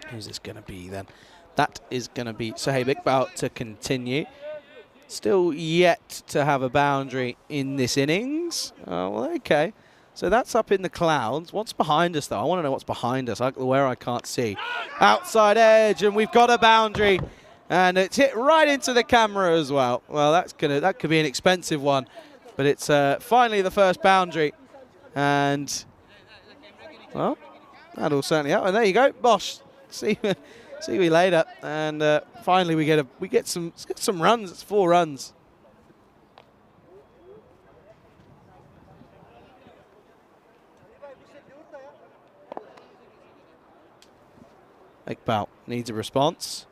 who's this going to be then? That is going to be Sohaib Iqbal to continue. Still yet to have a boundary in this innings. Oh, well, okay. So that's up in the clouds. What's behind us, though? I want to know what's behind us, where I can't see. Outside edge, and we've got a boundary. And it's hit right into the camera as well. Well, that could be an expensive one. But it's finally the first boundary. And, well, that'll certainly help. And there you go, Bosch. See you later. And finally we get some runs. It's 4 runs. Iqbal needs a response.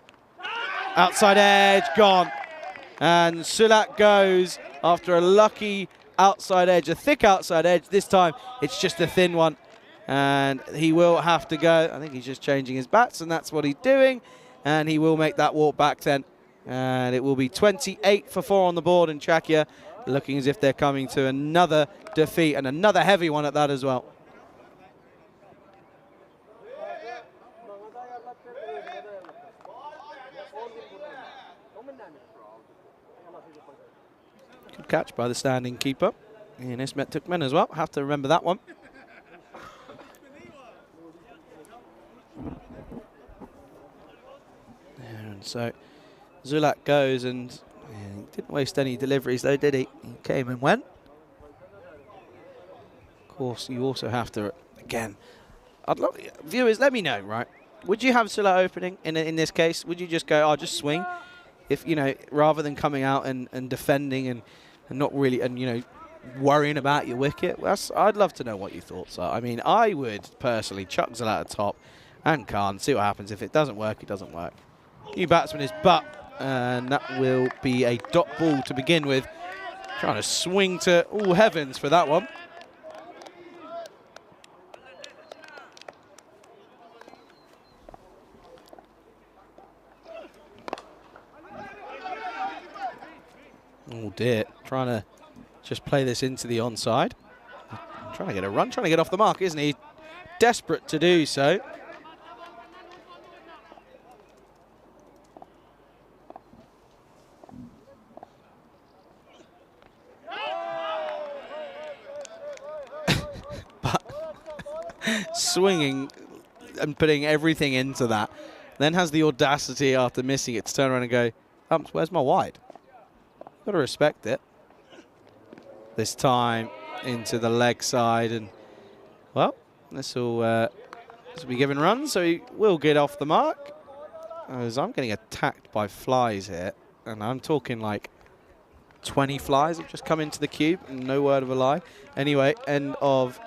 Outside edge, gone. And Sulat goes after a lucky outside edge, a thick outside edge. This time it's just a thin one. And he will have to go. I think he's just changing his bats, and that's what he's doing. And he will make that walk back then. And it will be 28 for 4 on the board, and Czechia looking as if they're coming to another defeat, and another heavy one at that as well. Good catch by the standing keeper. And Ismet Tukman as well. Have to remember that one. And so Sulat goes, and he didn't waste any deliveries though, did he? He came and went. Of course, you also have to, again, I'd love, viewers, let me know, right? Would you have Sulat opening in this case? Would you just go, oh, just swing? If, you know, rather than coming out and defending and not really, and, you know, worrying about your wicket? I'd love to know what your thoughts are. I mean, I would personally chuck Sulat at top and Khan, see what happens. If it doesn't work, it doesn't work. New batsman is Butt, and that will be a dot ball to begin with. Trying to swing to all heavens for that one. Oh dear, trying to just play this into the onside. Trying to get a run, trying to get off the mark, isn't he? Desperate to do so. But swinging and putting everything into that, then has the audacity after missing it to turn around and go, where's my wide? Got to respect it. This time into the leg side, and well, this will be given runs, so he will get off the mark. As I'm getting attacked by flies here, and I'm talking like 20 flies have just come into the cube, no word of a lie. Anyway, end of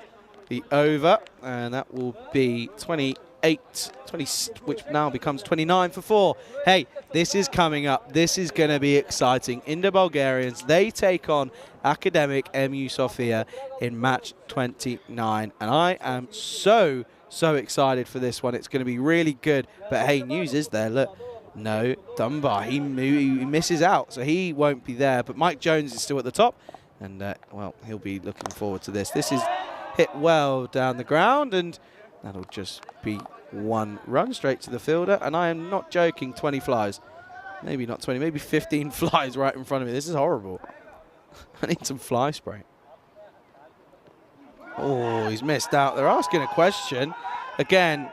the over, and that will be 28 28, 20, which now becomes 29 for 4. Hey, this is coming up. This is going to be exciting. Indo-Bulgarians, they take on Academic MU Sofia in match 29. And I am so excited for this one. It's going to be really good. But hey, news is there. Look, no, Dunbar, he misses out, so he won't be there. But Mike Jones is still at the top. And, well, he'll be looking forward to this. This is hit well down the ground, and that'll just be one run straight to the fielder. And I am not joking, 20 flies. Maybe not 20, maybe 15 flies right in front of me. This is horrible. I need some fly spray. Oh, he's missed out. They're asking a question. Again,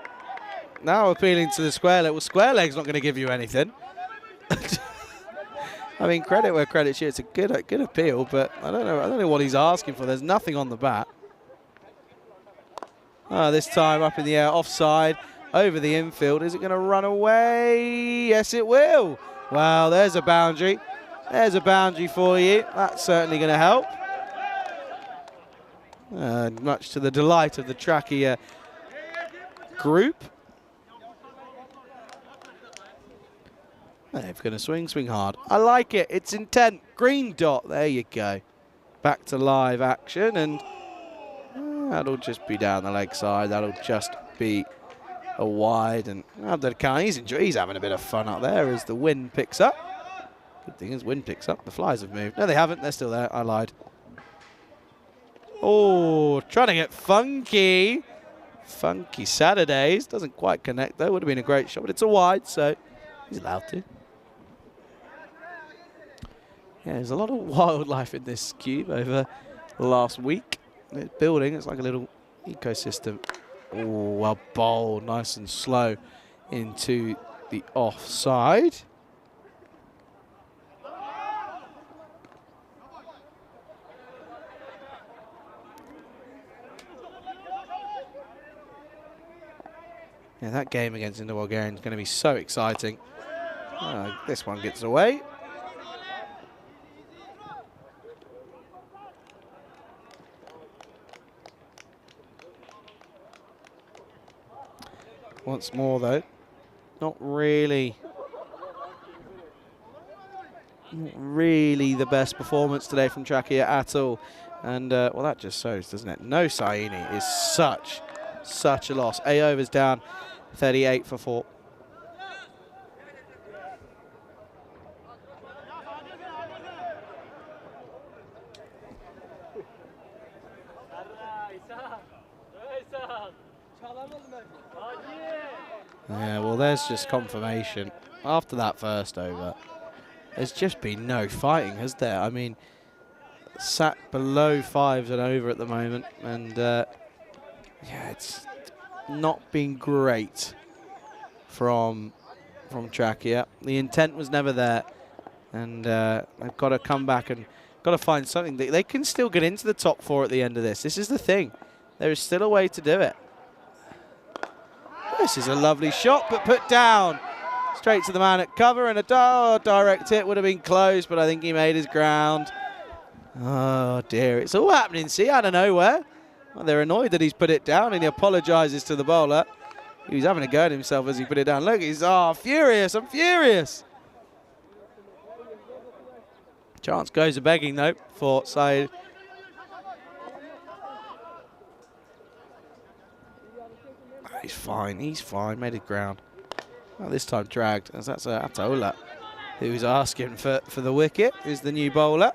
now appealing to the square leg. Well, square leg's not going to give you anything. I mean, credit where credit's due. It's a good appeal, but I don't know what he's asking for. There's nothing on the bat. This time up in the air, offside, over the infield. Is it going to run away? Yes, it will. Well, there's a boundary. There's a boundary for you. That's certainly going to help. Much to the delight of the Trachea group. They're going to swing hard. I like it. It's intent. Green dot. There you go. Back to live action, and that'll just be down the leg side. That'll just be a wide, and he's having a bit of fun up there as the wind picks up. Good thing is wind picks up. The flies have moved. No, they haven't. They're still there. I lied. Oh, trying to get funky. Funky Saturdays. Doesn't quite connect, though. Would have been a great shot, but it's a wide, so he's allowed to. Yeah, there's a lot of wildlife in this cube over the last week. It's building. It's like a little ecosystem. Oh, well bowled, nice and slow into the offside. Yeah, that game against Indo-Bulgaria is going to be so exciting. This one gets away. Once more, though, not really the best performance today from Trachea at all. And, well, that just shows, doesn't it? No Saini is such a loss. 8 overs down, 38 for 4. Yeah, well, there's just confirmation. After that first over, there's just been no fighting, has there? I mean, sat below 5s and over at the moment, and yeah, it's not been great from Trachea. The intent was never there, and they've got to come back and got to find something. They can still get into the top 4 at the end of this. This is the thing. There is still a way to do it. This is a lovely shot, but put down. Straight to the man at cover, and a direct hit would have been close, but I think he made his ground. Oh, dear. It's all happening, see, out of nowhere. Well, they're annoyed that he's put it down, and he apologises to the bowler. He was having a go at himself as he put it down. Look, he's, furious. I'm furious. Chance goes a-begging, though, for Saeed. He's fine, made it ground. Well, this time dragged, as that's Atola, who's asking for the wicket, is the new bowler.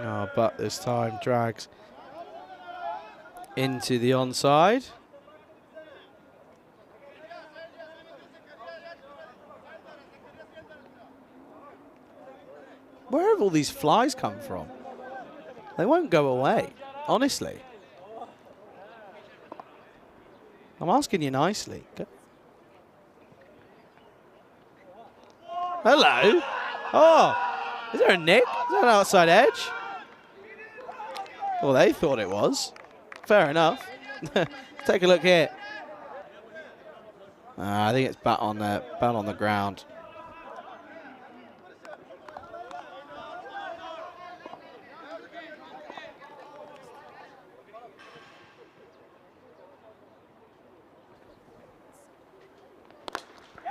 Oh, but this time drags into the onside. Where have all these flies come from? They won't go away, honestly. I'm asking you nicely. Hello? Oh, is there a nick? Is that an outside edge? Well, they thought it was. Fair enough. Take a look here. I think it's bat on the ground.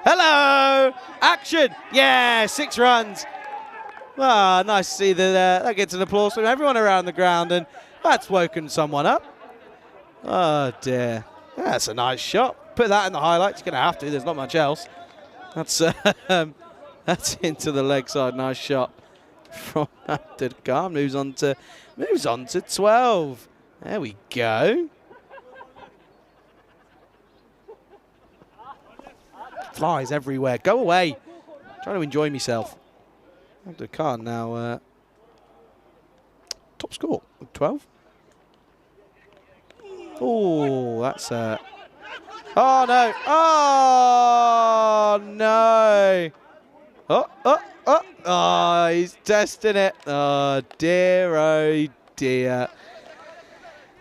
Hello! Action! Yeah, 6 runs. Ah, nice to see that gets an applause from everyone around the ground, and that's woken someone up. Oh, dear. That's a nice shot. Put that in the highlights. You're going to have to. There's not much else. That's that's into the leg side. Nice shot from Abdurkhan. Moves on to 12. There we go. Flies everywhere. Go away. Trying to enjoy myself. Abdurkhan now top score with 12. Oh, that's oh no. Oh no. Oh, he's testing it. Oh dear.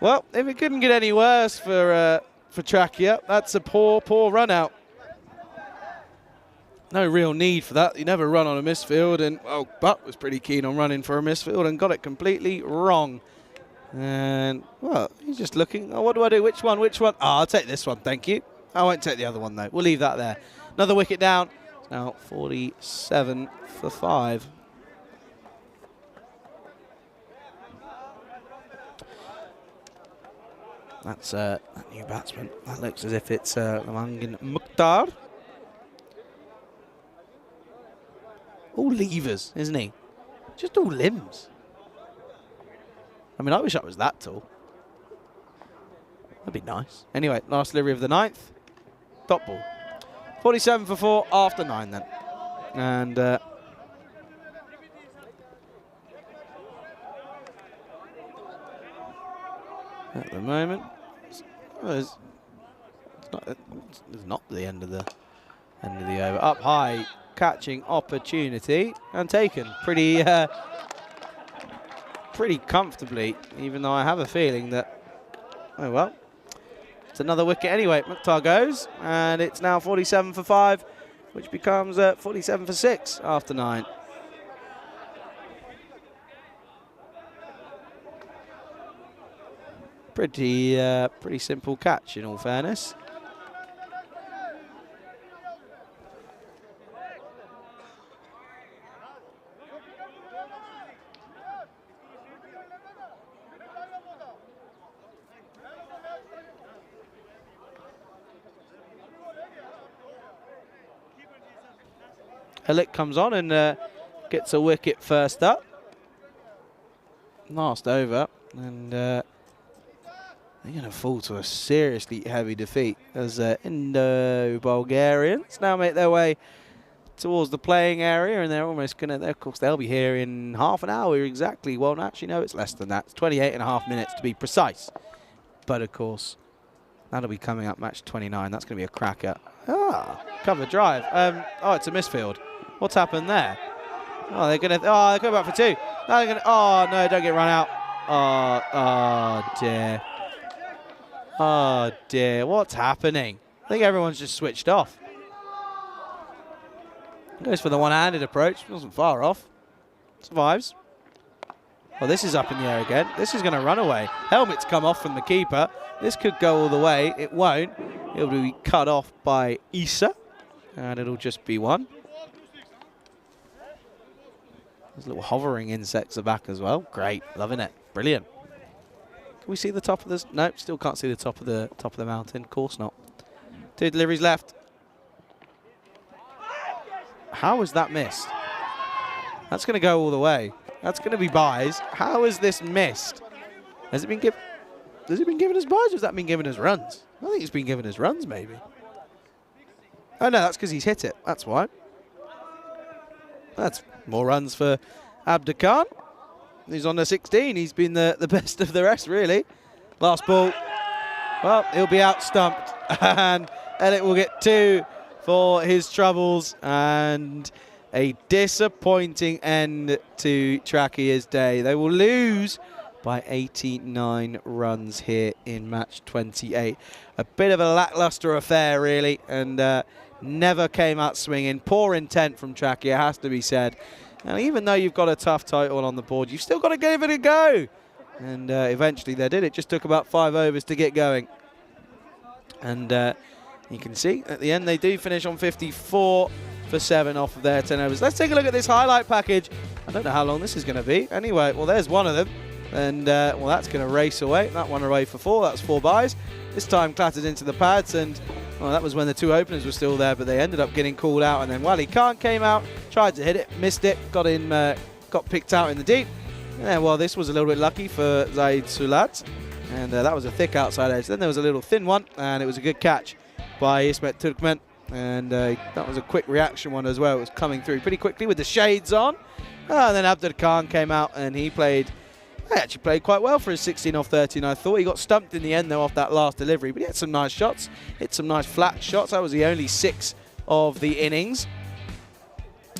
Well, if it couldn't get any worse for Trachea, that's a poor run out. No real need for that. You never run on a misfield, and well, Butt was pretty keen on running for a misfield and got it completely wrong. And well, he's just looking. Oh, what do I do? Which one? Oh, I'll take this one, thank you. I won't take the other one though. We'll leave that there. Another wicket down. It's now 47 for 5. That's that new batsman. That looks as if it's Lamangin Mukhtar. All levers, isn't he? Just all limbs. I mean, I wish I was that tall. That'd be nice. Anyway, last delivery of the 9th. Dot ball. 47 for 4 after 9 then. And at the moment, it's not the end of the over. Up high. Catching opportunity and taken pretty comfortably, even though I have a feeling that, oh well, it's another wicket anyway. Mukhtar goes, and it's now 47 for 5, which becomes 47 for 6 after 9. Pretty simple catch in all fairness. Halik comes on and gets a wicket first up. Last over, and they're going to fall to a seriously heavy defeat as Indo-Bulgarians now make their way towards the playing area, and they're almost going to, of course, they'll be here in half an hour exactly. Well, actually, no, it's less than that. It's 28.5 minutes to be precise. But, of course, that'll be coming up match 29. That's going to be a cracker. Ah, cover drive. Oh, it's a misfield. What's happened there? Oh, they're going back for 2. Now they're going to, oh, no, don't get run out. Oh, dear. Oh, dear. What's happening? I think everyone's just switched off. Goes for the one-handed approach. Wasn't far off. Survives. Well, this is up in the air again. This is going to run away. Helmet's come off from the keeper. This could go all the way. It won't. It'll be cut off by Issa. And it'll just be 1. Those little hovering insects are back as well. Great. Loving it. Brilliant. Can we see the top of this? Nope, still can't see the top of the mountain. Of course not. 2 deliveries left. How was that missed? That's going to go all the way. That's going to be buys. How is this missed? Has it been given as buys, or has that been given as runs? I think it's been given as runs, maybe. Oh, no, that's because he's hit it. That's why. That's more runs for Abdurkhan. He's on the 16. He's been the best of the rest, really. Last ball. Well, he'll be out stumped. And Elliot will get 2 for his troubles. And a disappointing end to Trachea's day. They will lose by 89 runs here in match 28. A bit of a lackluster affair, really, and never came out swinging. Poor intent from Trachea, has to be said. And even though you've got a tough title on the board, you've still got to give it a go. And eventually they did. It just took about 5 overs to get going. And you can see at the end they do finish on 54 for 7 off of their 10 overs. Let's take a look at this highlight package. I don't know how long this is going to be. Anyway, well, there's one of them. And, well, that's going to race away. That one away for 4. That's 4 buys. This time clattered into the pads, and, well, that was when the 2 openers were still there, but they ended up getting called out. And then Wally Khan came out, tried to hit it, missed it, got picked out in the deep. And, well, this was a little bit lucky for Zaid Sulat. And that was a thick outside edge. Then there was a little thin one, and it was a good catch by Ismet Turkmen. And that was a quick reaction one as well. It was coming through pretty quickly with the shades on. And then Abdur Khan came out, and he actually played quite well for his 16 off 13. I thought he got stumped in the end, though, off that last delivery. But he had some nice shots, hit some nice flat shots. That was the only 6 of the innings.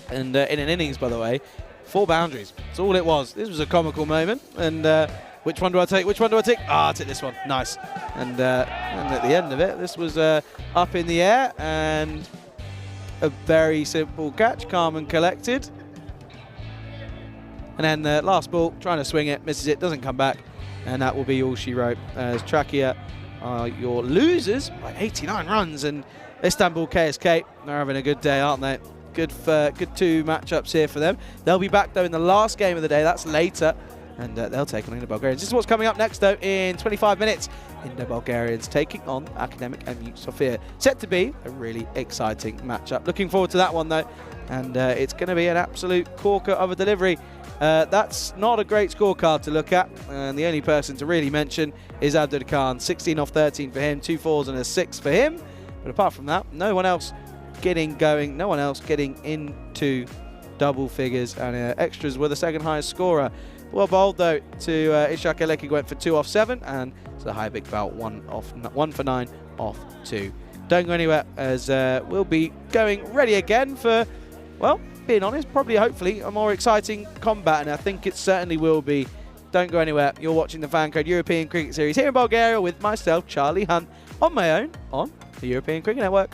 And in an innings, by the way, 4 boundaries. That's all it was. This was a comical moment. And which one do I take? Which one do I take? I'll take this one. Nice. And at the end of it, this was up in the air and a very simple catch, calm and collected. And then the last ball, trying to swing it, misses it, doesn't come back. And that will be all she wrote. As Trachea are your losers by 89 runs. And Istanbul KSK, they're having a good day, aren't they? Good 2 matchups here for them. They'll be back, though, in the last game of the day. That's later. And they'll take on the Bulgarians. This is what's coming up next, though, in 25 minutes. Indo Bulgarians taking on Academic and Mute Sofia. Set to be a really exciting matchup. Looking forward to that one, though. And it's going to be an absolute corker of a delivery. That's not a great scorecard to look at. And the only person to really mention is Abdur Khan. 16 off 13 for him, 2 4s and a 6 for him. But apart from that, no one else getting going. No one else getting into double figures. And extras were the second highest scorer. Well bowled, though, to Ishak Eleki, went for 2 off 7, and it's a high big bout, 1 for 9 off 2. Don't go anywhere, as we'll be going ready again for, well, being honest, probably, hopefully, a more exciting combat, and I think it certainly will be. Don't go anywhere. You're watching the FanCode European Cricket Series here in Bulgaria with myself, Charlie Hunt, on my own on the European Cricket Network.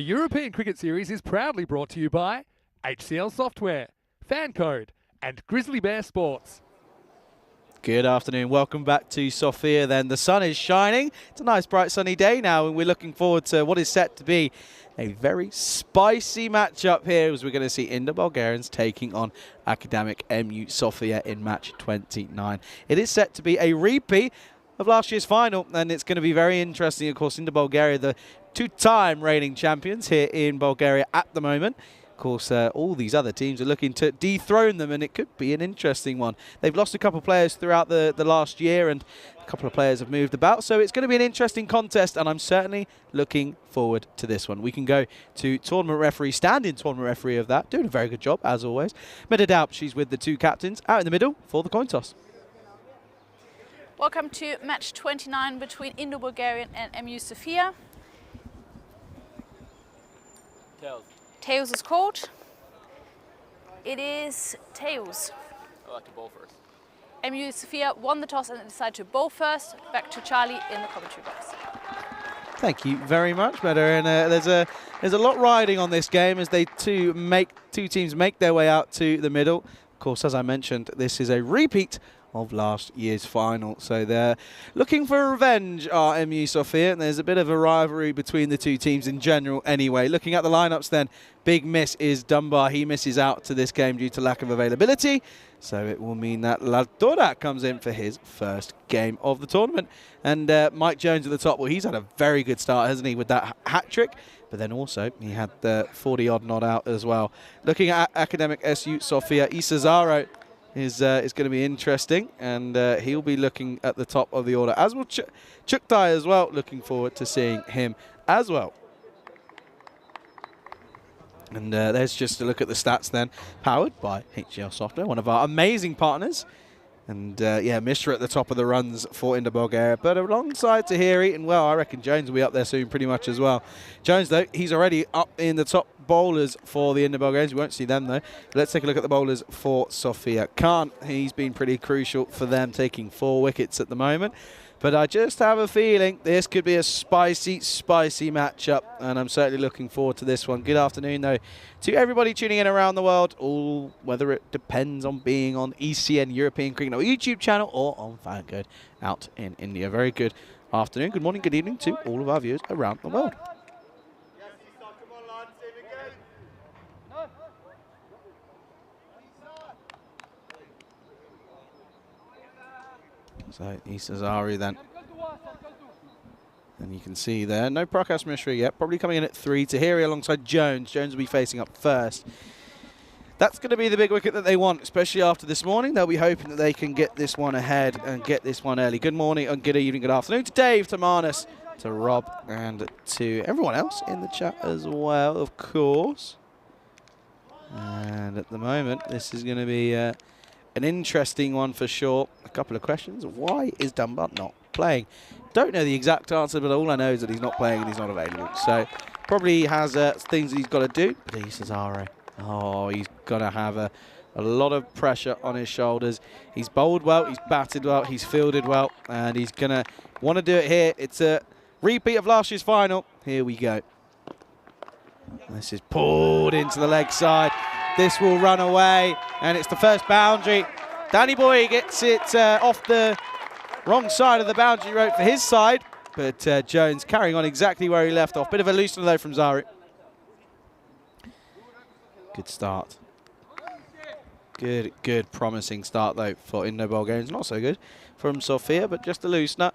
The European Cricket Series is proudly brought to you by HCL Software, FanCode, and Grizzly Bear Sports. Good afternoon. Welcome back to Sofia then. The sun is shining. It's a nice bright sunny day now, and we're looking forward to what is set to be a very spicy matchup here, as we're going to see Indo Bulgarians taking on Academic MU Sofia in match 29. It is set to be a repeat of last year's final, and it's going to be very interesting. Of course, Indo Bulgaria, the two-time reigning champions here in Bulgaria at the moment. Of course, all these other teams are looking to dethrone them, and it could be an interesting one. They've lost a couple of players throughout the last year, and a couple of players have moved about, so it's going to be an interesting contest, and I'm certainly looking forward to this one. We can go to tournament referee, stand-in tournament referee of that, doing a very good job, as always. Meda Daup, she's with the two captains, out in the middle for the coin toss. Welcome to match 29 between Indo Bulgarian and MU Sofia. Tails is called. It is tails. I like to bowl first. MU Sofia won the toss and decided to bowl first. Back to Charlie in the commentary box. Thank you very much, Meda. And there's a lot riding on this game as they two teams make their way out to the middle. Of course, as I mentioned, this is a repeat of last year's final. So they're looking for revenge, are MU Sofia, and there's a bit of a rivalry between the two teams in general anyway. Looking at the lineups then, big miss is Dunbar. He misses out to this game due to lack of availability. So it will mean that Laltorak comes in for his first game of the tournament. And Mike Jones at the top, well, he's had a very good start, hasn't he, with that hat-trick. But then also, he had the 40-odd not out as well. Looking at Academic SU Sofia, Isazaro is going to be interesting, and he'll be looking at the top of the order, as will Chuktai as well. Looking forward to seeing him as well. And there's just a look at the stats then, powered by HCL Software, one of our amazing partners. And yeah, Mishra at the top of the runs for Indo Bulgaria, but alongside Tahiri, and well, I reckon Jones will be up there soon pretty much as well. Jones, though, he's already up in the top bowlers for the Indo Bulgarians. We won't see them, though. But let's take a look at the bowlers for Sofia. Khan, he's been pretty crucial for them, taking 4 wickets at the moment. But I just have a feeling this could be a spicy, spicy matchup, and I'm certainly looking forward to this one. Good afternoon, though, to everybody tuning in around the world, all whether it depends on being on ECN European Cricket or YouTube channel or on FanCode out in India. Very good afternoon, good morning, good evening to all of our viewers around the world. So Isazari then. And you can see there, no Prakash Mishra yet, probably coming in at 3. Tahiri alongside Jones. Jones will be facing up first. That's going to be the big wicket that they want, especially after this morning. They'll be hoping that they can get this one ahead and get this one early. Good morning and good evening, good afternoon to Dave, to Marnus, to Rob, and to everyone else in the chat as well, of course. And at the moment, this is going to be an interesting one for sure. A couple of questions. Why is Dunbar not playing? Don't know the exact answer, but all I know is that he's not playing and he's not available. So probably has things he's got to do. But Isazaro, oh, he's going to have a lot of pressure on his shoulders. He's bowled well, he's batted well, he's fielded well, and he's going to want to do it here. It's a repeat of last year's final. Here we go. This is pulled into the leg side. This will run away, and it's the first boundary. Danny Boy gets it off the wrong side of the boundary rope for his side, but Jones carrying on exactly where he left off. Bit of a loosener though from Zaru. Good start. Good promising start though for Indo Bulgarians. Not so good from Sofia, but just a loosener.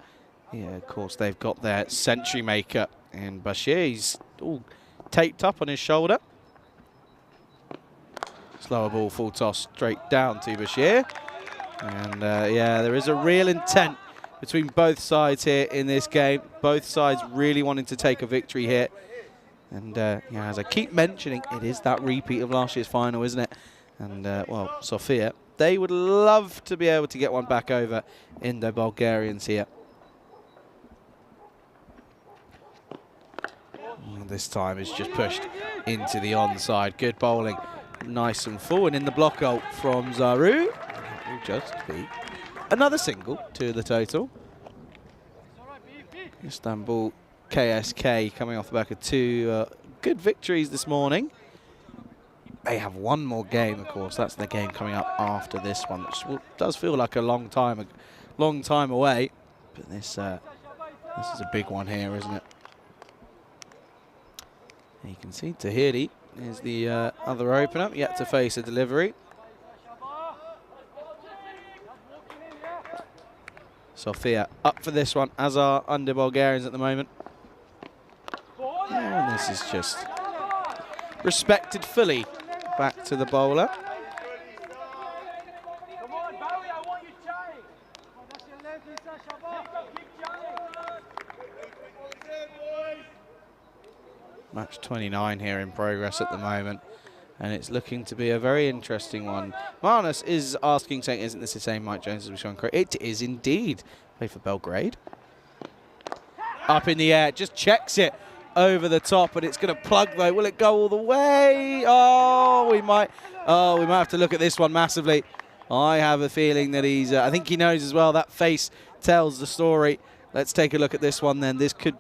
Yeah, of course they've got their century maker in Bashir. He's all taped up on his shoulder. Slower ball, full toss straight down to Bashir. And yeah, there is a real intent between both sides here in this game. Both sides really wanting to take a victory here. And yeah, as I keep mentioning, it is that repeat of last year's final, isn't it? And well, Sofia, they would love to be able to get one back over Indo Bulgarians here. And this time it's just pushed into the onside. Good bowling. Nice and full, and in the block out from Zaru. It will just be another single to the total. Istanbul KSK coming off the back of 2 good victories this morning. They have one more game, of course. That's the game coming up after this one, which does feel like a long time away. But this is a big one here, isn't it? And you can see Tahiri is the other opener, yet to face a delivery. Sofia up for this one, as are under Bulgarians at the moment. And this is just respected fully back to the bowler. Match 29 here in progress at the moment, and it's looking to be a very interesting one. Marnus is asking, saying, isn't this the same Mike Jones as we've shown? It is indeed. Play for Belgrade. Up in the air, just checks it over the top, and it's going to plug though. Will it go all the way? Oh, we might have to look at this one massively. I have a feeling that he's, I think he knows as well, that face tells the story. Let's take a look at this one then. This could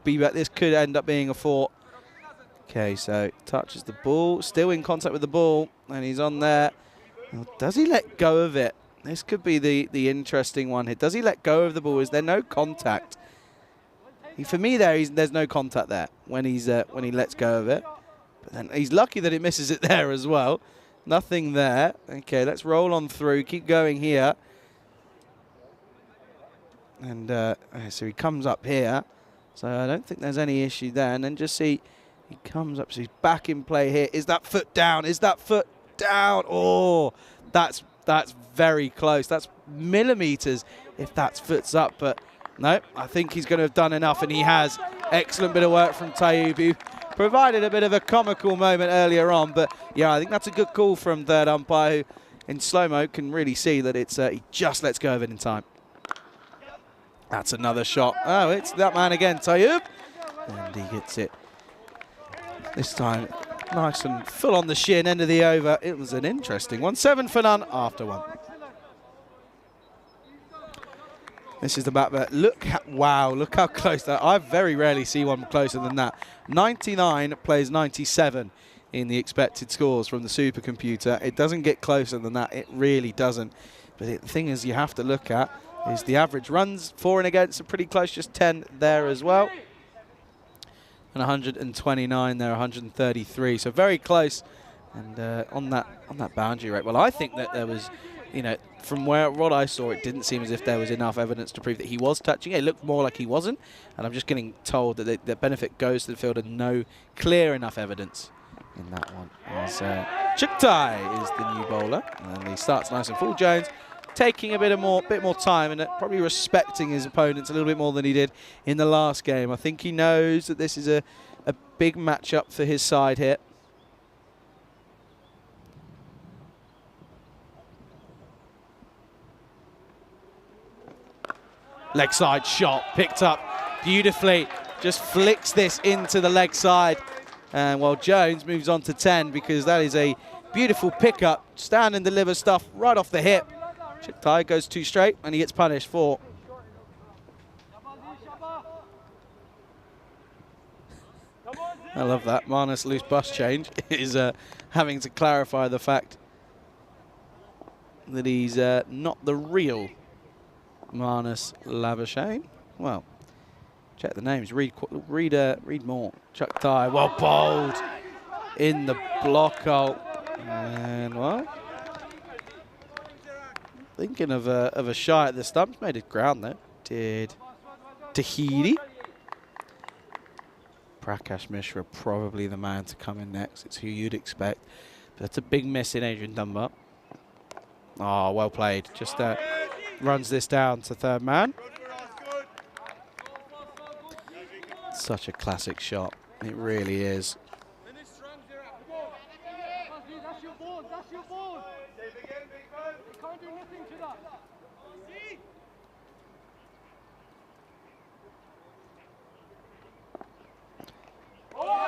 end up being a 4. Okay, so touches the ball, still in contact with the ball, and he's on there. Now, does he let go of it? This could be the interesting one here. Does he let go of the ball? Is there no contact? For me, there's no contact there when he lets go of it. But then he's lucky that it misses it there as well. Nothing there. Okay, let's roll on through. Keep going here. And so he comes up here. So I don't think there's any issue there. And then just see. He comes up, so he's back in play here. Is that foot down? Is that foot down? Oh, that's very close. That's millimeters if that foot's up. But no, I think he's going to have done enough, and he has. Excellent bit of work from Tayyub, who provided a bit of a comical moment earlier on. But yeah, I think that's a good call from third umpire, who in slow-mo can really see that it's he just lets go of it in time. That's another shot. Oh, it's that man again, Tayyub. And he gets it. This time, nice and full on the shin, end of the over. It was an interesting one. 7 for none after 1. This is the bat, but wow, look how close that. I very rarely see one closer than that. 99 plays 97 in the expected scores from the supercomputer. It doesn't get closer than that. It really doesn't. But the thing is, you have to look at is the average runs for and against are pretty close, just 10 there as well. And 129 there, 133, so very close. And on that boundary rate, well, I think that there was, you know, from what I saw, it didn't seem as if there was enough evidence to prove that he was touching it. It looked more like he wasn't, and I'm just getting told that the benefit goes to the field and no clear enough evidence in that one. As Chuktai is the new bowler, and he starts nice and full. Jones taking a bit more time and probably respecting his opponents a little bit more than he did in the last game. I think he knows that this is a big matchup for his side here. Leg side shot, picked up beautifully. Just flicks this into the leg side. And while Jones moves on to 10, because that is a beautiful pickup. Stand and deliver stuff right off the hip. Chuktai goes too straight, and he gets punished for. I love that. Marnus loose bus change is having to clarify the fact that he's not the real Marnus Labuschagne. Well, check the names. Read more. Chuktai, well bowled in the block hole, and well, thinking of a shot at the stumps. Made it ground though. Did Tahiri. Prakash Mishra probably the man to come in next. It's who you'd expect. But that's a big miss in Adrian Dunbar. Oh, well played. Just runs this down to third man. Such a classic shot. It really is.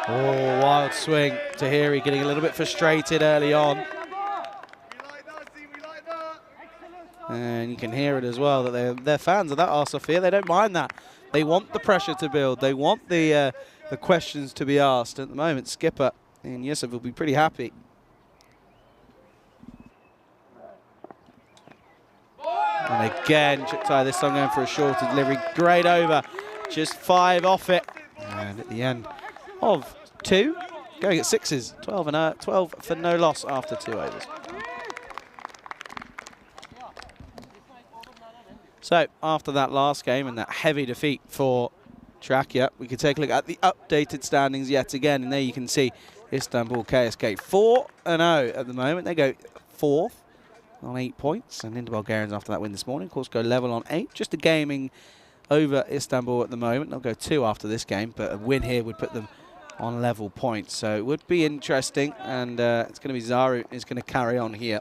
Oh, wild swing. Tahiri getting a little bit frustrated early on. And you can hear it as well that they're fans of that Sophia. They don't mind that. They want the pressure to build. They want the the questions to be asked. At the moment, skipper in Yusuf will be pretty happy. And again, Chuktai this time going for a shorter delivery. Great over, just 5 off it. And at the end of 2, going at 6s, 12 for no loss after 2 overs. So after that last game and that heavy defeat for Trakia, we can take a look at the updated standings yet again. And there you can see Istanbul KSK 4-0 at the moment. They go 4th on 8 points. And Indo Bulgarians after that win this morning, of course, go level on 8. Just a gaming over Istanbul at the moment. They'll go 2 after this game, but a win here would put them on level points. So it would be interesting. And it's going to be Zaru is going to carry on here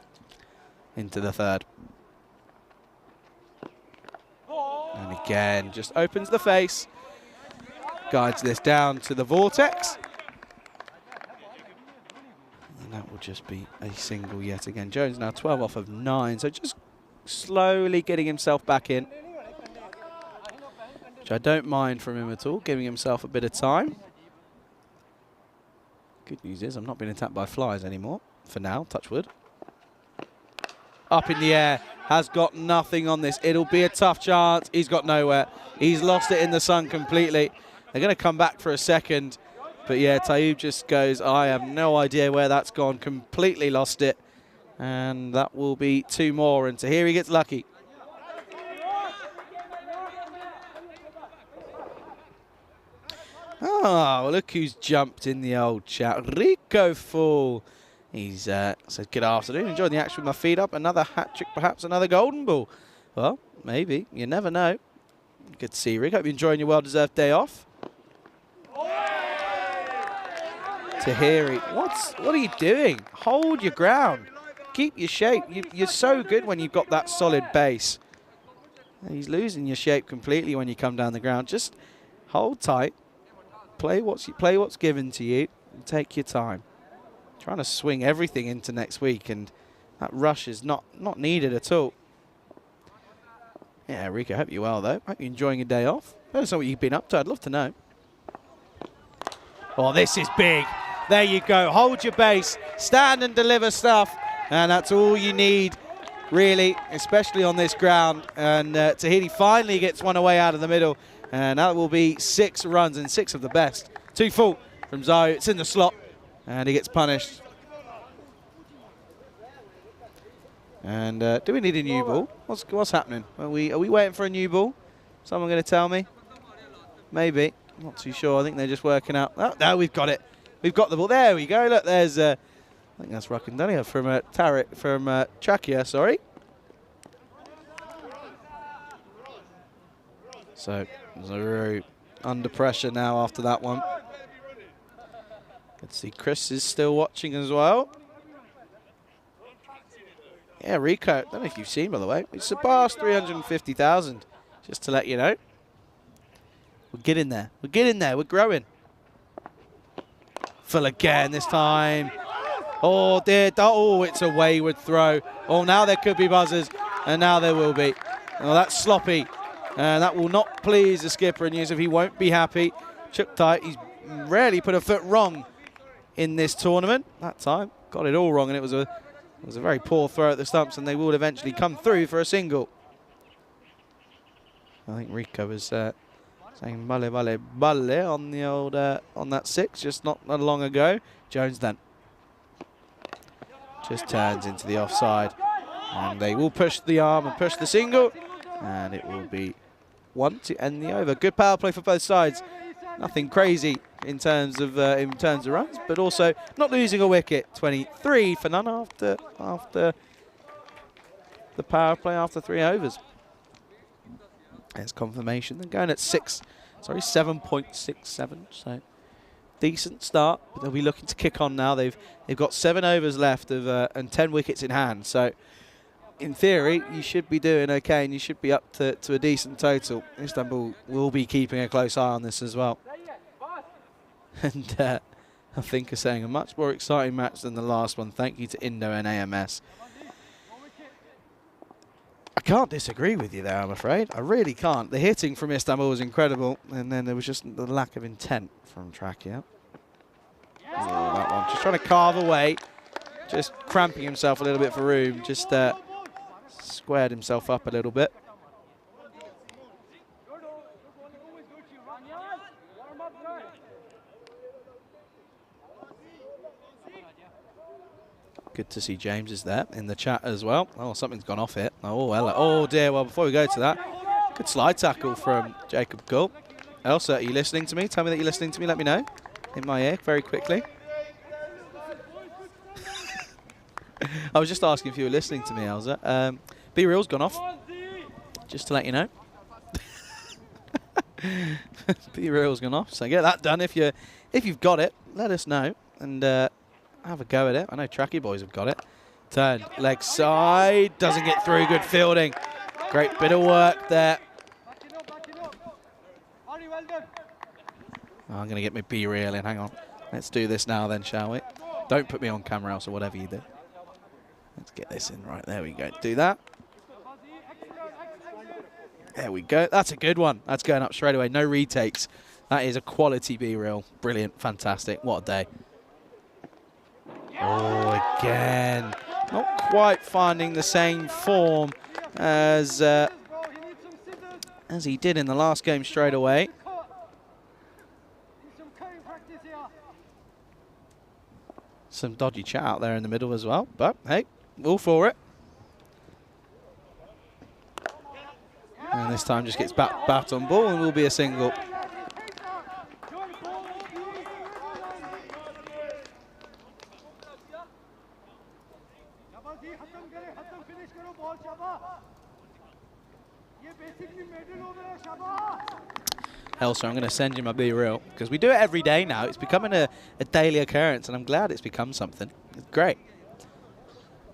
into the 3rd. And again, just opens the face, guides this down to the vortex. And that will just be a single yet again. Jones now 12 off of 9, so just slowly getting himself back in, which I don't mind from him at all, giving himself a bit of time. Good news is I'm not being attacked by flies anymore, for now, touch wood. Up in the air, has got nothing on this. It'll be a tough chance. He's got nowhere. He's lost it in the sun completely. They're going to come back for a second. But yeah, Tayyub just goes, I have no idea where that's gone. Completely lost it. And that will be 2 more. And Tahiri gets lucky. Oh, look who's jumped in the old chat. Rico Fool. He's said, good afternoon, enjoying the action with my feet up. Another hat-trick, perhaps another golden ball. Well, maybe. You never know. Good to see you, Rick. Hope you're enjoying your well-deserved day off. Tahiri, what are you doing? Hold your ground. Keep your shape. You're so good when you've got that solid base. He's losing your shape completely when you come down the ground. Just hold tight. Play what's given to you and take your time. Trying to swing everything into next week, and that rush is not needed at all. Yeah, Rico, hope you're well, though. Hope you're enjoying your day off. Let us know what you've been up to. I'd love to know. Oh, this is big. There you go. Hold your base. Stand and deliver stuff. And that's all you need, really, especially on this ground. And Tahiti finally gets one away out of the middle. And that will be 6 runs and 6 of the best. 2 full from Zayu. It's in the slot. And he gets punished. And do we need a new ball? What's happening? Are we waiting for a new ball? Someone going to tell me? Maybe. I'm not too sure. I think they're just working out. Oh, no, we've got it. We've got the ball. There we go. Look, there's I think that's Rakandania from Trakia, sorry. So Zaru under pressure now after that one. Let's see, Chris is still watching as well. Yeah, Rico, I don't know if you've seen, by the way. We surpassed 350,000, just to let you know. We're getting there. We're getting there. We're growing. Full again this time. Oh, dear. Oh, it's a wayward throw. Oh, now there could be buzzers, and now there will be. Oh, that's sloppy. And that will not please the skipper, and Yusuf, he won't be happy. Chuktai, he's rarely put a foot wrong in this tournament. That time, got it all wrong, and it was a very poor throw at the stumps, and they will eventually come through for a single. I think Rico was saying balle, balle, balle on the old on that 6 just not long ago. Jones then just turns into the offside, and they will push the arm and push the single, and it will be 1 to end the over. Good power play for both sides. Nothing crazy in terms of runs, but also not losing a wicket. 23 for none after the power play after 3 overs. There's confirmation. They're going at 7.67. So decent start, but they'll be looking to kick on now. They've got 7 overs left and 10 wickets in hand. So in theory, you should be doing okay, and you should be up to a decent total. Istanbul will be keeping a close eye on this as well. And I think are saying a much more exciting match than the last one. Thank you to Indo and AMS. can't disagree with you there, I'm afraid. I really can't. The hitting from Istanbul was incredible, and then there was just the lack of intent from Trakia. Oh, that one. Just trying to carve away, just cramping himself a little bit for room, just squared himself up a little bit. Good to see James is there in the chat as well. Oh, something's gone off it. Oh, well, oh dear. Well, before we go to that, good slide tackle from Jacob Gull. Elsa, are you listening to me? Tell me that you're listening to me. Let me know in my ear very quickly. I was just asking if you were listening to me, Elsa. B-Real's gone off, just to let you know. B-Real's gone off, so get that done. If you've got it, let us know and have a go at it. I know Tracky boys have got it. Turn, leg side, doesn't get through, good fielding. Great bit of work there. Oh, I'm going to get my B-Real in, hang on. Let's do this now then, shall we? Don't put me on camera else or whatever you do. Let's get this in, right, there we go. Do that. There we go, that's a good one. That's going up straight away, no retakes. That is a quality B-Real. Brilliant, fantastic, what a day. Oh, again, not quite finding the same form as he did in the last game straight away. Some dodgy chat out there in the middle as well, but hey, all for it. And this time just gets bat on ball and will be a single. Elsa, I'm going to send you my B-Real because we do it every day now. It's becoming a daily occurrence, and I'm glad it's become something. It's great.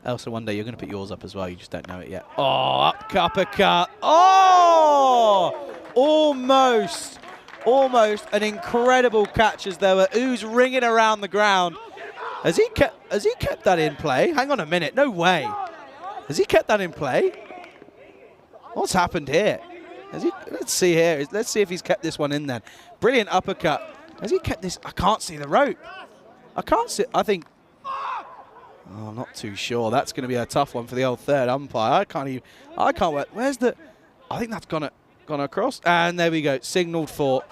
Elsa, one day you're going to put yours up as well. You just don't know it yet. Oh, uppercut. Oh, almost an incredible catch as there were oohs ringing around the ground. Has he kept that in play? Hang on a minute. No way. Has he kept that in play? What's happened here? Let's see here. Let's see if he's kept this one in then. Brilliant uppercut. Has he kept this? I can't see the rope. I can't see. I think. Oh, I'm not too sure. That's going to be a tough one for the old third umpire. I can't wait. Where's the? I think that's gone across. And there we go. Signaled for.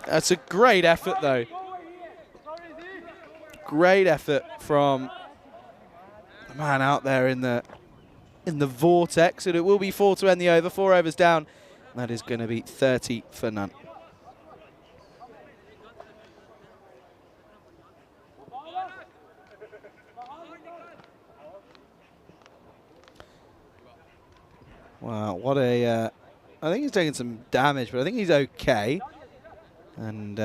That's a great effort though. Great effort from the man out there in the vortex, and it will be 4 to end the over. 4 overs down. That is going to be 30 for none. Wow, what a... I think he's taking some damage, but I think he's okay. And,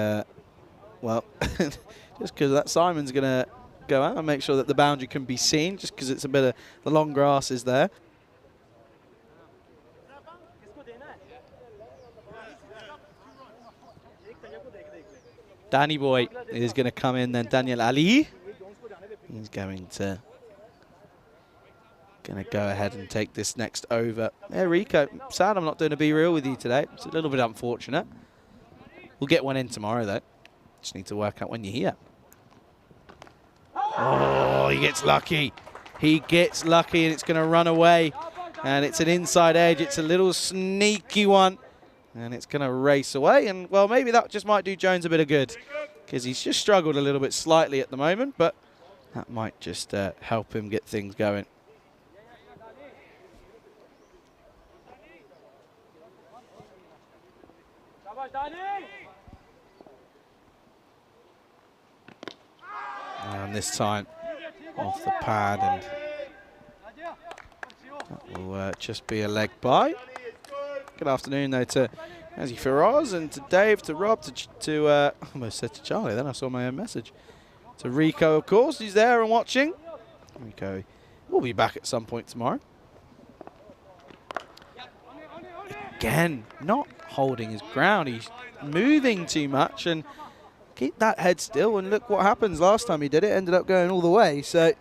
well, just because that Simon's going to go out and make sure that the boundary can be seen, just because it's a bit of the long grass is there. Danny Boy is going to come in then. Daniel Ali. He's going to go ahead and take this next over. Yeah, Rico, sad I'm not doing a B-Real with you today. It's a little bit unfortunate. We'll get one in tomorrow though. Just need to work out when you're here. Oh, he gets lucky. He gets lucky and it's going to run away. And it's an inside edge. It's a little sneaky one. And it's going to race away. And, well, maybe that just might do Jones a bit of good. Because he's just struggled a little bit slightly at the moment. But that might just help him get things going. And this time off the pad, and that will just be a leg by. Good afternoon though to Azzy Firaz and to Dave, to Rob, to I almost said to Charlie, then I saw my own message. To Rico, of course, he's there and watching. Rico will be back at some point tomorrow. Again, not holding his ground. He's moving too much, and keep that head still, and look what happens. Last time he did it, ended up going all the way. So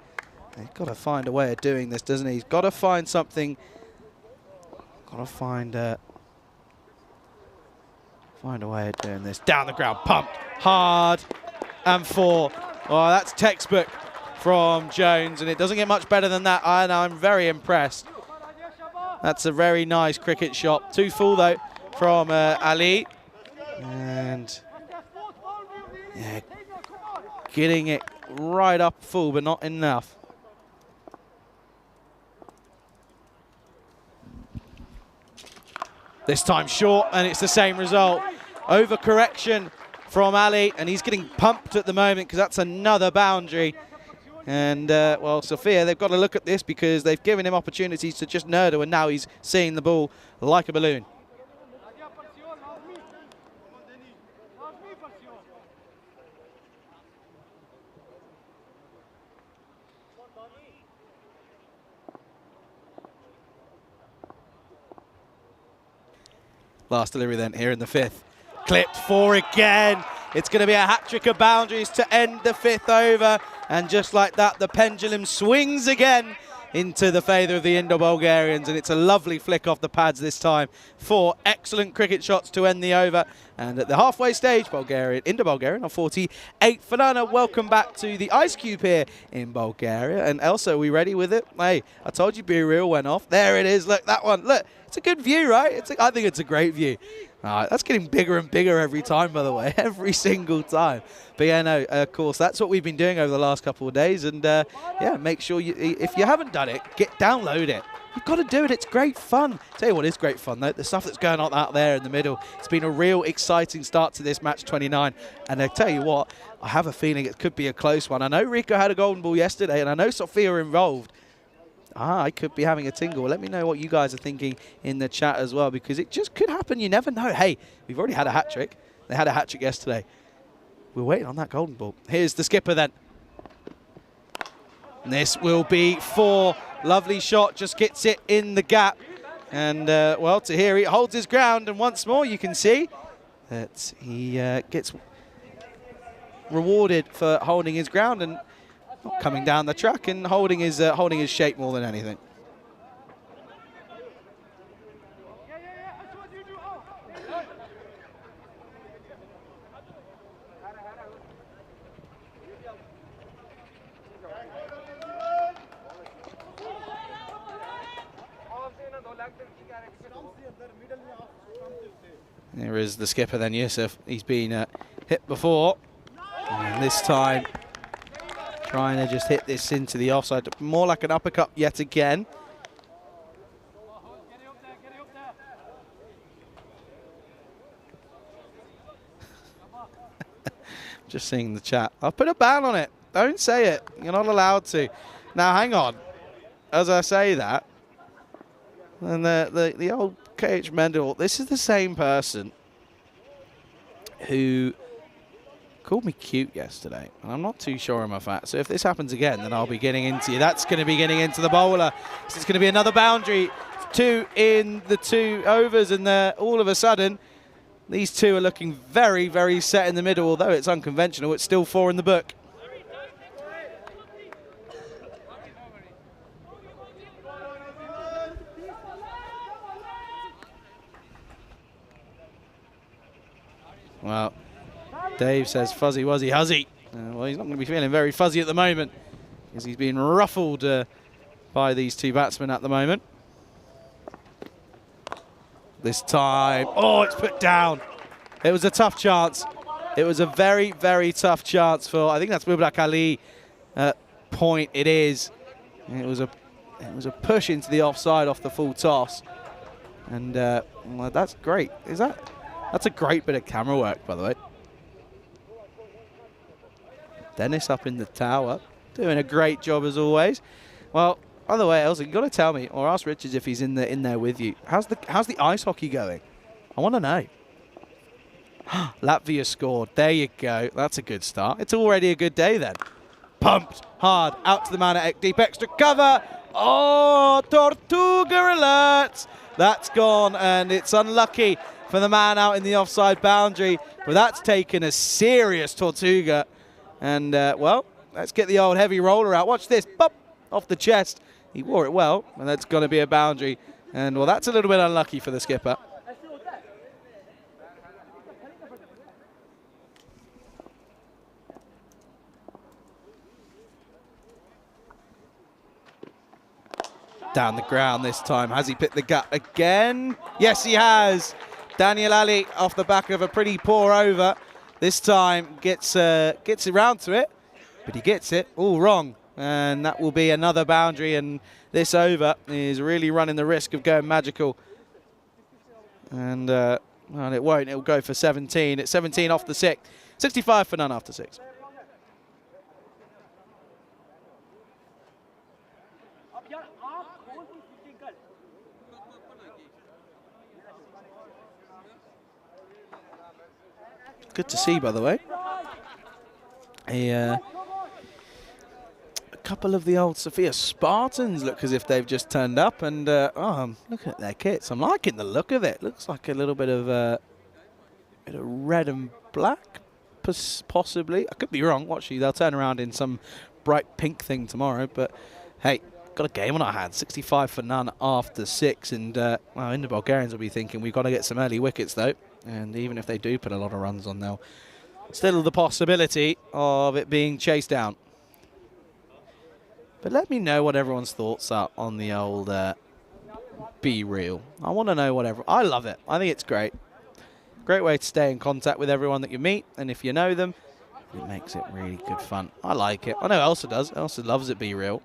He's got to find a way of doing this, doesn't he? He's got to find something. Got to find a way of doing this. Down the ground, pumped, hard, and 4. Oh, that's textbook from Jones, and it doesn't get much better than that. I'm very impressed. That's a very nice cricket shot. 2 full, though, from Ali. And yeah, getting it right up full, but not enough. This time short, and it's the same result. Overcorrection from Ali, and he's getting pumped at the moment because that's another boundary. And, well, Sophia, they've got to look at this because they've given him opportunities to just nurder, and now he's seeing the ball like a balloon. Last delivery then here in the 5th. Clipped 4 again. It's going to be a hat-trick of boundaries to end the 5th over. And just like that, the pendulum swings again into the favour of the Indo-Bulgarians. And it's a lovely flick off the pads this time. 4 excellent cricket shots to end the over. And at the halfway stage, Indo-Bulgarian on 48. Fernanda, welcome back to the Ice Cube here in Bulgaria. And Elsa, are we ready with it? Hey, I told you Be Real went off. There it is. Look, that one. Look, it's a good view, right? I think it's a great view. That's getting bigger and bigger every time, by the way, every single time. But yeah, no, of course, that's what we've been doing over the last couple of days. And yeah, make sure if you haven't done it, download it. You've got to do it. It's great fun. Tell you what is great fun, though, the stuff that's going on out there in the middle. It's been a real exciting start to this match 29. And I tell you what, I have a feeling it could be a close one. I know Rico had a golden ball yesterday, and I know Sophia involved. I could be having a tingle. Let me know what you guys are thinking in the chat as well, because it just could happen. You never know. Hey, we've already had a hat-trick. They had a hat-trick yesterday. We're waiting on that golden ball. Here's the skipper then. And this will be 4. Lovely shot, just gets it in the gap. And, well, Tahiri holds his ground. And once more, you can see that he gets rewarded for holding his ground and not coming down the track and holding his shape more than anything. There is the skipper then, Yusuf. He's been hit before. And this time, trying to just hit this into the offside. More like an uppercut yet again. Just seeing the chat. I'll put a ban on it. Don't say it. You're not allowed to. Now, hang on. As I say that, and the old KH Mendel, this is the same person who called me cute yesterday, and I'm not too sure on my fat. So if this happens again, then I'll be getting into you. That's going to be getting into the bowler. So it's going to be another boundary. 2 in the 2 overs, and all of a sudden, these 2 are looking very, very set in the middle. Although it's unconventional, it's still 4 in the book. Well, Dave says fuzzy wuzzy huzzy. Well, he's not going to be feeling very fuzzy at the moment because he's been ruffled by these 2 batsmen at the moment. This time, oh, it's put down. It was a tough chance. It was a very, very tough chance for, I think that's Mubarak Ali point. It is. It was a push into the offside off the full toss. And well, that's great. That's a great bit of camera work, by the way. Dennis up in the tower, doing a great job as always. Well, by the way, Elsa, you've got to tell me, or ask Richards if he's in there with you. How's the ice hockey going? I want to know. Latvia scored. There you go. That's a good start. It's already a good day then. Pumped hard out to the man at deep extra cover. Oh, Tortuga alert. That's gone, and it's unlucky for the man out in the offside boundary. But that's taken a serious Tortuga. And, well, let's get the old heavy roller out. Watch this. Bop, off the chest. He wore it well, and that's going to be a boundary. And, well, that's a little bit unlucky for the skipper. Down the ground this time. Has he picked the gut again? Yes, he has. Daniel Ali off the back of a pretty poor over. This time gets around to it, but he gets it all wrong. And that will be another boundary, and this over is really running the risk of going magical. And well, it won't. It'll go for 17. It's 17 off the 6. 65 for none after 6. Good to see, by the way. A couple of the old Sophia Spartans look as if they've just turned up, and I'm looking at their kits. I'm liking the look of it. Looks like a little bit of red and black, possibly. I could be wrong. Watch, they'll turn around in some bright pink thing tomorrow. But hey, got a game on our hands. 65 for none after 6, and well, the Bulgarians will be thinking we've got to get some early wickets though. And even if they do put a lot of runs on, they'll still the possibility of it being chased down. But let me know what everyone's thoughts are on the old Be Real. I want to know whatever. I love it. I think it's great. Great way to stay in contact with everyone that you meet. And if you know them, it makes it really good fun. I like it. I know Elsa does. Elsa loves it Be Real.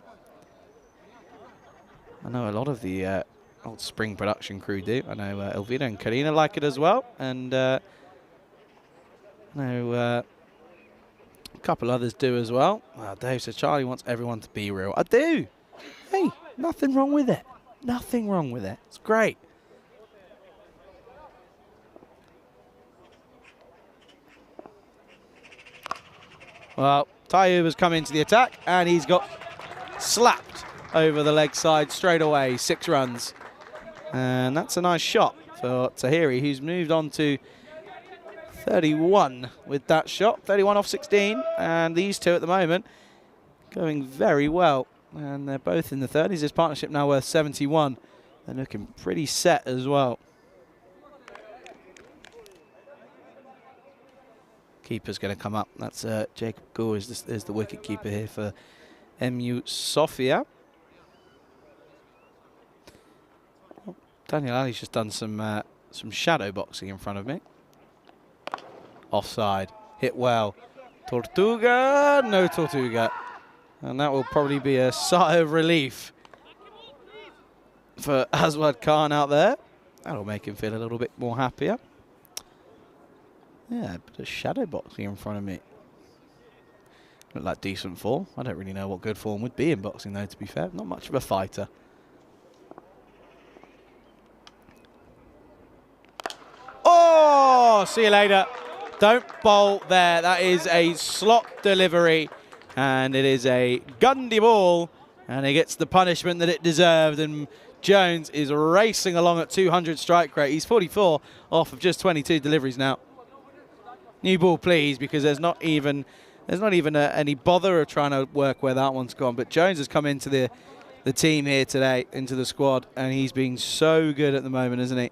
I know a lot of the old Spring production crew do. I know Elvira and Karina like it as well. And I know a couple others do as well. Dave says Charlie wants everyone to be real. I do. Hey, nothing wrong with it. Nothing wrong with it. It's great. Well, Tayyub has come into the attack and he's got slapped over the leg side straight away. 6 runs. And that's a nice shot for Tahiri, who's moved on to 31 with that shot. 31 off 16. And these two at the moment going very well. And they're both in the 30s. This partnership now worth 71. They're looking pretty set as well. Keeper's going to come up. That's Jacob Gore is the wicket keeper here for MU Sofia. Daniel Ali's just done some shadow boxing in front of me. Offside. Hit well. Tortuga. No Tortuga. And that will probably be a sigh of relief for Aswad Khan out there. That'll make him feel a little bit more happier. Yeah, a bit of shadow boxing in front of me. Look like decent form. I don't really know what good form would be in boxing though, to be fair. Not much of a fighter. Oh, see you later. Don't bowl there. That is a slot delivery. And it is a Gundy ball. And it gets the punishment that it deserved. And Jones is racing along at 200 strike rate. He's 44 off of just 22 deliveries now. New ball, please, because there's not even any bother of trying to work where that one's gone. But Jones has come into the team here today, into the squad, and he's being so good at the moment, isn't he?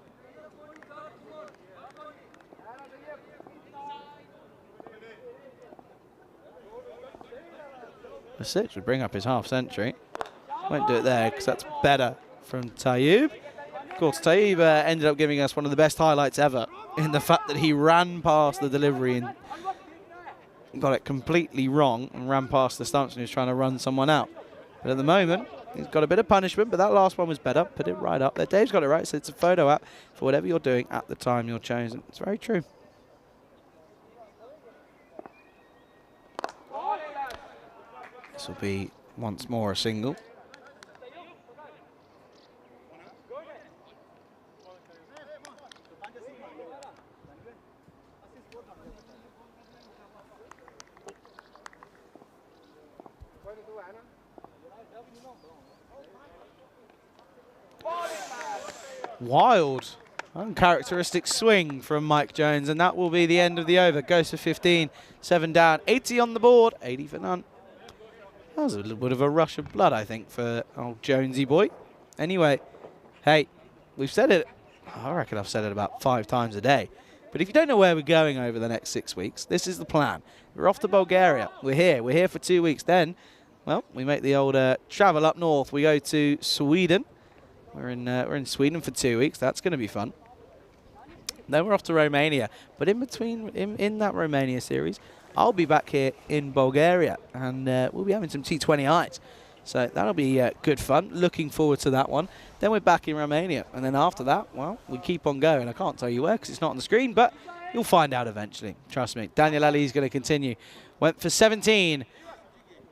The 6 would bring up his half century. Won't do it there because that's better from Tayyub. Of course, Tayyub ended up giving us one of the best highlights ever in the fact that he ran past the delivery and got it completely wrong and ran past the stumps and he was trying to run someone out. But at the moment, he's got a bit of punishment, but that last one was better. Put it right up there. Dave's got it right, so it's a photo app for whatever you're doing at the time you're chosen. It's very true. This will be once more a single. Wild, uncharacteristic swing from Mike Jones, and that will be the end of the over. Goes for 15, 7 down, 80 on the board, 80 for none. That was a little bit of a rush of blood, I think, for old Jonesy boy. Anyway, hey, we've said it, I reckon I've said it about 5 times a day. But if you don't know where we're going over the next 6 weeks, this is the plan. We're off to Bulgaria. We're here for 2 weeks. Then, well, we make the old travel up north. We go to Sweden. We're in Sweden for 2 weeks. That's going to be fun. Then we're off to Romania. But in between, in that Romania series, I'll be back here in Bulgaria, and we'll be having some T20Is. So that'll be good fun. Looking forward to that one. Then we're back in Romania, and then after that, well, we keep on going. I can't tell you where because it's not on the screen, but you'll find out eventually. Trust me. Daniel Ali is going to continue. Went for 17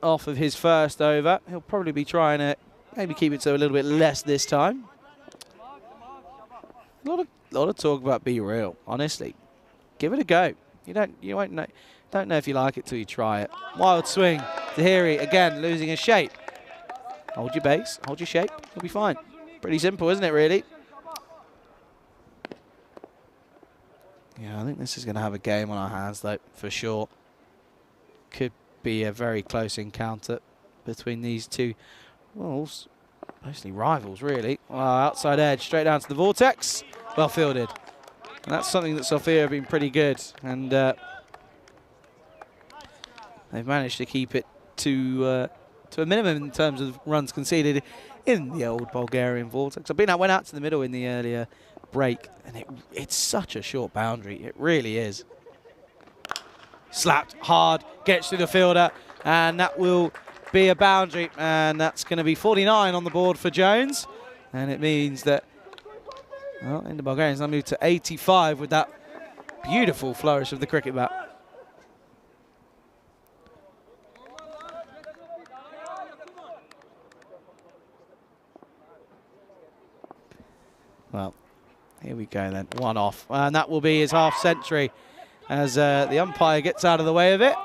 off of his first over. He'll probably be trying to maybe keep it to a little bit less this time. A lot of talk about Be Real. Honestly, give it a go. You won't know. Don't know if you like it till you try it. Wild swing. Tahiri again losing his shape. Hold your base. Hold your shape. You'll be fine. Pretty simple, isn't it? Really. Yeah, I think this is going to have a game on our hands, though, for sure. Could be a very close encounter between these two. Well, mostly rivals, really. Well, outside edge, straight down to the vortex. Well fielded. And that's something that Sofia have been pretty good. And they've managed to keep it to a minimum in terms of runs conceded in the old Bulgarian vortex. I went out to the middle in the earlier break, and it's such a short boundary. It really is. Slapped hard, gets through the fielder, and that will be a boundary, and that's going to be 49 on the board for Jones, and it means that, well, in the Bulgarians now move to 85 with that beautiful flourish of the cricket bat. Well, here we go then, 1 off, and that will be his half century as the umpire gets out of the way of it.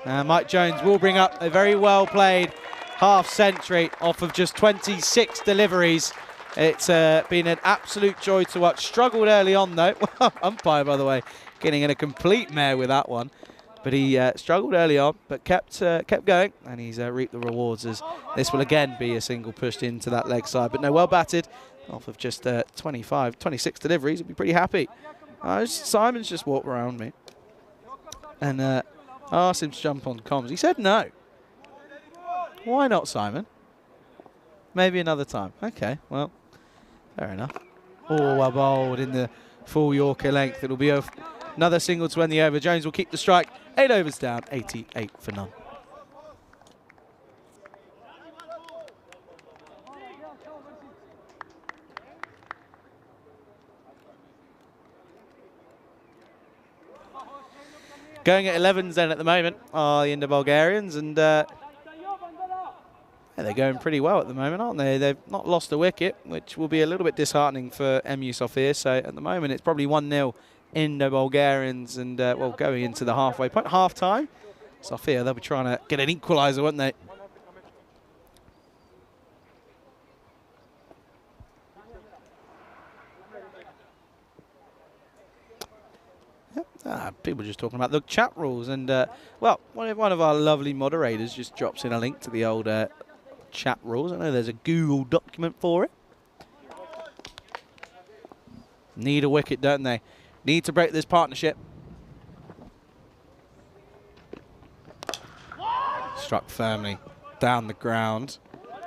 Mike Jones will bring up a very well played half century off of just 26 deliveries. It's been an absolute joy to watch. Struggled early on though. Umpire, by the way, getting in a complete mare with that one. But he struggled early on, but kept going, and he's reaped the rewards as this will again be a single pushed into that leg side. But no, well batted off of just 26 deliveries. He'll be pretty happy. Simon's just walked around me. And I asked him to jump on comms. He said no. Why not, Simon? Maybe another time. Okay, well, fair enough. Oh, well bowled in the full Yorker length. It'll be another single to end the over. Jones will keep the strike. 8 overs down, 88 for none. Going at 11s then at the moment are the Indo-Bulgarians, and yeah, they're going pretty well at the moment, aren't they? They've not lost a wicket, which will be a little bit disheartening for MU Sofia. So at the moment it's probably 1-0 Indo-Bulgarians, and well, going into the halfway point, half-time, Sofia, they'll be trying to get an equaliser, won't they? People just talking about the chat rules, and well, one of our lovely moderators just drops in a link to the old chat rules. I know there's a Google document for it. Need a wicket, don't they? Need to break this partnership. Struck firmly down the ground.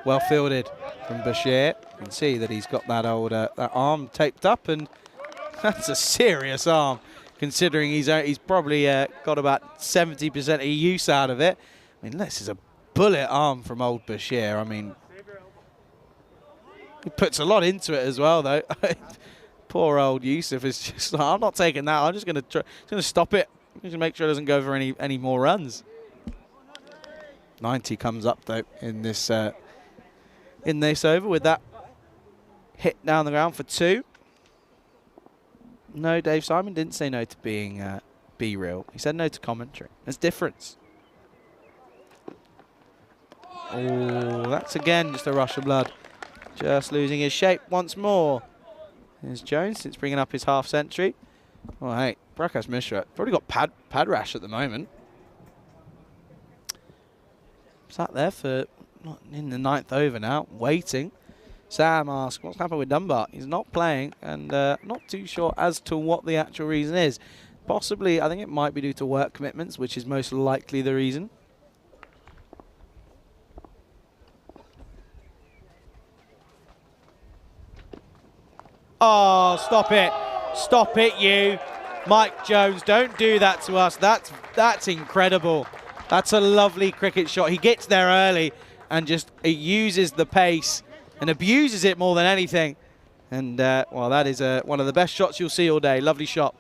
Well fielded from Bashir. You can see that he's got that old that arm taped up, and that's a serious arm, considering he's probably got about 70% of use out of it. I mean, this is a bullet arm from old Bashir. I mean, he puts a lot into it as well, though. Poor old Yusuf is just like, I'm not taking that. I'm just going to stop it. I'm just going to make sure it doesn't go for any more runs. 90 comes up though in this over with that hit down the ground for 2. No, Dave Simon didn't say no to being Be Real. He said no to commentary. There's difference. Oh, that's again just a rush of blood. Just losing his shape once more. Here's Jones. It's bringing up his half century. Oh, hey, Prakash Mishra probably got pad rash at the moment. sat there for not in the 9th over now, waiting. Sam asks, what's happened with Dunbar? He's not playing, and not too sure as to what the actual reason is. Possibly, I think it might be due to work commitments, which is most likely the reason. Oh, stop it. Stop it, you. Mike Jones, don't do that to us. That's incredible. That's a lovely cricket shot. He gets there early and just uses the pace and abuses it more than anything. And, well, that is one of the best shots you'll see all day. Lovely shot.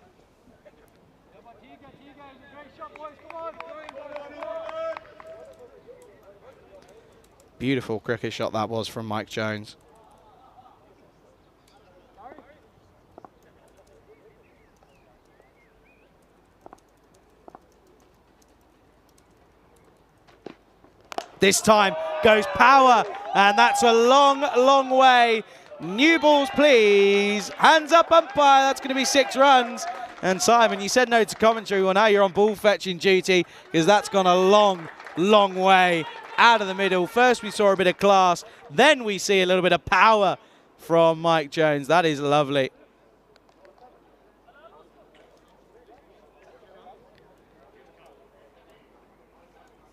Beautiful cricket shot that was from Mike Jones. This time goes power, and that's a long, long way. New balls, please. Hands up, umpire. That's going to be 6 runs. And Simon, you said no to commentary. Well, now you're on ball fetching duty because that's gone a long, long way out of the middle. First we saw a bit of class, then we see a little bit of power from Mike Jones. That is lovely.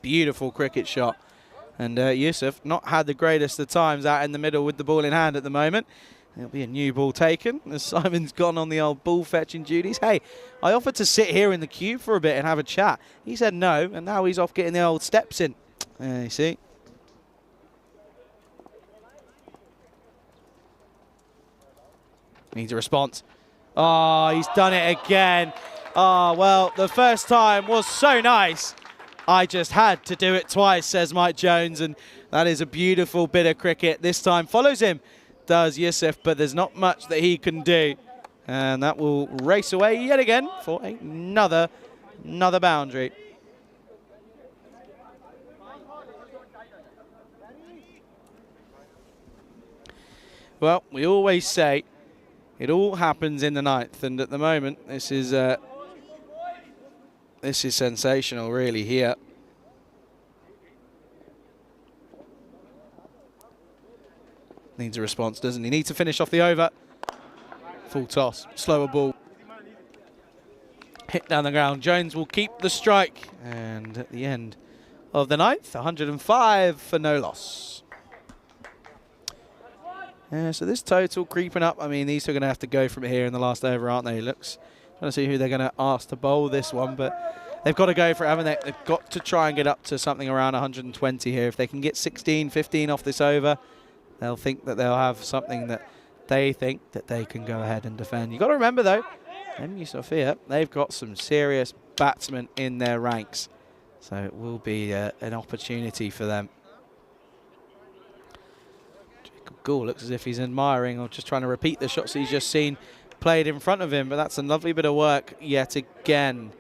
Beautiful cricket shot. And Yusuf not had the greatest of times out in the middle with the ball in hand at the moment. There'll be a new ball taken as Simon's gone on the old ball fetching duties. Hey, I offered to sit here in the cube for a bit and have a chat. He said no, and now he's off getting the old steps in. You see. Needs a response. Oh, he's done it again. Oh, well, the first time was so nice. I just had to do it twice, says Mike Jones, and that is a beautiful bit of cricket. This time follows him, does Yusuf, but there's not much that he can do. And that will race away yet again for another boundary. Well, we always say it all happens in the 9th, and at the moment this is sensational, really, here. Needs a response, doesn't he? Needs to finish off the over. Full toss, slower ball. Hit down the ground. Jones will keep the strike. And at the end of the 9th, 105 for no loss. So this total creeping up. I mean, these two are going to have to go from here in the last over, aren't they? Looks. Trying to see who they're going to ask to bowl this one, but they've got to go for it, haven't they? They've got to try and get up to something around 120 here. If they can get 16, 15 off this over, they'll think that they'll have something that they think that they can go ahead and defend. You've got to remember, though, Sophia, they've got some serious batsmen in their ranks, so it will be an opportunity for them. Jacob Gould looks as if he's admiring or just trying to repeat the shots he's just seen played in front of him, but that's a lovely bit of work yet again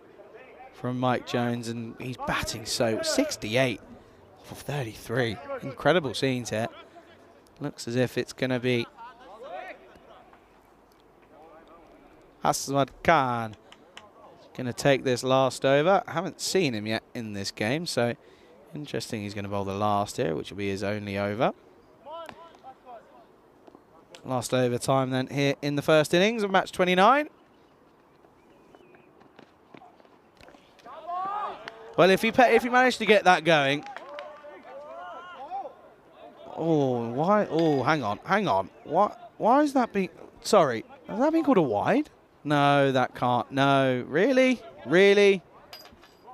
from Mike Jones, and he's batting so 68 for 33. Incredible scenes here. Looks as if it's going to be Aswad Khan going to take this last over. I haven't seen him yet in this game, so interesting. He's going to bowl the last here, which will be his only over. Last overtime then here in the first innings of match 29. Well, if he managed to get that going. Oh, why? Oh, hang on. What? Why is that being? Sorry, has that been called a wide? No, that can't. No, really?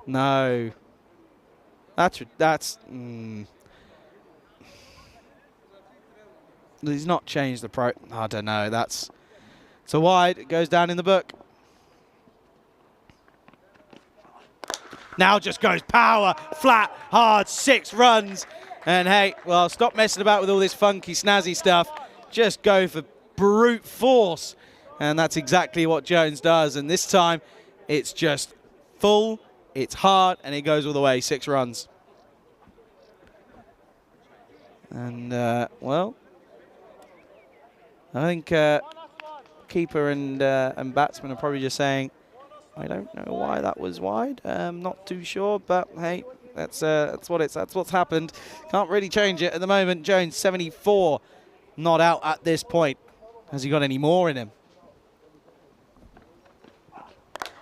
No. That's. He's not changed the pro. I don't know. It's a wide. It goes down in the book. Now just goes power, flat, hard, 6 runs. And hey, well, stop messing about with all this funky, snazzy stuff. Just go for brute force. And that's exactly what Jones does. And this time, it's just full, it's hard, and it goes all the way, 6 runs. And, well, I think keeper and batsman are probably just saying, I don't know why that was wide. Not too sure, but hey, That's what's happened. Can't really change it at the moment. Jones 74, not out at this point. Has he got any more in him?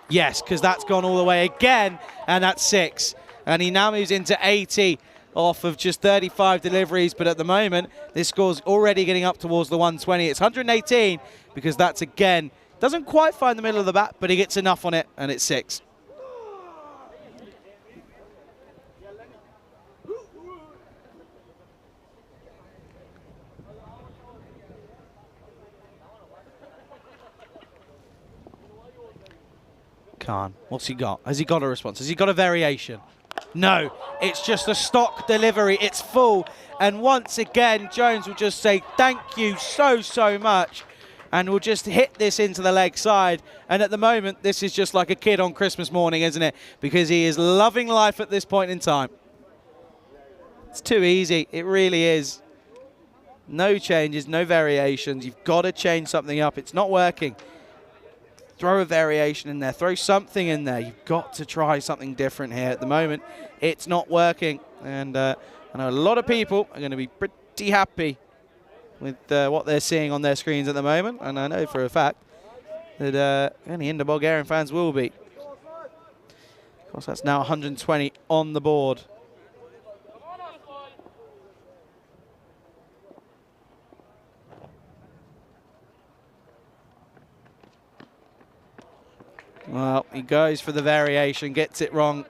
Yes, because that's gone all the way again, and that's 6. And he now moves into 80 off of just 35 deliveries. But at the moment, this score's already getting up towards the 120. It's 118 because that's again, doesn't quite find the middle of the bat, but he gets enough on it, and it's 6. Khan, what's he got? Has he got a response? Has he got a variation? No, it's just a stock delivery. It's full. And once again, Jones will just say thank you so much. And will just hit this into the leg side. And at the moment, this is just like a kid on Christmas morning, isn't it? Because he is loving life at this point in time. It's too easy. It really is. No changes, no variations. You've got to change something up. It's not working. Throw a variation in there. Throw something in there. You've got to try something different here. At the moment, it's not working. And I know a lot of people are going to be pretty happy with what they're seeing on their screens at the moment. And I know for a fact that any Indo-Bulgarian fans will be. Of course, that's now 120 on the board. Well, he goes for the variation, gets it wrong,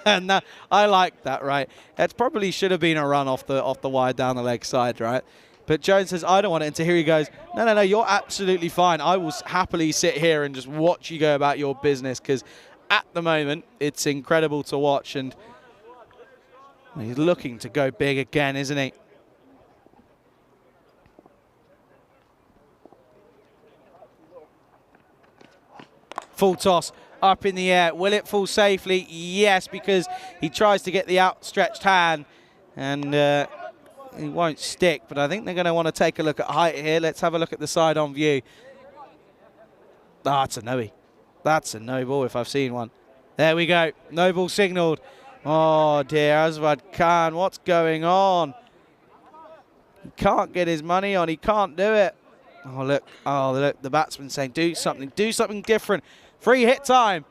and that, I like that, right? It probably should have been a run off the wide down the leg side, right? But Jones says, I don't want it. And Tahiri goes, no, you're absolutely fine. I will happily sit here and just watch you go about your business, because at the moment, it's incredible to watch, and he's looking to go big again, isn't he? Full toss up in the air. Will it fall safely? Yes, because he tries to get the outstretched hand, and he won't stick. But I think they're going to want to take a look at height here. Let's have a look at the side-on view. Ah, it's a no-y. That's a no ball if I've seen one. There we go. No ball signalled. Oh, dear. Azvad Khan, what's going on? He can't get his money on. He can't do it. Oh, look. Oh, look. The batsman saying, do something. Do something different. Free hit time.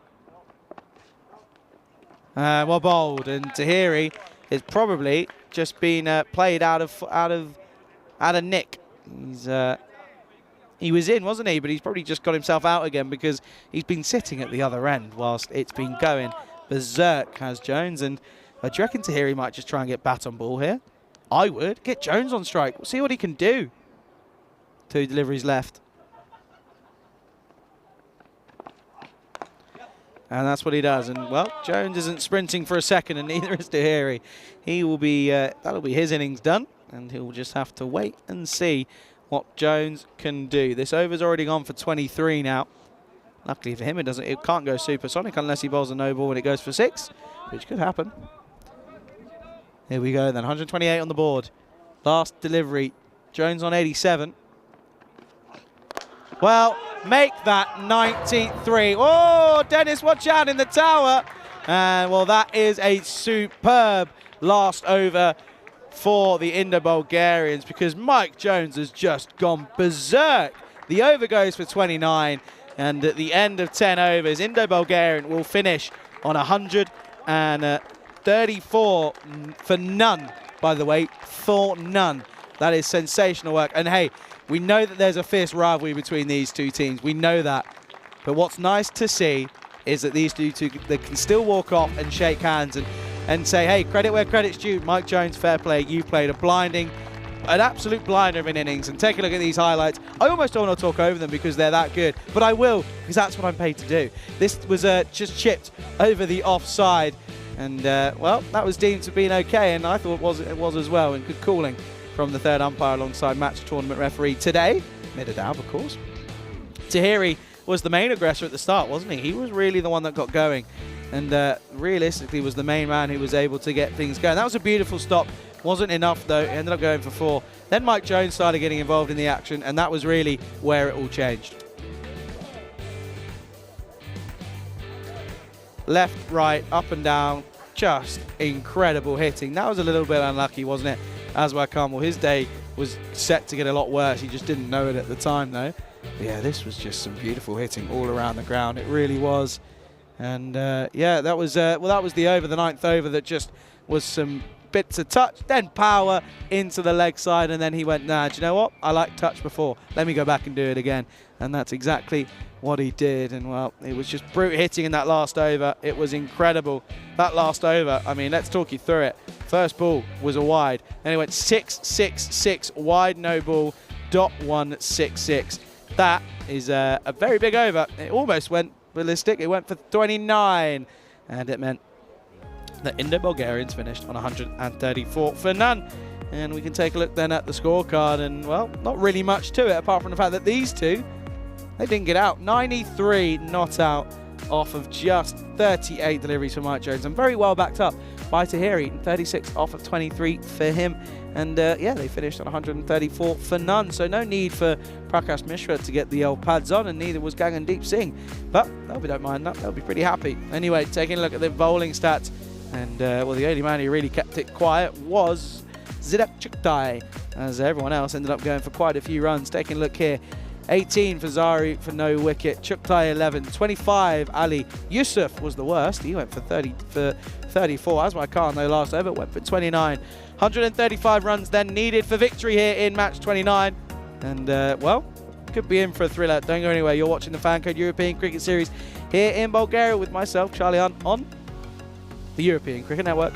Well bowled, and Tahiri is probably just been played out of nick. He was in, wasn't he? But he's probably just got himself out again because he's been sitting at the other end whilst it's been going berserk, has Jones. And do you reckon Tahiri might just try and get bat on ball here? I would. Get Jones on strike. We'll see what he can do. 2 deliveries left. And that's what he does. And, well, Jones isn't sprinting for a second, and neither is Tahiri. He will be, that'll be his innings done, and he'll just have to wait and see what Jones can do. This over's already gone for 23 now. Luckily for him, it can't go supersonic unless he bowls a no ball when it goes for 6, which could happen. Here we go then, 128 on the board. Last delivery, Jones on 87. Well, make that 93. Oh, Dennis, watch out in the tower. And, well, that is a superb last over for the Indo-Bulgarians, because Mike Jones has just gone berserk. The over goes for 29, and at the end of 10 overs, Indo-Bulgarian will finish on 134 for none, by the way, for none. That is sensational work. And, hey, we know that there's a fierce rivalry between these two teams. We know that. But what's nice to see is that these two they can still walk off and shake hands and say, hey, credit where credit's due. Mike Jones, fair play. You played an absolute blinder of an innings. And take a look at these highlights. I almost don't want to talk over them because they're that good. But I will, because that's what I'm paid to do. This was just chipped over the offside. And, well, that was deemed to be okay. And I thought it was as well. And good calling from the third umpire alongside match tournament referee today, Midadab, of course. Tahiri was the main aggressor at the start, wasn't he? He was really the one that got going, and realistically was the main man who was able to get things going. That was a beautiful stop. Wasn't enough, though. It ended up going for 4. Then Mike Jones started getting involved in the action, and that was really where it all changed. Left, right, up and down. just incredible hitting. That was a little bit unlucky, wasn't it? Aswad Khan, well, his day was set to get a lot worse. He just didn't know it at the time, though. But yeah, this was just some beautiful hitting all around the ground. It really was. And yeah, that was well, that was the over, the 9th over, that just was some bits of touch, then power into the leg side, and then he went, nah, do you know what? I liked touch before. Let me go back and do it again. And that's exactly what he did. And well, it was just brute hitting in that last over. It was incredible. That last over, I mean, let's talk you through it. First ball was a wide. Then he went 6-6-6, wide no ball, .166. That is a very big over. It almost went ballistic. It went for 29. And it meant the Indo-Bulgarians finished on 134 for none. And we can take a look then at the scorecard, and well, not really much to it apart from the fact that these two, they didn't get out. 93 not out off of just 38 deliveries for Mike Jones, and very well backed up by Tahiri, 36 off of 23 for him. And yeah, they finished on 134 for none. So no need for Prakash Mishra to get the old pads on, and neither was Gagandeep Singh. But we don't mind that. They'll be pretty happy. Anyway, taking a look at the bowling stats, and well, the only man who really kept it quiet was Zidak Chuktai, as everyone else ended up going for quite a few runs. Taking a look here, 18 for Zari for no wicket, Chuktai 11, 25 Ali. Yusuf was the worst, he went for 34. Aswad Khan, though, last over went for 29. 135 runs then needed for victory here in match 29. And well, could be in for a thriller. Don't go anywhere. You're watching the FanCode European Cricket Series here in Bulgaria with myself, Charlie Hunt, on the European Cricket Network.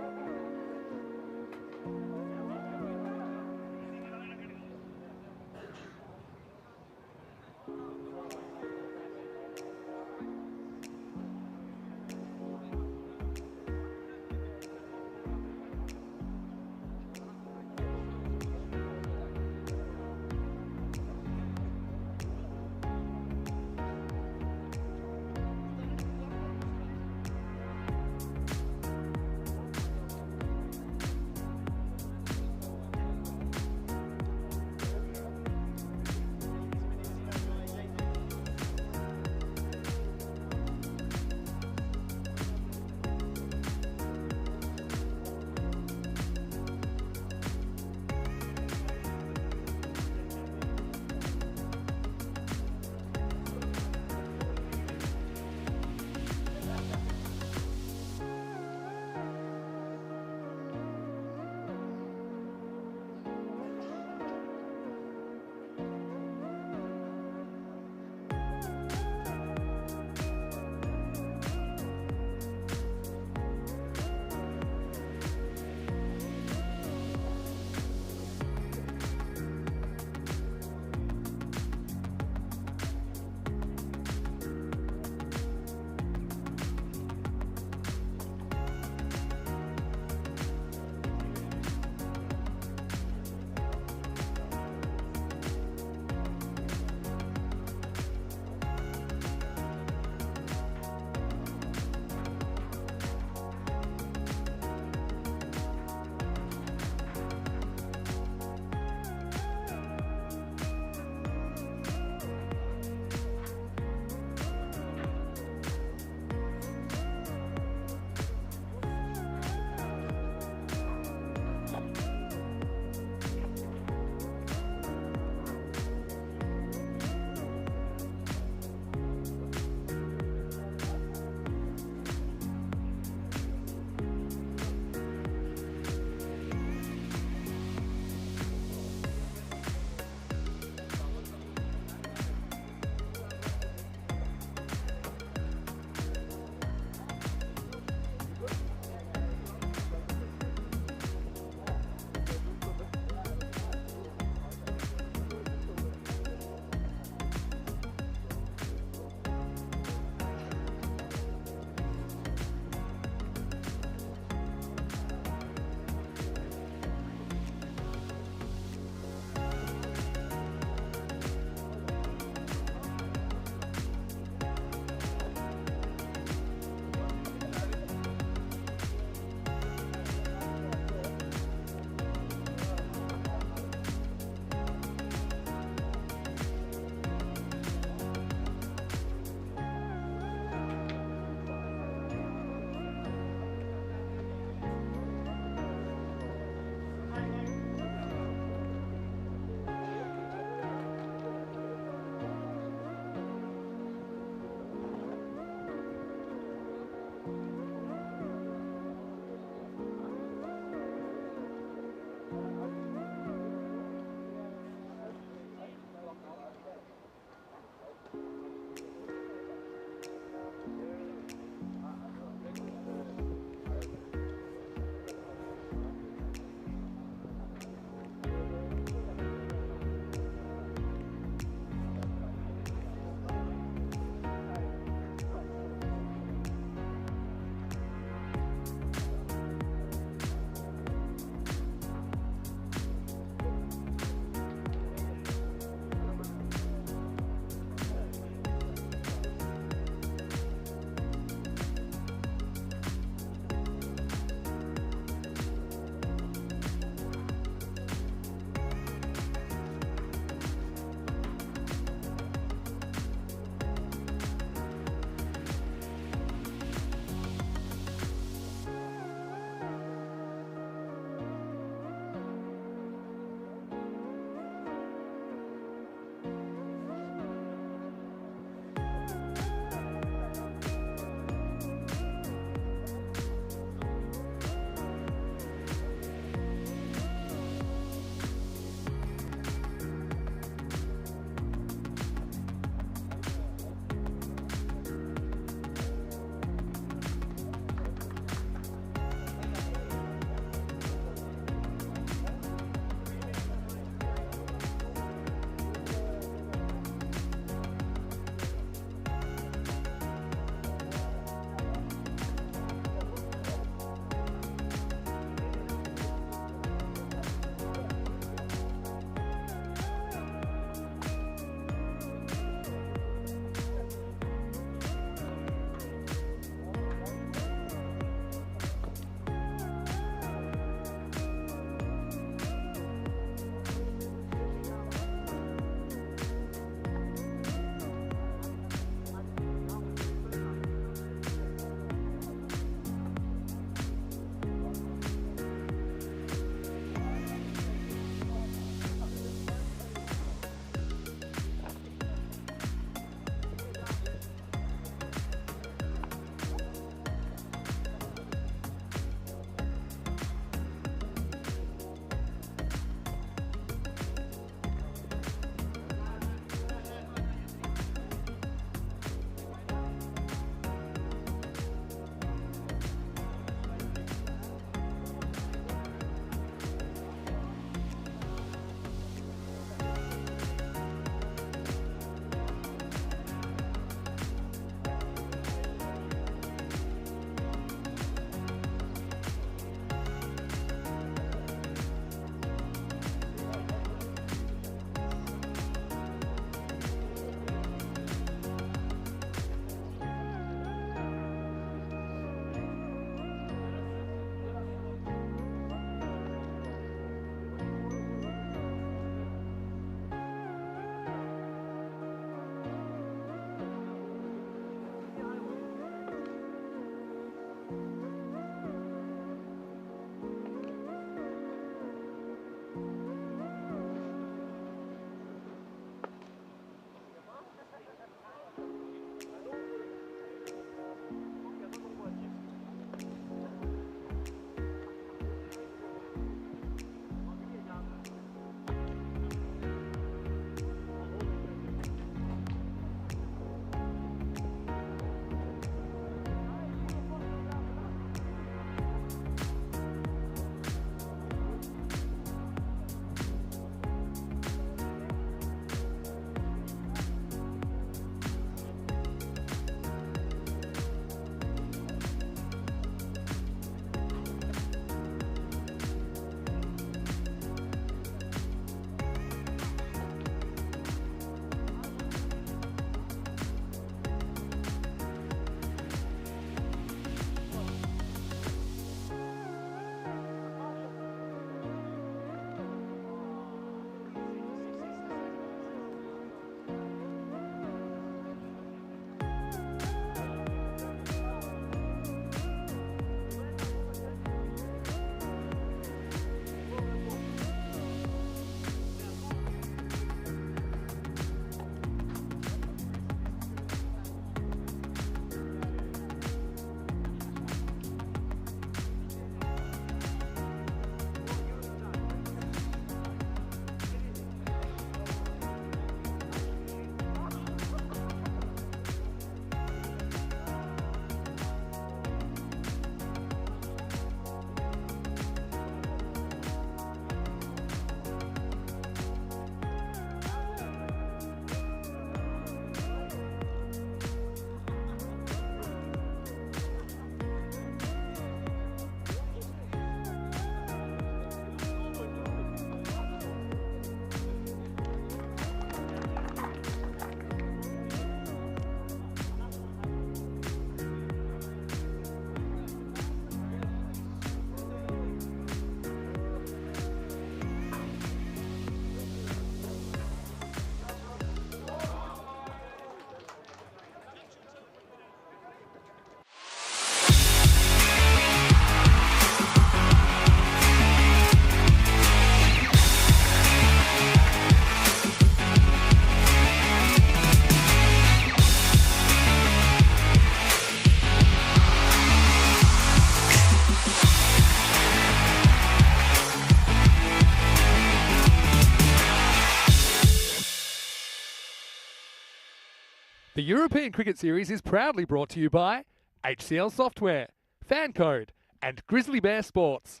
European Cricket Series is proudly brought to you by HCL Software, FanCode, and Grizzly Bear Sports.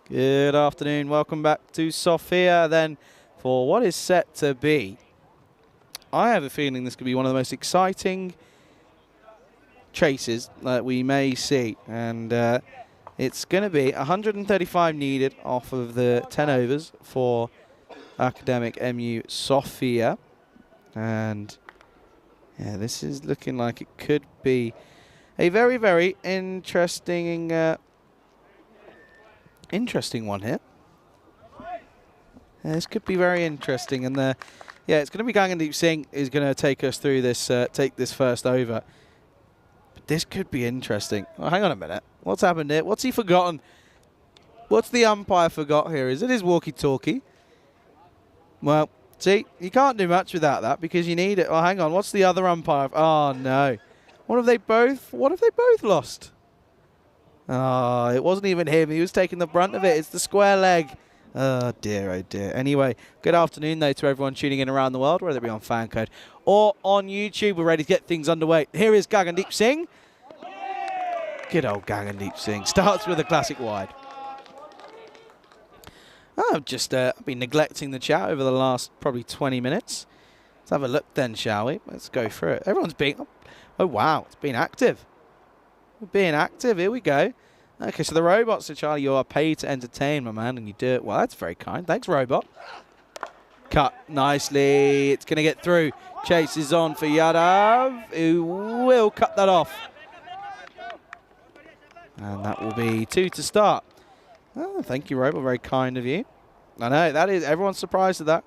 Good afternoon. Welcome back to Sofia then for what is set to be. I have a feeling this could be one of the most exciting chases that we may see. And it's going to be 135 needed off of the 10 overs for Academic MU Sofia. And yeah, this is looking like it could be a very, very interesting one here. This could be very interesting, and yeah, it's going to be Gagandeep Singh who's going to take us through this, take this first over. But this could be interesting. Oh, hang on a minute. What's happened here? What's he forgotten? What's the umpire forgot here? Is it his walkie-talkie? Well, see, you can't do much without that because you need it. Oh, hang on. What's the other umpire? Oh no. What have they both lost? Oh, it wasn't even him. He was taking the brunt of it. It's the square leg. Oh, dear, oh, dear. Anyway, good afternoon, though, to everyone tuning in around the world, whether it be on FanCode or on YouTube. We're ready to get things underway. Here is Gagandeep Singh. Good old Gagandeep Singh. Starts with a classic wide. I've just been neglecting the chat over the last probably 20 minutes. Let's have a look then, shall we? Let's go through it. Everyone's being... Oh, wow. It's been active. We're being active. Here we go. Okay, so the robots, so Charlie, you are paid to entertain, my man, and you do it well. That's very kind. Thanks, robot. Cut nicely. It's going to get through. Chase is on for Yadav, who will cut that off. And that will be 2 to start. Oh, thank you, robot. Very kind of you. I know, that is, everyone's surprised at that.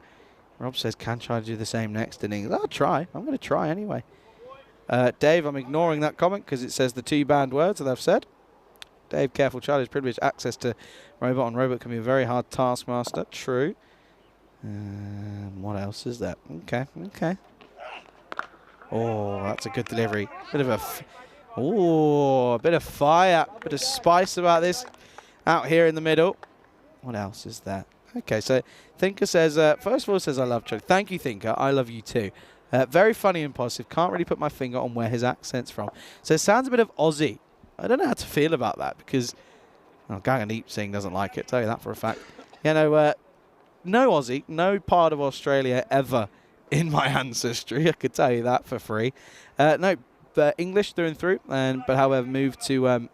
Rob says, can try to do the same next innings. I'll try. I'm going to try anyway. Dave, I'm ignoring that comment because it says the 2 banned words that I've said. Dave, careful, Charlie's privileged access to robot on robot can be a very hard taskmaster. True. What else is that? Okay, okay. Oh, that's a good delivery. Bit of a bit of fire, bit of spice about this out here in the middle. What else is that? Okay, so Thinker says, first of all, says I love Chuck. Thank you, Thinker. I love you too. Very funny and positive. Can't really put my finger on where his accent's from. So it sounds a bit of Aussie. I don't know how to feel about that because Gagandeep Singh doesn't like it. Tell you that for a fact. You know, no Aussie, no part of Australia ever in my ancestry. I could tell you that for free. No, English through and through. But however, moved to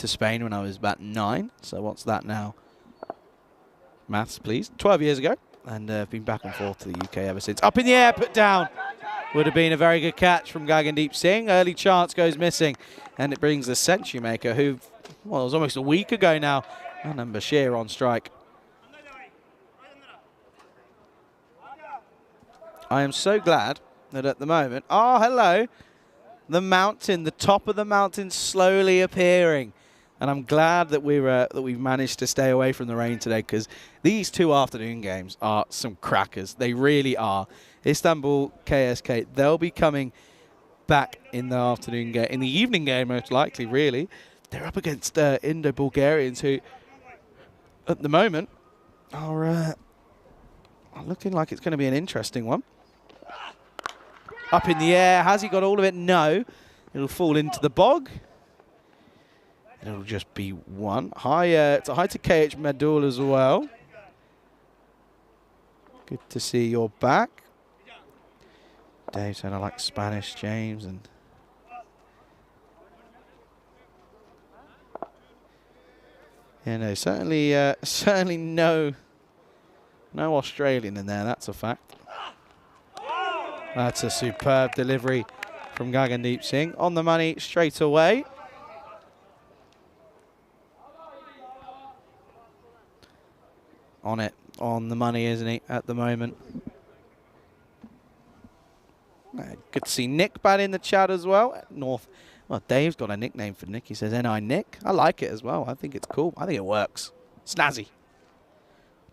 Spain when I was about 9. So what's that now? Maths, please. 12 years ago. And I've been back and forth to the UK ever since. Up in the air, put down. Would have been a very good catch from Gagandeep Singh. Early chance goes missing. And it brings the century maker, who, well, it was almost a week ago now. And Bashir on strike. I am so glad that at the moment, oh, hello, the mountain, the top of the mountain slowly appearing. And I'm glad that we've managed to stay away from the rain today because these 2 afternoon games are some crackers. They really are. Istanbul, KSK, they'll be coming back in the afternoon game, in the evening game most likely, really. They're up against Indo-Bulgarians who, at the moment, are looking like it's going to be an interesting one. Up in the air. Has he got all of it? No. It'll fall into the bog. It'll just be 1. Hi, it's a hi to KH Medul as well. Good to see you're back. Dave said I like Spanish, James, and yeah, no, certainly no Australian in there. That's a fact. That's a superb delivery from Gagandeep Singh on the money straight away. On it, on the money, isn't he, at the moment? Good to see Nick back in the chat as well. North. Well, Dave's got a nickname for Nick. He says NI Nick. I like it as well. I think it's cool. I think it works. Snazzy.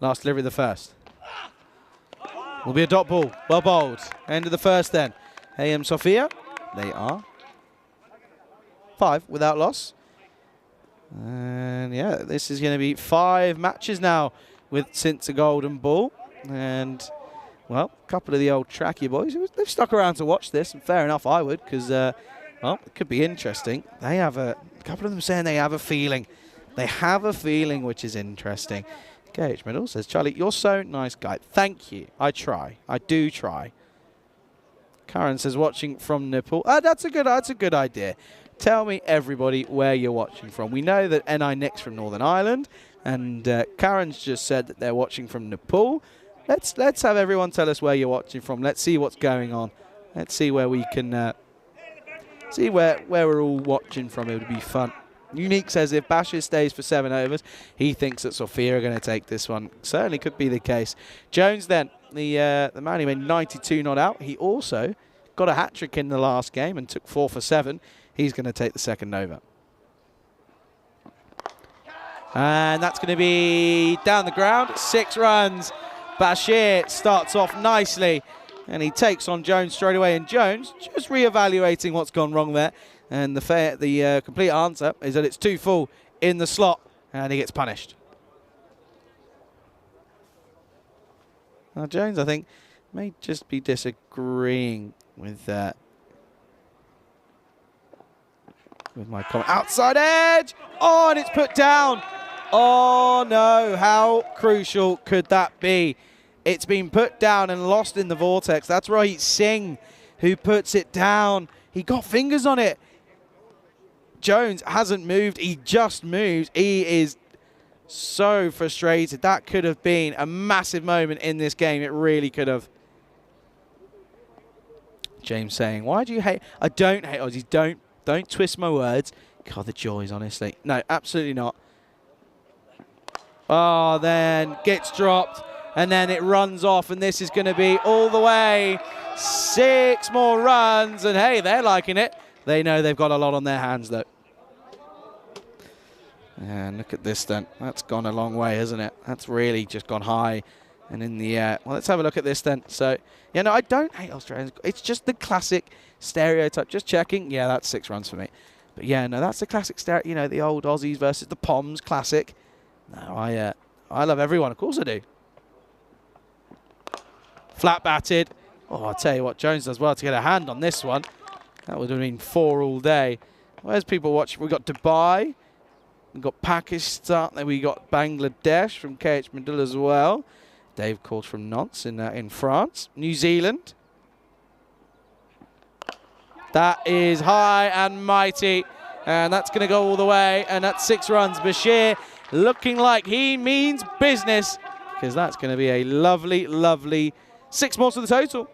Last delivery of the first. Will be a dot ball. Well bowled. End of the first then. AM Sofia. They are 5 without loss. And yeah, this is going to be 5 matches now since a golden ball. And well, a couple of the old tracky boys, they've stuck around to watch this, and fair enough, I would, because, well, it could be interesting. They have a couple of them saying they have a feeling. They have a feeling, which is interesting. Gage Middle says, Charlie, you're so nice guy. Thank you. I try. I do try. Karen says, watching from Nepal. That's a good idea. Tell me, everybody, where you're watching from. We know that NI Nick's from Northern Ireland, and Karen's just said that they're watching from Nepal. Let's have everyone tell us where you're watching from. Let's see what's going on. Let's see where we can see where we're all watching from. It would be fun. Unique says if Bashir stays for 7 overs, he thinks that Sofia are going to take this one. Certainly could be the case. Jones then, the man who made 92 not out, he also got a hat-trick in the last game and took 4 for 7. He's going to take the second over. And that's going to be down the ground, 6 runs. Bashir starts off nicely, and he takes on Jones straight away. And Jones just re-evaluating what's gone wrong there. And the complete answer is that it's too full in the slot, and he gets punished. Now Jones, I think, may just be disagreeing with my comment. Outside edge! Oh, and it's put down. Oh, no. How crucial could that be? It's been put down and lost in the vortex. That's Rohit Singh who puts it down. He got fingers on it. Jones hasn't moved. He just moves. He is so frustrated. That could have been a massive moment in this game. It really could have. James saying, why do you hate? I don't hate Aussies. Don't twist my words. God, the joys, honestly. No, absolutely not. Oh, then gets dropped. And then it runs off. And this is going to be all the way. 6 more runs. And, hey, they're liking it. They know they've got a lot on their hands, though. And look at this, then. That's gone a long way, hasn't it? That's really just gone high and in the air. Well, let's have a look at this, then. So, yeah, no, I don't hate Australians. It's just the classic stereotype. Just checking. Yeah, that's 6 runs for me. But, yeah, no, that's the classic stereotype. You know, the old Aussies versus the Poms classic. No, I love everyone. Of course I do. Flat batted. Oh, I'll tell you what, Jones does well to get a hand on this one. That would have been 4 all day. Where's people watching? We've got Dubai. We've got Pakistan. Then we got Bangladesh from KH Medill as well. Dave calls from Nantes in France. New Zealand. That is high and mighty. And that's going to go all the way. And that's 6 runs. Bashir looking like he means business. Because that's going to be a lovely, lovely 6 more to the total.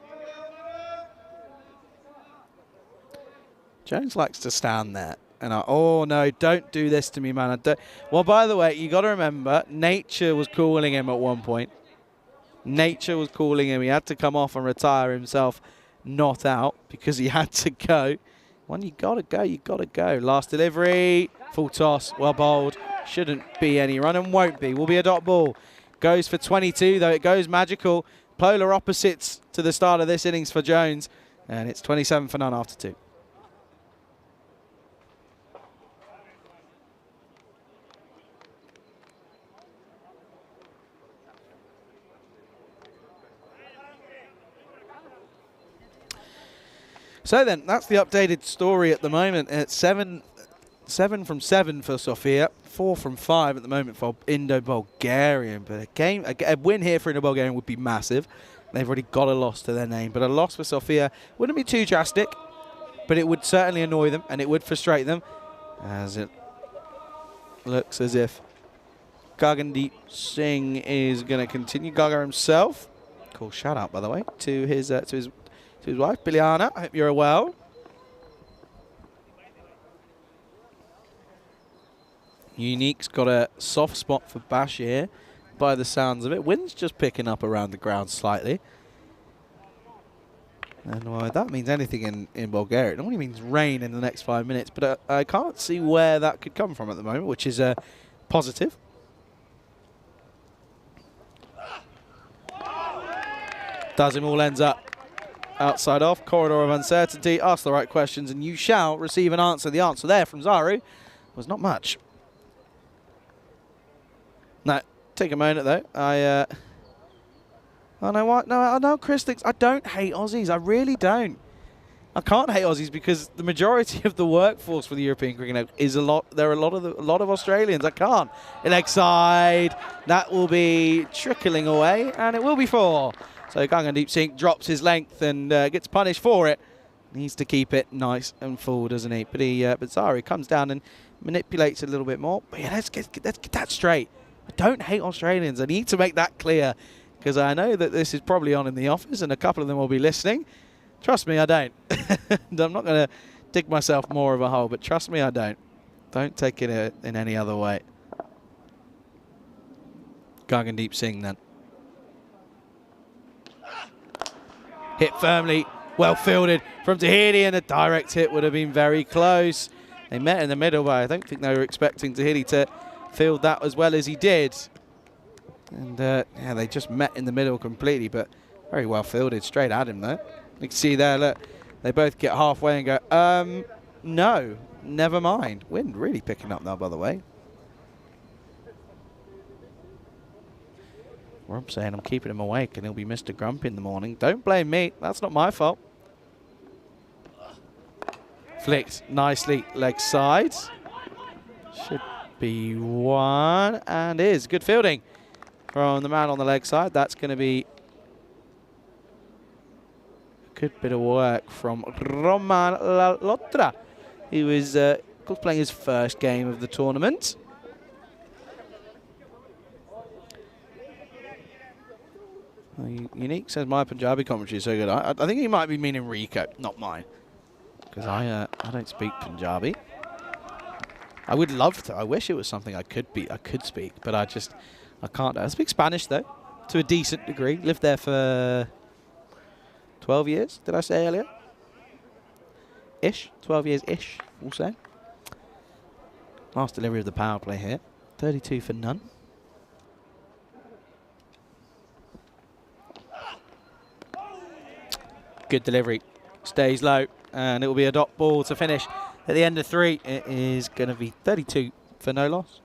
Jones likes to stand there. And oh, no, don't do this to me, man. Well, by the way, you got to remember, nature was calling him at one point. Nature was calling him. He had to come off and retire himself, not out, because he had to go. When you got to go, you got to go. Last delivery, full toss, well bowled. Shouldn't be any run and won't be. Will be a dot ball. Goes for 22, though it goes magical. Polar opposites to the start of this innings for Jones. And it's 27 for none after 2. So then, that's the updated story at the moment. It's 7 from 7 for Sofia, 4 from 5 at the moment for Indo-Bulgarian. But a win here for Indo-Bulgarian would be massive. They've already got a loss to their name. But a loss for Sofia wouldn't be too drastic, but it would certainly annoy them and it would frustrate them, as it looks as if Gagandeep Singh is going to continue. Gaga himself, cool shout out by the way to his wife, Biliana. I hope you're well. Unique's got a soft spot for Bashir by the sounds of it. Wind's just picking up around the ground slightly. And well, that means anything in Bulgaria. It normally means rain in the next 5 minutes, but I can't see where that could come from at the moment, which is positive. Does him all ends up outside off. Corridor of uncertainty. Ask the right questions and you shall receive an answer. The answer there from Zaru was not much. No, take a moment though. Oh, no, what? No, no, Chris thinks I don't hate Aussies. I really don't. I can't hate Aussies because the majority of the workforce for the European Cricket is a lot. There are a lot of Australians. I can't. Leg side. That will be trickling away, and it will be 4. So Gangandeep Singh drops his length and gets punished for it. Needs to keep it nice and full, doesn't he? But Zari comes down and manipulates a little bit more. But yeah, let's get that straight. I don't hate Australians. I need to make that clear because I know that this is probably on in the office and a couple of them will be listening. Trust me, I don't. I'm not going to dig myself more of a hole, but trust me, I don't. Don't take it in any other way. Gangandeep Singh then. Hit firmly. Well fielded from Tahiti, and a direct hit would have been very close. They met in the middle, but I don't think they were expecting Tahiti to field that as well as he did. And yeah, they just met in the middle completely, but very well fielded. Straight at him, though. You can see there, look, they both get halfway and go, no, never mind. Wind really picking up now, by the way. Rob saying I'm keeping him awake and he'll be Mr. Grumpy in the morning. Don't blame me. That's not my fault. Flicked nicely leg side. Should be 1 and is. Good fielding from the man on the leg side. That's going to be a good bit of work from Roman Lalotra. He was playing his first game of the tournament. Unique says my Punjabi commentary is so good. I think he might be meaning Rico, not mine, because I don't speak Punjabi. I would love to. I wish it was something I could speak, but I can't. I speak Spanish though, to a decent degree. Lived there for 12 years. Did I say earlier? Ish, 12 years ish. We'll say. Last delivery of the power play here. 32 for none. Good delivery, stays low, and it will be a dot ball to finish at the end of 3. It is going to be 32 for no loss.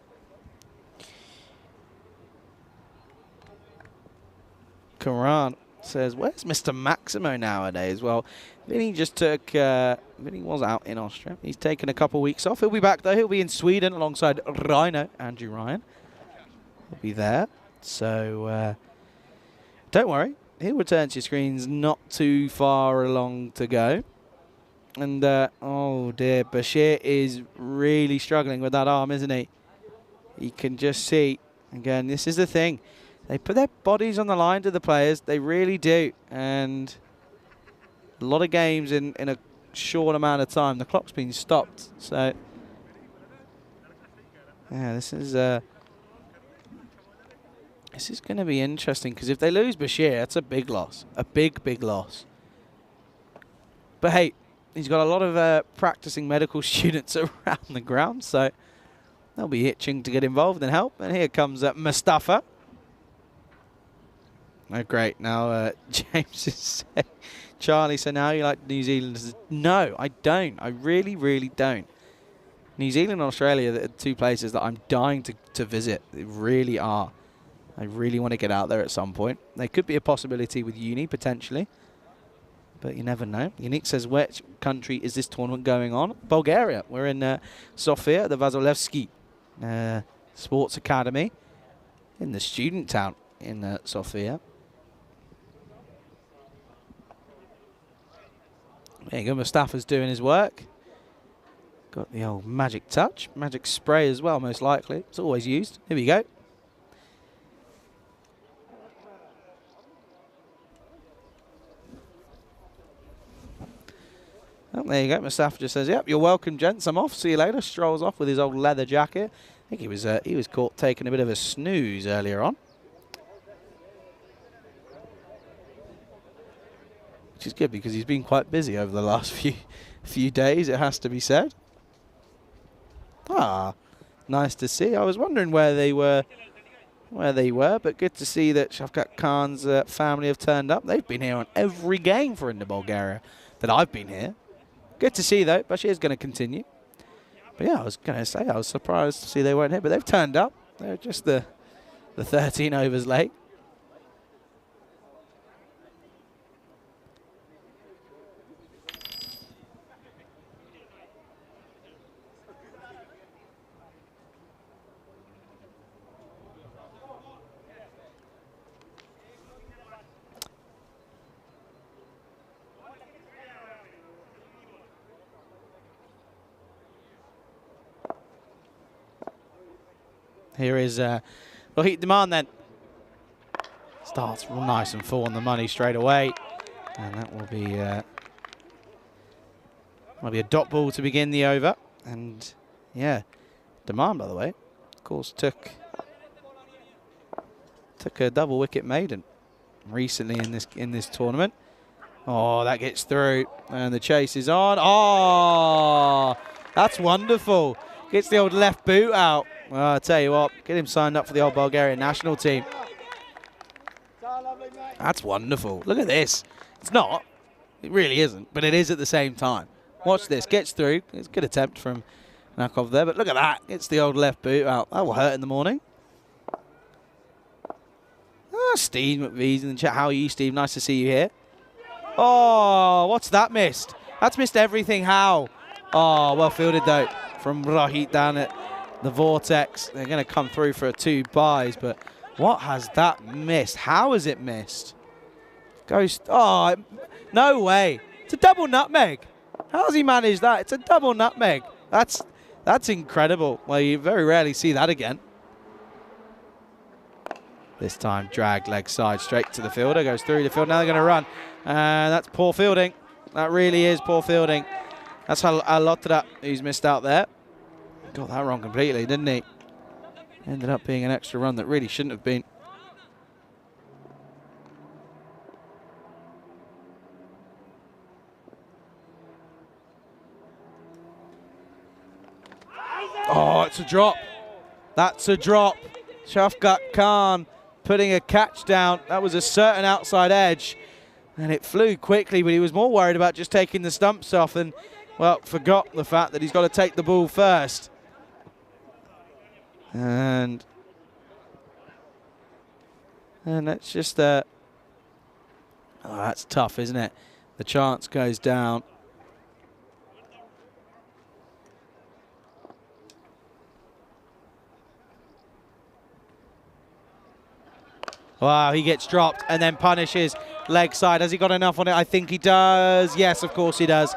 Karan says, where's Mr. Maximo nowadays? Well, Vinny just took, Vinny was out in Austria. He's taken a couple weeks off. He'll be back though. He'll be in Sweden alongside Rhino, Andrew Ryan. He'll be there. So don't worry. He'll return to your screens not too far along to go. And, oh dear, Bashir is really struggling with that arm, isn't he? You can just see, again, this is the thing. They put their bodies on the line to the players. They really do. And a lot of games in a short amount of time. The clock's been stopped. So, yeah, this is going to be interesting because if they lose Bashir, that's a big loss. A big, big loss. But hey, he's got a lot of practicing medical students around the ground, so they'll be itching to get involved and help. And here comes Mustafa. Oh, great. Now James is saying, Charlie, so now you like New Zealand? No, I don't. I really, really don't. New Zealand and Australia are the 2 places that I'm dying to visit. They really are. I really want to get out there at some point. There could be a possibility with uni, potentially. But you never know. Unique says, which country is this tournament going on? Bulgaria. We're in Sofia, the Vasilevsky Sports Academy in the student town in Sofia. There you go. Mustafa's doing his work. Got the old magic touch. Magic spray as well, most likely. It's always used. Here we go. Oh, there you go. Mustafa just says, yep, you're welcome, gents. I'm off. See you later. Strolls off with his old leather jacket. I think he was caught taking a bit of a snooze earlier on. Which is good because he's been quite busy over the last few days, it has to be said. Ah, nice to see. I was wondering where they were, but good to see that Shafkat Khan's family have turned up. They've been here on every game for Inter Bulgaria that I've been here. Good to see, though. Bashir's going to continue. But yeah, I was going to say, I was surprised to see they weren't here, but they've turned up. They're just the 13 overs late. Here is Rohit Demand then. Starts real nice and full on the money straight away. And that will be might be a dot ball to begin the over. And yeah, Demand, by the way, of course, took a double wicket maiden recently in this tournament. Oh, that gets through, and the chase is on. Oh, that's wonderful. Gets the old left boot out. Well, I tell you what, get him signed up for the old Bulgarian national team. That's wonderful. Look at this. It's not. It really isn't, but it is at the same time. Watch this. Gets through. It's a good attempt from Nakov there, but look at that. Gets the old left boot out. That will hurt in the morning. Steve McVee's in the chat. How are you, Steve? Nice to see you here. Oh, what's that missed? That's missed everything. How? Oh, well fielded, though, from Rohit down at the Vortex. They're going to come through for 2 byes, but what has that missed? How has it missed? Goes, oh, no way. It's a double nutmeg. How's he managed that? It's a double nutmeg. That's incredible. Well, you very rarely see that again. This time, drag leg side straight to the fielder. Goes through the field. Now they're going to run. And that's poor fielding. That really is poor fielding. That's a lot of that he's missed out there. Got that wrong completely, didn't he? Ended up being an extra run that really shouldn't have been. Oh, it's a drop. That's a drop. Shafqat Khan putting a catch down. That was a certain outside edge. And it flew quickly, but he was more worried about just taking the stumps off and, well, forgot the fact that he's got to take the ball first. And that's just oh, that's tough, isn't it? The chance goes down. Wow, he gets dropped and then punishes leg side. Has he got enough on it? I think he does. Yes, of course he does.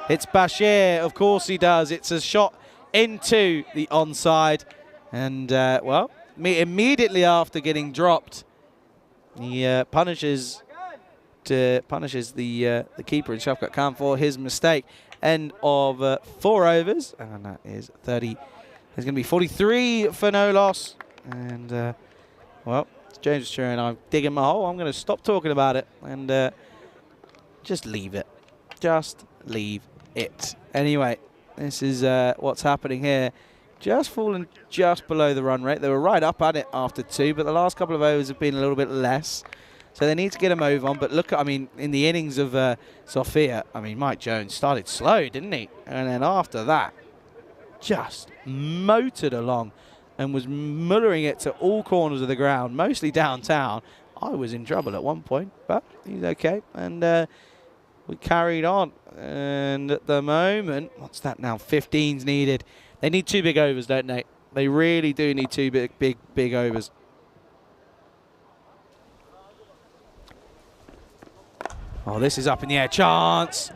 It's Bashir. Of course he does. It's a shot into the onside. And, well, immediately after getting dropped, he punishes the keeper in Shafqat Khan for his mistake. End of 4 overs. And that is 30. There's going to be 43 for no loss. And, well, James Sure and I'm digging my hole. I'm going to stop talking about it and just leave it. Just leave it. Anyway, this is what's happening here. Just fallen just below the run rate. They were right up at it after 2, but the last couple of overs have been a little bit less. So they need to get a move on. But look, I mean, in the innings of Sophia, I mean, Mike Jones started slow, didn't he? And then after that, just motored along and was mullering it to all corners of the ground, mostly downtown. I was in trouble at one point, but he's okay. And we carried on. And at the moment, what's that now? 15's needed. They need 2 big overs, don't they? They really do need 2 big overs. Oh, this is up in the air. Chance.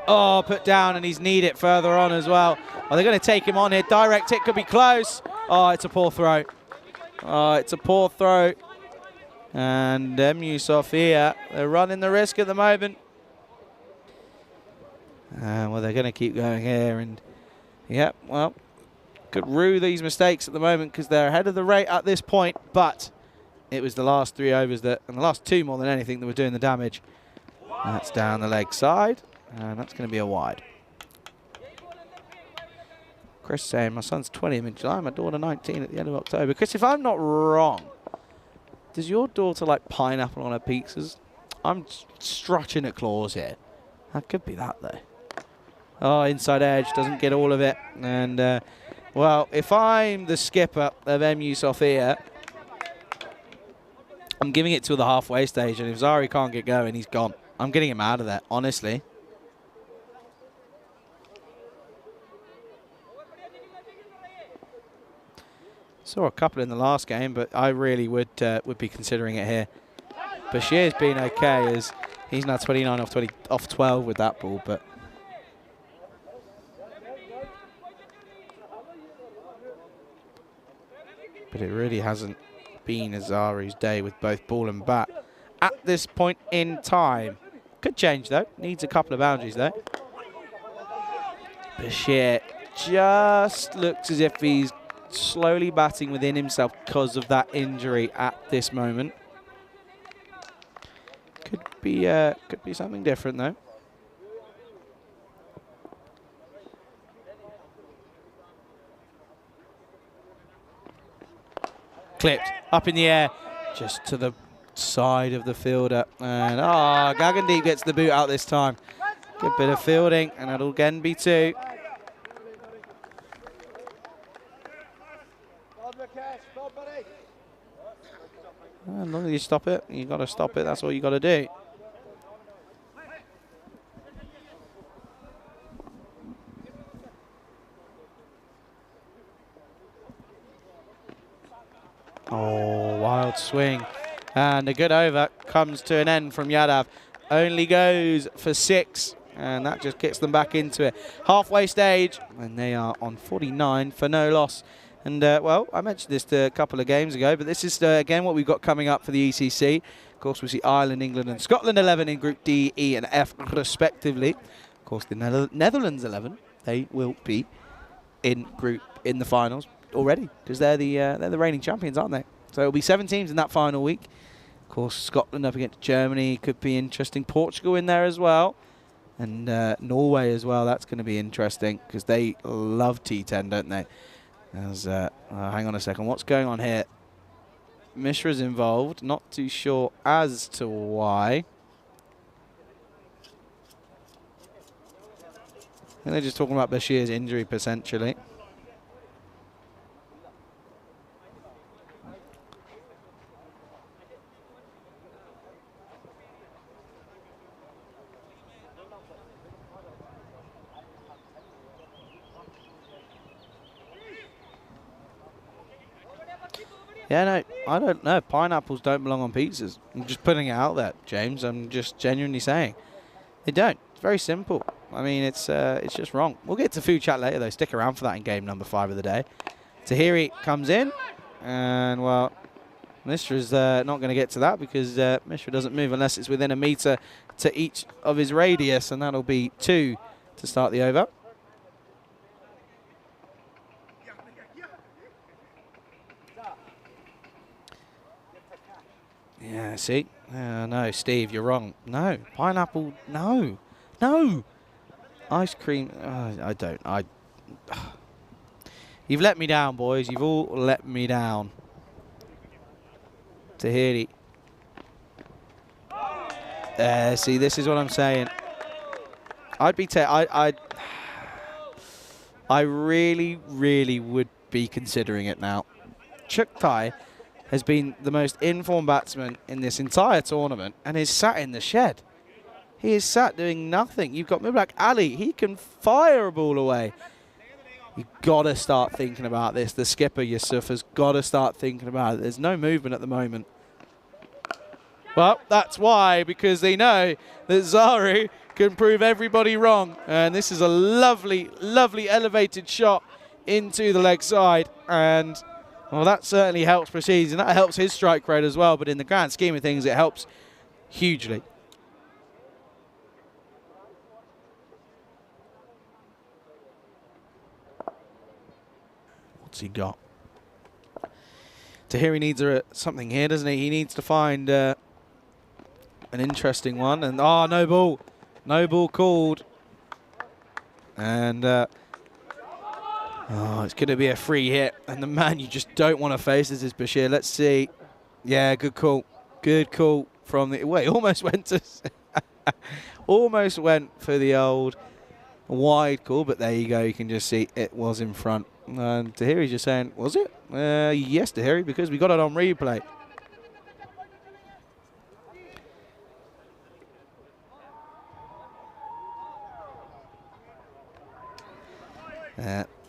Oh, put down, and he's need it further on as well. Oh, they're going to take him on here. Direct hit could be close. Oh, it's a poor throw. Oh, it's a poor throw. And MU Sofia, they're running the risk at the moment. Well, they're going to keep going here. And, yeah, well, could rue these mistakes at the moment because they're ahead of the rate at this point. But it was the last 3 overs that, and the last 2 more than anything, that were doing the damage. That's down the leg side. And that's going to be a wide. Chris saying, my son's 20 in July, my daughter 19 at the end of October. Chris, if I'm not wrong, does your daughter like pineapple on her pizzas? I'm stretching at claws here. That could be that, though. Oh, inside edge, doesn't get all of it. And, well, if I'm the skipper of MU Sofia, I'm giving it to the halfway stage. And if Zari can't get going, he's gone. I'm getting him out of there, honestly. Saw a couple in the last game, but I really would be considering it here. Bashir's been okay as he's now 29 off 12 with that ball, but But it really hasn't been Azaru's day with both ball and bat at this point in time. Could change, though. Needs a couple of boundaries, though. Bashir just looks as if he's slowly batting within himself because of that injury at this moment. Could be something different, though. Clipped up in the air, just to the side of the fielder. And Gagandeep gets the boot out this time. Good bit of fielding, and it'll again be 2. As long as you stop it, you got to stop it. That's all you got to do. Oh, wild swing. And a good over comes to an end from Yadav. Only goes for 6, and that just gets them back into it. Halfway stage, and they are on 49 for no loss. And, well, I mentioned this a couple of games ago, but this is, again, what we've got coming up for the ECC. Of course, we see Ireland, England, and Scotland 11 in Group D, E, and F, respectively. Of course, the Netherlands 11, they will be in the finals already, because they're the reigning champions, aren't they? So it'll be 7 teams in that final week. Of course, Scotland up against Germany could be interesting. Portugal in there as well. And Norway as well. That's going to be interesting because they love T10, don't they? As, hang on a second. What's going on here? Mishra's involved. Not too sure as to why. I think they're just talking about Bashir's injury, potentially. Yeah, no, I don't know. Pineapples don't belong on pizzas. I'm just putting it out there, James. I'm just genuinely saying. They don't. It's very simple. I mean, it's just wrong. We'll get to food chat later, though. Stick around for that in game number 5 of the day. Tahiri comes in. And, well, Mishra's not going to get to that because Mishra doesn't move unless it's within a metre to each of his radius. And that'll be 2 to start the over. Yeah, see? No, Steve, you're wrong. No. Pineapple, no. No. Ice cream, I don't. You've let me down, boys. You've all let me down. Tahiri. See, this is what I'm saying. I really, really would be considering it now. Chuktai has been the most informed batsman in this entire tournament and is sat in the shed. He is sat doing nothing. You've got Mubarak Ali. He can fire a ball away. You've got to start thinking about this. The skipper, Yusuf, has got to start thinking about it. There's no movement at the moment. Well, that's why, because they know that Zaru can prove everybody wrong. And this is a lovely, lovely elevated shot into the leg side. And well, that certainly helps Precision. That helps his strike rate as well. But in the grand scheme of things, it helps hugely. What's he got? Tahiri needs something here, doesn't he? He needs to find an interesting one. And, oh, no ball. No ball called. And oh, it's going to be a free hit. And the man you just don't want to face is Bashir. Let's see. Yeah, good call. Good call from the... Wait, almost went to... almost went for the old wide call. But there you go. You can just see it was in front. And Tahiri's just saying, was it? Yes, Tahiri, because we got it on replay.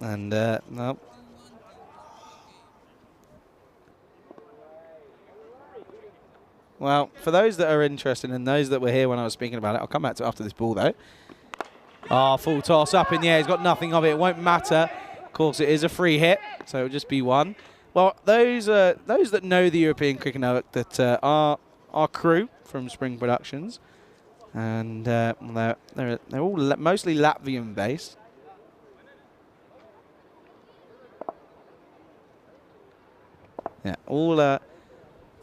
No. Well, for those that are interested and those that were here when I was speaking about it, I'll come back to it after this ball, though. Oh, full toss up in the air. He's got nothing of it. It won't matter. Of course, it is a free hit, so it'll just be 1. Well, those that know the European Cricket Network, that are our crew from Spring Productions, and they're all mostly Latvian based. Yeah, all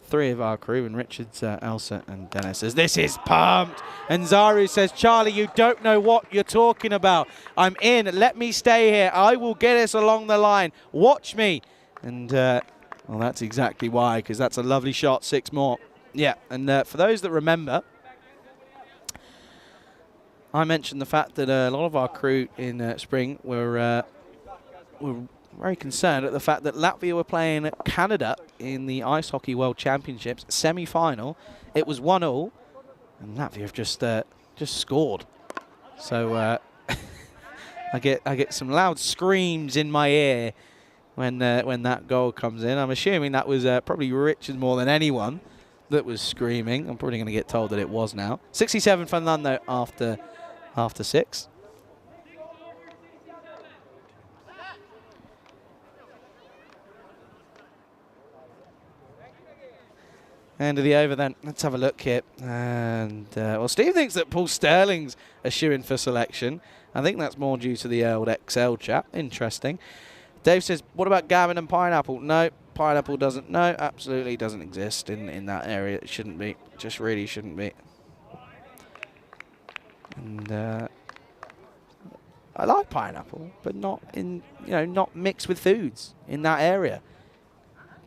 3 of our crew, and Richard's, Elsa and Dennis says, this is pumped. And Zaru says, Charlie, you don't know what you're talking about. I'm in. Let me stay here. I will get us along the line. Watch me. And, well, that's exactly why, because that's a lovely shot. 6 more. Yeah, and for those that remember, I mentioned the fact that a lot of our crew in Spring were very concerned at the fact that Latvia were playing Canada in the Ice Hockey World Championships semi-final. It was 1-1, and Latvia have just scored. So I get some loud screams in my ear when that goal comes in. I'm assuming that was probably Richard more than anyone that was screaming. I'm probably going to get told that it was now. 67 for none though after 6. End of the over then. Let's have a look here. And, well, Steve thinks that Paul Sterling's a shoo-in for selection. I think that's more due to the old XL chap. Interesting. Dave says, what about Gavin and Pineapple? No, Pineapple doesn't. No, absolutely doesn't exist in that area. It shouldn't be. Just really shouldn't be. And I like Pineapple, but not in, not mixed with foods in that area.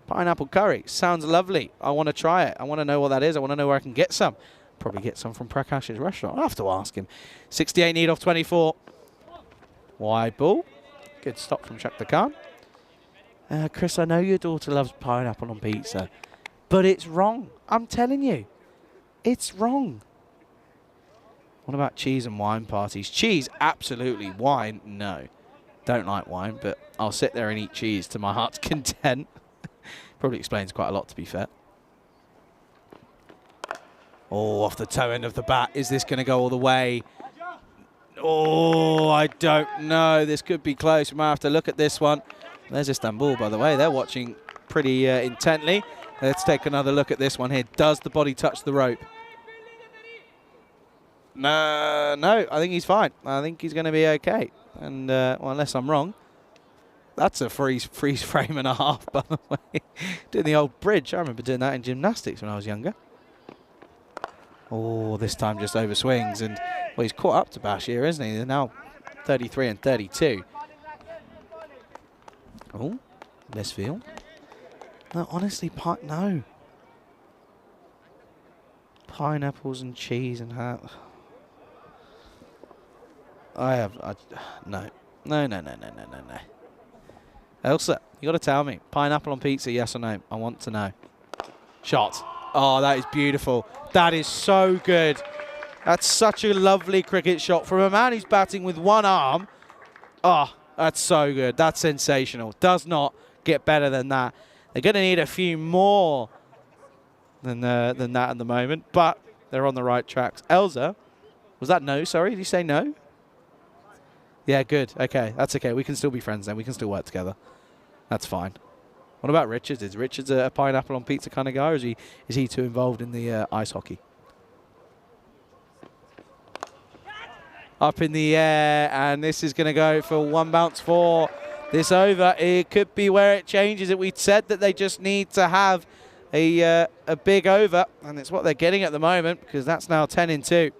Pineapple curry sounds lovely. I want to try it. I want to know what that is. I want to know where I can get some. Probably get some from Prakash's restaurant. I'll have to ask him. 68 need off 24. Wide ball. Good stop from Shakta Khan. Chris, I know your daughter loves pineapple on pizza, but it's wrong. I'm telling you. It's wrong. What about cheese and wine parties? Cheese, absolutely. Wine, no. Don't like wine, but I'll sit there and eat cheese to my heart's content. Probably explains quite a lot, to be fair. Oh, off the toe end of the bat. Is this going to go all the way? Oh, I don't know. This could be close. We might have to look at this one. There's Istanbul, by the way. They're watching pretty intently. Let's take another look at this one here. Does the body touch the rope? No, I think he's fine. I think he's going to be okay. And, well, unless I'm wrong. That's a freeze frame and a half, by the way. Doing the old bridge. I remember doing that in gymnastics when I was younger. Oh, this time just over swings. And, well, he's caught up to Bashir, isn't he? They're now 33 and 32. Oh, Lesfield. No, honestly, no. Pineapples and cheese and ham. No. Elsa, you got to tell me. Pineapple on pizza, yes or no? I want to know. Shot. Oh, that is beautiful. That is so good. That's such a lovely cricket shot from a man who's batting with one arm. Oh, that's so good. That's sensational. Does not get better than that. They're going to need a few more than that at the moment, but they're on the right tracks. Elsa, was that no? Sorry, did you say no? Yeah, good. Okay, that's okay. We can still be friends then. We can still work together. That's fine. What about Richards? Is Richards a pineapple on pizza kind of guy, or is he too involved in the ice hockey? Up in the air, and this is going to go for one bounce for this over. It could be where it changes it. We said that they just need to have a big over, and it's what they're getting at the moment, because that's now 10-2.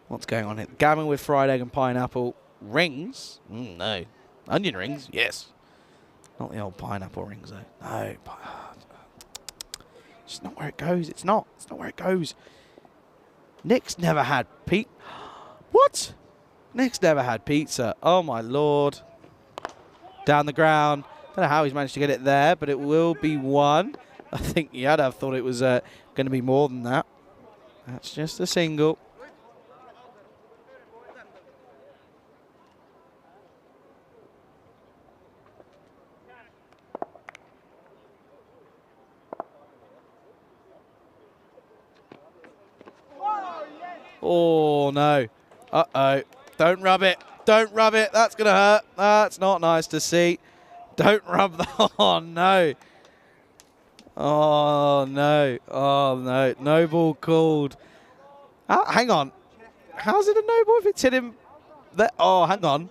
What's going on here? Gammon with fried egg and pineapple. Rings? No. Onion rings? Yes. Not the old pineapple rings, though. No. It's not where it goes. It's not. It's not where it goes. Nick's never had pizza. What? Nick's never had pizza. Oh, my Lord. Down the ground. Don't know how he's managed to get it there, but it will be one. I think Yadav thought it was going to be more than that. That's just a single. Oh, no. Uh-oh. Don't rub it. Don't rub it. That's going to hurt. That's not nice to see. Don't rub the... Oh, no. Oh, no. Oh, no. No ball called. Hang on. How's it a no ball if it's hit him? Oh, hang on.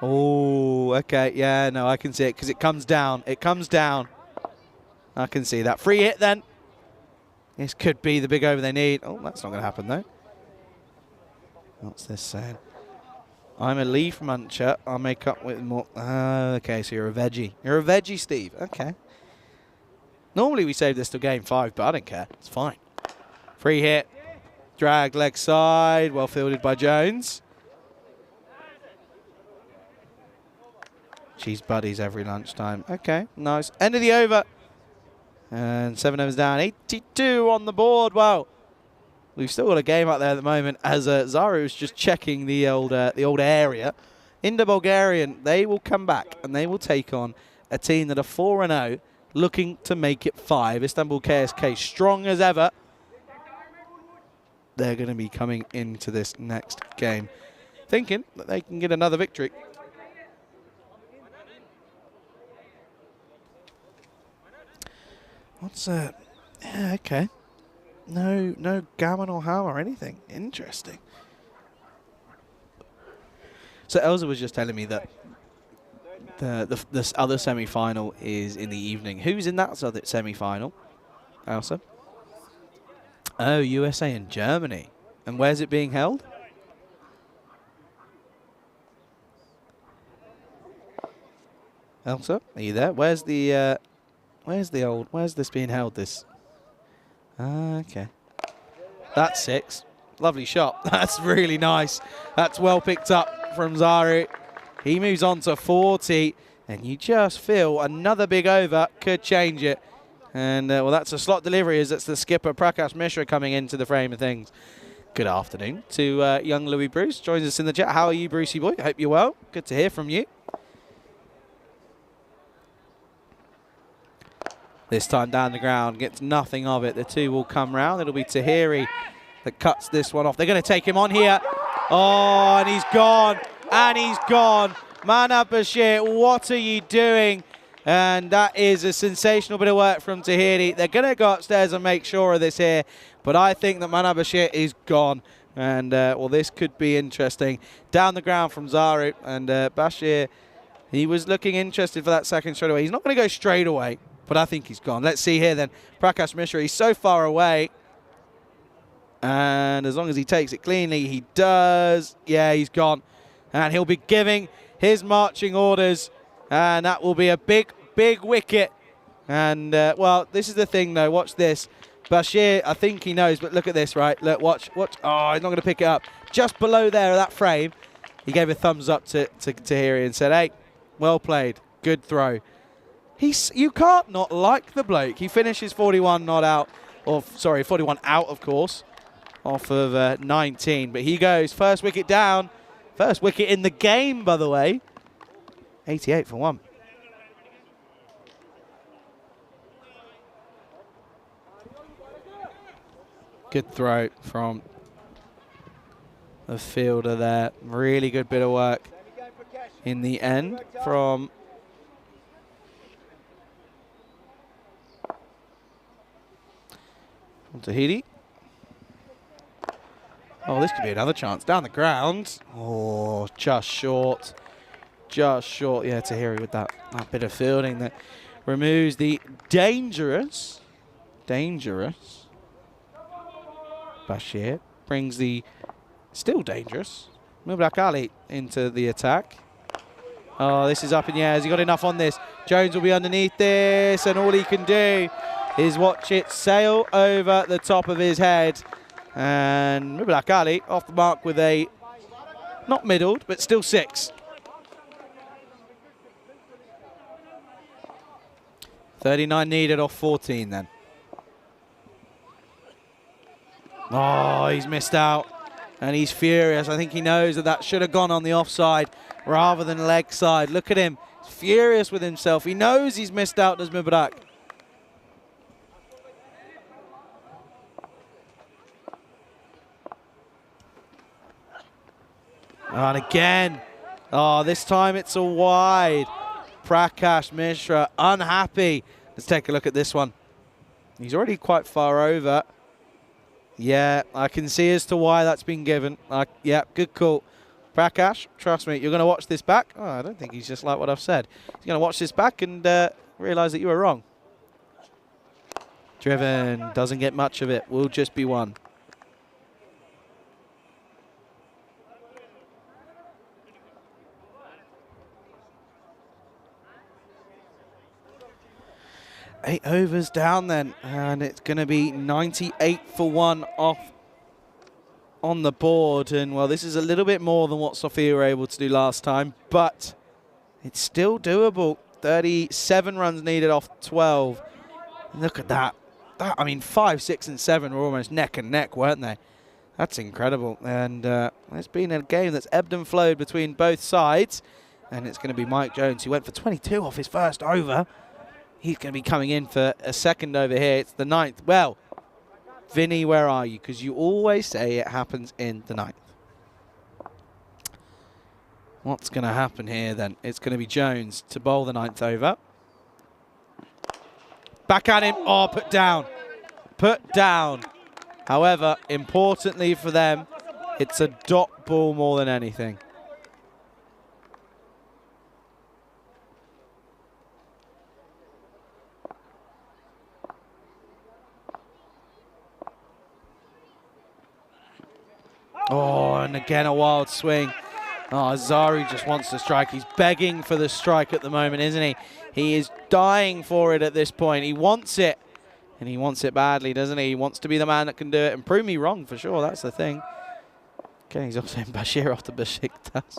Oh, okay. Yeah, no, I can see it because it comes down. It comes down. I can see that. Free hit then. This could be the big over they need. Oh, that's not going to happen, though. What's this saying? I'm a leaf muncher. I'll make up with more. Okay, so you're a veggie. You're a veggie, Steve. Okay. Normally we save this till game 5, but I don't care. It's fine. Free hit. Drag leg side. Well fielded by Jones. She's buddies every lunchtime. Okay, nice. End of the over. And 7 overs down. 82 on the board. Wow. We've still got a game out there at the moment as Zaru is just checking the old area. Into Bulgarian, they will come back and they will take on a team that are 4-0, looking to make it 5. Istanbul KSK strong as ever. They're going to be coming into this next game thinking that they can get another victory. What's that? Yeah, okay. No gammon or how or anything. Interesting. So Elsa was just telling me that this other semi-final is in the evening. Who's in that other semi-final, Elsa? Oh, USA and Germany. And where's it being held? Elsa, are you there? Where's this being held, this? Okay. That's 6. Lovely shot. That's really nice. That's well picked up from Zaru. He moves on to 40, and you just feel another big over could change it. And, well, that's a slot delivery as it's the skipper, Prakash Mishra, coming into the frame of things. Good afternoon to young Louis Bruce. Joins us in the chat. How are you, Brucey boy? Hope you're well. Good to hear from you. This time down the ground, gets nothing of it. The 2 will come round. It'll be Tahiri that cuts this one off. They're going to take him on here. Oh, and he's gone. And he's gone. Mana Bashir, what are you doing? And that is a sensational bit of work from Tahiri. They're going to go upstairs and make sure of this here. But I think that Mana Bashir is gone. And, well, this could be interesting. Down the ground from Zaru. And Bashir, he was looking interested for that second straight away. He's not going to go straight away. But I think he's gone. Let's see here then. Prakash Mishra, he's so far away. And as long as he takes it cleanly, he does. Yeah, he's gone. And he'll be giving his marching orders. And that will be a big, big wicket. And, well, this is the thing, though. Watch this. Bashir, I think he knows, but look at this, right? Look, watch. Oh, he's not going to pick it up. Just below there, that frame, he gave a thumbs up to Tahiri and said, hey, well played. Good throw. You can't not like the bloke. He finishes 41 not out, or sorry, 41 out, of course, off of 19. But he goes first wicket down, first wicket in the game, by the way. 88 for 1. Good throw from the fielder there. Really good bit of work in the end from Tahiri. Oh, this could be another chance. Down the ground. Oh, just short. Just short. Yeah, Tahiri with that bit of fielding that removes the dangerous Bashir. Brings the still dangerous Mubarak Ali into the attack. Oh, this is up in the air. Has he got enough on this? Jones will be underneath this, and all he can do is watch it sail over the top of his head. And Mubarak Ali off the mark with a, not middled, but still 6. 39 needed off 14 then. Oh, he's missed out. And he's furious. I think he knows that should have gone on the offside rather than leg side. Look at him. He's furious with himself. He knows he's missed out, does Mubarak. And again, oh, this time it's a wide. Prakash Mishra unhappy. Let's take a look at this one. He's already quite far over. Yeah, I can see as to why that's been given. Yeah, good call. Prakash, trust me, you're going to watch this back. Oh, I don't think he's just like what I've said. He's going to watch this back and realise that you were wrong. Driven, doesn't get much of it. Will just be one. Eight overs down then, and it's going to be 98 for one off on the board. And, well, this is a little bit more than what Sofia were able to do last time, but it's still doable. 37 runs needed off 12. Look at that. I mean, 5, 6, and 7 were almost neck and neck, weren't they? That's incredible. And it's been a game that's ebbed and flowed between both sides. And it's going to be Mike Jones, who went for 22 off his first over. He's going to be coming in for a second over here. It's the 9th. Well, Vinny, where are you? Because you always say it happens in the 9th. What's going to happen here then? It's going to be Jones to bowl the 9th over. Back at him. Oh, put down. Put down. However, importantly for them, it's a dot ball more than anything. Oh, and again a wild swing. Oh, Zari just wants to strike. He's begging for the strike at the moment, isn't he? He is dying for it at this point. He wants it. And he wants it badly, doesn't he? He wants to be the man that can do it. And prove me wrong, for sure. That's the thing. Okay, he's also in Bashir off the Besiktas.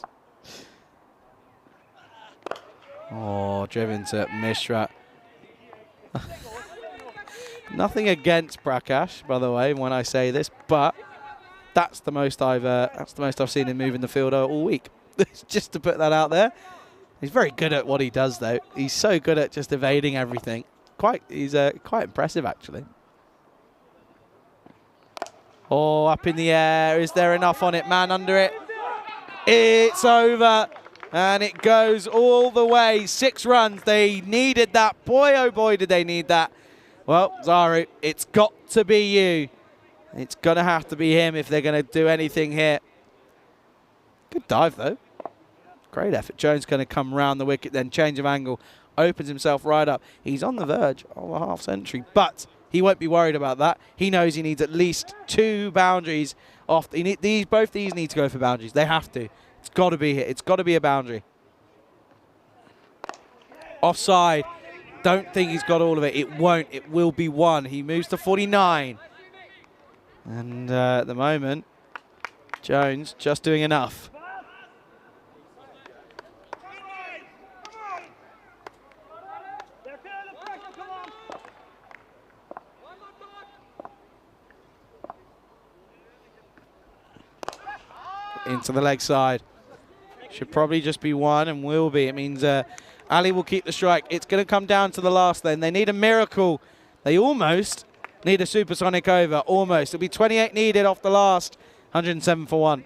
Oh, driven to Mishra. Nothing against Prakash, by the way, when I say this, but that's the most I've seen him move in the field all week. Just to put that out there. He's very good at what he does, though. He's so good at just evading everything. He's quite impressive, actually. Oh, up in the air. Is there enough on it? Man under it. It's over. And it goes all the way. 6 runs. They needed that. Boy, oh boy, did they need that. Well, Zaru, it's got to be you. It's going to have to be him if they're going to do anything here. Good dive, though. Great effort. Jones going to come round the wicket, then change of angle. Opens himself right up. He's on the verge of a half century, but he won't be worried about that. He knows he needs at least 2 boundaries off. Both these need to go for boundaries. They have to. It's got to be here. It's got to be a boundary. Offside. Don't think he's got all of it. It won't. It will be 1. He moves to 49. And at the moment, Jones just doing enough. Into the leg side. Should probably just be 1 and will be. It means Ali will keep the strike. It's going to come down to the last then. They need a miracle. They almost need a supersonic over. Almost. It'll be 28 needed off the last. 107 for 1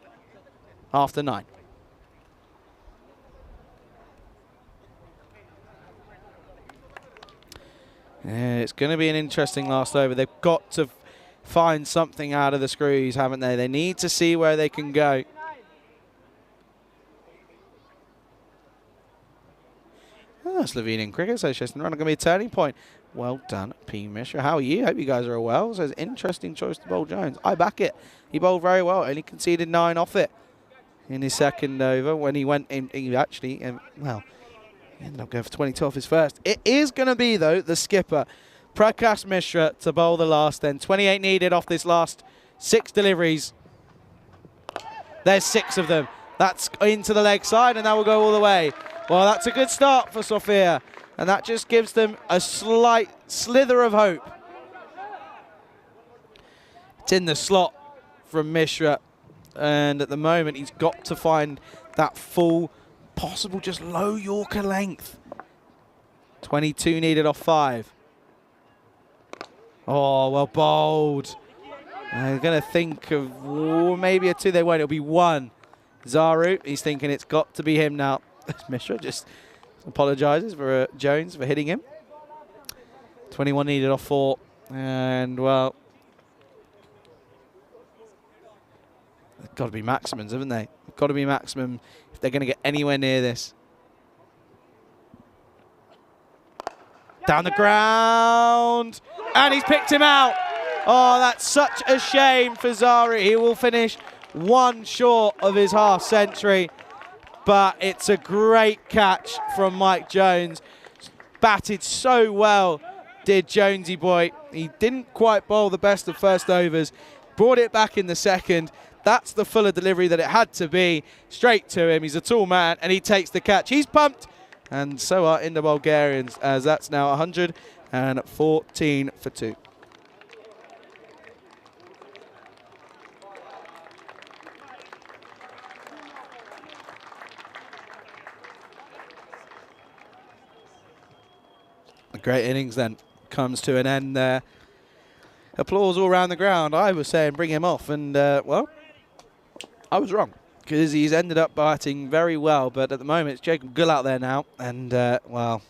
after 9. Yeah, it's going to be an interesting last over. They've got to find something out of the screws, haven't they? They need to see where they can go. Slovenian Cricket Association running going to be a turning point. Well done, P. Mishra. How are you? Hope you guys are well. So it's an interesting choice to bowl Jones. I back it. He bowled very well. Only conceded 9 off it in his second over. When he went in, he actually, well, he ended up going for 22 off his first. It is going to be, though, the skipper, Prakash Mishra, to bowl the last then. 28 needed off this last 6 deliveries. There's 6 of them. That's into the leg side, and that will go all the way. Well, that's a good start for Sofia, and that just gives them a slight slither of hope. It's in the slot from Mishra, and at the moment he's got to find that full, possible just low Yorker length. 22 needed off 5. Oh, well bowled. They're going to think of maybe a 2. They won't. It'll be 1. Zaru, he's thinking it's got to be him now. Mishra just Apologises for Jones for hitting him. 21 needed off 4. And, well, they've got to be maximums, haven't they? They've got to be maximum if they're going to get anywhere near this. Down the ground. And he's picked him out. Oh, that's such a shame for Zari. He will finish 1 short of his half century. But it's a great catch from Mike Jones. Batted so well, did Jonesy boy. He didn't quite bowl the best of first overs. Brought it back in the second. That's the fuller delivery that it had to be. Straight to him. He's a tall man, and he takes the catch. He's pumped. And so are Indo Bulgarians, as that's now 114 for 2. A great innings then comes to an end there. Applause all around the ground. I was saying bring him off, and well, I was wrong, because he's ended up batting very well. But at the moment, it's Jacob Gull out there now, and well,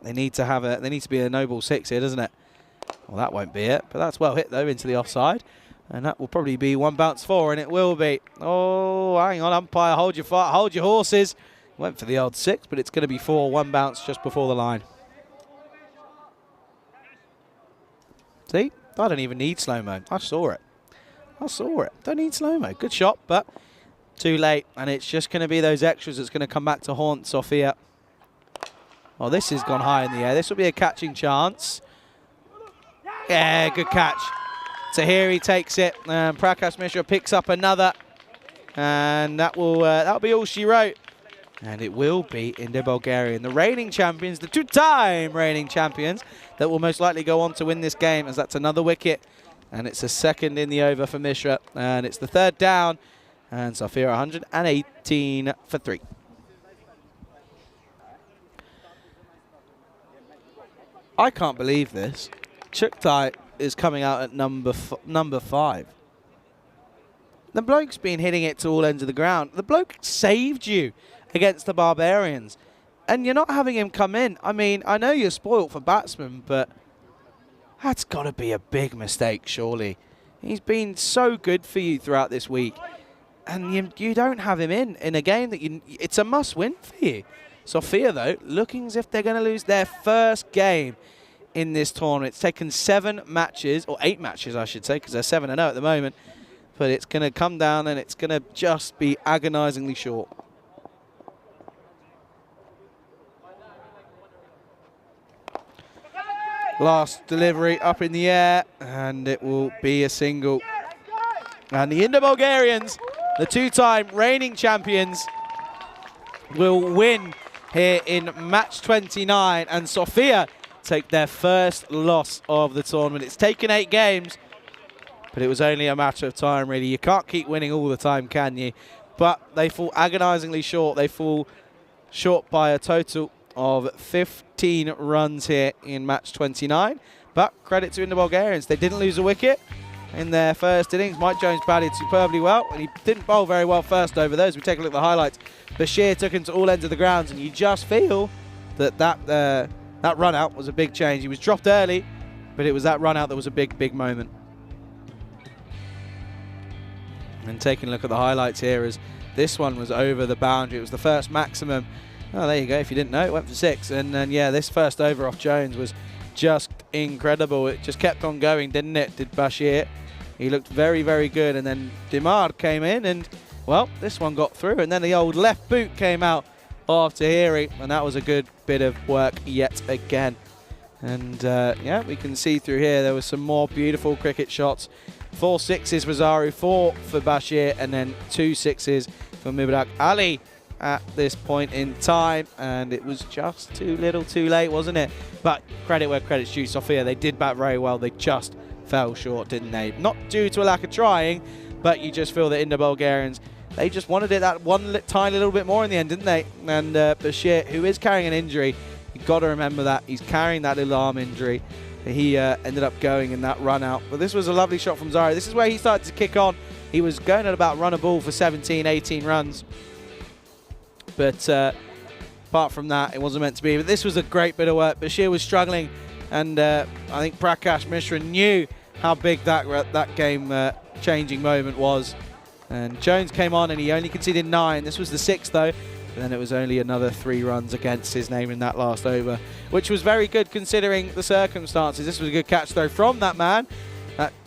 they need to be a no-ball 6 here, doesn't it? Well, that won't be it, but that's well hit though into the offside, and that will probably be 1 bounce 4, and it will be. Oh, hang on, umpire, hold your horses. Went for the odd 6, but it's going to be 4, 1 bounce just before the line. See, I don't even need slow-mo. I saw it. Don't need slow-mo. Good shot, but too late. And it's just going to be those extras that's going to come back to haunt Sofia. Well, this has gone high in the air. This will be a catching chance. Yeah, good catch. So here he takes it. Prakash Mishra picks up another. And that'll be all she wrote. And it will be Indo Bulgarian, the reigning champions, the 2-time reigning champions, that will most likely go on to win this game, as that's another wicket. And it's a second in the over for Mishra. And it's the 3rd down. And Sofia 118 for 3. I can't believe this. Chuktai is coming out at number 5. The bloke's been hitting it to all ends of the ground. The bloke saved you against the Barbarians, and you're not having him come in. I mean, I know you're spoilt for batsmen, but that's got to be a big mistake, surely. He's been so good for you throughout this week, and you don't have him in a game that it's a must-win for you. Sofia, though, looking as if they're going to lose their first game in this tournament. It's taken 7 matches, or 8 matches, I should say, because they're 7-0 at the moment, but it's going to come down, and it's going to just be agonisingly short. Last delivery up in the air, and it will be a single. And the Indo Bulgarians, the 2-time reigning champions, will win here in match 29, and Sofia take their first loss of the tournament. It's taken 8 games, but it was only a matter of time, really. You can't keep winning all the time, can you? But they fall agonisingly short. They fall short by a total of 15 runs here in match 29. But credit to Indo Bulgarians. They didn't lose a wicket in their first innings. Mike Jones batted superbly well, and he didn't bowl very well first over those. We take a look at the highlights. Bashir took him to all ends of the grounds, and you just feel that run out was a big change. He was dropped early, but it was that run out that was a big moment. And taking a look at the highlights here, as this one was over the boundary. It was the first maximum. Oh, there you go. If you didn't know, it went for 6. And then, yeah, this first over off Jones was just incredible. It just kept on going, didn't it? Did Bashir. He looked very, very good. And then Dimar came in, and, well, this one got through. And then the old left boot came out of Tahiri, and that was a good bit of work yet again. And, yeah, we can see through here there was some more beautiful cricket shots. 4 sixes for Zaru, 4 for Bashir, and then 2 sixes for Mubarak Ali at this point in time, and it was just too little too late, wasn't it? But credit where credit's due. Sofia, they did bat very well. They just fell short, didn't they? Not due to a lack of trying, but you just feel that Indo Bulgarians, they just wanted it that one tiny little bit more in the end, didn't they? And Bashir, who is carrying an injury, you've got to remember that. He's carrying that little arm injury. He ended up going in that run out. But this was a lovely shot from Zaru. This is where he started to kick on. He was going at about run a ball for 17, 18 runs. But Apart from that, it wasn't meant to be. But this was a great bit of work. Bashir was struggling, and I think Prakash Mishra knew how big that game-changing moment was. And Jones came on, and he only conceded 9. This was the 6th, though. And then it was only another 3 runs against his name in that last over, which was very good considering the circumstances. This was a good catch, though, from that man,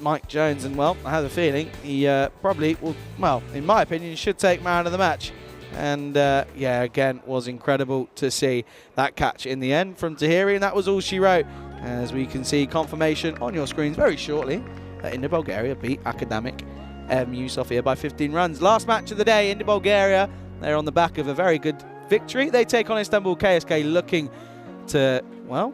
Mike Jones. And, well, I have a feeling he probably will, well, in my opinion, should take man of the match. And, yeah, again, was incredible to see that catch in the end from Tahiri. And that was all she wrote. As we can see confirmation on your screens very shortly that India Bulgaria beat Academic MU Sofia by 15 runs. Last match of the day, India Bulgaria. They're on the back of a very good victory. They take on Istanbul KSK, looking to, well,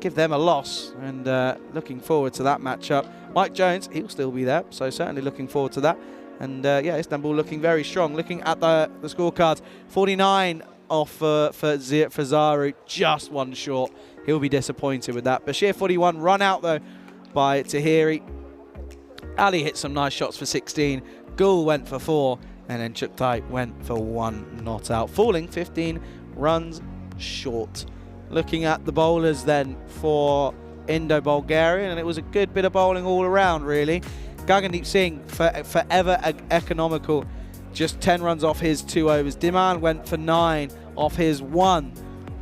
give them a loss, and looking forward to that matchup. Mike Jones, he'll still be there, so certainly looking forward to that. And yeah, Istanbul looking very strong. Looking at the scorecards, 49 off for Zaru, just 1 short. He'll be disappointed with that. Bashir 41, run out though by Tahiri. Ali hit some nice shots for 16. Gul went for 4. And then Chuktai went for 1 not out, falling 15 runs short. Looking at the bowlers then for Indo-Bulgarian, and it was a good bit of bowling all around, really. Gagandeep Singh, forever economical, just 10 runs off his 2 overs. Diman went for 9 off his 1.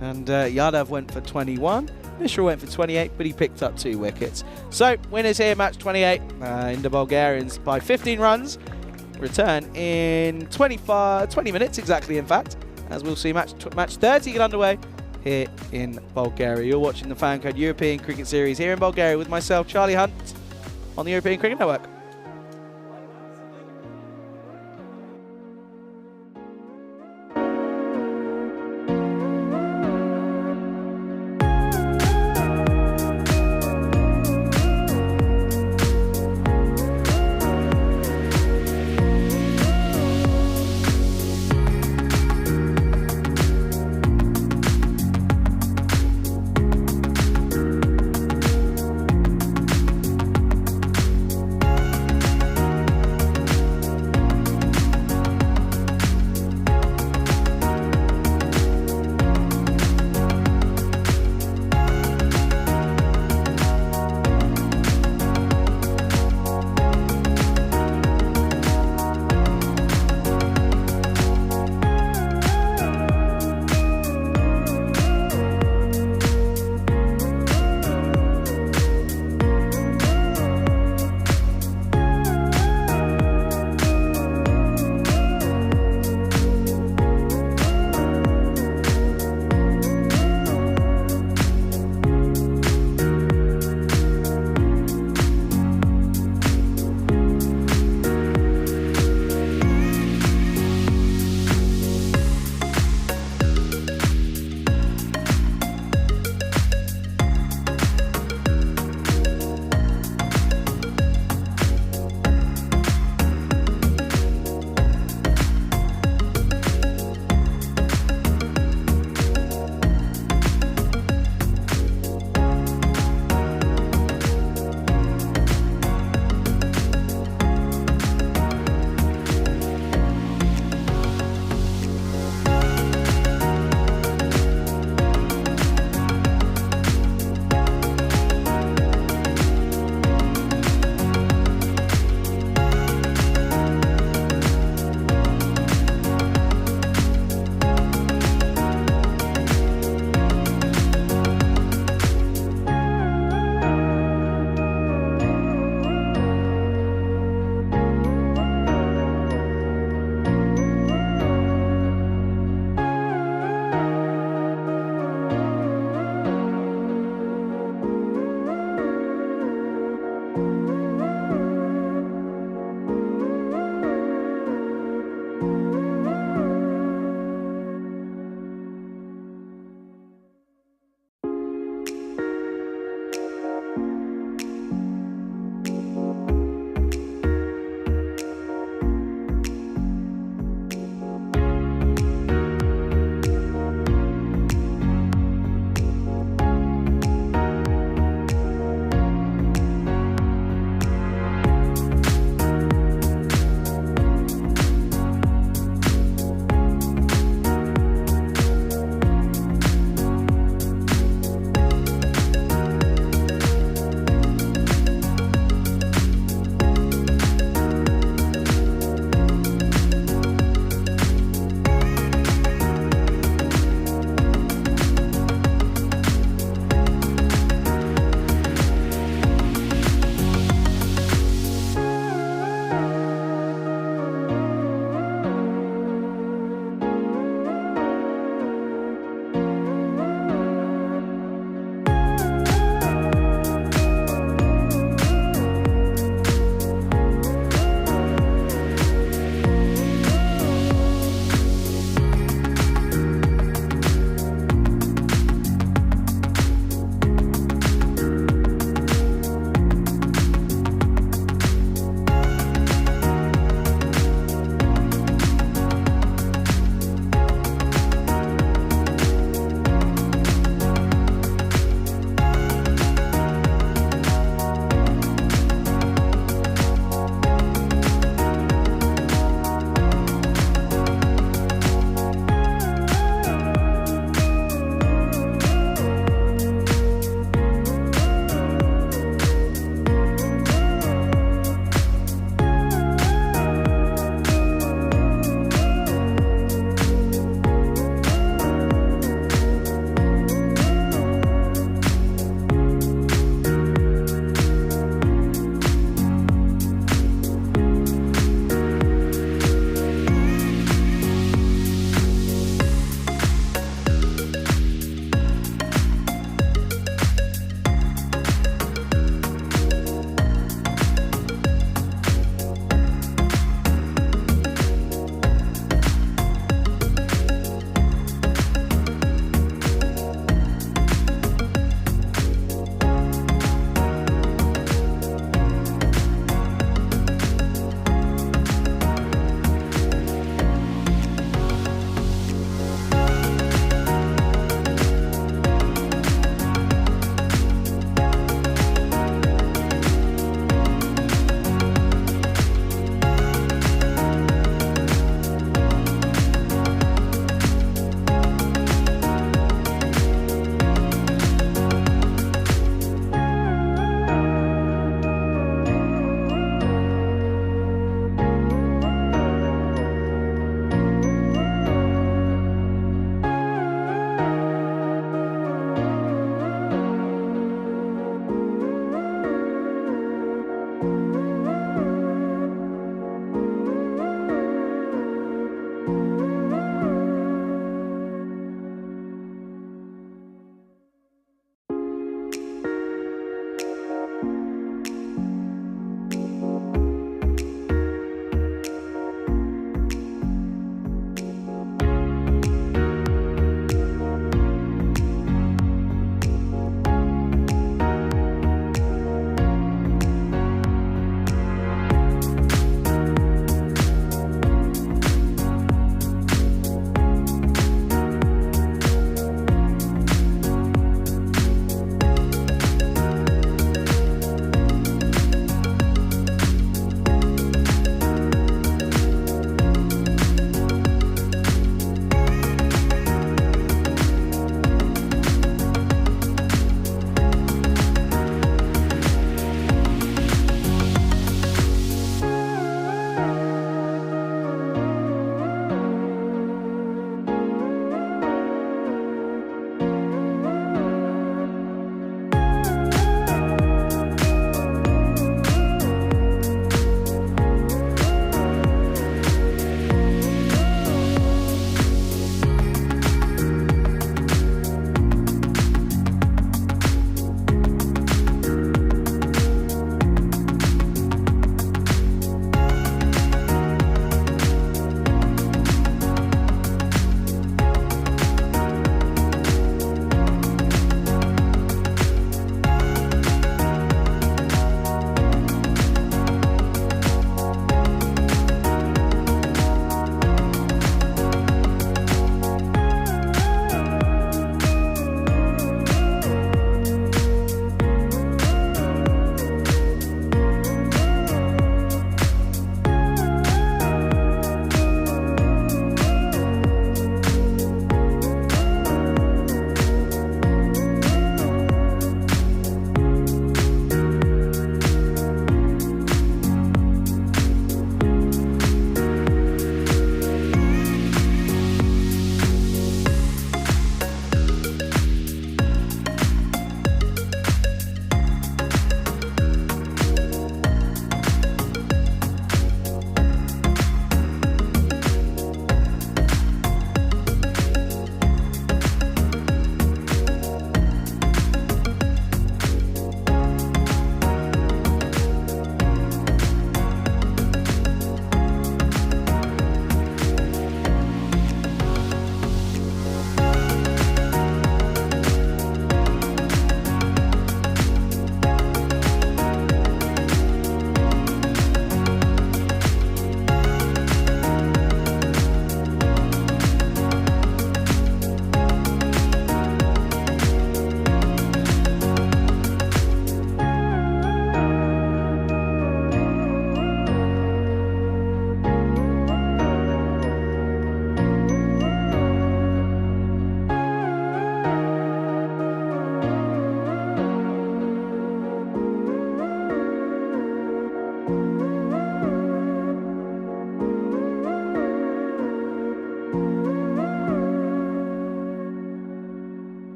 And Yadav went for 21. Mishra went for 28, but he picked up 2 wickets. So, winners here, match 28. Indo-Bulgarians by 15 runs. Return in 20 minutes exactly, in fact, as we'll see match 30 get underway here in Bulgaria. You're watching the FanCode European Cricket Series here in Bulgaria with myself, Charlie Hunt, on the European Cricket Network.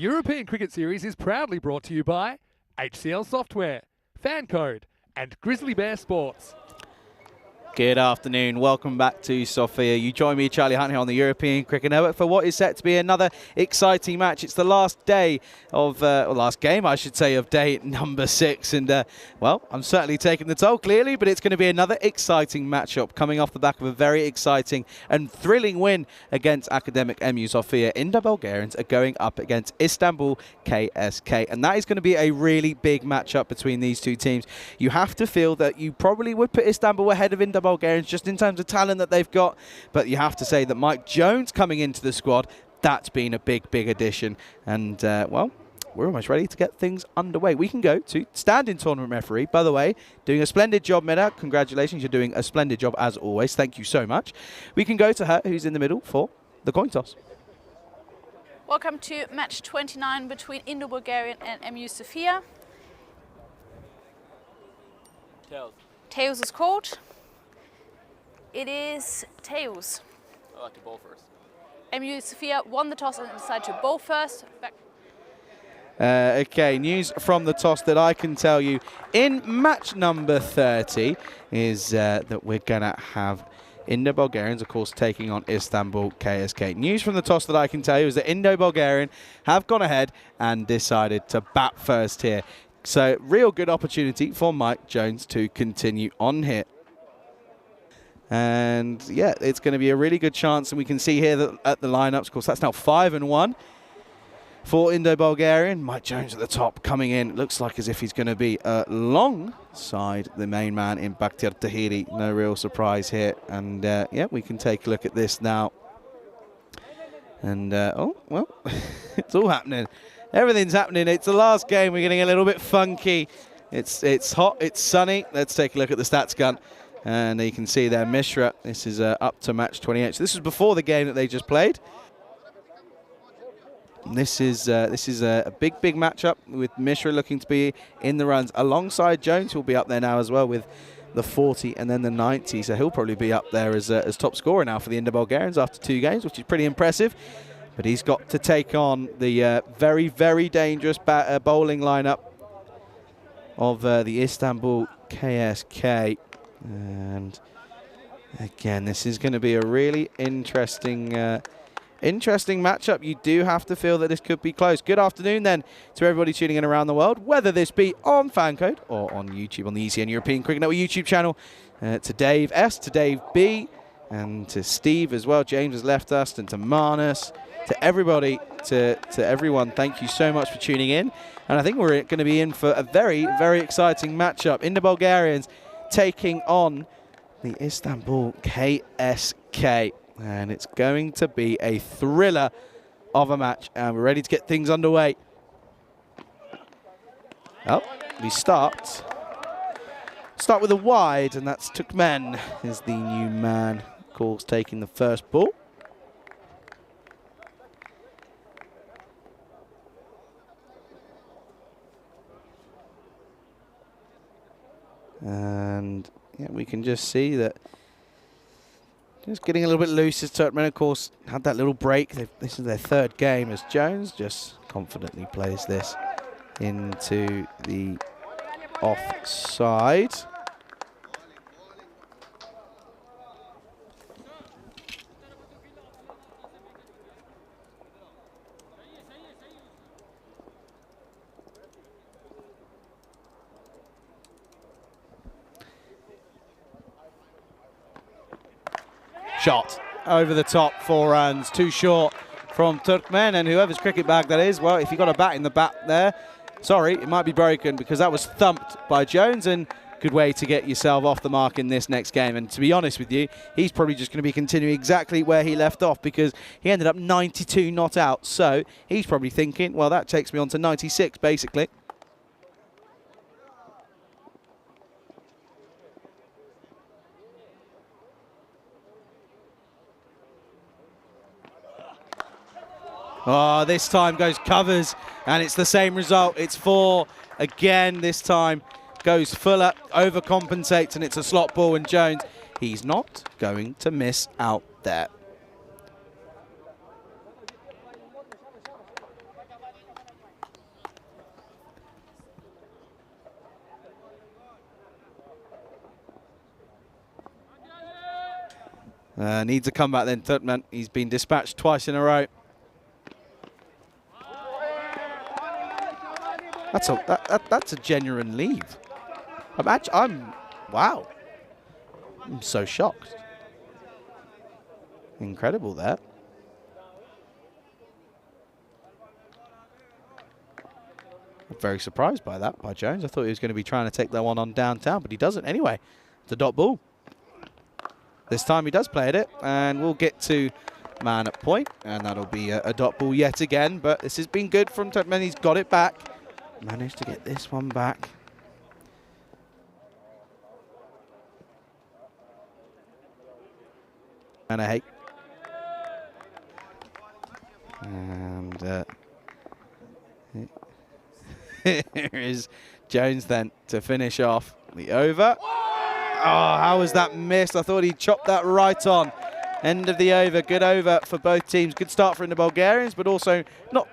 European Cricket Series is proudly brought to you by HCL Software, FanCode, and Grizzly Bear Sports. Good afternoon. Welcome back to Sofia. You join me, Charlie Hunt, here on the European Cricket Network for what is set to be another exciting match. It's the last day of, or last game, I should say, of day number 6. And, well, I'm certainly taking the toll, clearly, but it's going to be another exciting matchup coming off the back of a very exciting and thrilling win against Academic MU Sofia. Indo-Bulgarians are going up against Istanbul KSK. And that is going to be a really big matchup between these two teams. You have to feel that you probably would put Istanbul ahead of Indo-Bulgarians just in terms of talent that they've got, but you have to say that Mike Jones coming into the squad, that's been a big addition. And well, we're almost ready to get things underway. We can go to standing tournament referee, by the way, doing a splendid job, Meda. Congratulations, you're doing a splendid job as always. Thank you so much. We can go to her, who's in the middle for the coin toss. Welcome to match 29 between Indo-Bulgarian and MU Sofia. Tails. Tails is called. It is tails. I like to bowl first. MU Sofia won the toss and decided to bowl first. Back. Okay, news from the toss that I can tell you in match number 30 is that we're going to have Indo-Bulgarians, of course, taking on Istanbul KSK. News from the toss that I can tell you is that Indo-Bulgarian have gone ahead and decided to bat first here. So, real good opportunity for Mike Jones to continue on here. And yeah, it's going to be a really good chance. And we can see here that at the lineups, of course, that's now 5-1 for Indo-Bulgarian. Mike Jones at the top coming in. Looks like as if he's going to be alongside the main man in Bakhtiar Tahiri. No real surprise here. And yeah, we can take a look at this now. And oh, well, it's all happening. Everything's happening. It's the last game. We're getting a little bit funky. It's hot. It's sunny. Let's take a look at the stats gun. And you can see there, Mishra, this is up to match 28. So this was before the game that they just played. And this is a big matchup with Mishra looking to be in the runs alongside Jones, who'll be up there now as well with the 40 and then the 90. So he'll probably be up there as top scorer now for the Indo-Bulgarians after 2 games, which is pretty impressive. But he's got to take on the very dangerous bowling lineup of the Istanbul KSK. And again, this is going to be a really interesting matchup. You do have to feel that this could be close. Good afternoon then to everybody tuning in around the world, whether this be on FanCode or on YouTube, on the ECN European Cricket Network YouTube channel. To Dave S, to Dave B, and to Steve as well. James has left us, and to Marnus, to everybody, to everyone. Thank you so much for tuning in. And I think we're going to be in for a very exciting matchup. Indo-Bulgarians taking on the Istanbul KSK. And it's going to be a thriller of a match. And we're ready to get things underway. Oh, we start with a wide, and that's Turkmen is the new man, of course, taking the first ball. And yeah, we can just see that just getting a little bit loose as Turkmen, of course, had that little break. This is their 3rd game as Jones just confidently plays this into the offside. Shot over the top, 4 runs, too short from Turkmen, and whoever's cricket bag that is, well, if you got a bat in the bat there, sorry, it might be broken because that was thumped by Jones, and good way to get yourself off the mark in this next game. And to be honest with you, he's probably just going to be continuing exactly where he left off because he ended up 92 not out, so he's probably thinking, well, that takes me on to 96 basically. Oh, this time goes covers, and it's the same result. It's 4 again. This time goes Fuller, overcompensates, and it's a slot ball. And Jones, he's not going to miss out there. Needs a comeback then, Tutman. He's been dispatched twice in a row. That's a genuine leave. Wow. I'm so shocked. Incredible there. I'm very surprised by that, by Jones. I thought he was going to be trying to take that one on downtown, but he doesn't anyway. It's a dot ball. This time he does play at it, and we'll get to man at point, and that'll be a dot ball yet again, but this has been good from Tutman. He's got it back. Managed to get this one back. And a hate. And here is Jones then to finish off the over. Oh, how was that missed? I thought he chopped that right on. End of the over. Good over for both teams. Good start for the Bulgarians, but also not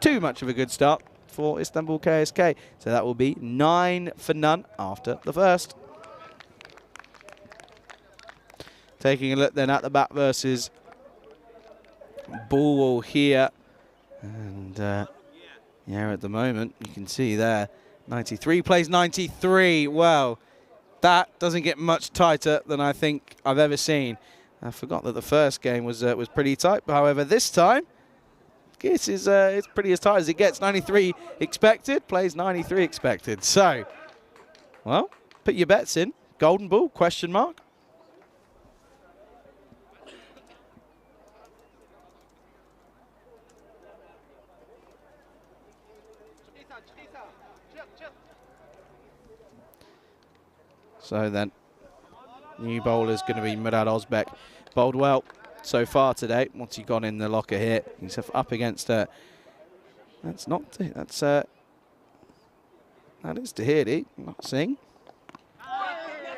too much of a good start for Istanbul KSK. So that will be 9 for none after the first. Taking a look then at the back versus Bulwall here. And yeah, at the moment, you can see there, 93 plays 93. Well, that doesn't get much tighter than I think I've ever seen. I forgot that the first game was pretty tight. But however, this time, it's pretty as tight as it gets. 93 expected, plays 93 expected. So, well, put your bets in. Golden ball, question mark. So then, new bowler is going to be Murad Ozbek. Bowled well so far today. Once he got in the locker here, he's up against that is Tahiri, not Singh.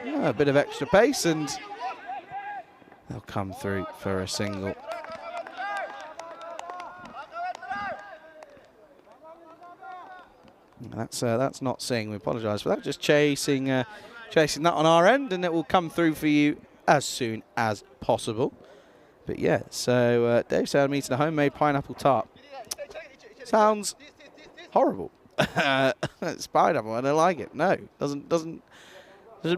Yeah, a bit of extra pace, and they'll come through for a single. That's not Singh. We apologise for that. Just chasing that on our end, and it will come through for you as soon as possible. But yeah, so Dave said I'm eating a homemade pineapple tart. Sounds horrible. It's pineapple. I don't like it. No, doesn't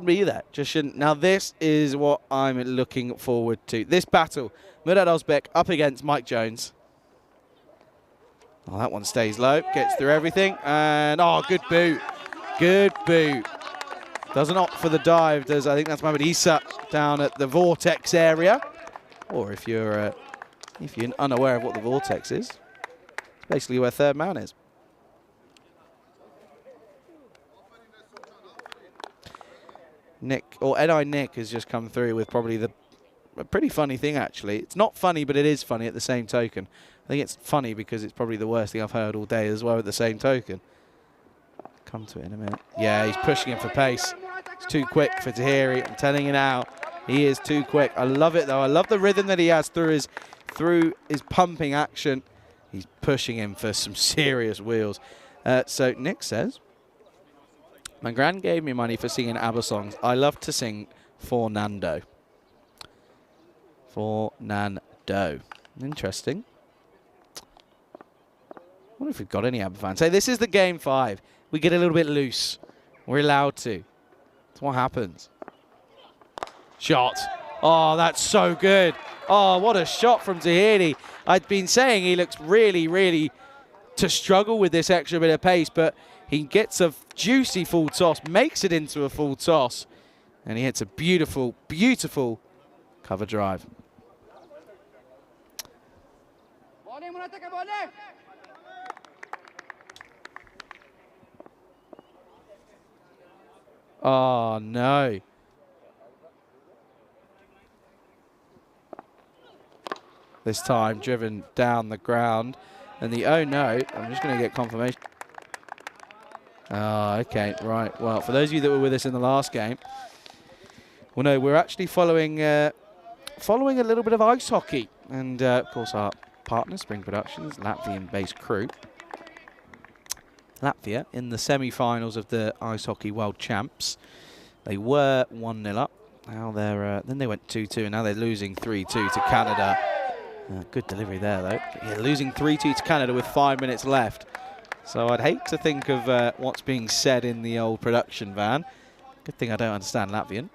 be that. Just shouldn't. Now this is what I'm looking forward to. This battle, Murad Ozbek up against Mike Jones. Oh, that one stays low, gets through everything, and oh, good boot. Good boot. Doesn't opt for the dive, does I think that's Mohamed Issa down at the vortex area. Or if you're unaware of what the vortex is, it's basically where third man is. Edi Nick has just come through with probably a pretty funny thing, actually. It's not funny, but it is funny at the same token. I think it's funny because it's probably the worst thing I've heard all day as well at the same token. Come to it in a minute. Yeah, he's pushing him for pace. It's too quick for Tahiri. I'm telling you now, he is too quick. I love it, though. I love the rhythm that he has through his pumping action. He's pushing him for some serious wheels. So Nick says, my gran gave me money for singing ABBA songs. I love to sing for Nando. For Nando. Interesting. I wonder if we've got any ABBA fans. Hey, this is the game 5. We get a little bit loose. We're allowed to. That's what happens. Shot. Oh, that's so good. Oh, what a shot from Tahiri. I'd been saying he looks really, really to struggle with this extra bit of pace, but he gets a juicy full toss, makes it into a full toss, and he hits a beautiful, beautiful cover drive. Oh, no. This time driven down the ground. And the oh no, I'm just going to get confirmation. Oh, okay, right. Well, for those of you that were with us in the last game, well, no, we're actually following a little bit of ice hockey. And, of course, our partner, Spring Productions, Latvian-based crew. Latvia in the semi-finals of the Ice Hockey World Champs. They were 1-0 up, Now they're then they went 2-2, and now they're losing 3-2 to Canada. Good delivery there, though. Yeah, losing 3-2 to Canada with 5 minutes left. So I'd hate to think of what's being said in the old production van. Good thing I don't understand Latvian.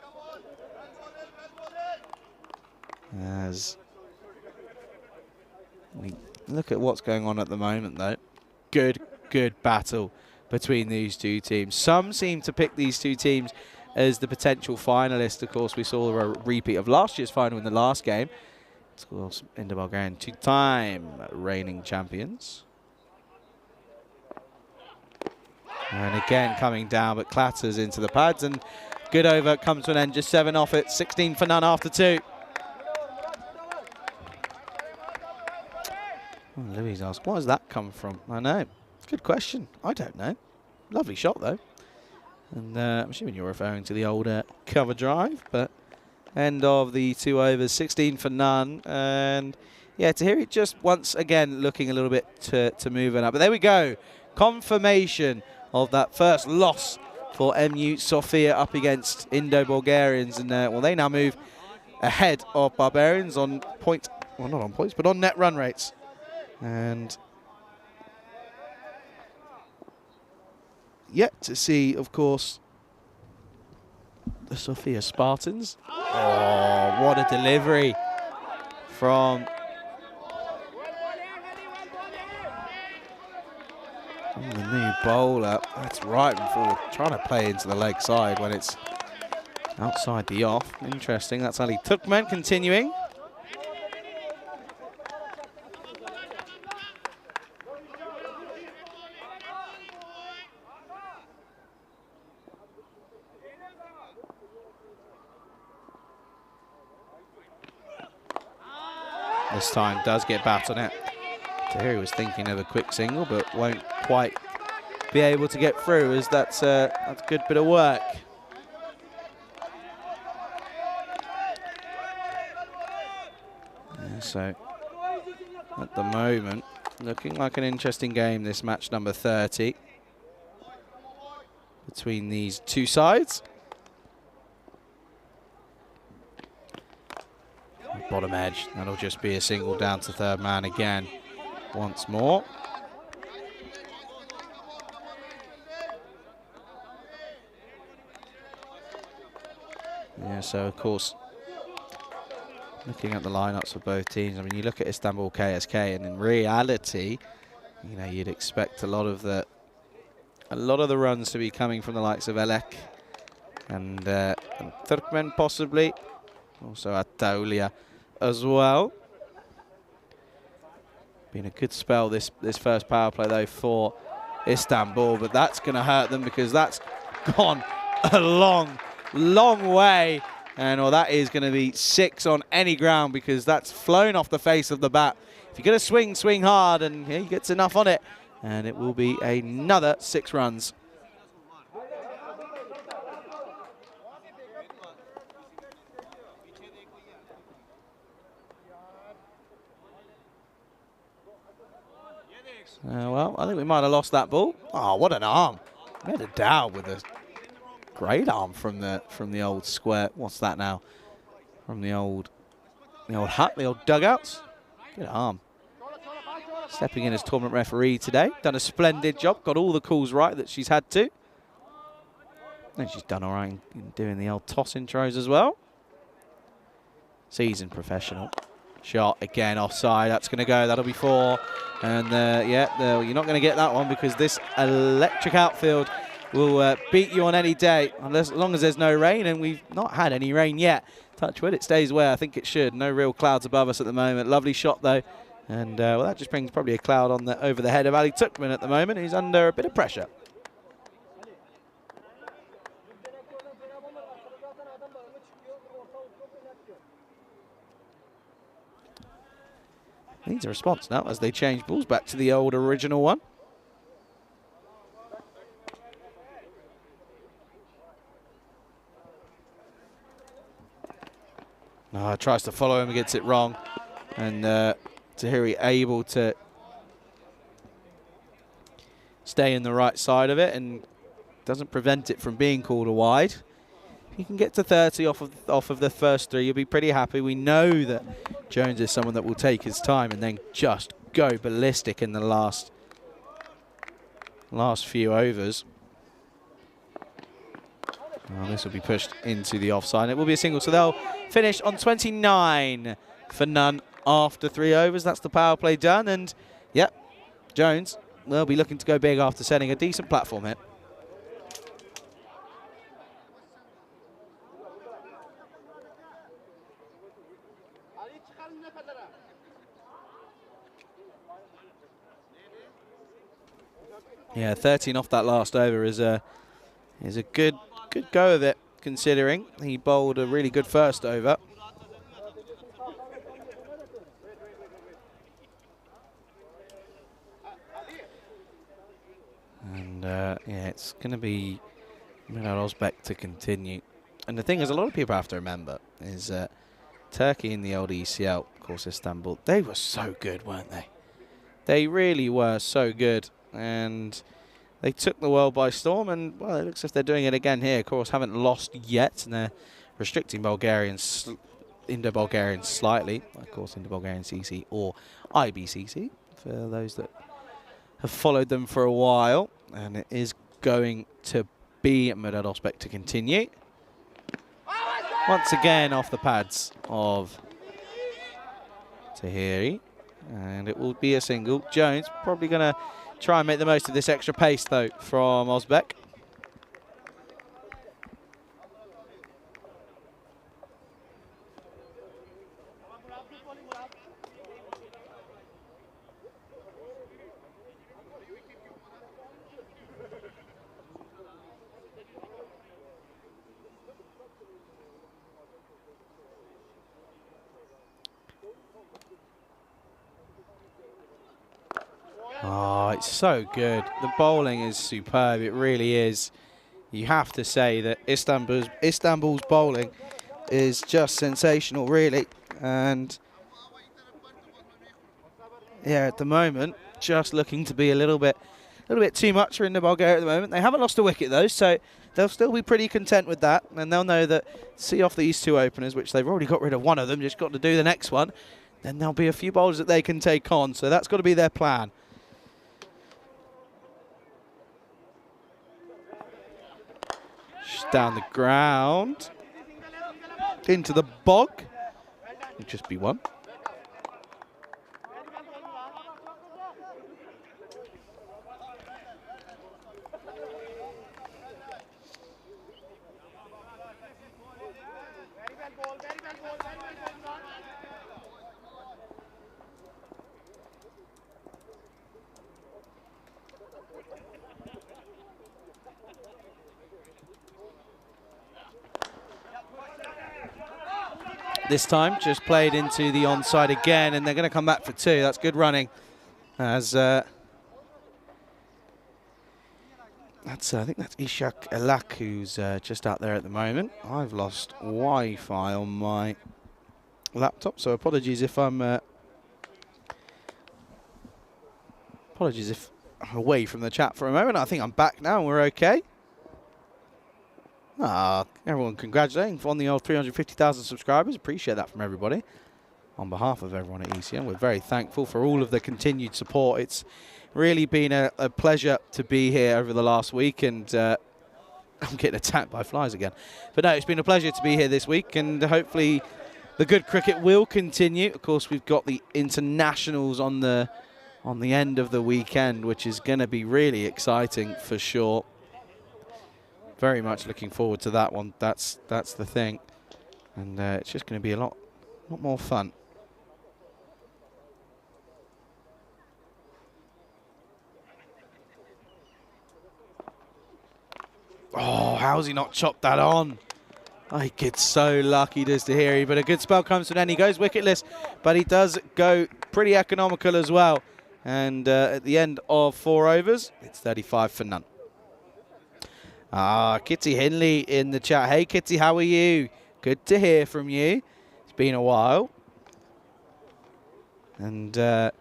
As we look at what's going on at the moment, though. Good battle between these two teams. Some seem to pick these two teams as the potential finalists. Of course, we saw a repeat of last year's final in the last game. Of course, in the Bulgarian, two-time reigning champions. And again, coming down, but clatters into the pads. And good over, comes to an end, just 7 off it. 16 for none after 2. Oh, Louise asked, what does that come from? I know. Good question. I don't know. Lovely shot, though. And I'm assuming you're referring to the old cover drive, but end of the 2 overs, 16 for none. And yeah, Tahiri just once again looking a little bit to move it up. But there we go. Confirmation of that first loss for MU Sofia up against Indo-Bulgarians. And well, they now move ahead of Barbarians on point, well, not on points, but on net run rates. And yet to see, of course, the Sofia Spartans. Oh, what a delivery from the new bowler. That's right before trying to play into the leg side when it's outside the off. Interesting. That's Ali Tukman continuing. This time does get bat on it. Tahiri was thinking of a quick single, but won't quite be able to get through, as that's a good bit of work. Yeah, so at the moment, looking like an interesting game, this match number 30 between these two sides. Bottom edge, that'll just be a single down to third man again once more. Yeah, so of course, looking at the lineups for both teams, I mean, you look at Istanbul KSK, and in reality, you know, you'd expect a lot of the runs to be coming from the likes of Elek and Turkmen possibly, also Attaulia as well. Been a good spell this first power play though for Istanbul, but that's going to hurt them because that's gone a long way, and well, that is going to be 6 on any ground because that's flown off the face of the bat. If you're going to swing hard, and he gets enough on it, and it will be another 6 runs. Well, I think we might have lost that ball. Oh, what an arm. Made a Dow with a great arm from the old square. What's that now? From the old hut, the old dugouts. Good arm. Stepping in as tournament referee today. Done a splendid job. Got all the calls right that she's had to. And she's done all right in doing the old toss intros as well. Seasoned professional. Shot again offside. That's going to go. That'll be 4. And yeah, you're not going to get that one because this electric outfield will beat you on any day, as long as there's no rain, and we've not had any rain yet. Touch wood, it stays where I think it should. No real clouds above us at the moment. Lovely shot though, and well, that just brings probably a cloud on over the head of Ali Tukman at the moment. He's under a bit of pressure. Needs a response now as they change balls back to the old original one. Tries to follow him, gets it wrong. And Tahiri able to stay in the right side of it and doesn't prevent it from being called a wide. you can get to 30 off of the first 3, you'll be pretty happy. We know that Jones is someone that will take his time and then just go ballistic in the last few overs. This will be pushed into the offside. It will be a single, so they'll finish on 29 for none after 3 overs. That's the power play done, and yep, Jones will be looking to go big after setting a decent platform hit. Yeah, 13 off that last over is a good go of it, considering he bowled a really good first over. And yeah, it's going to be Osbeck to continue. And the thing is, a lot of people have to remember is Turkey in the old ECL, of course, Istanbul, they were so good, weren't they? They really were so good. And they took the world by storm, and, well, it looks as if they're doing it again here. Of course, haven't lost yet, and they're restricting Indo-Bulgarians slightly. Of course, Indo-Bulgarian CC or IBCC, for those that have followed them for a while. And it is going to be Murad Osbeck to continue. Once again, off the pads of Tahiri. And it will be a single. Jones probably going to try and make the most of this extra pace, though, from Osbeck. Oh, it's so good. The bowling is superb. It really is. You have to say that Istanbul's bowling is just sensational, really. And yeah, at the moment, just looking to be a little bit too much for Indo-Bulgaria at the moment. They haven't lost a wicket, though, so they'll still be pretty content with that. And they'll know that see off these 2 openers, which they've already got rid of one of them, just got to do the next one. Then there'll be a few bowlers that they can take on. So that's got to be their plan. Down the ground, into the bog. It'll just be one. This time, just played into the onside again, and they're going to come back for 2. That's good running. As I think that's Ishak Elak who's just out there at the moment. I've lost Wi-Fi on my laptop, so apologies if I'm away from the chat for a moment. I think I'm back now, and we're okay. Everyone congratulating on the old 350,000 subscribers. Appreciate that from everybody. On behalf of everyone at ECN, we're very thankful for all of the continued support. It's really been a pleasure to be here over the last week, and I'm getting attacked by flies again. But no, it's been a pleasure to be here this week, and hopefully the good cricket will continue. Of course, we've got the internationals on the end of the weekend, which is going to be really exciting for sure. Very much looking forward to that one. That's the thing, and it's just going to be a lot more fun. Oh, how's he not chopped that on? I get so lucky, does Tahiri, but a good spell comes to an end. He goes wicketless, but he does go pretty economical as well. And at the end of 4 overs, it's 35 for none. Kitty Hinley in the chat. Hey, Kitty, how are you? Good to hear from you. It's been a while. And to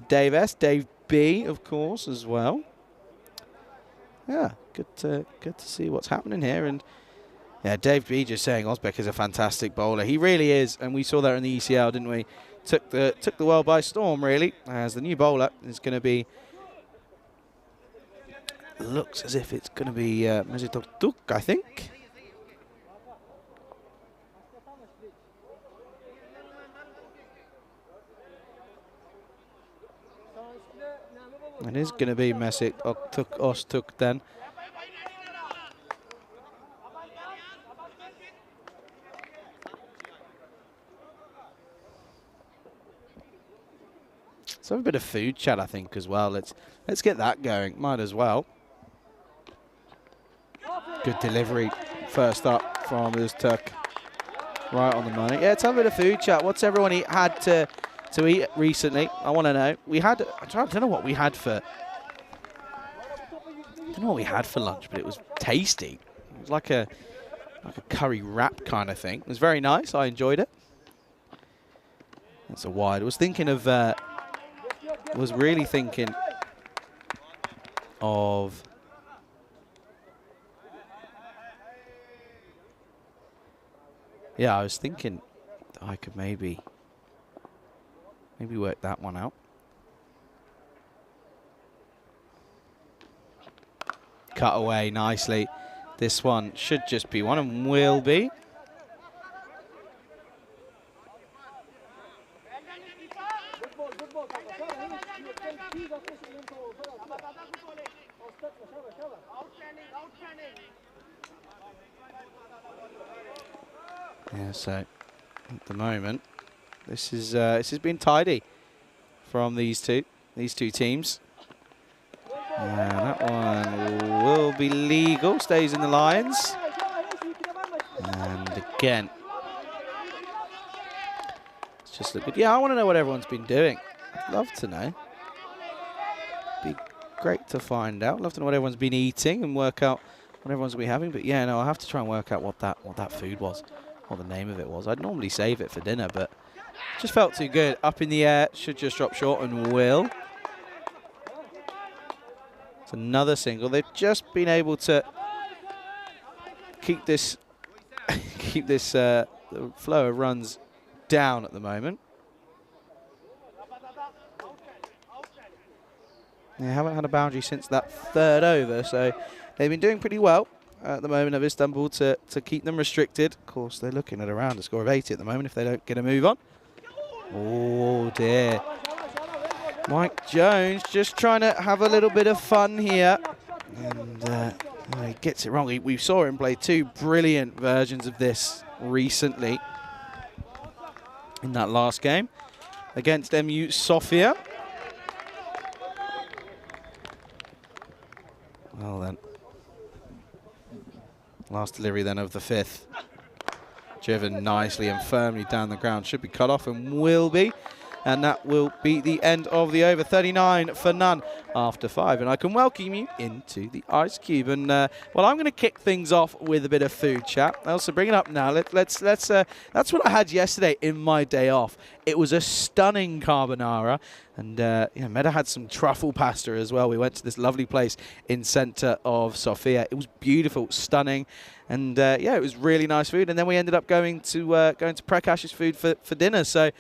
Dave S, Dave B, of course, as well. Yeah, good to see what's happening here. And Yeah, Dave B just saying Osbeck is a fantastic bowler. He really is, and we saw that in the ECL, didn't we? Took the world by storm, really, as the new bowler is going to be. Looks as if it's going to be Mezitok, I think. It is going to be Mesut Öztürk then. Let's have a bit of food chat, I think, as well. Let's get that going. Might as well. Good delivery first up from Öztürk. Right on the money. Yeah, let's have a bit of food chat. What's everyone had to eat recently? I want to know. I don't know what we had for. I don't know what we had for lunch, but it was tasty. It was like a curry wrap kind of thing. It was very nice. I enjoyed it. That's a wide. I was thinking of. Was really thinking of. Yeah, I was thinking I could maybe work that one out. Cut away nicely. This one should just be one and will be. Yeah, so at the moment, this has been tidy from these two teams. That one will be legal, stays in the lines. And again, it's just look good. Yeah, I want to know what everyone's been doing. I'd love to know. Be great to find out. Love to know what everyone's been eating and work out what everyone's been having. But yeah, no, I'll have to try and work out what that food was, what the name of it was. I'd normally save it for dinner, but just felt too good. Up in the air, should just drop short and will. It's another single. They've just been able to keep this the flow of runs down at the moment. They haven't had a boundary since that third over, so they've been doing pretty well at the moment of Istanbul to keep them restricted. Of course, they're looking at around a score of 80 at the moment if they don't get a move on. Oh, dear. Mike Jones just trying to have a little bit of fun here. And he gets it wrong. We saw him play two brilliant versions of this recently in that last game against MU Sofia. Well then. Last delivery then of the fifth. Driven nicely and firmly down the ground. Should be cut off and will be. And that will be the end of the over. 39 for none after 5. And I can welcome you into the Ice Cube. And, well, I'm going to kick things off with a bit of food chat. I'll also bring it up now. That's what I had yesterday in my day off. It was a stunning carbonara. And, Meda had some truffle pasta as well. We went to this lovely place in centre of Sofia. It was beautiful, stunning. And, it was really nice food. And then we ended up going to Prakash's food for dinner. So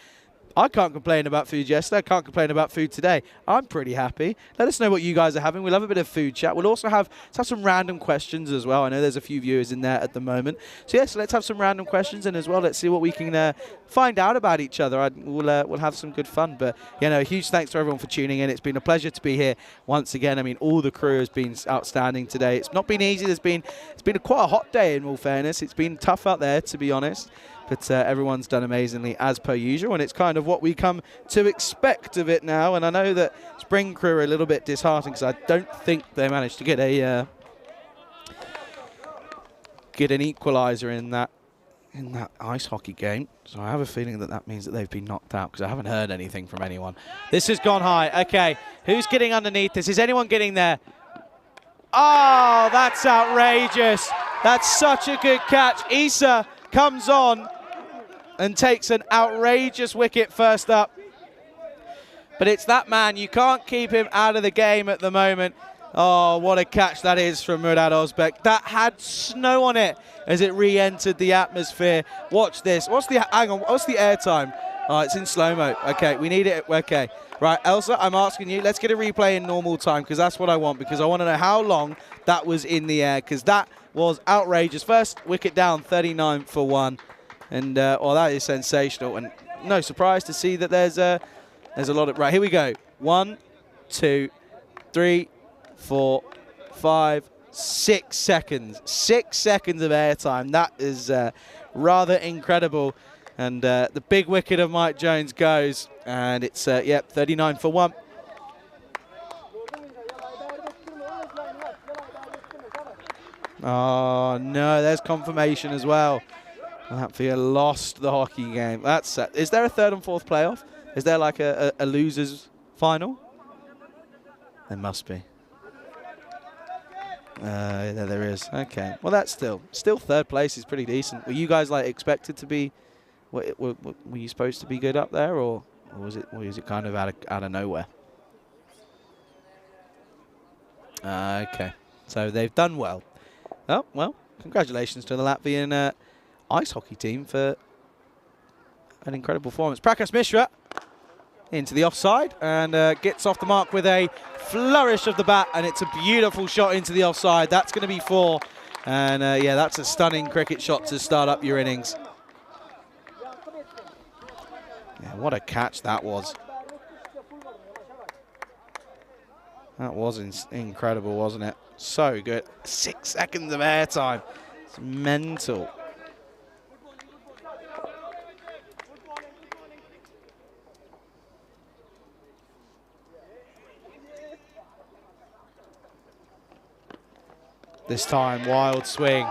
I can't complain about food yesterday. I can't complain about food today. I'm pretty happy. Let us know what you guys are having. We'll have a bit of food chat. We'll also have some random questions as well. I know there's a few viewers in there at the moment. So, yes, let's have some random questions. And as well, let's see what we can find out about each other. We'll have some good fun. But, a huge thanks to everyone for tuning in. It's been a pleasure to be here once again. I mean, all the crew has been outstanding today. It's not been easy. It's been quite a hot day, in all fairness. It's been tough out there, to be honest. But everyone's done amazingly as per usual, and it's kind of what we come to expect of it now. And I know that Spring Crew are a little bit disheartened because I don't think they managed to get an equaliser in that ice hockey game. So I have a feeling that means that they've been knocked out because I haven't heard anything from anyone. This has gone high. Okay, who's getting underneath this? Is anyone getting there? Oh, that's outrageous. That's such a good catch. Issa comes on and takes an outrageous wicket first up. But it's that man. You can't keep him out of the game at the moment. Oh, what a catch that is from Murad Özbek. That had snow on it. as it re-entered the atmosphere. Watch this. Hang on, what's the airtime? Oh, it's in slow-mo. Okay, we need it. Okay. Right, Elsa, I'm asking you, let's get a replay in normal time because that's what I want, because I want to know how long that was in the air, because that was outrageous. First wicket down, 39 for 1. And, well, that is sensational. And no surprise to see that there's a lot of... Right, here we go. 1, 2, 3, 4, 5, 6 seconds. 6 seconds of airtime. That is rather incredible. And the big wicket of Mike Jones goes. And it's, 39 for 1. Oh, no, there's confirmation as well. Latvia lost the hockey game. That's is there a third and fourth playoff? Is there like a losers final? There must be. There is. Okay. Well, that's still third place is pretty decent. Were you guys like expected to be? Were you supposed to be good up there, or was it kind of out of nowhere? Okay. So they've done well. Oh well. Congratulations to the Latvian ice hockey team for an incredible performance. Prakash Mishra into the offside and gets off the mark with a flourish of the bat, and it's a beautiful shot into the offside. That's going to be 4, and yeah, that's a stunning cricket shot to start up your innings. Yeah, what a catch that was. That was incredible, wasn't it? So good. 6 seconds of airtime. It's mental. This time, wild swing.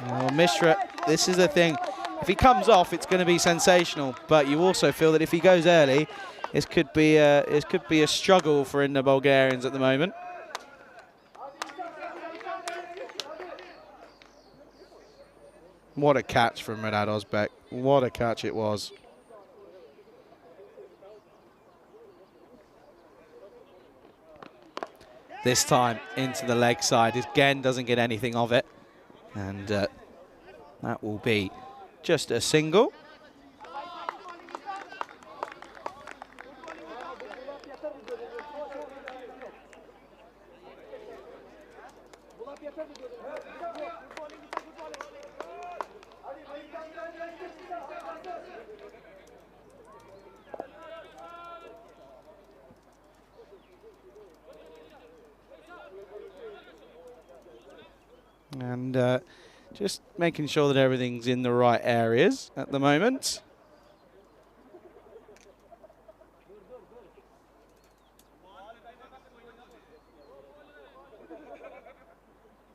Oh, Mishra, this is the thing. If he comes off, it's going to be sensational. But you also feel that if he goes early, it could be a struggle for the Bulgarians at the moment. What a catch from Renat Ozbek. What a catch it was. This time into the leg side. Again, doesn't get anything of it. And that will be just a single. And just making sure that everything's in the right areas at the moment.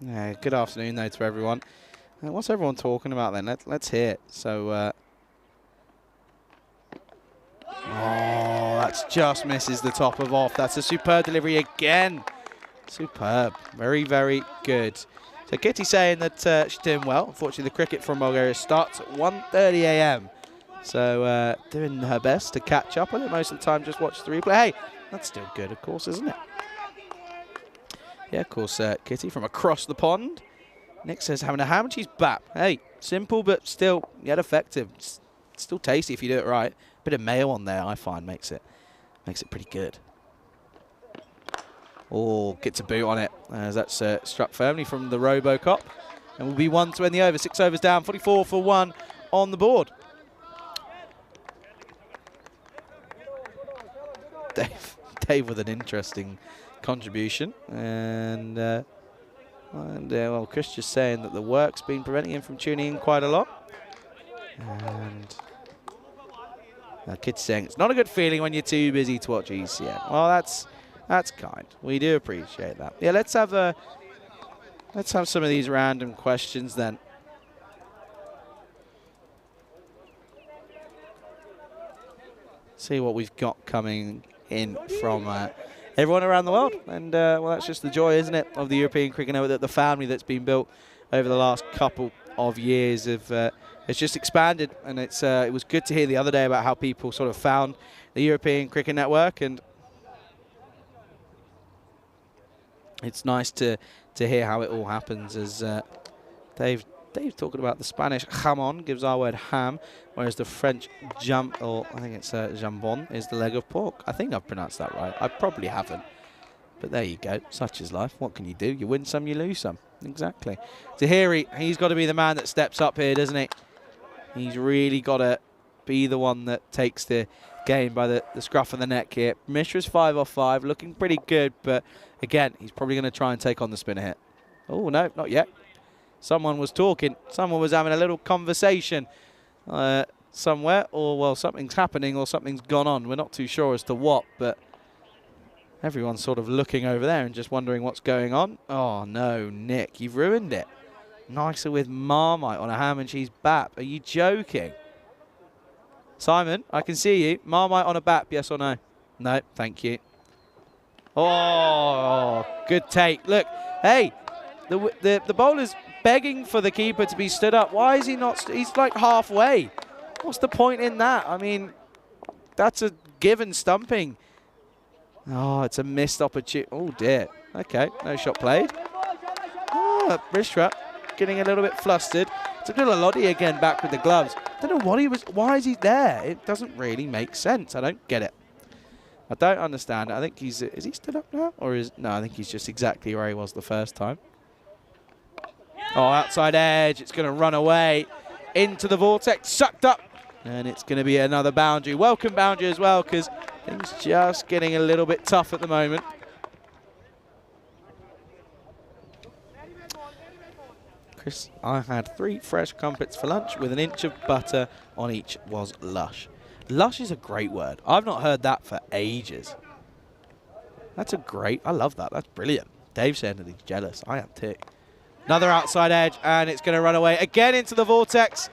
Yeah, good afternoon though to everyone. What's everyone talking about then? Let's hear it. So, oh, that's just misses the top of off. That's a superb delivery again. Superb. Very, very good. So Kitty saying that she's doing well. Unfortunately, the cricket from Bulgaria starts at 1:30 a.m. So doing her best to catch up on it. Most of the time, just watch the replay. Hey, that's still good, of course, isn't it? Yeah, of course, Kitty from across the pond. Nick says having a ham and cheese bap. Hey, simple but still yet effective. It's still tasty if you do it right. Bit of mayo on there, I find, makes it pretty good. Oh, gets a boot on it as that's struck firmly from the Robocop. And will be 1 to end the over. 6 overs down, 44 for 1 on the board. Dave with an interesting contribution. And well, Chris just saying that the work's been preventing him from tuning in quite a lot. And Kid's saying it's not a good feeling when you're too busy to watch ECM. Well, that's kind. We do appreciate that. Yeah, let's have some of these random questions then. See what we've got coming in from everyone around the world. And well, that's just the joy, isn't it, of the European Cricket Network, that the family that's been built over the last couple of years it's just expanded. And it was good to hear the other day about how people sort of found the European Cricket Network, and it's nice to hear how it all happens as Dave talking about the Spanish jamon, gives our word ham, whereas the French or I think it's jambon, is the leg of pork. I think I've pronounced that right. I probably haven't. But there you go. Such is life. What can you do? You win some, you lose some. Exactly. Tahiri, he's got to be the man that steps up here, doesn't he? He's really got to be the one that takes the game by the scruff of the neck here. Mishra's 5 off 5, looking pretty good, but again, he's probably going to try and take on the spinner hit. Oh, no, not yet. Someone was talking. Someone was having a little conversation somewhere, or, well, something's happening or something's gone on. We're not too sure as to what, but everyone's sort of looking over there and just wondering what's going on. Oh, no, Nick, you've ruined it. Nicer with Marmite on a ham and cheese bap. Are you joking? Simon, I can see you. Marmite on a bap, yes or no? No, thank you. Oh, good take. Look, hey, the bowler's begging for the keeper to be stood up. Why is he not? He's like halfway. What's the point in that? I mean, that's a given stumping. Oh, it's a missed opportunity. Oh, dear. Okay, no shot played. Oh, Mishra getting a little bit flustered. It's a little Lottie again back with the gloves. I don't know what he was. Why is he there? It doesn't really make sense. I don't get it. I don't understand. I think he's. Is he stood up now? Or is. No, I think he's just exactly where he was the first time. Oh, outside edge. It's going to run away into the vortex. Sucked up. And it's going to be another boundary. Welcome boundary as well, because things just getting a little bit tough at the moment. Chris, I had 3 fresh crumpets for lunch with an inch of butter on each. Was lush. Lush is a great word. I've not heard that for ages. That's a great, I love that. That's brilliant. Dave saying that he's jealous. I am too. Another outside edge, and it's going to run away again into the vortex.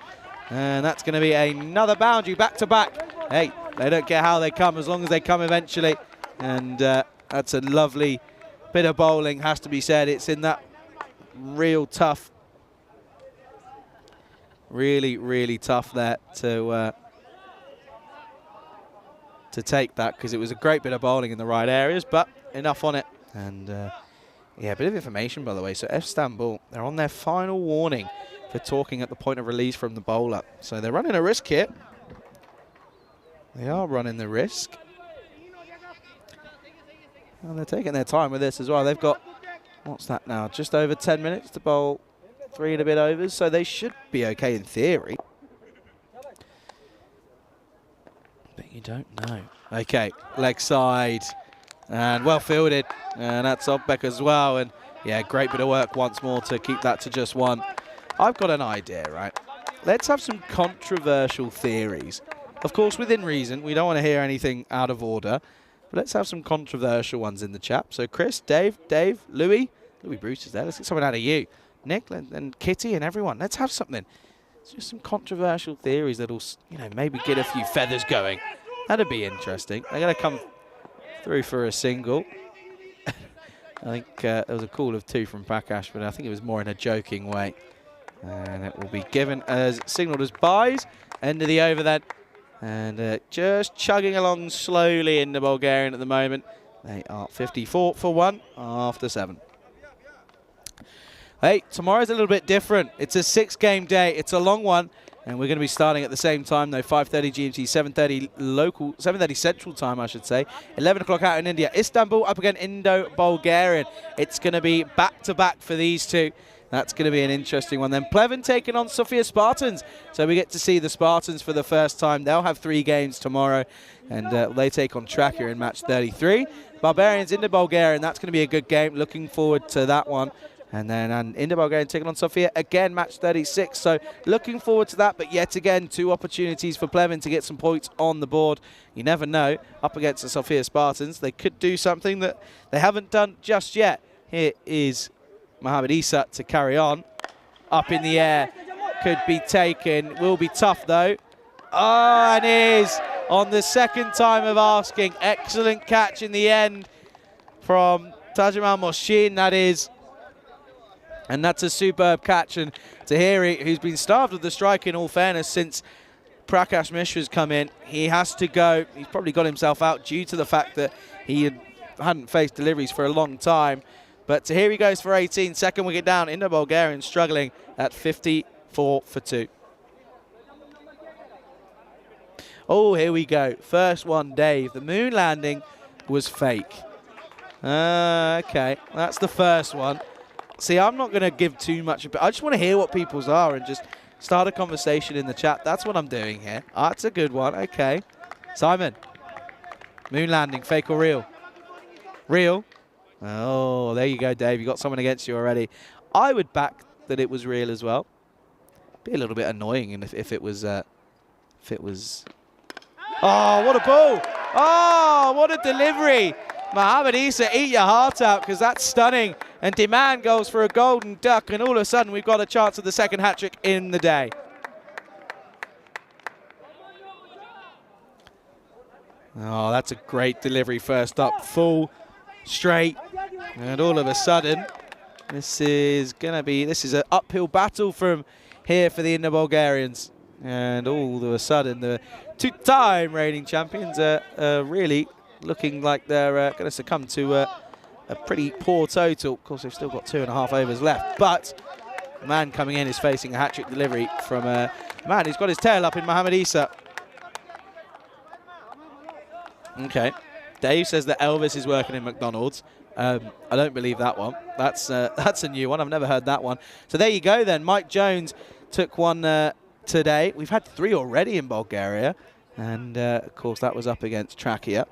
And that's going to be another boundary back to back. Hey, they don't care how they come as long as they come eventually. And that's a lovely bit of bowling, has to be said. It's in that real tough, really, really tough there to take that, because it was a great bit of bowling in the right areas, but enough on it. And yeah, a bit of information, by the way. So Istanbul, they're on their final warning for talking at the point of release from the bowler. So they're running a risk here. They are running the risk. And they're taking their time with this as well. They've got, what's that now? Just over 10 minutes to bowl 3 and a bit overs. So they should be okay in theory. But you don't know. Okay, leg side. And well fielded. And that's Obbeck as well. And yeah, great bit of work once more to keep that to just 1. I've got an idea, right? Let's have some controversial theories. Of course, within reason. We don't want to hear anything out of order. But let's have some controversial ones in the chat. So Chris, Dave, Louis Bruce is there. Let's get something out of you. Nick and Kitty and everyone. Let's have something. It's just some controversial theories that'll, you know, maybe get a few feathers going. That'd be interesting. They're going to come through for a single. I think there was a call of 2 from Prakash, but I think it was more in a joking way. And it will be given as signalled as byes. End of the over then. And just chugging along slowly in the Bulgarian at the moment. They are 54 for 1 after 7. Hey, tomorrow's a little bit different. It's a 6-game day. It's a long one. And we're going to be starting at the same time, though. 5:30 GMT, 7:30 local, 7:30 Central Time, I should say. 11 o'clock out in India. Istanbul up against Indo-Bulgarian. It's going to be back-to-back for these two. That's going to be an interesting one. Then Pleven taking on Sofia Spartans. So we get to see the Spartans for the first time. They'll have 3 games tomorrow. And they take on Tracker in match 33. Barbarians into Bulgarian. That's going to be a good game. Looking forward to that one. And then Indo-Bulgarian taking on Sofia, again, match 36. So looking forward to that, but yet again, 2 opportunities for Pleven to get some points on the board. You never know. Up against the Sofia Spartans, they could do something that they haven't done just yet. Here is Mohamed Isa to carry on. Up in the air, could be taken. Will be tough, though. Oh, and is on the second time of asking. Excellent catch in the end from Tajamal Moshin, that is. And that's a superb catch. And Tahiri, who's been starved of the strike in all fairness since Prakash Mishra's come in, he has to go. He's probably got himself out due to the fact that he hadn't faced deliveries for a long time. But here he goes for 18. Second wicket down. Indo-Bulgarian struggling at 54 for 2. Oh, here we go. First one, Dave. The moon landing was fake. Okay, that's the first one. See, I'm not going to give too much. I just want to hear what people's are and just start a conversation in the chat. That's what I'm doing here. That's a good one. Okay. Simon. Moon landing, fake or real? Real. Oh, there you go, Dave. You got someone against you already. I would back that it was real as well. Be a little bit annoying if it was. Oh, what a ball! Oh, what a delivery! Mohamed Issa, eat your heart out because that's stunning. And Demand goes for a golden duck, and all of a sudden we've got a chance of the second hat-trick in the day. Oh, that's a great delivery first up. Full, straight, and all of a sudden this is an uphill battle from here for the Indo-Bulgarians. And all of a sudden the two-time reigning champions are really looking like they're going to succumb to a pretty poor total. Of course, they've still got 2.5 overs left, but the man coming in is facing a hat-trick delivery from a man who's got his tail up in Mohamed Issa. Okay, Dave says that Elvis is working in McDonald's. I don't believe that one. That's a new one. I've never heard that one. So there you go then. Mike Jones took one today. We've had 3 already in Bulgaria, and of course that was up against Trakia.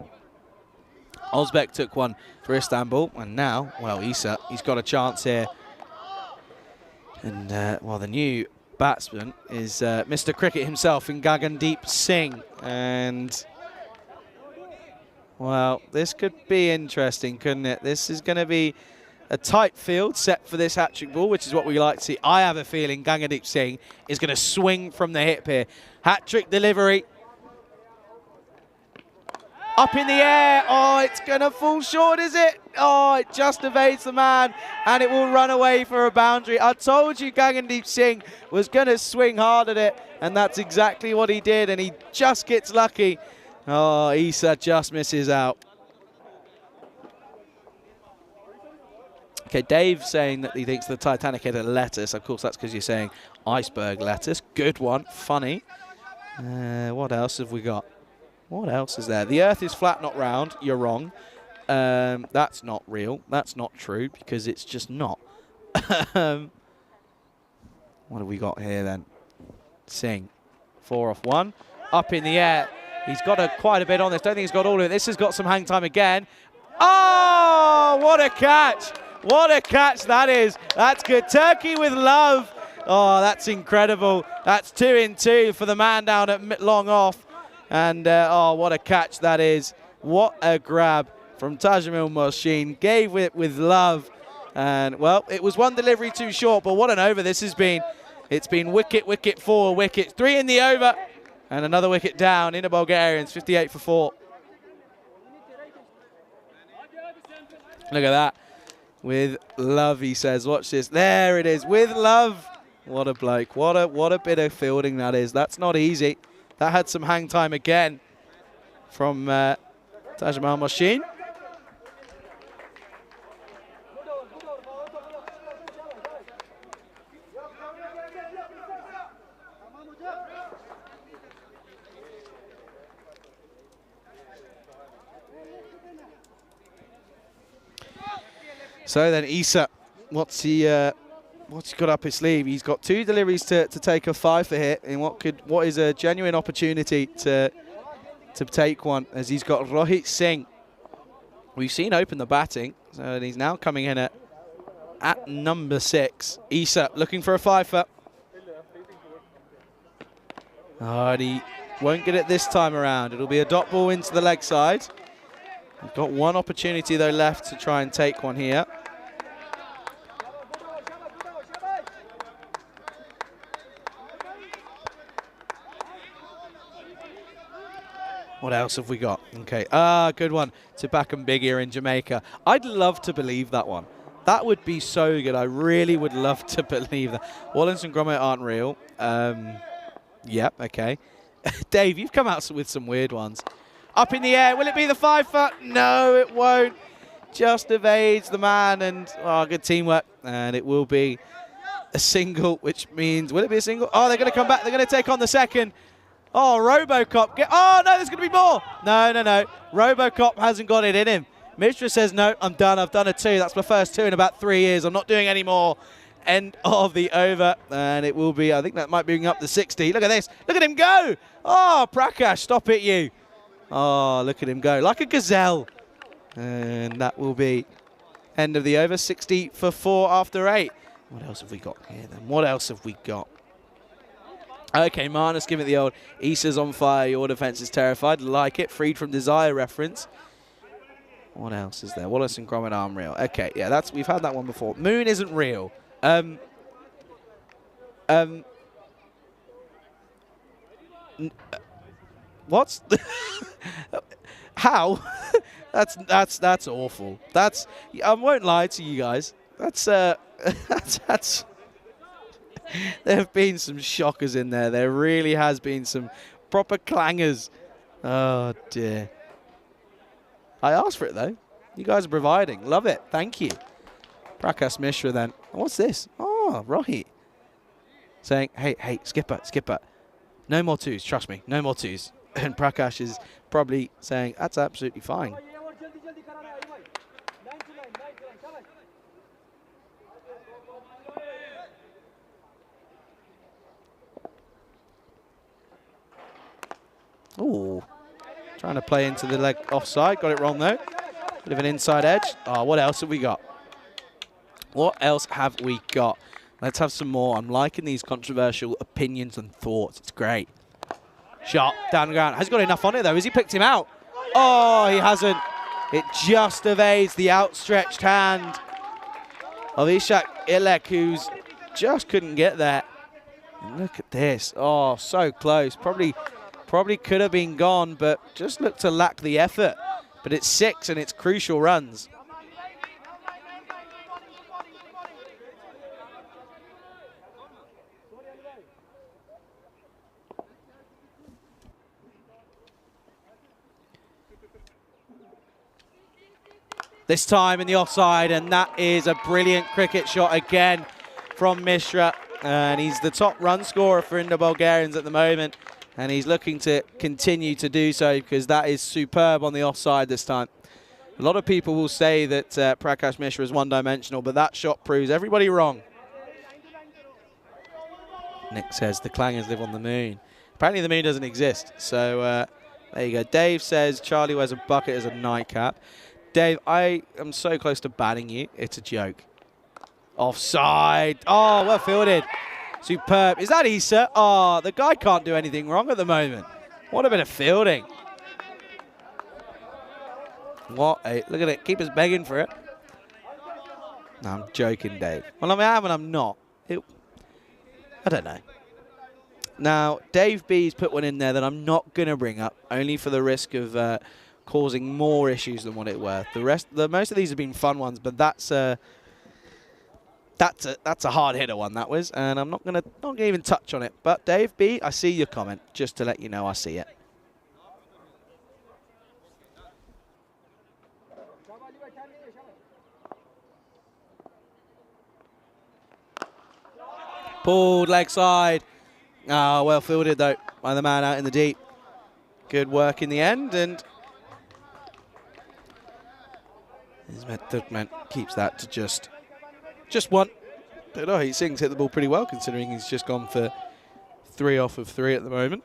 Ozbek took one for Istanbul, and now, well, Issa, he's got a chance here. And, well, the new batsman is Mr. Cricket himself in Gagandeep Singh. And, well, this could be interesting, couldn't it? This is going to be a tight field set for this hat-trick ball, which is what we like to see. I have a feeling Gagandeep Singh is going to swing from the hip here. Hat-trick delivery. Up in the air. Oh, it's going to fall short, is it? Oh, it just evades the man, and it will run away for a boundary. I told you Gagandeep Singh was going to swing hard at it, and that's exactly what he did, and he just gets lucky. Oh, Issa just misses out. Okay, Dave saying that he thinks the Titanic hit a lettuce. Of course, that's because you're saying iceberg lettuce. Good one. Funny. What else have we got? What else is there? The Earth is flat, not round. You're wrong. That's not real. That's not true because it's just not. What have we got here then? Singh. 4 off 1. Up in the air. He's got quite a bit on this. Don't think he's got all of it. This has got some hang time again. Oh, what a catch. What a catch that is. That's good. Turkey with love. Oh, that's incredible. That's 2 in 2 for the man down at long off. And, oh, what a catch that is. What a grab from Tajamil Moshin. Gave it with love. And, well, it was one delivery too short, but what an over this has been. It's been wicket, wicket, 4 wickets. 3 in the over. And another wicket down. Into Bulgarians, 58 for 4. Look at that. With love, he says. Watch this. There it is. With love. What a bloke. What a bit of fielding that is. That's not easy. That had some hang time again from Tajamil Moshin. So then Issa, what's he got up his sleeve? He's got 2 deliveries to take a 5 for hit in what is a genuine opportunity to take one, as he's got Rohit Singh. We've seen open the batting, so he's now coming in at number 6. Issa looking for a 5-fer. Oh, and he won't get it this time around. It'll be a dot ball into the leg side. We've got one opportunity though left to try and take one here. What else have we got? Okay, good one to Bakum Big here in Jamaica. I'd love to believe that one. That would be so good. I really would love to believe that. Wallens and Gromit aren't real. Yep, okay. Dave, you've come out with some weird ones. Up in the air. Will it be the 5-fer? No, it won't. just evades the man, and good teamwork. And it will be a single, which means, will it be a single? Oh, they're going to come back. They're going to take on the second. Oh, Robocop. Oh, no, there's going to be more. No. Robocop hasn't got it in him. Mishra says, no, I'm done. I've done a 2. That's my first 2 in about 3 years. I'm not doing any more. End of the over. And it will be, I think that might bring up the 60. Look at this. Look at him go. Oh, Prakash, stop it, you. Oh, look at him go. Like a gazelle. And that will be end of the over. 60 for 4 after 8. What else have we got here then? What else have we got? Okay, Marnus giving it the old Issa's on fire, your defense is terrified. Like it. Freed from desire reference. What else is there? Wallace and Gromit arm real. Okay, yeah, we've had that one before. Moon isn't real. What's how? That's awful. I won't lie to you guys. That's there have been some shockers in there. There really has been some proper clangers. Oh dear. I asked for it though. You guys are providing. Love it. Thank you. Prakash Mishra then. What's this? Oh, right. Saying, hey, skipper. No more 2s, trust me. No more 2s. And Prakash is probably saying, that's absolutely fine. Ooh. Trying to play into the leg offside. Got it wrong though. Bit of an inside edge. Oh, what else have we got? What else have we got? Let's have some more. I'm liking these controversial opinions and thoughts. It's great. Shot down the ground. Has he got enough on it though? Has he picked him out? Oh, he hasn't. It just evades the outstretched hand of Ishak Ilek, who's just couldn't get there. And look at this. Oh, so close. Probably could have been gone, but just looked to lack the effort. But it's 6 and it's crucial runs. This time in the offside, and that is a brilliant cricket shot again from Mishra. And he's the top run scorer for Indo-Bulgarians at the moment. And he's looking to continue to do so because that is superb on the offside this time. A lot of people will say that Prakash Mishra is one-dimensional, but that shot proves everybody wrong. Nick says the clangers live on the moon. Apparently the moon doesn't exist. So there you go. Dave says Charlie wears a bucket as a nightcap. Dave, I am so close to banning you. It's a joke. Offside. Oh, well fielded. Superb. Is that Issa? Oh, the guy can't do anything wrong at the moment. What a bit of fielding. Look at it. Keeper's begging for it. No, I'm joking, Dave. Well, I am and I'm not. I don't know. Now, Dave B's put one in there that I'm not going to bring up, only for the risk of causing more issues than what it were. Most of these have been fun ones, but that's a hard hitter one, that was, and I'm not gonna even touch on it. But Dave B, I see your comment, just to let you know I see it. Pulled leg side. Oh, well fielded though by the man out in the deep. Good work in the end, and Turkmen keeps that to just one. But oh, he Singh's hit the ball pretty well considering he's just gone for 3 off of 3 at the moment.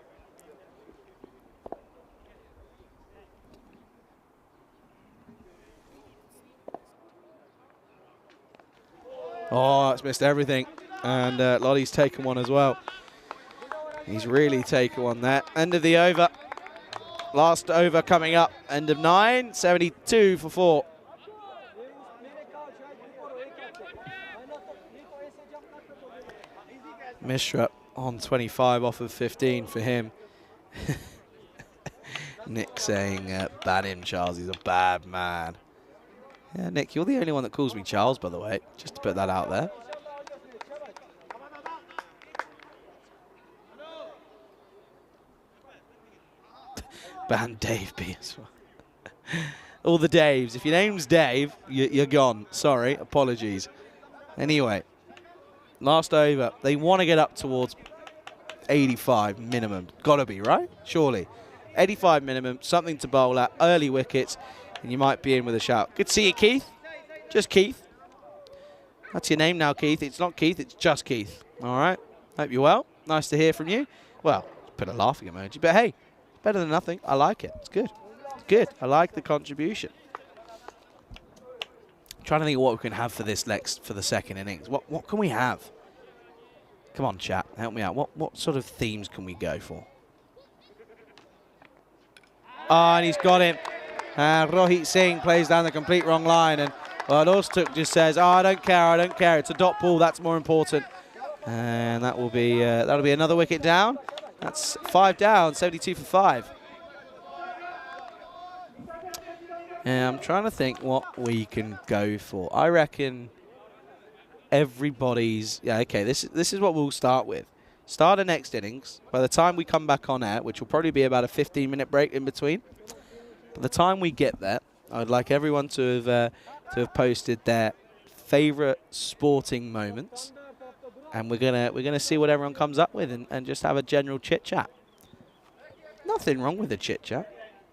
Oh, it's missed everything. And Lottie's taken one as well. He's really taken one there. End of the over. Last over coming up. End of 9. 72 for 4. Mishra on 25 off of 15 for him. Nick saying, ban him, Charles. He's a bad man. Yeah, Nick, you're the only one that calls me Charles, by the way. Just to put that out there. Ban Dave B as well. all the Daves. If your name's Dave, you're gone. Sorry, apologies. Anyway, last over. They want to get up towards 85 minimum. Gotta be, right? Surely. 85 minimum, something to bowl at, early wickets, and you might be in with a shout. Good to see you, Keith. Just Keith. That's your name now, Keith. It's not Keith, it's just Keith. All right. Hope you're well. Nice to hear from you. Well, put a laughing emoji, but hey, better than nothing. I like it. It's good. It's good. I like the contribution. I'm trying to think of what we can have for this for the second innings. What can we have? Come on, chat. Help me out. What sort of themes can we go for? Oh, and he's got him. Rohit Singh plays down the complete wrong line, and Ostuk just says, "Oh, I don't care. It's a dot ball. That's more important." And that'll be another wicket down. That's 5 down, 72 for 5. Yeah, I'm trying to think what we can go for. I reckon everybody's okay. This is what we'll start with. Start the next innings. By the time we come back on air, which will probably be about a 15-minute break in between. By the time we get there, I'd like everyone to have posted their favourite sporting moments, and we're gonna see what everyone comes up with and just have a general chit chat. Nothing wrong with a chit chat.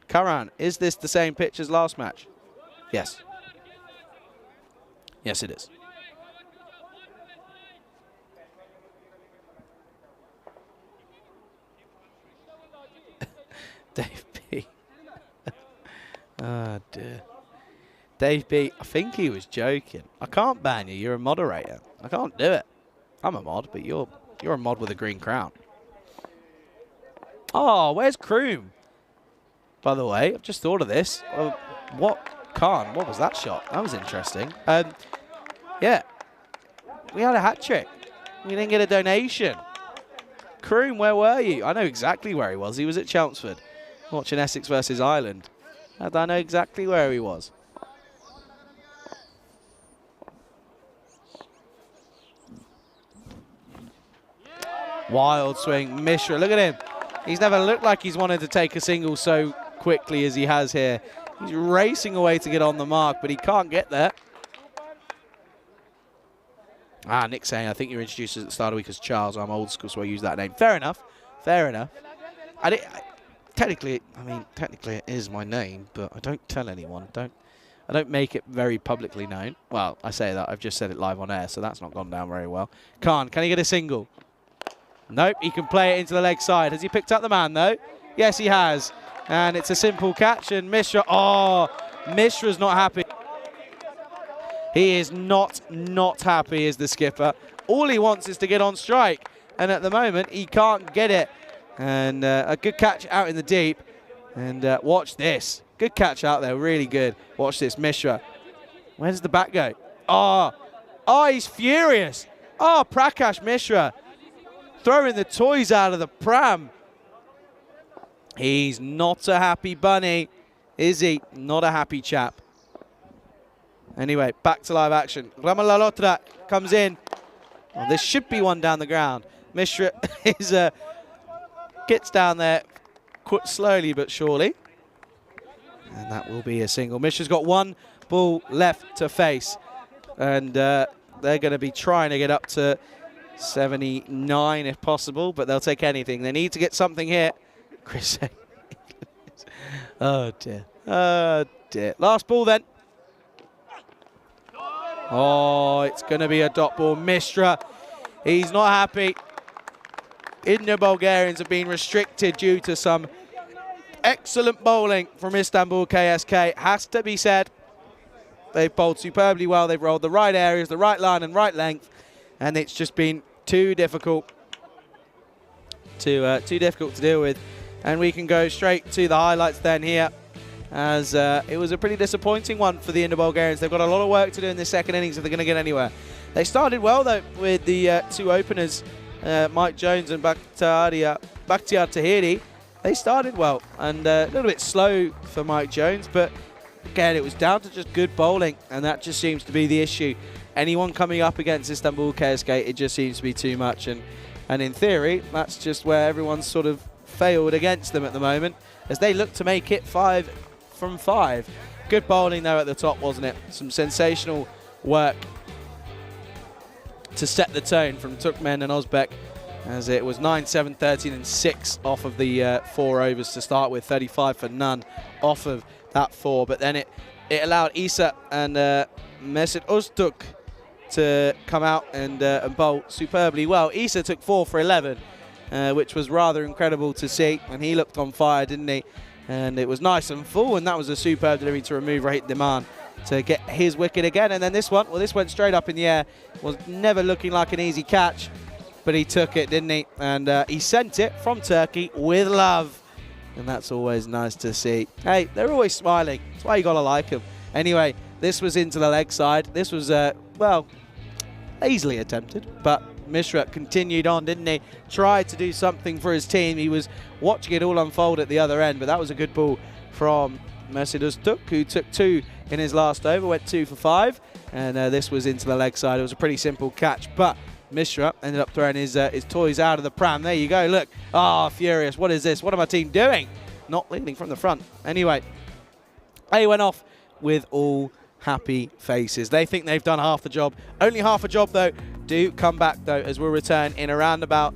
Karan, is this the same pitch as last match? Yes. Yes, it is. Dave B. Oh, dear. Dave B, I think he was joking. I can't ban you. You're a moderator. I can't do it. I'm a mod, but you're a mod with a green crown. Oh, where's Kroom? By the way, I've just thought of this. Khan, what was that shot? That was interesting. Yeah. We had a hat trick. We didn't get a donation. Kroom, where were you? I know exactly where he was. He was at Chelmsford watching Essex versus Ireland. And I know exactly where he was. Wild swing. Mishra, look at him. He's never looked like he's wanted to take a single so quickly as he has here. He's racing away to get on the mark, but he can't get there. Nick saying, I think you were introduced at the start of the week as Charles. I'm old school, so I use that name. Fair enough. Fair enough. Technically it is my name, but I don't tell anyone. I don't make it very publicly known. Well, I say that. I've just said it live on air, so that's not gone down very well. Can he get a single? Nope, he can play it into the leg side. Has he picked up the man, though? Yes, he has. And it's a simple catch, and Mishra, Mishra's not happy. He is not happy as the skipper. All he wants is to get on strike, and at the moment, he can't get it. And a good catch out in the deep. And watch this. Good catch out there, really good. Watch this, Mishra. Where does the bat go? He's furious. Prakash Mishra. Throwing the toys out of the pram. He's not a happy bunny, is he? Not a happy chap. Anyway, back to live action. Ramalalotra comes in. This should be one down the ground. Mishra gets down there quite slowly but surely. And that will be a single. Mishra's got one ball left to face. And they're going to be trying to get up to 79 if possible, but they'll take anything. They need to get something here. Chris. Oh, dear. Oh, dear. Last ball then. It's going to be a dot ball. Mishra, he's not happy. Indian Bulgarians have been restricted due to some excellent bowling from Istanbul KSK. Has to be said. They've bowled superbly well. They've rolled the right areas, the right line and right length. And it's just been too difficult to deal with. And we can go straight to the highlights then here, as it was a pretty disappointing one for the Indo-Bulgarians. They've got a lot of work to do in this second innings if they're going to get anywhere. They started well, though, with the two openers, Mike Jones and Bakhtiar Tahiri. They started well, and a little bit slow for Mike Jones, but again, it was down to just good bowling, and that just seems to be the issue. Anyone coming up against Istanbul KSK, it just seems to be too much, and in theory, that's just where everyone's sort of failed against them at the moment, as they look to make it 5 from 5. Good bowling there at the top, wasn't it? Some sensational work to set the tone from Turkmen and Ozbek, as it was 9, 7, 13 and 6 off of the 4 overs to start with, 35 for none off of that 4. But then it allowed Isa and Mesut Öztürk to come out and bowl superbly well. Isa took 4 for 11, which was rather incredible to see, and he looked on fire, didn't he? And it was nice and full, and that was a superb delivery to remove Rahit Diman to get his wicket again. And then this one, well, this went straight up in the air. Was never looking like an easy catch, but he took it, didn't he? And he sent it from Turkey with love, and that's always nice to see. Hey, they're always smiling. That's why you got to like them. Anyway, this was into the leg side. This was, well, easily attempted, but Mishra continued on, didn't he? Tried to do something for his team. He was watching it all unfold at the other end, but that was a good ball from Mesut Öztürk, who took 2 in his last over, went 2 for 5, and this was into the leg side. It was a pretty simple catch, but Mishra ended up throwing his toys out of the pram. There you go, look. Ah, furious. What is this? What are my team doing? Not leading from the front. Anyway, they went off with all happy faces. They think they've done half the job. Only half a job, though. Do come back, though, as we'll return in around about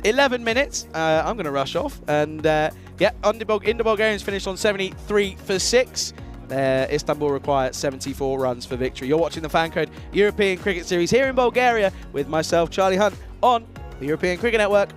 11 minutes. I'm going to rush off. And, yeah, Indo Bulgarians finished on 73 for 6. Istanbul require 74 runs for victory. You're watching the FanCode European Cricket Series here in Bulgaria with myself, Charlie Hunt, on the European Cricket Network.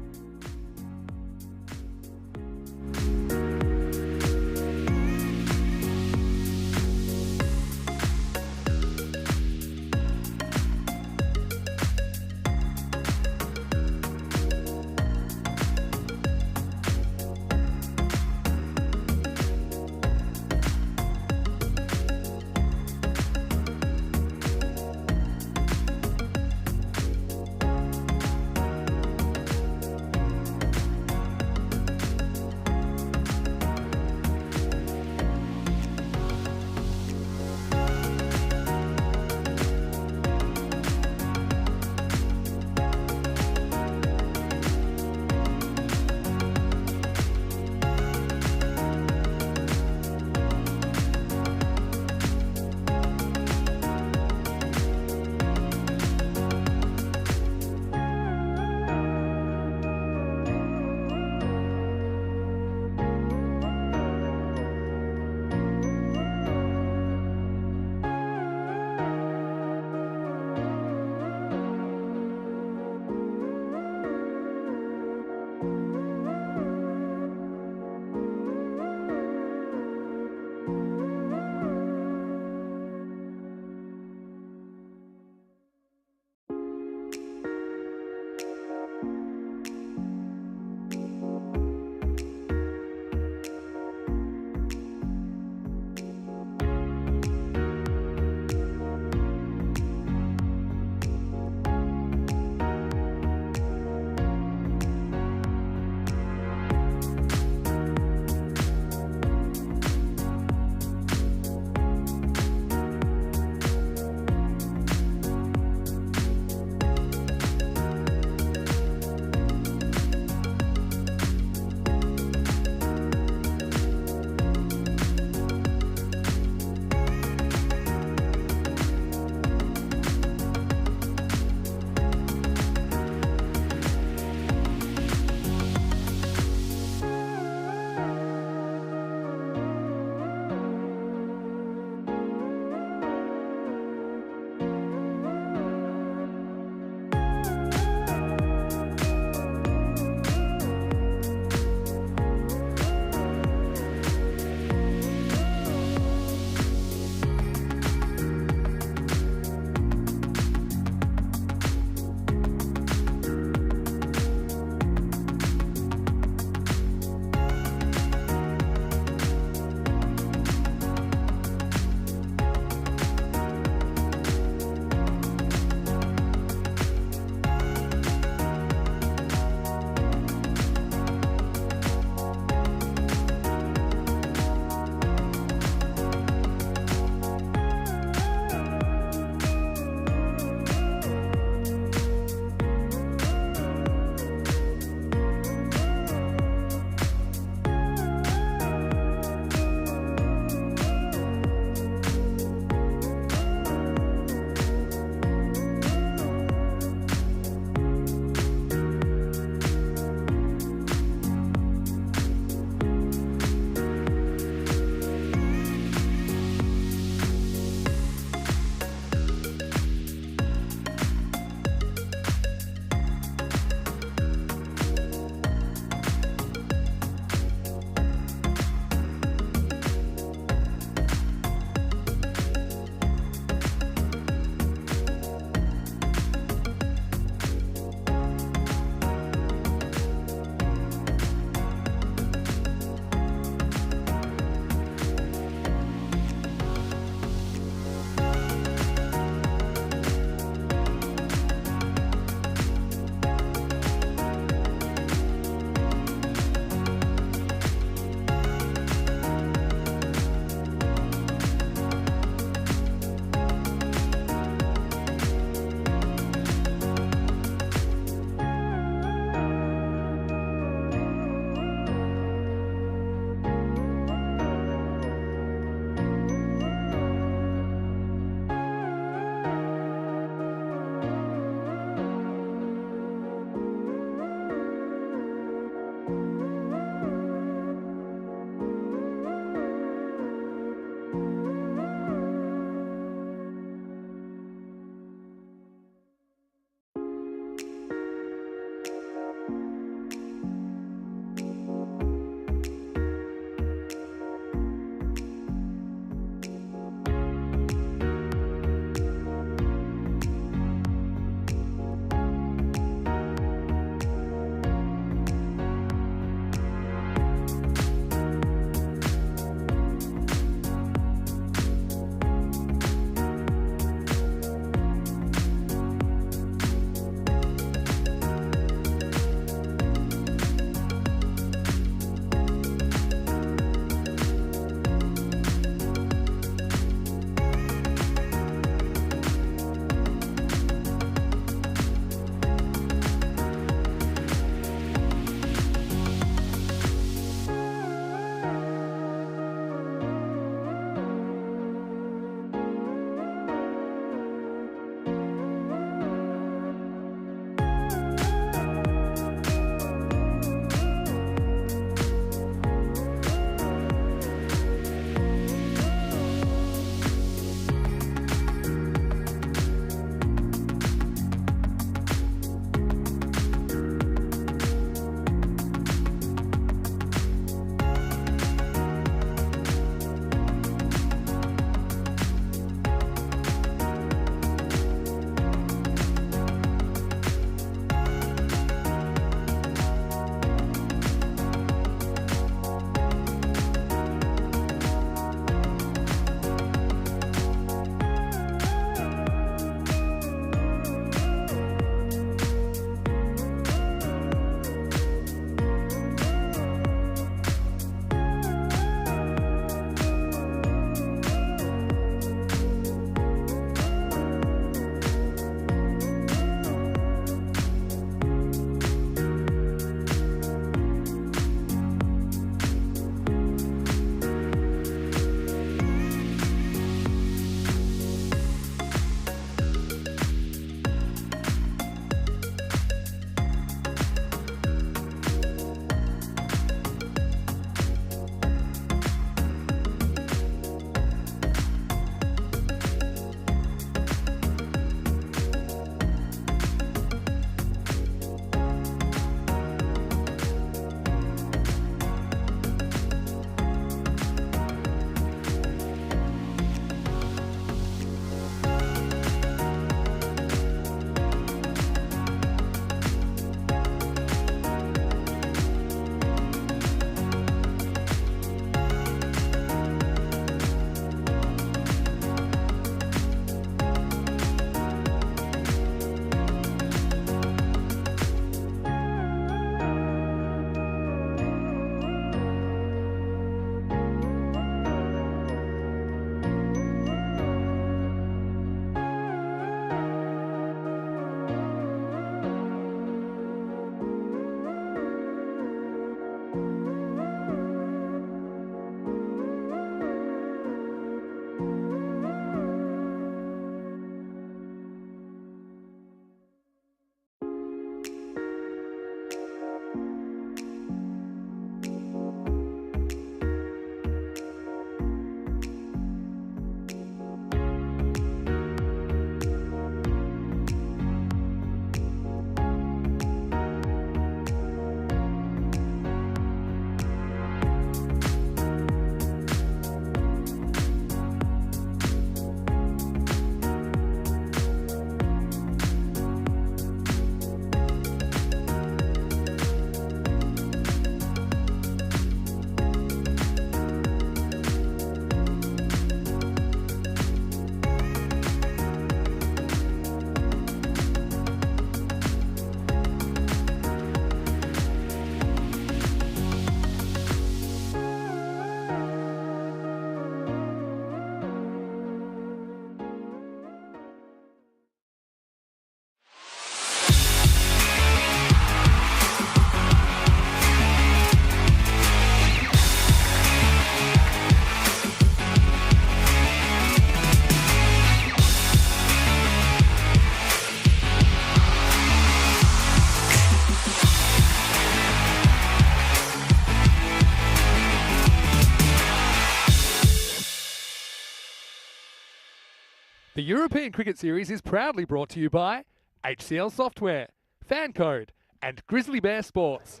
The European Cricket Series is proudly brought to you by HCL Software, FanCode, and Grizzly Bear Sports.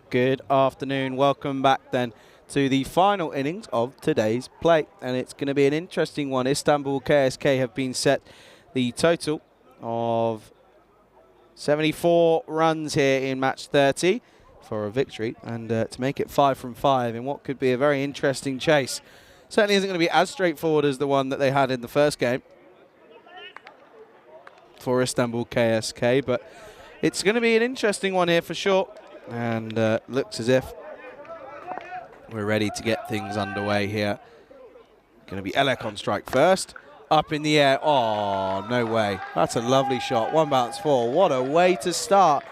Good afternoon. Welcome back then to the final innings of today's play. And it's going to be an interesting one. Istanbul KSK have been set the total of 74 runs here in match 30 for a victory. And to make it 5 from 5 in what could be a very interesting chase. Certainly isn't going to be as straightforward as the one that they had in the first game for Istanbul KSK. But it's going to be an interesting one here for sure. And looks as if we're ready to get things underway here. Going to be Elek on strike first. Up in the air. Oh, no way. That's a lovely shot. One bounce four. What a way to start.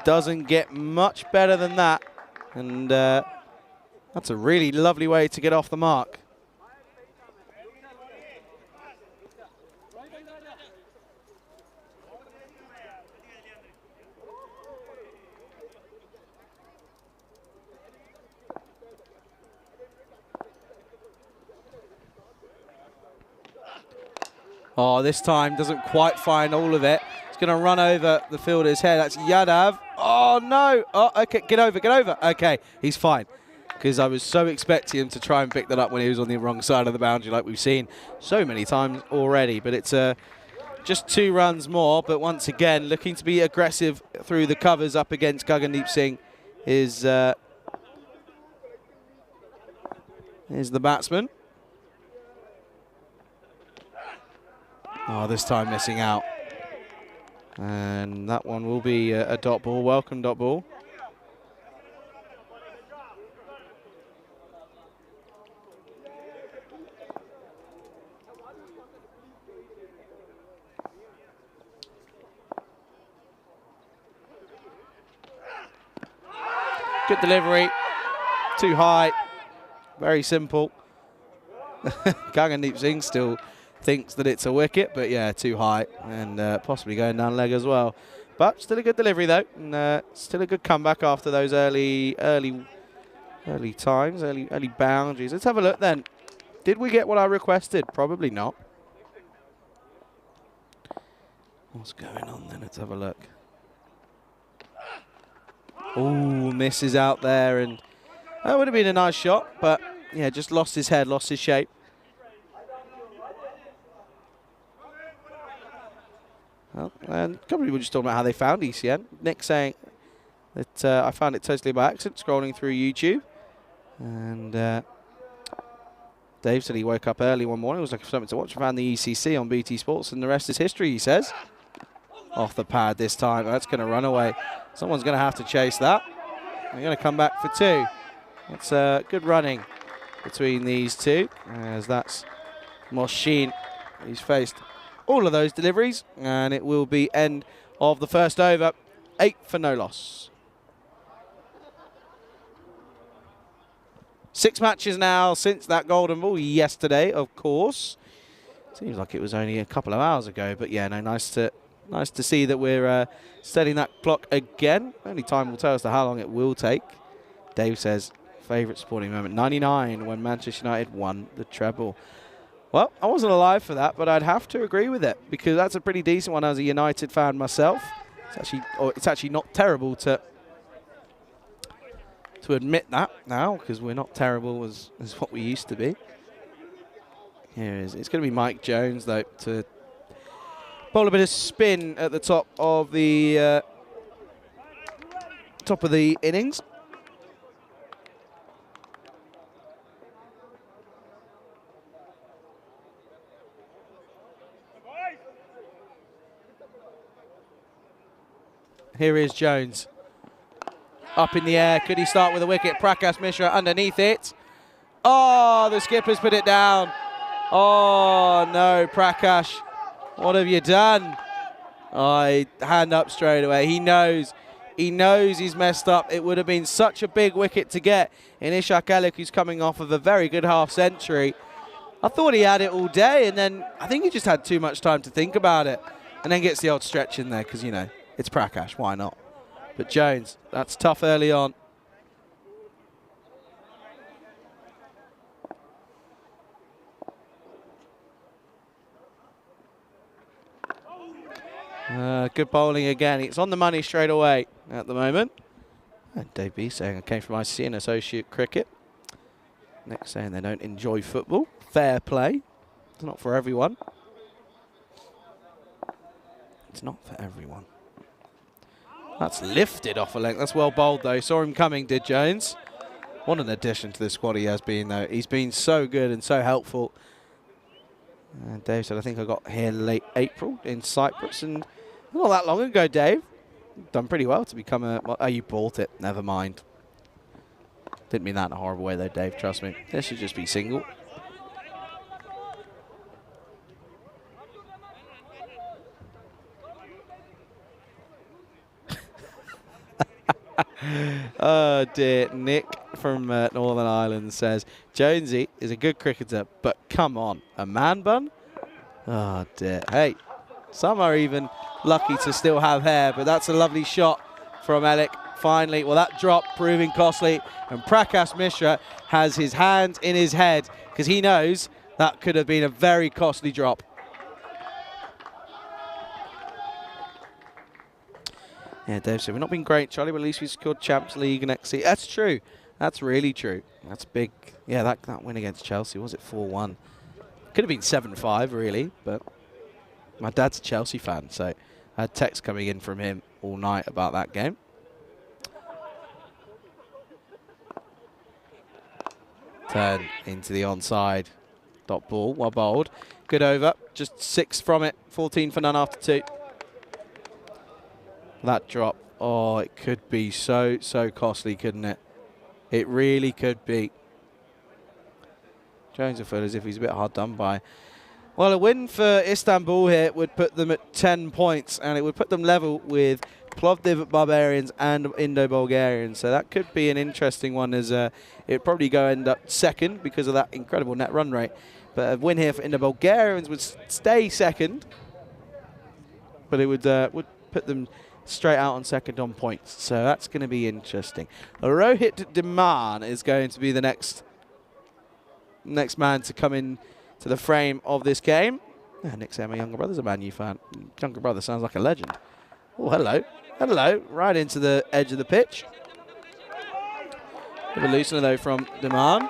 Doesn't get much better than that. And that's a really lovely way to get off the mark. Oh, this time doesn't quite find all of it. It's going to run over the fielder's head. That's Yadav. Oh, no. Oh, okay, get over, get over. Okay, he's fine. Because I was so expecting him to try and pick that up when he was on the wrong side of the boundary like we've seen so many times already. But it's just 2 runs more. But once again, looking to be aggressive through the covers up against Gagandeep Singh is the batsman. Oh, this time missing out. And that one will be a dot ball. Welcome dot ball. Good delivery. Too high. Very simple. Gagandeep Singh still thinks that it's a wicket, but yeah, too high and possibly going down leg as well. But still a good delivery though, and still a good comeback after those early times, early boundaries. Let's have a look then. Did we get what I requested? Probably not. What's going on then? Let's have a look. Oh, misses out there, and that would have been a nice shot, but yeah, just lost his head, lost his shape. Well, and a couple of people just talking about how they found ECN. Nick saying that I found it totally by accident scrolling through YouTube. And Dave said he woke up early one morning, was looking for something to watch, found the ECC on BT Sports, and the rest is history, he says. Off the pad this time. That's going to run away. Someone's going to have to chase that. They're going to come back for 2. It's good running between these two, as that's Moshin. He's faced all of those deliveries, and it will be end of the first over. 8 for no loss. 6 matches now since that golden ball yesterday, of course. Seems like it was only a couple of hours ago, but yeah, no, nice to see that we're setting that clock again. Only time will tell as to how long it will take. Dave says, favourite sporting moment, 99, when Manchester United won the treble. Well, I wasn't alive for that, but I'd have to agree with it because that's a pretty decent one as a United fan myself. It's actually not terrible to admit that now because we're not terrible as what we used to be. Here it is. It's going to be Mike Jones though to bowl a bit of spin at the top of the innings. Here is Jones. Up in the air. Could he start with a wicket? Prakash Mishra underneath it. Oh, the skipper's put it down. Oh, no, Prakash. What have you done? Oh, hand up straight away. He knows. He knows he's messed up. It would have been such a big wicket to get in Ishak Elek, who's coming off of a very good half-century. I thought he had it all day, and then I think he just had too much time to think about it. And then gets the odd stretch in there because, you know, it's Prakash. Why not? But Jones, that's tough early on. Good bowling again. It's on the money straight away at the moment. And Dave B saying I came from ICC and associate cricket. Nick saying they don't enjoy football. Fair play. It's not for everyone. It's not for everyone. That's lifted off a length. That's well bowled though. Saw him coming, did Jones. What an addition to the squad he has been though. He's been so good and so helpful. And Dave said, I think I got here late April in Cyprus. And not that long ago, Dave. Done pretty well to become a... Well, oh, you bought it. Never mind. Didn't mean that in a horrible way though, Dave. Trust me. This should just be single. Oh dear. Nick from Northern Ireland says, Jonesy is a good cricketer, but come on, a man bun? Oh dear. Hey, some are even lucky to still have hair, but that's a lovely shot from Alec. Finally, well, that drop proving costly, and Prakash Mishra has his hand in his head because he knows that could have been a very costly drop. Yeah, Dave said, we've not been great, Charlie, but at least we secured Champions League next season. That's true. That's really true. That's big. Yeah, that win against Chelsea, was it 4-1? Could have been 7-5, really, but my dad's a Chelsea fan, so I had texts coming in from him all night about that game. Turn into the onside. Dot ball, well bowled. Good over, just 6 from it, 14 for none after 2. That drop, oh, it could be so costly, couldn't it? It really could be. Jones will feel as if he's a bit hard done by. Well, a win for Istanbul here would put them at 10 points, and it would put them level with Plovdiv Barbarians and Indo-Bulgarians. So that could be an interesting one, as it'd probably go end up second because of that incredible net run rate. But a win here for Indo-Bulgarians would stay second, but it would put them straight out on second on points. So that's going to be interesting. Rohit Dhiman is going to be the next man to come in to the frame of this game. Nick said my younger brother's a Man U fan. Younger brother sounds like a legend. Oh, hello. Hello. Right into the edge of the pitch. Bit of a loosener though from Dhiman.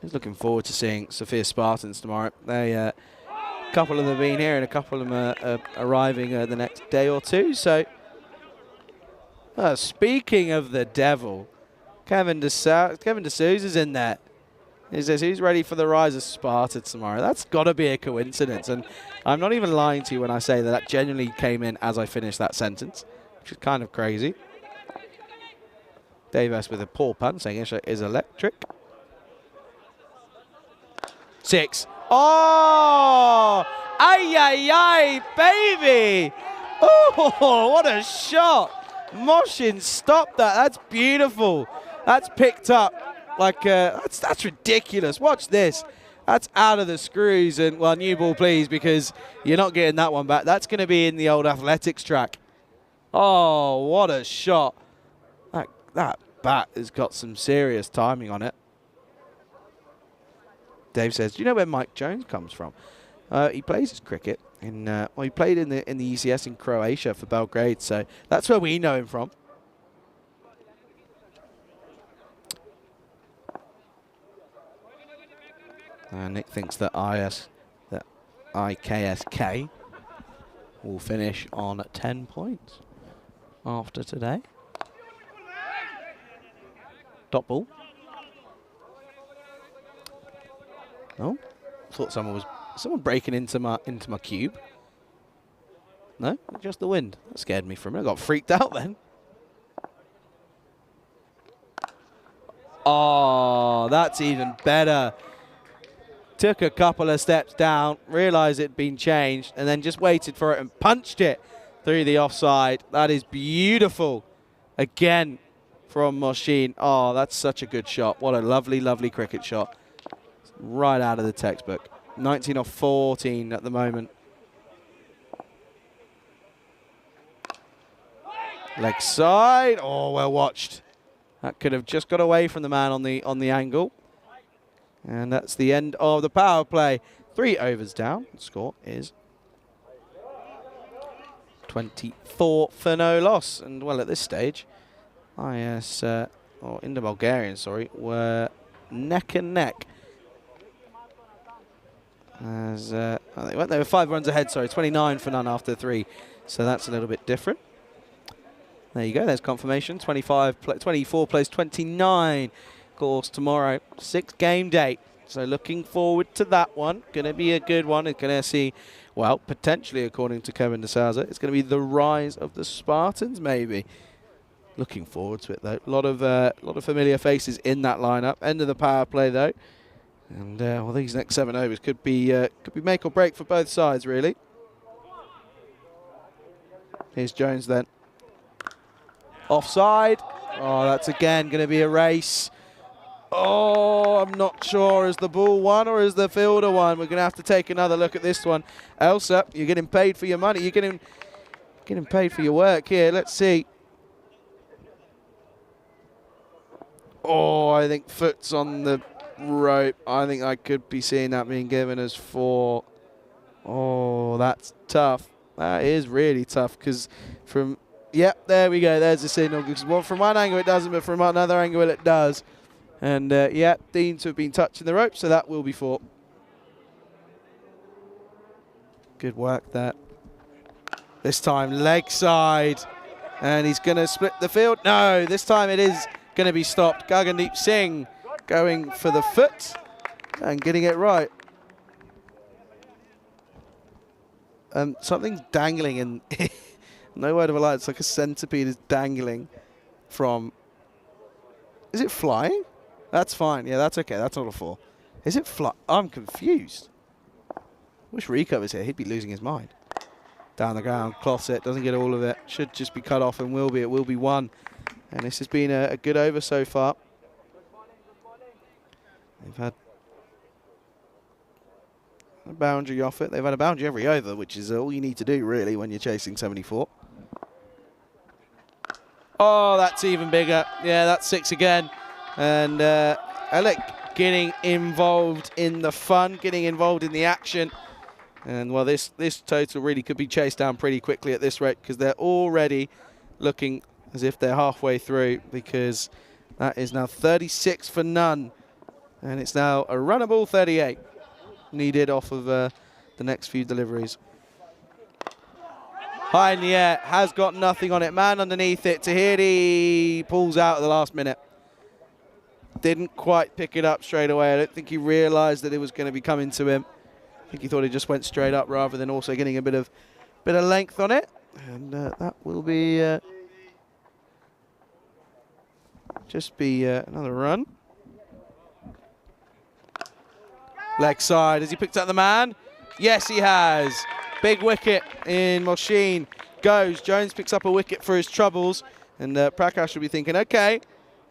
He's looking forward to seeing Sophia Spartans tomorrow. They a couple of them have been here and a couple of them are arriving the next day or two. So, speaking of the devil, Kevin D'Souza's in there. He says he's ready for the rise of Sparta tomorrow. That's got to be a coincidence. And I'm not even lying to you when I say that genuinely came in as I finished that sentence, which is kind of crazy. Dave S with a poor pun saying Isha is electric. 6. Oh! Ay, ay, ay, baby! Oh, what a shot! Moshin stopped that. That's beautiful. That's picked up. Like, that's ridiculous. Watch this. That's out of the screws. And, well, new ball, please, because you're not getting that one back. That's going to be in the old athletics track. Oh, what a shot. That bat has got some serious timing on it. Dave says, do you know where Mike Jones comes from? He plays his cricket in, well, he played in the ECS in Croatia for Belgrade, so that's where we know him from. Nick thinks that IKSK will finish on 10 points after today. Dot ball. Oh, thought someone breaking into my cube. No, just the wind. That scared me for a minute. I got freaked out then. Oh, that's even better. Took a couple of steps down, realised it'd been changed, and then just waited for it and punched it through the offside. That is beautiful. Again from Moshin. Oh, that's such a good shot. What a lovely, lovely cricket shot. Right out of the textbook. 19 off 14 at the moment. Leg side. Oh, well watched. That could have just got away from the man on the angle. And that's the end of the power play. 3 overs down. The score is 24 for no loss. And, well, at this stage, IS, or Indo-Bulgarian, sorry, were neck and neck. As they were 5 runs ahead, sorry, 29 for none after 3. So that's a little bit different. There you go, there's confirmation. 24 plays 29 course tomorrow. 6 game day. So looking forward to that one. Going to be a good one. It's going to see, well, potentially, according to Kevin de Souza, it's going to be the rise of the Spartans, maybe. Looking forward to it, though. A lot of familiar faces in that lineup. End of the power play, though. And, well, these next 7 overs could be make or break for both sides, really. Here's Jones, then. Offside. Oh, that's again going to be a race. Oh, I'm not sure. Is the ball one or is the fielder one? We're going to have to take another look at this one. Elsa, you're getting paid for your money. You're getting paid for your work here. Let's see. Oh, I think foot's on the rope. I think I could be seeing that being given as 4. Oh, that's tough. That is really tough because from... Yep, there we go. There's the signal. Well, from one angle it doesn't, but from another angle it does. And, yeah, Dean to have been touching the rope, so that will be 4. Good work there. This time, leg side. And he's going to split the field. No, this time it is going to be stopped. Gagandeep Singh going for the foot and getting it right. Something's dangling in... No word of a lie, it's like a centipede is dangling from... Is it flying? That's fine. Yeah, that's okay. That's not a 4. Is it fly? I'm confused. Wish Rico was here. He'd be losing his mind. Down the ground, cloths it, doesn't get all of it. Should just be cut off and will be. It will be 1. And this has been a good over so far. They've had a boundary off it. They've had a boundary every over, which is all you need to do, really, when you're chasing 74. Oh, that's even bigger. Yeah, that's 6 again. And Alec getting involved in the fun, getting involved in the action. And, well, this total really could be chased down pretty quickly at this rate because they're already looking as if they're halfway through because that is now 36 for none. And it's now a runnable 38 needed off of the next few deliveries. High in the air, has got nothing on it. Man underneath it. Tahiri pulls out at the last minute. Didn't quite pick it up straight away. I don't think he realised that it was going to be coming to him. I think he thought he just went straight up rather than also getting a bit of length on it. And that will be just be another run. Leg side. Has he picked up the man? Yes, he has. Big wicket in Moshin. Goes. Jones picks up a wicket for his troubles. And Prakash will be thinking, okay,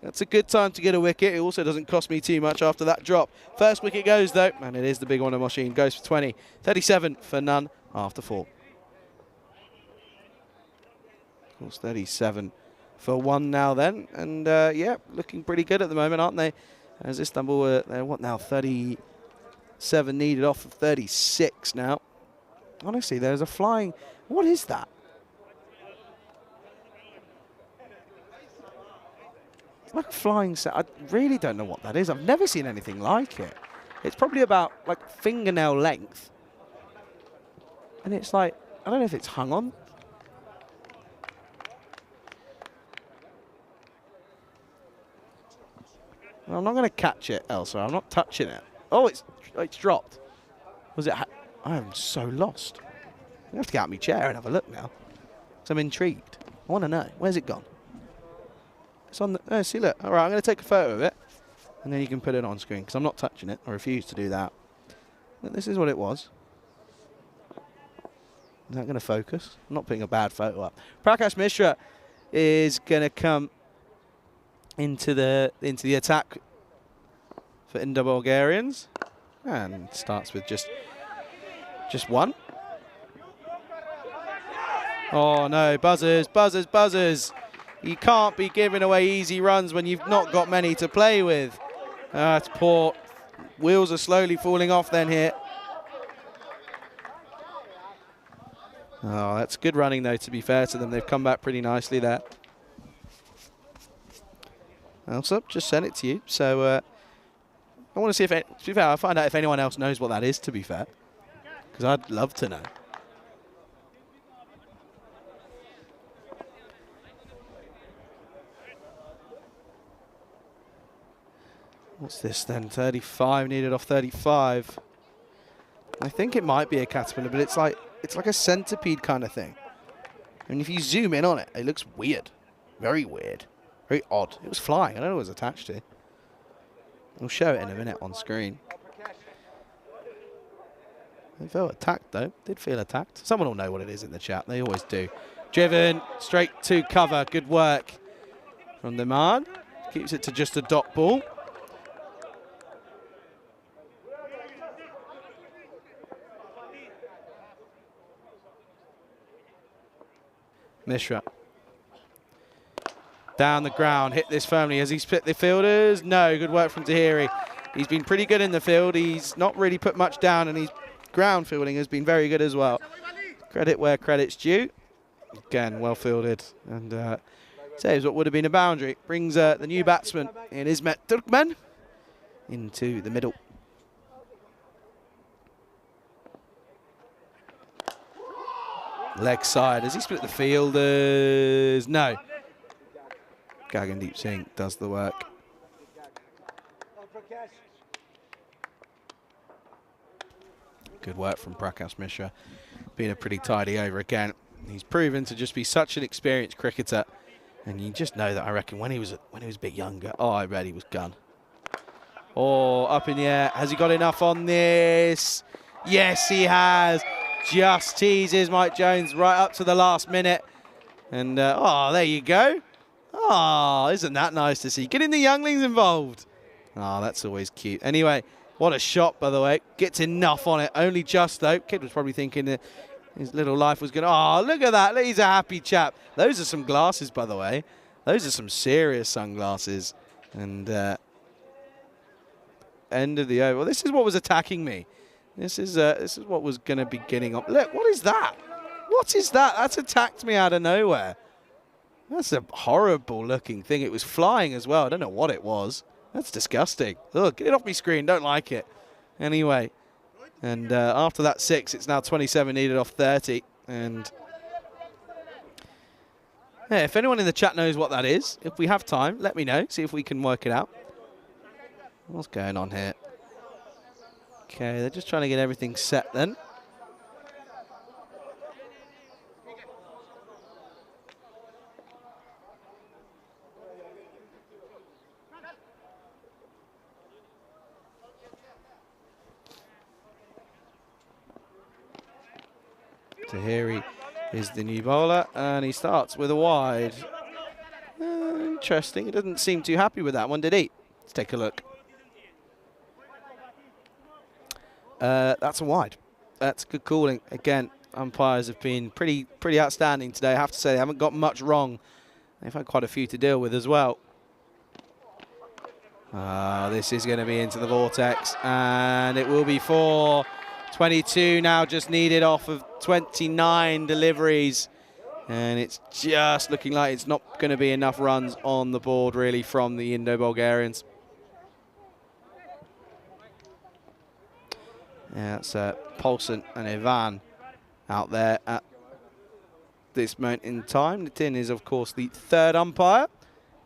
that's a good time to get a wicket. It also doesn't cost me too much after that drop. First wicket goes, though. And it is the big one of Moshin. Goes for 20. 37 for none after 4. Of course, 37 for 1 now then. And, yeah, looking pretty good at the moment, aren't they? As Istanbul, they're what now, 37 needed off of 36 now. Honestly, there's a flying... What is that? It's like a flying set. I really don't know what that is. I've never seen anything like it. It's probably about, like, fingernail length. And it's like, I don't know if it's hung on. Well, I'm not going to catch it, Elsa. I'm not touching it. Oh, it's dropped. Was it... I am so lost. I have to get out of my chair and have a look now. Because I'm intrigued. I want to know. Where's it gone? It's on the... Oh, see, look. All right, I'm going to take a photo of it. And then you can put it on screen. Because I'm not touching it. I refuse to do that. But this is what it was. Is that going to focus? I'm not putting a bad photo up. Prakash Mishra is going to come into the attack for Indo-Bulgarians. And starts with just 1. Oh, no. Buzzers, buzzers, buzzers. You can't be giving away easy runs when you've not got many to play with. That's poor. Wheels are slowly falling off then here. Oh, that's good running, though, to be fair to them. They've come back pretty nicely there. Elsa, just sent it to you. So I want to see if, to be fair, I'll find out if anyone else knows what that is, to be fair. Because I'd love to know. What's this then? 35 needed off 35. I think it might be a caterpillar, but it's like a centipede kind of thing. And if you zoom in on it, it looks weird. Very weird. Very odd. It was flying. I don't know what it was attached to. We'll show it in a minute on screen. They felt attacked, though. Did feel attacked. Someone will know what it is in the chat. They always do. Driven straight to cover. Good work from the man. Keeps it to just a dot ball. Mishra. Down the ground, hit this firmly. Has he split the fielders? No, good work from Tahiri. He's been pretty good in the field. He's not really put much down, and his ground fielding has been very good as well. Credit where credit's due. Again, well fielded. And saves what would have been a boundary. Brings the new batsman in Ismet Turkmen into the middle. Leg side. Has he split the fielders? No. Gagandeep Singh does the work. Good work from Prakash Mishra. Been a pretty tidy over again. He's proven to just be such an experienced cricketer. And you just know that, I reckon, when he was a bit younger, oh, I bet he was gone. Oh, up in the air. Has he got enough on this? Yes, he has. Just teases Mike Jones right up to the last minute. And, oh, there you go. Oh, isn't that nice to see? Getting the younglings involved. Oh, that's always cute. Anyway, what a shot, by the way. Gets enough on it. Only just, though. Kid was probably thinking that his little life was going to... Oh, look at that. He's a happy chap. Those are some glasses, by the way. Those are some serious sunglasses. And end of the over. Well, this is what was attacking me. This is what was going to be getting up. Look, what is that? What is that? That's attacked me out of nowhere. That's a horrible looking thing. It was flying as well. I don't know what it was. That's disgusting. Look, get it off my screen. Don't like it. Anyway, and after that 6, it's now 27 needed off 30. And yeah, if anyone in the chat knows what that is, if we have time, let me know. See if we can work it out. What's going on here? Okay, they're just trying to get everything set then. Tahiri is the new bowler, and he starts with a wide. Interesting. He doesn't seem too happy with that one, did he? Let's take a look. That's a wide. That's good calling. Again, umpires have been pretty outstanding today. I have to say, they haven't got much wrong. They've had quite a few to deal with as well. This is going to be into the vortex, and it will be 4. 22 now just needed off of 29 deliveries. And it's just looking like it's not going to be enough runs on the board, really, from the Indo-Bulgarians. Yeah, that's Paulson and Ivan out there at this moment in time. Nitin is, of course, the third umpire,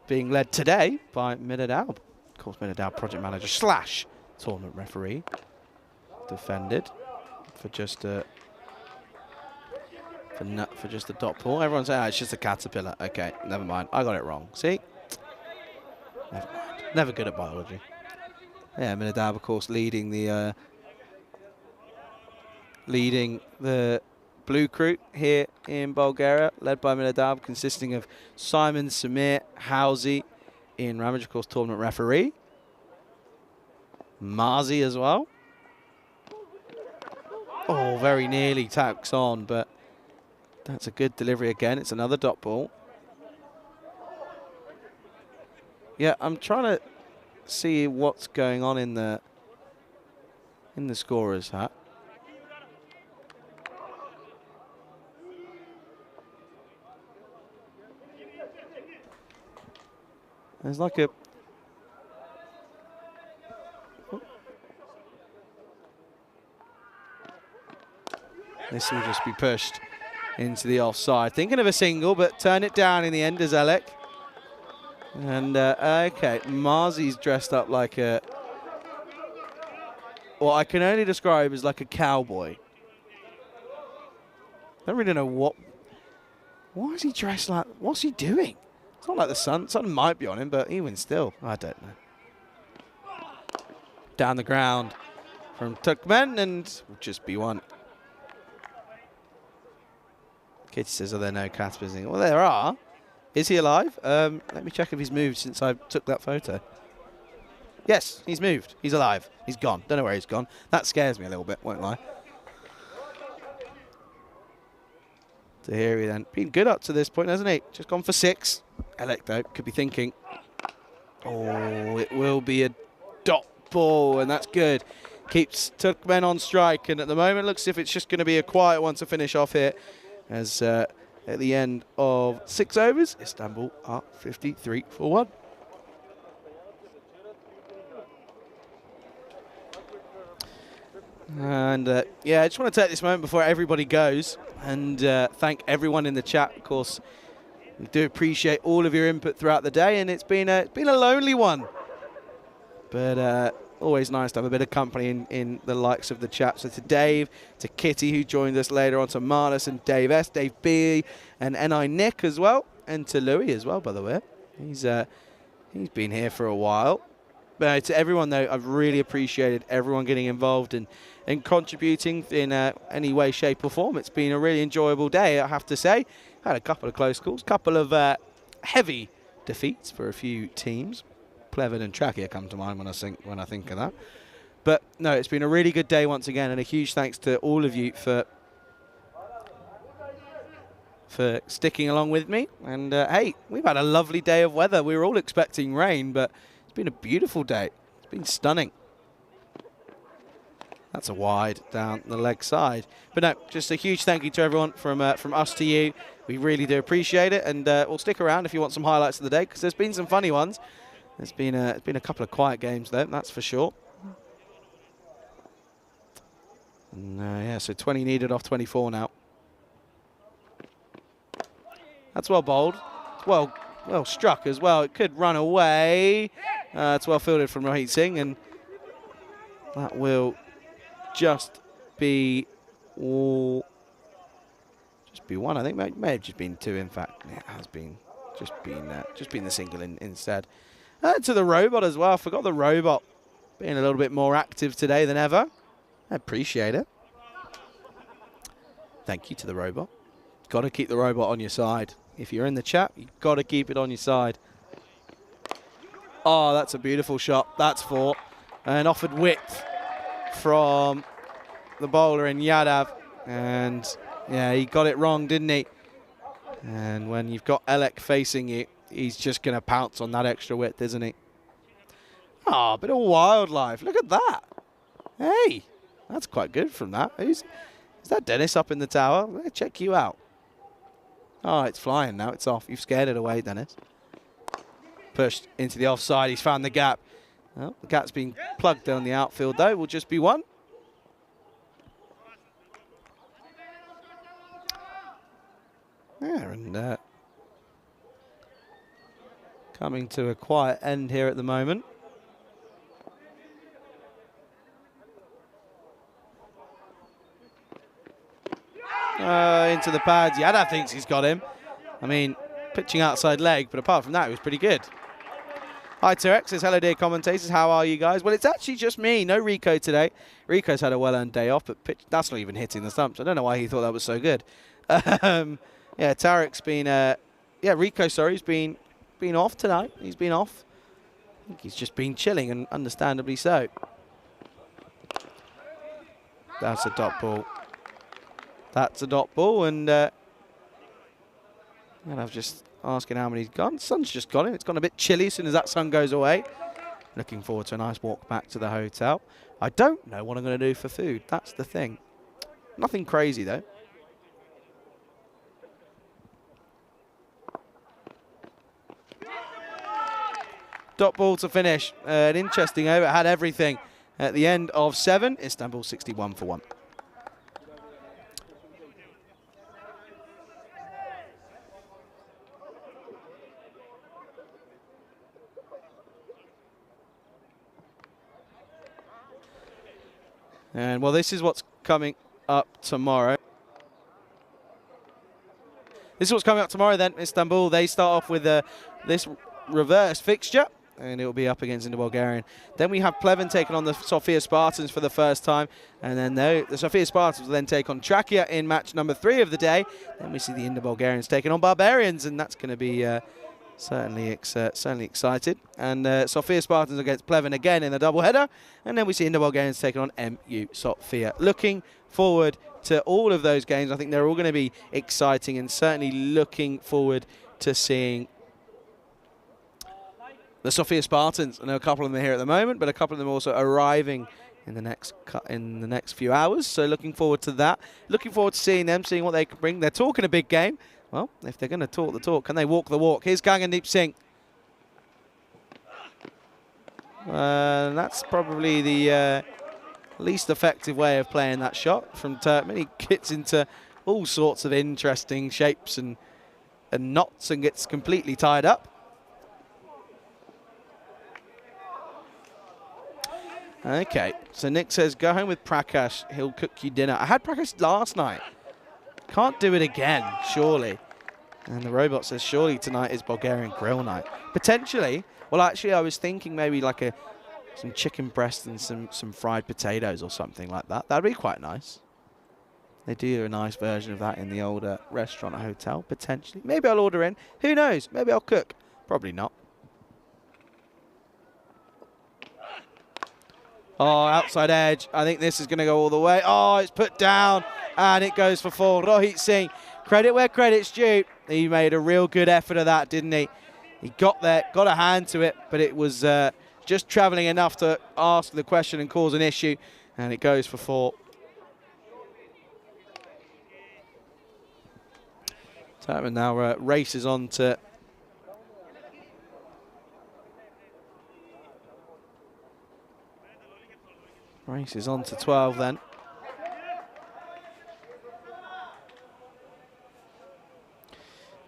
being led today by Medad Alb. Of course, Medad Alb, project manager / tournament referee. Defended for just a dot ball. Everyone's saying, it's just a caterpillar. Okay, never mind. I got it wrong. See? Never mind. Never good at biology. Yeah, Medad Alb, of course, leading the blue crew here in Bulgaria, led by Medad Alb, consisting of Simon, Samir, Housie, Ian Ramage, of course, tournament referee. Marzi as well. Oh, very nearly tacks on, but that's a good delivery again. It's another dot ball. Yeah, I'm trying to see what's going on in the scorer's hat. There's like a... This will just be pushed into the offside. Thinking of a single, but turn it down in the end as Alec. And, okay, Marzi's dressed up like a... What I can only describe as like a cowboy. I don't really know what... Why is he dressed like... What's he doing? It's not like the sun. Sun might be on him, but even still, I don't know. Down the ground from Turkmen, and will just be one. Kitty says, are there no Caspers? Well, there are. Is he alive? Let me check if he's moved since I took that photo. Yes, he's moved. He's alive. He's gone. Don't know where he's gone. That scares me a little bit, won't lie. Tahiri then. Been good up to this point, hasn't he? Just gone for 6. Alec, though, could be thinking. Oh, it will be a dot ball, and that's good. Keeps Turkmen on strike, and at the moment looks as if it's just going to be a quiet one to finish off here. As at the end of 6 overs, Istanbul are 53 for 1. And yeah, I just want to take this moment before everybody goes and thank everyone in the chat. Of course, we do appreciate all of your input throughout the day, and it's been a lonely one, but always nice to have a bit of company in the likes of the chat. So to Dave, to Kitty who joined us later on, to Marnus and Dave S, Dave B, and NI Nick as well, and to Louis as well, by the way. He's been here for a while. But to everyone, though, I've really appreciated everyone getting involved and contributing in any way, shape or form. It's been a really enjoyable day, I have to say. Had a couple of close calls, couple of heavy defeats for a few teams. Pleven and Trachea come to mind when I think of that. But no, it's been a really good day once again, and a huge thanks to all of you for sticking along with me. And hey, we've had a lovely day of weather. We were all expecting rain, but it's been a beautiful day. It's been stunning. That's a wide down the leg side. But no, just a huge thank you to everyone from us to you. We really do appreciate it, and we'll stick around if you want some highlights of the day, because there's been some funny ones. It's been a couple of quiet games though, that's for sure. And, yeah, so 20 needed off 24 now. That's well bowled. It's well struck as well. It could run away. It's well fielded from Rohit Singh, and that will just be one. I think may have just been 2. In fact, it has been just been the single instead. To the robot as well. I forgot the robot being a little bit more active today than ever. I appreciate it. Thank you to the robot. Got to keep the robot on your side. If you're in the chat, you've got to keep it on your side. Oh, that's a beautiful shot. That's 4. And offered width from the bowler in Yadav. And yeah, he got it wrong, didn't he? And when you've got Alec facing you, he's just going to pounce on that extra width, isn't he? Ah, a bit of wildlife. Look at that. Hey, that's quite good from that. Is that Dennis up in the tower? Let me check you out. Oh, it's flying now. It's off. You've scared it away, Dennis. Pushed into the offside. He's found the gap. Well, the gap's been plugged down the outfield, though. Will just be 1. Yeah, and coming to a quiet end here at the moment. Into the pads. Yadav thinks he's got him. I mean, pitching outside leg, but apart from that, it was pretty good. Hi, T-Rex says, hello, dear commentators. How are you guys? Well, it's actually just me. No Rico today. Rico's had a well-earned day off, but that's not even hitting the stumps. I don't know why he thought that was so good. Yeah, Tarek's been... Rico, sorry, he's been off tonight. He's been off. I think he's just been chilling, and understandably so. That's a dot ball. That's a dot ball, and I'm just asking how many he's gone. Sun's just gone in. It's gone a bit chilly as soon as that sun goes away. Looking forward to a nice walk back to the hotel. I don't know what I'm going to do for food. That's the thing. Nothing crazy, though. Dot ball to finish. An interesting over. It had everything. At the end of 7, Istanbul 61 for 1. And well, this is what's coming up tomorrow. This is what's coming up tomorrow then. Istanbul, they start off with this reverse fixture, and it will be up against the Bulgarian. Then we have Pleven taking on the Sofia Spartans for the first time, and then the Sofia Spartans will then take on Trakia in match number 3 of the day. Then we see the Indo-Bulgarians taking on Barbarians, and that's going to be certainly excited. And Sofia Spartans against Pleven again in a doubleheader, and then we see Indo-Bulgarians taking on MU Sofia. Looking forward to all of those games. I think they're all going to be exciting, and certainly looking forward to seeing the Sofia Spartans. I know a couple of them are here at the moment, but a couple of them also arriving in the next few hours. So looking forward to that. Looking forward to seeing them, seeing what they can bring. They're talking a big game. Well, if they're going to talk the talk, can they walk the walk? Here's Gangandeep Singh. That's probably the least effective way of playing that shot from Turkmen. He gets into all sorts of interesting shapes and knots and gets completely tied up. Okay, so Nick says, go home with Prakash. He'll cook you dinner. I had Prakash last night. Can't do it again, surely. And the robot says, surely tonight is Bulgarian grill night. Potentially. Well, actually, I was thinking maybe like some chicken breast and some fried potatoes or something like that. That'd be quite nice. They do a nice version of that in the old restaurant or hotel, potentially. Maybe I'll order in. Who knows? Maybe I'll cook. Probably not. Oh, outside edge. I think this is going to go all the way. Oh, it's put down, and it goes for 4. Rohit Singh, credit where credit's due. He made a real good effort of that, didn't he? He got there, got a hand to it, but it was just travelling enough to ask the question and cause an issue, and it goes for 4. Turkmen now races on to races on to 12 then.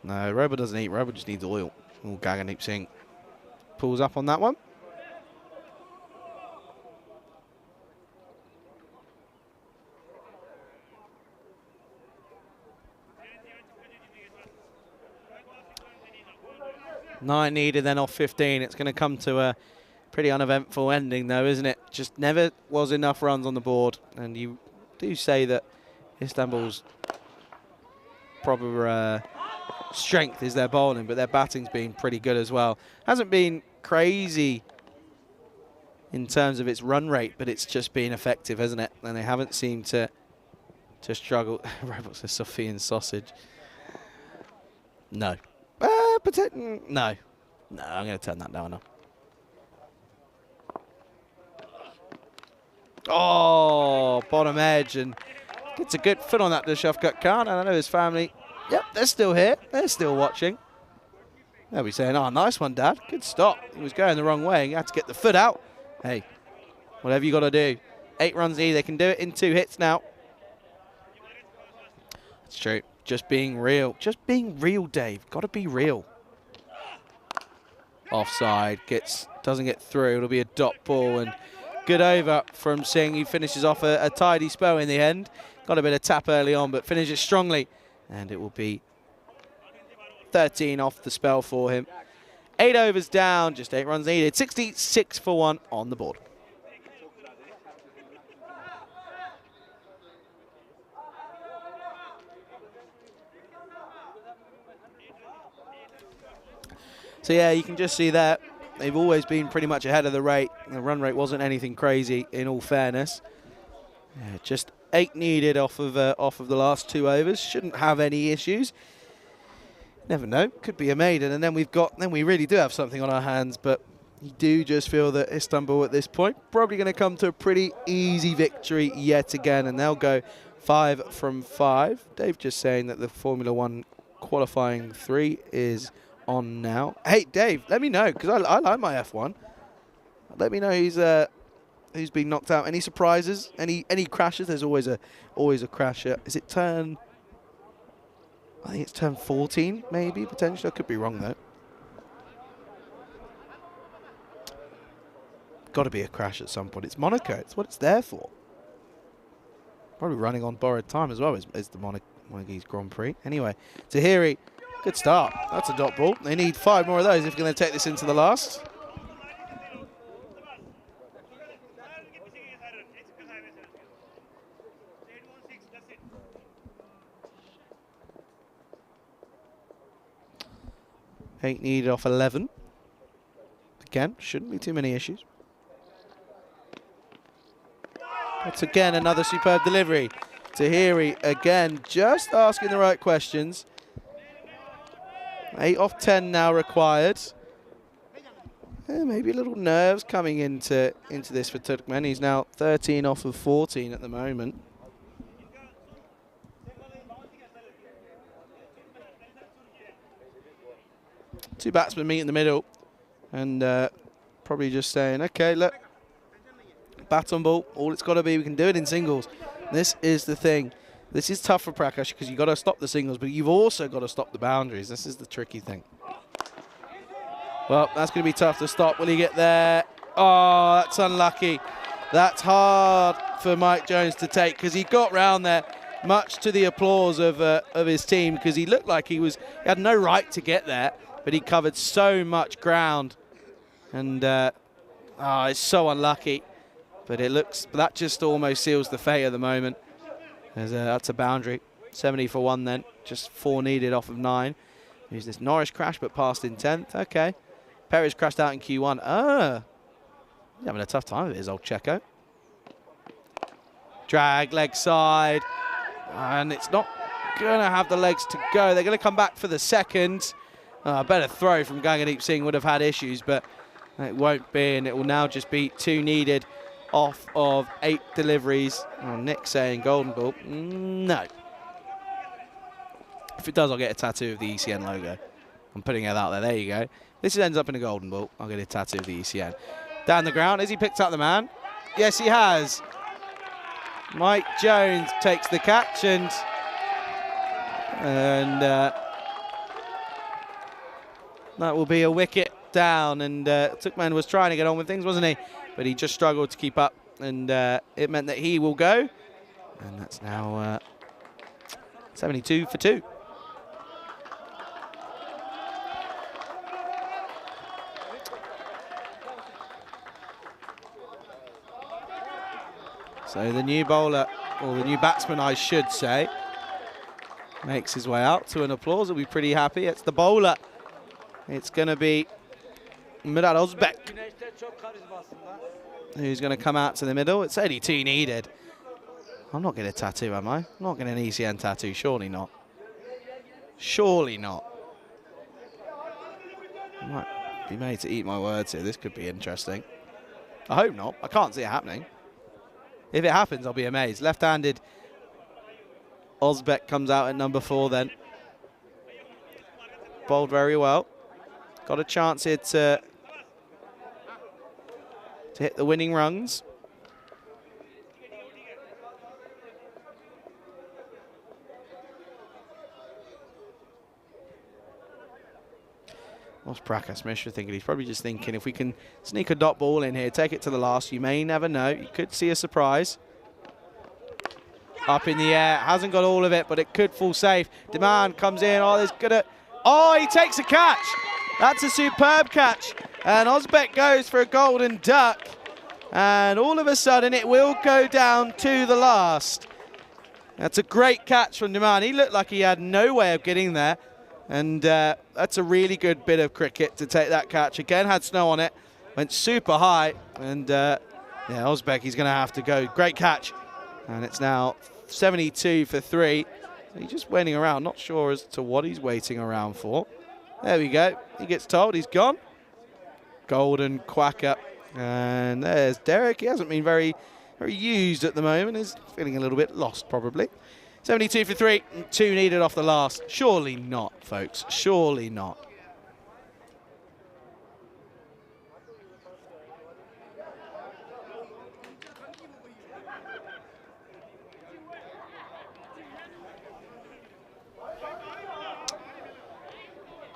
No, Robo doesn't eat. Robo just needs oil. Oh, Gangandeep Singh pulls up on that one. Nine needed then off 15. It's going to come to a pretty uneventful ending though, isn't it? Just never was enough runs on the board. And you do say that Istanbul's proper strength is their bowling, but their batting's been pretty good as well. Hasn't been crazy in terms of its run rate, but it's just been effective, hasn't it? And they haven't seemed to struggle. Robot says Sophian sausage. No. No. No, I'm going to turn that down now. Oh, bottom edge, and gets a good foot on that to Shafkat Khan, and I know his family, yep, they're still here. They're still watching. They'll be saying, oh, nice one, Dad. Good stop. He was going the wrong way, and you had to get the foot out. Hey, whatever you got to do. 8 runs needed. They can do it in 2 hits now. It's true. Just being real. Just being real, Dave. Got to be real. Offside. Doesn't get through. It'll be a dot ball, and good over from Singh. He finishes off a tidy spell in the end. Got a bit of tap early on, but finishes strongly. And it will be 13 off the spell for him. 8 overs down, just 8 runs needed. 66 for 1 on the board. So yeah, you can just see that. They've always been pretty much ahead of the rate. The run rate wasn't anything crazy, in all fairness. Yeah, just 8 needed off of the last 2 overs. Shouldn't have any issues. Never know. Could be a maiden, and then we really do have something on our hands. But you do just feel that Istanbul at this point probably going to come to a pretty easy victory yet again, and they'll go 5 from 5. Dave just saying that the Formula 1 qualifying 3 is on now. Hey, Dave, let me know, because I like my F1. Let me know who's been knocked out. Any surprises? Any crashes? There's always a crasher. Is it turn? I think it's turn 14, maybe, potentially. I could be wrong, though. Got to be a crash at some point. It's Monaco. It's what it's there for. Probably running on borrowed time as well is the Monaco's Grand Prix. Anyway, Tahiri, good start. That's a dot ball. They need 5 more of those if they're going to take this into the last. Eight needed off 11. Again, shouldn't be too many issues. That's again another superb delivery. Tahiri again, just asking the right questions. 8 off 10 now required. Maybe a little nerves coming into this for Turkmen. He's now 13 off of 14 at the moment. Two batsmen meet in the middle, and probably just saying, okay, look, bat on ball, all it's got to be, we can do it in singles. This is the thing. This is tough for Prakash because you've got to stop the singles, but you've also got to stop the boundaries. This is the tricky thing. Well, that's going to be tough to stop. Will he get there? Oh, that's unlucky. That's hard for Mike Jones to take because he got round there, much to the applause of his team, because he looked like he had no right to get there, but he covered so much ground. And it's so unlucky. But it looks, that just almost seals the fate at the moment. That's a boundary. 70 for 1 then. Just 4 needed off of 9. Here's this Norris crash, but passed in 10th. Okay. Perry's crashed out in Q1. He's having a tough time with his old Checo. Drag, leg side. And it's not going to have the legs to go. They're going to come back for the second. A better throw from Gaghaneep Singh would have had issues, but it won't be, and it will now just be 2 needed off of 8 deliveries. Oh, Nick saying golden ball. No. If it does, I'll get a tattoo of the ECN logo. I'm putting it out there. There you go. This ends up in a golden ball. I'll get a tattoo of the ECN. Down the ground. Has he picked up the man? Yes, he has. Mike Jones takes the catch, and that will be a wicket down. And Turkmen was trying to get on with things, wasn't he? But he just struggled to keep up, and it meant that he will go. And that's now 72 for 2. So the new bowler, or the new batsman I should say, makes his way out to an applause. We'll be pretty happy. It's the bowler. It's going to be Murad Ozbek, who's going to come out to the middle. It's 82 needed. I'm not getting a tattoo, am I? I'm not getting an ECN tattoo. Surely not. Surely not. I might be made to eat my words here. This could be interesting. I hope not. I can't see it happening. If it happens, I'll be amazed. Left-handed Ozbek comes out at number 4 then. Bowled very well. Got a chance here to hit the winning runs. What's Prakash Mishra thinking? He's probably just thinking, if we can sneak a dot ball in here, take it to the last, you may never know. You could see a surprise. Up in the air, hasn't got all of it, but it could fall safe. Demand comes in, he takes a catch. That's a superb catch. And Ozbek goes for a golden duck. And all of a sudden, it will go down to the last. That's a great catch from Demand. He looked like he had no way of getting there. And that's a really good bit of cricket to take that catch. Again, had snow on it, went super high. And Ozbek, he's going to have to go. Great catch. And it's now 72 for 3. He's just waiting around, not sure as to what he's waiting around for. There we go. He gets told he's gone. Golden quacker. And there's Derek. He hasn't been very used at the moment. He's feeling a little bit lost, probably. 72 for 3, 2 needed off the last. Surely not, folks. Surely not.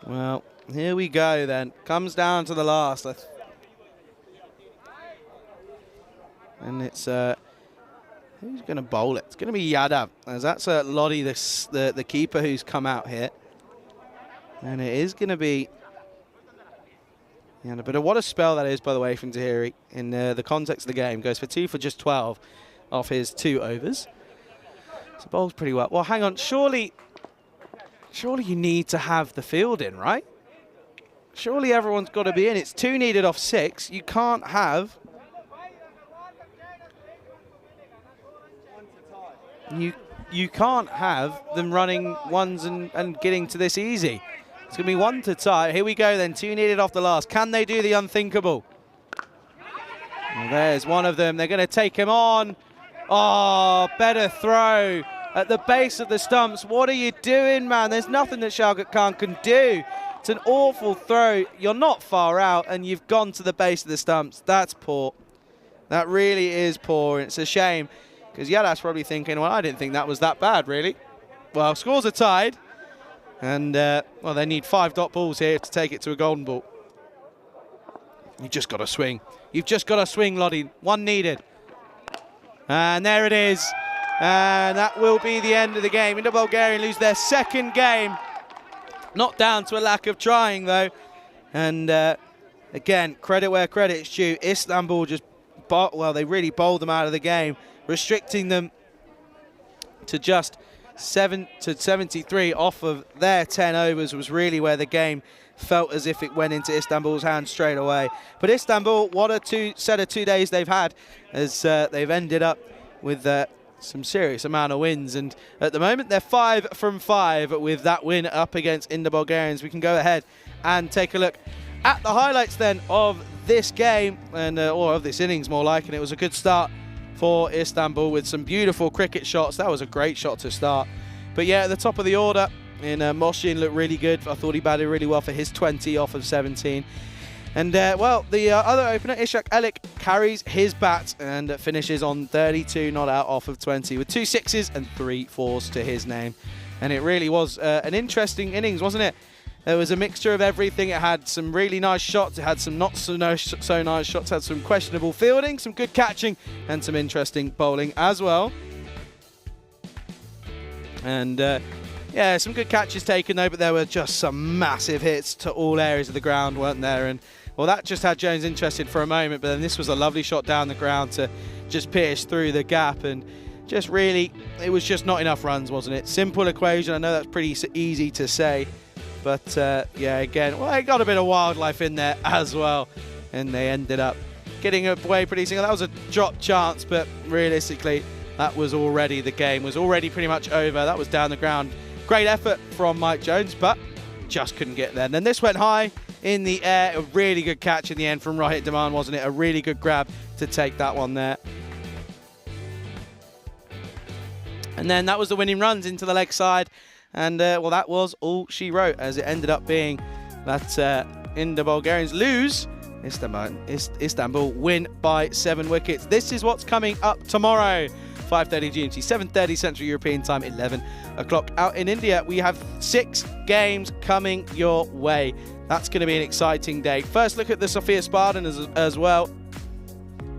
Well, here we go then. Comes down to the last. And it's who's going to bowl it? It's going to be Yadav, as that's Lottie, the keeper, who's come out here. And it is going to be Yadav. But what a spell that is, by the way, from Tahiri in the context of the game. Goes for 2 for just 12 off his 2 overs. So bowls pretty well. Well, hang on. Surely you need to have the field in, right? Surely everyone's got to be in. It's 2 needed off 6. You can't have... You can't have them running ones and getting to this easy. It's going to be 1 to tie. Here we go then. 2 needed off the last. Can they do the unthinkable? Well, there's one of them. They're going to take him on. Oh, better throw at the base of the stumps. What are you doing, man? There's nothing that Shaukat Khan can do. It's an awful throw. You're not far out, and you've gone to the base of the stumps. That's poor. That really is poor. It's a shame, because Yadav's probably thinking, well, I didn't think that was that bad, really. Well, scores are tied. And, well, they need 5 dot balls here to take it to a golden ball. You've just got to swing. You've just got to swing, Lottie. 1 needed. And there it is. And that will be the end of the game. Indo Bulgaria lose their 2nd game. Not down to a lack of trying, though. And, again, credit where credit's due. Istanbul just, well, they really bowled them out of the game, restricting them to just 7 to 73 off of their 10 overs was really where the game felt as if it went into Istanbul's hands straight away. But Istanbul, what a set of 2 days they've had, as they've ended up with some serious amount of wins. And at the moment, they're 5 from 5 with that win up against Indo Bulgarians. We can go ahead and take a look at the highlights then of this game, and or of this innings more like, and it was a good start for Istanbul with some beautiful cricket shots. That was a great shot to start. But yeah, at the top of the order, Moshin looked really good. I thought he batted really well for his 20 off of 17. And, well, the other opener, Ishak Elik, carries his bat and finishes on 32 not out off of 20 with 2 sixes and 3 fours to his name. And it really was an interesting innings, wasn't it? There was a mixture of everything. It had some really nice shots. It had some not so nice shots. It had some questionable fielding, some good catching, and some interesting bowling as well. And, yeah, some good catches taken, though, but there were just some massive hits to all areas of the ground, weren't there? And, well, that just had Jones interested for a moment, but then this was a lovely shot down the ground to just pierce through the gap. And just really, it was just not enough runs, wasn't it? Simple equation. I know that's pretty easy to say. But, yeah, again, well, they got a bit of wildlife in there as well. And they ended up getting away pretty single. That was a drop chance, but realistically, that was already, the game was already pretty much over. That was down the ground. Great effort from Mike Jones, but just couldn't get there. And then this went high in the air. A really good catch in the end from Rohit Dhawan, wasn't it? A really good grab to take that one there. And then that was the winning runs into the leg side. And, well, that was all she wrote, as it ended up being that Indo Bulgarians lose. Istanbul win by 7 wickets. This is what's coming up tomorrow. 5:30 GMT, 7:30 Central European Time, 11 o'clock out in India. We have 6 games coming your way. That's going to be an exciting day. First look at the Sofia Spartans as well.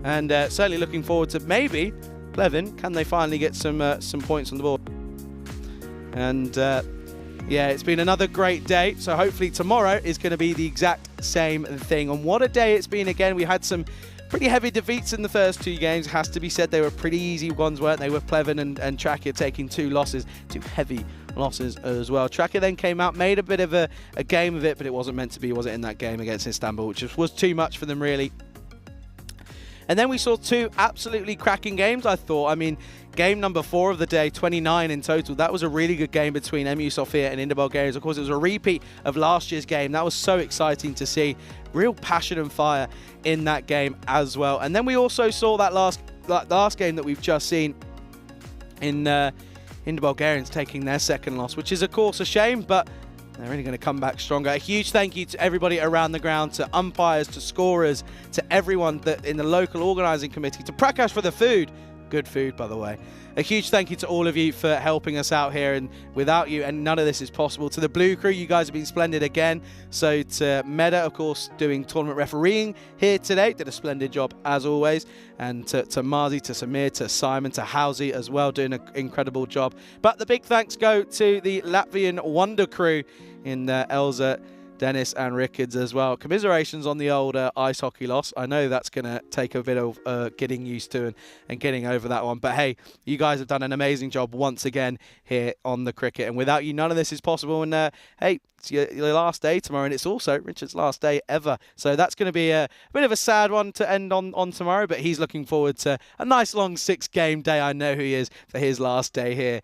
And certainly looking forward to maybe Plevin. Can they finally get some points on the board? And yeah, it's been another great day. So hopefully tomorrow is going to be the exact same thing. And what a day it's been again. We had some pretty heavy defeats in the first 2 games. It has to be said, they were pretty easy ones, weren't they? With Plevin and Trakia taking 2 losses, 2 heavy losses as well. Trakia then came out, made a bit of a game of it, but it wasn't meant to be, was it, in that game against Istanbul, which was too much for them, really. And then we saw 2 absolutely cracking games, I thought. I mean, game number 4 of the day, 29 in total. That was a really good game between MU Sofia and Indo Bulgarians. Of course, it was a repeat of last year's game. That was so exciting to see. Real passion and fire in that game as well. And then we also saw that last game that we've just seen in Indo Bulgarians taking their 2nd loss, which is, of course, a shame, but they're really going to come back stronger. A huge thank you to everybody around the ground, to umpires, to scorers, to everyone that in the local organising committee, to Prakash for the food. Good food, by the way. A huge thank you to all of you for helping us out here, and without you, and none of this is possible. To the Blue Crew, you guys have been splendid again. So to Meta, of course, doing tournament refereeing here today, did a splendid job as always. And to Marzi, to Samir, to Simon, to Housie as well, doing an incredible job. But the big thanks go to the Latvian Wonder Crew in Elza, Dennis and Rickards as well. Commiserations on the old ice hockey loss. I know that's going to take a bit of getting used to and getting over that one. But hey, you guys have done an amazing job once again here on the cricket. And without you, none of this is possible. And hey, it's your last day tomorrow. And it's also Richard's last day ever. So that's going to be a bit of a sad one to end on tomorrow. But he's looking forward to a nice long 6-game day. I know who he is for his last day here.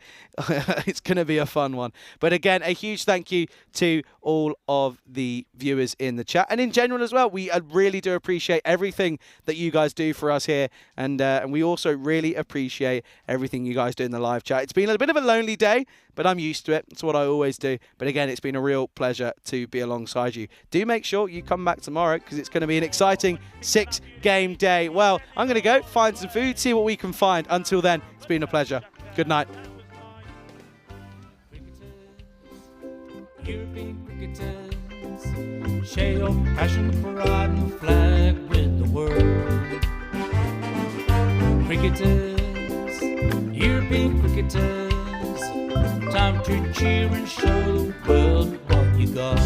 It's going to be a fun one. But again, a huge thank you to all of the viewers in the chat and in general as well. We really do appreciate everything that you guys do for us here, and we also really appreciate everything you guys do in the live chat. It's been a bit of a lonely day, but I'm used to it. It's what I always do. But again, it's been a real pleasure to be alongside you. Do make sure you come back tomorrow, because it's going to be an exciting 6-game day. Well, I'm going to go find some food, see what we can find. Until then, it's been a pleasure. Good night. European cricketers, share your passion for riding the flag with the world. Cricketers, European cricketers, time to cheer and show the world what you got.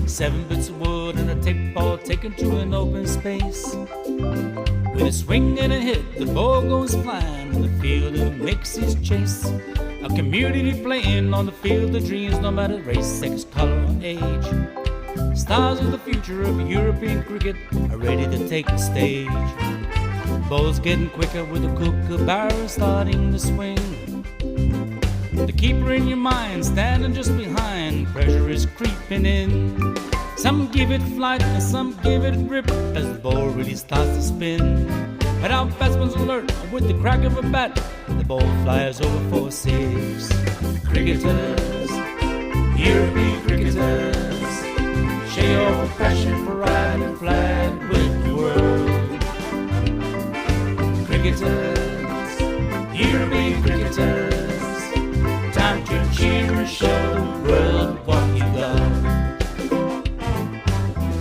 7 bits of wood and a tape ball taken to an open space. With a swing and a hit, the ball goes flying in the field and it makes his chase. A community playing on the field of dreams, no matter race, sex, color, or age. Stars of the future of European cricket are ready to take the stage. Ball's getting quicker with a kookaburra starting to swing. The keeper in your mind standing just behind, pressure is creeping in. Some give it flight and some give it grip as the ball really starts to spin. But our batsman's alert with the crack of a bat, the ball flies over for 6. Cricketers, European cricketers, share your passion for riding the flag with the world. Cricketers, European cricketers, time to cheer and show the world what you got.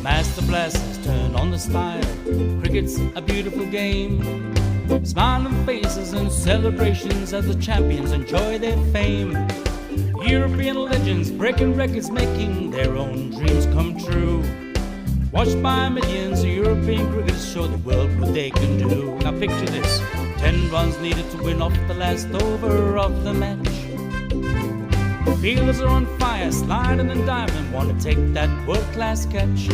Master blasters turn on the style. Cricket's a beautiful game. Smiling faces and celebrations as the champions enjoy their fame. European legends breaking records, making their own dreams come true. Watched by millions, European cricketers show the world what they can do. Now picture this, 10 runs needed to win off the last over of the match. Fielders are on fire, sliding and diving, want to take that world-class catch.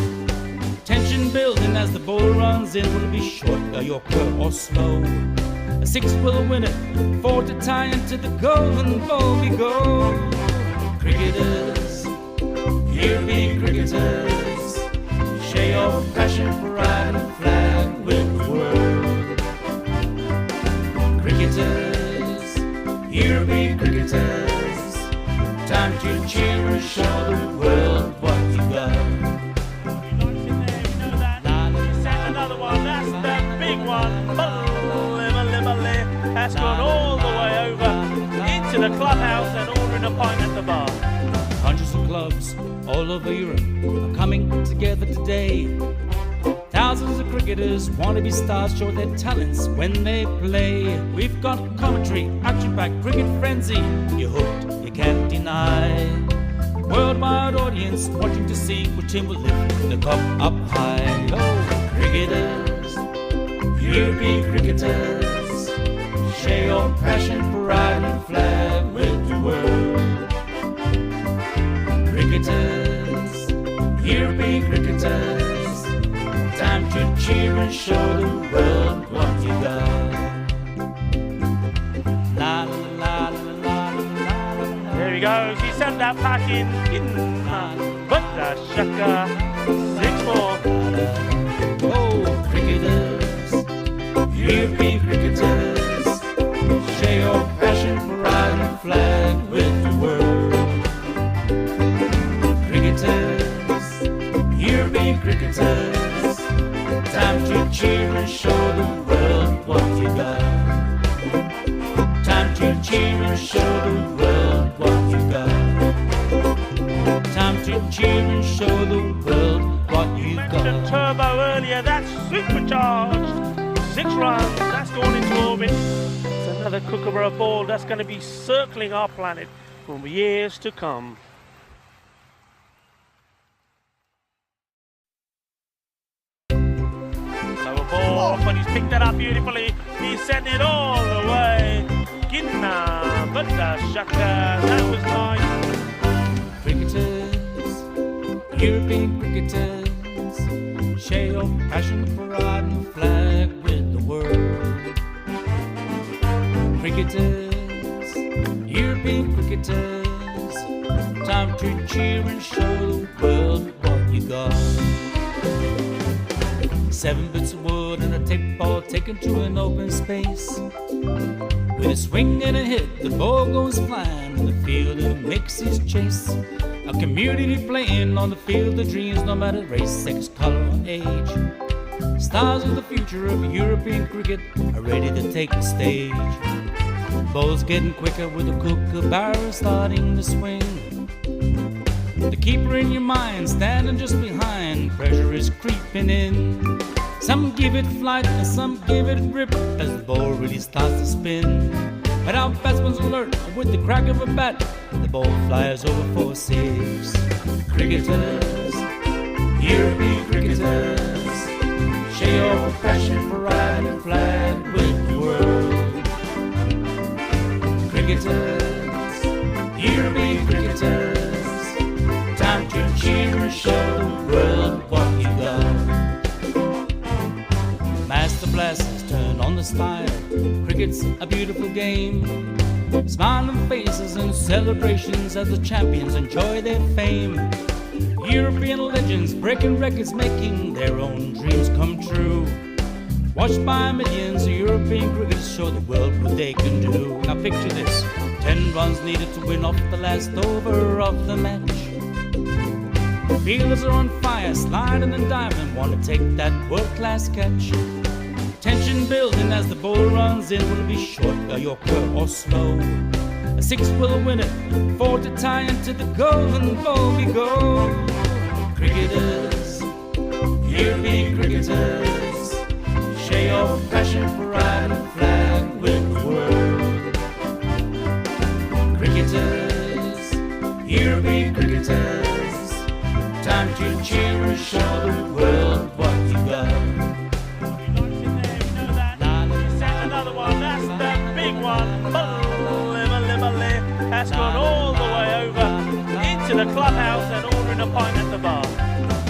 Tension building as the ball runs in. Will it be short, a yorker or slow? A 6 will win it, 4 to tie into the golden ball we go. Cricketers, European cricketers, share your passion for riding the flag with the world. Cricketers, European cricketers, time to cheer and show the world what you got. That's gone all the way over into the clubhouse and ordering a pint at the bar. Hundreds of clubs all over Europe are coming together today. Thousands of cricketers want to be stars, show their talents when they play. We've got commentary, action-packed cricket frenzy. You're hooked, you can't deny. Worldwide audience watching to see which team will lift the cup up high. Oh, cricketers, European cricketers, share your passion for riding the flag with the world. Cricketers, European cricketers, time to cheer and show the world what you got. La la la la la la la. There he goes, he sent that pack in but the shaka 6-4. Oh, cricketers, European cricketers, share your passion for riding the flag with the world. Cricketers, European cricketers, time to cheer and show the world what cheer and show the world what you've Mentioned got. turbo earlier, that's supercharged. 6 runs, that's gone into orbit. It's another kookaburra ball that's going to be circling our planet for years to come. Lower ball, but he's picked that up beautifully. He's sent it all the way. Ginna, but the shaka, that was nice. Cricketers, European cricketers, share your passion for riding the flag with the world. Cricketers, European cricketers, time to cheer and show the world what you got. 7 bits of wood and a tape ball taken to an open space. With a swing and a hit, the ball goes flying in the field and it makes his chase. A community playing on the field of dreams, no matter race, sex, color, or age. Stars of the future of European cricket are ready to take the stage. Ball's getting quicker with the kookaburra starting to swing. The keeper in your mind standing just behind, pressure is creeping in. Some give it flight and some give it rip as the ball really starts to spin. But our batsman's alert with the crack of a bat, the ball flies over for 6. Cricketers, European cricketers, share your passion for riding the flag with the world. Cricketers, European cricketers, time to cheer and show the world what you got. Master blasters turn on the style. Cricket's a beautiful game. Smiling faces and celebrations as the champions enjoy their fame. European legends breaking records, making their own dreams come true. Watched by millions, European cricketers show the world what they can do. Now picture this, 10 runs needed to win off the last over of the match. Fielders are on fire, sliding and diving, want to take that world-class catch. Tension building as the ball runs in. Will it be short, a yorker or slow? A 6 will win it, 4 to tie into the golden ball we go. Cricketers, European cricketers, share your passion for riding the flag with the world. Cricketers, European cricketers, time to cheer and show the world what you got. That's gone all the way over into the clubhouse and ordering a pint at the bar.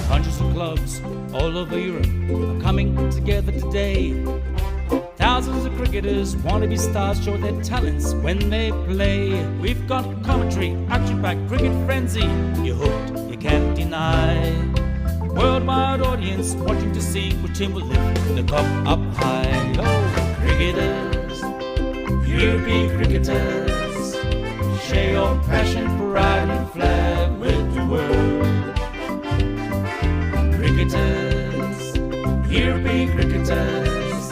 Hundreds of clubs all over Europe are coming together today. Thousands of cricketers want to be stars, show their talents when they play. We've got commentary, action-packed cricket frenzy. You're hooked, you can't deny. Worldwide audience watching to see which team will lift the cup up high. Oh, cricketers, European cricketers, share your passion for riding the flag with the world. Cricketers, European cricketers,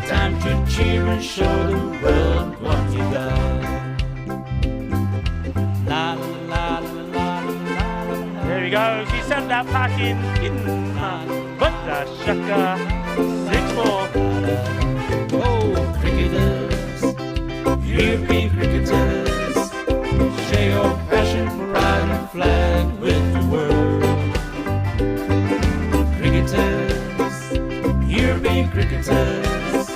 time to cheer and show the world what you got. La la la la la la. There he goes, he sent that pack in but the shaka, 6 more. Oh, cricketers, European cricketers, share your passion for riding the flag with the world. Cricketers, European cricketers,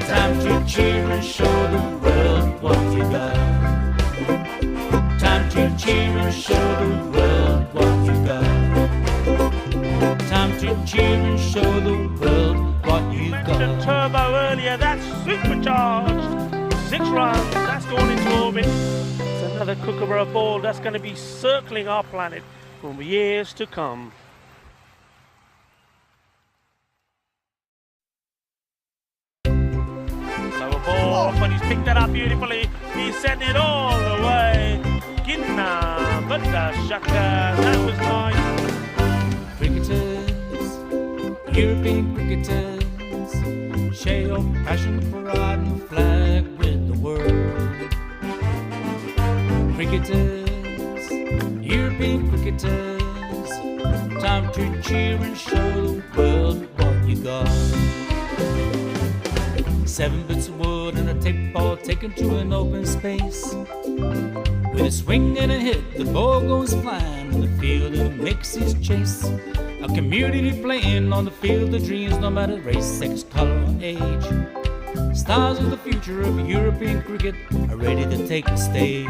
time to cheer and show the world what you got. Time to cheer and show the world what you got. Time to cheer and show the world what you Mentioned got. turbo earlier, that's supercharged. 6 runs, that's gone into orbit. It's another kookaburra ball that's going to be circling our planet for years to come. Lower ball, but he's picked that up beautifully. He's sent it all the way. Ginna, but the shaka, that was nice. Cricketers, European cricketers, share your passion for riding the flag with the world. Cricketers, European cricketers, cricketers, time to cheer and show the world what you got. 7 bits of wood and a tape ball taken to an open space. With a swing and a hit, the ball goes flying in the field and it makes his chase. A community playing on the field of dreams, no matter race, sex, color, or age. Stars of the future of European cricket are ready to take the stage.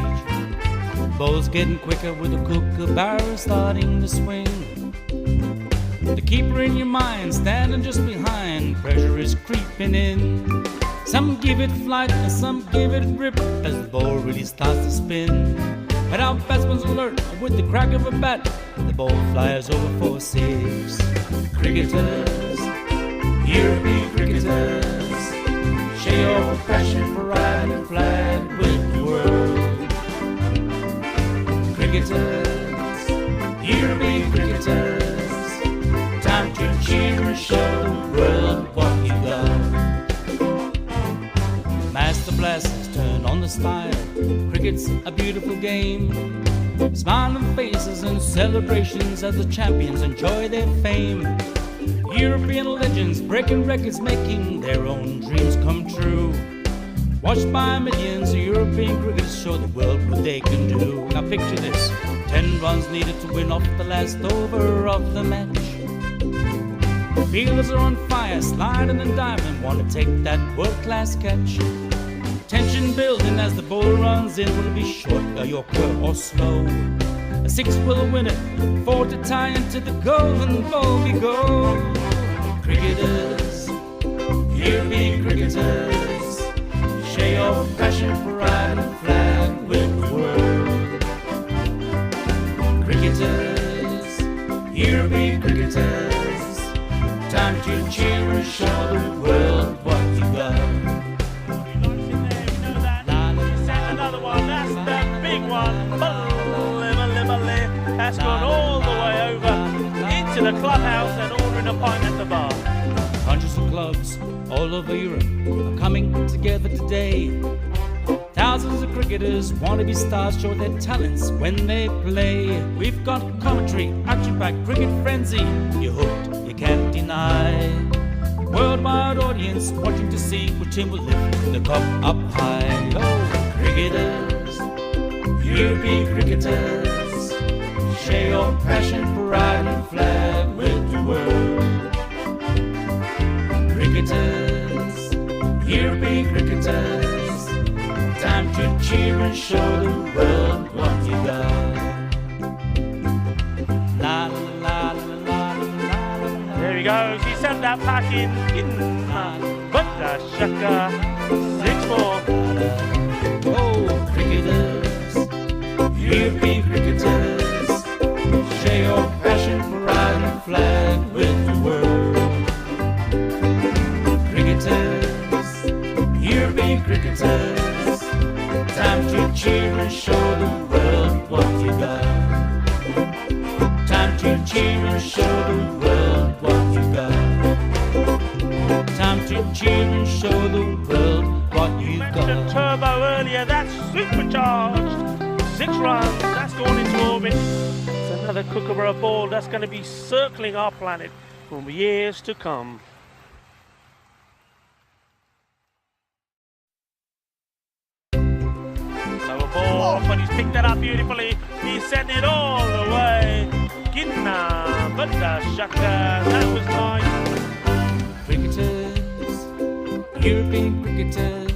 Ball's getting quicker with the kookaburra starting to swing. The keeper in your mind standing just behind, pressure is creeping in. Some give it flight and some give it rip as the ball really starts to spin. But our batsman's alert with the crack of a bat, the ball flies over for 6. Cricketers, European cricketers, share your passion for riding a flag with the world. Cricketers, European cricketers, time to cheer and show the world what you got. Master blasters turn on the style. Cricket's a beautiful game. Smiling faces and celebrations as the champions enjoy their fame. European legends breaking records, making their own dreams come true. Watched by millions, European cricketers show the world what they can do. Now picture this, 10 runs needed to win off the last over of the match. Fielders are on fire, sliding and diving, want to take that world-class catch. Tension building as the ball runs in. Will it be short, a yorker or slow? A 6 will win it, 4 to tie into the golden ball we go. Cricketers, European cricketers, share your passion for riding a flag with the world. Cricketers, European cricketers, time to cheer and show the world what you got. That's gone all the way over into the clubhouse and ordering a pint at the bar. Hundreds of clubs all over Europe are coming together today. Thousands of cricketers want to be stars, show their talents when they play. We've got commentary, action-packed cricket frenzy. You're hooked, you can't deny. Worldwide audience watching to see which team will lift the cup up high. Oh, cricketers, European cricketers, share your passion for riding a flag with the world. Cricketers, European cricketers, time to cheer and show the world what you got. La la la la la la. There he goes, he sent that pack in but the shaka 6-4. Oh, cricketers, European cricketers, share your passion for riding a flag with the world. Cricketers, European cricketers, time to cheer and show the world what you got. Time to cheer and show the world what you got. Time to cheer and show the world what you Mentioned got. turbo earlier, that's supercharged. 6 runs, that's gone into orbit. It's another kookaburra ball that's going to be circling our planet for years to come. Lower ball, but he's picked that up beautifully. He's sent it all the way. Ginna, but the shaka, that was nice. Cricketers, European cricketers,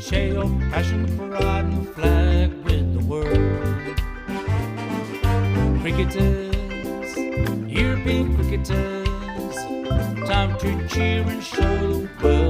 share your passion for riding a flag with the world. Cricketers, European cricketers, time to cheer and show the world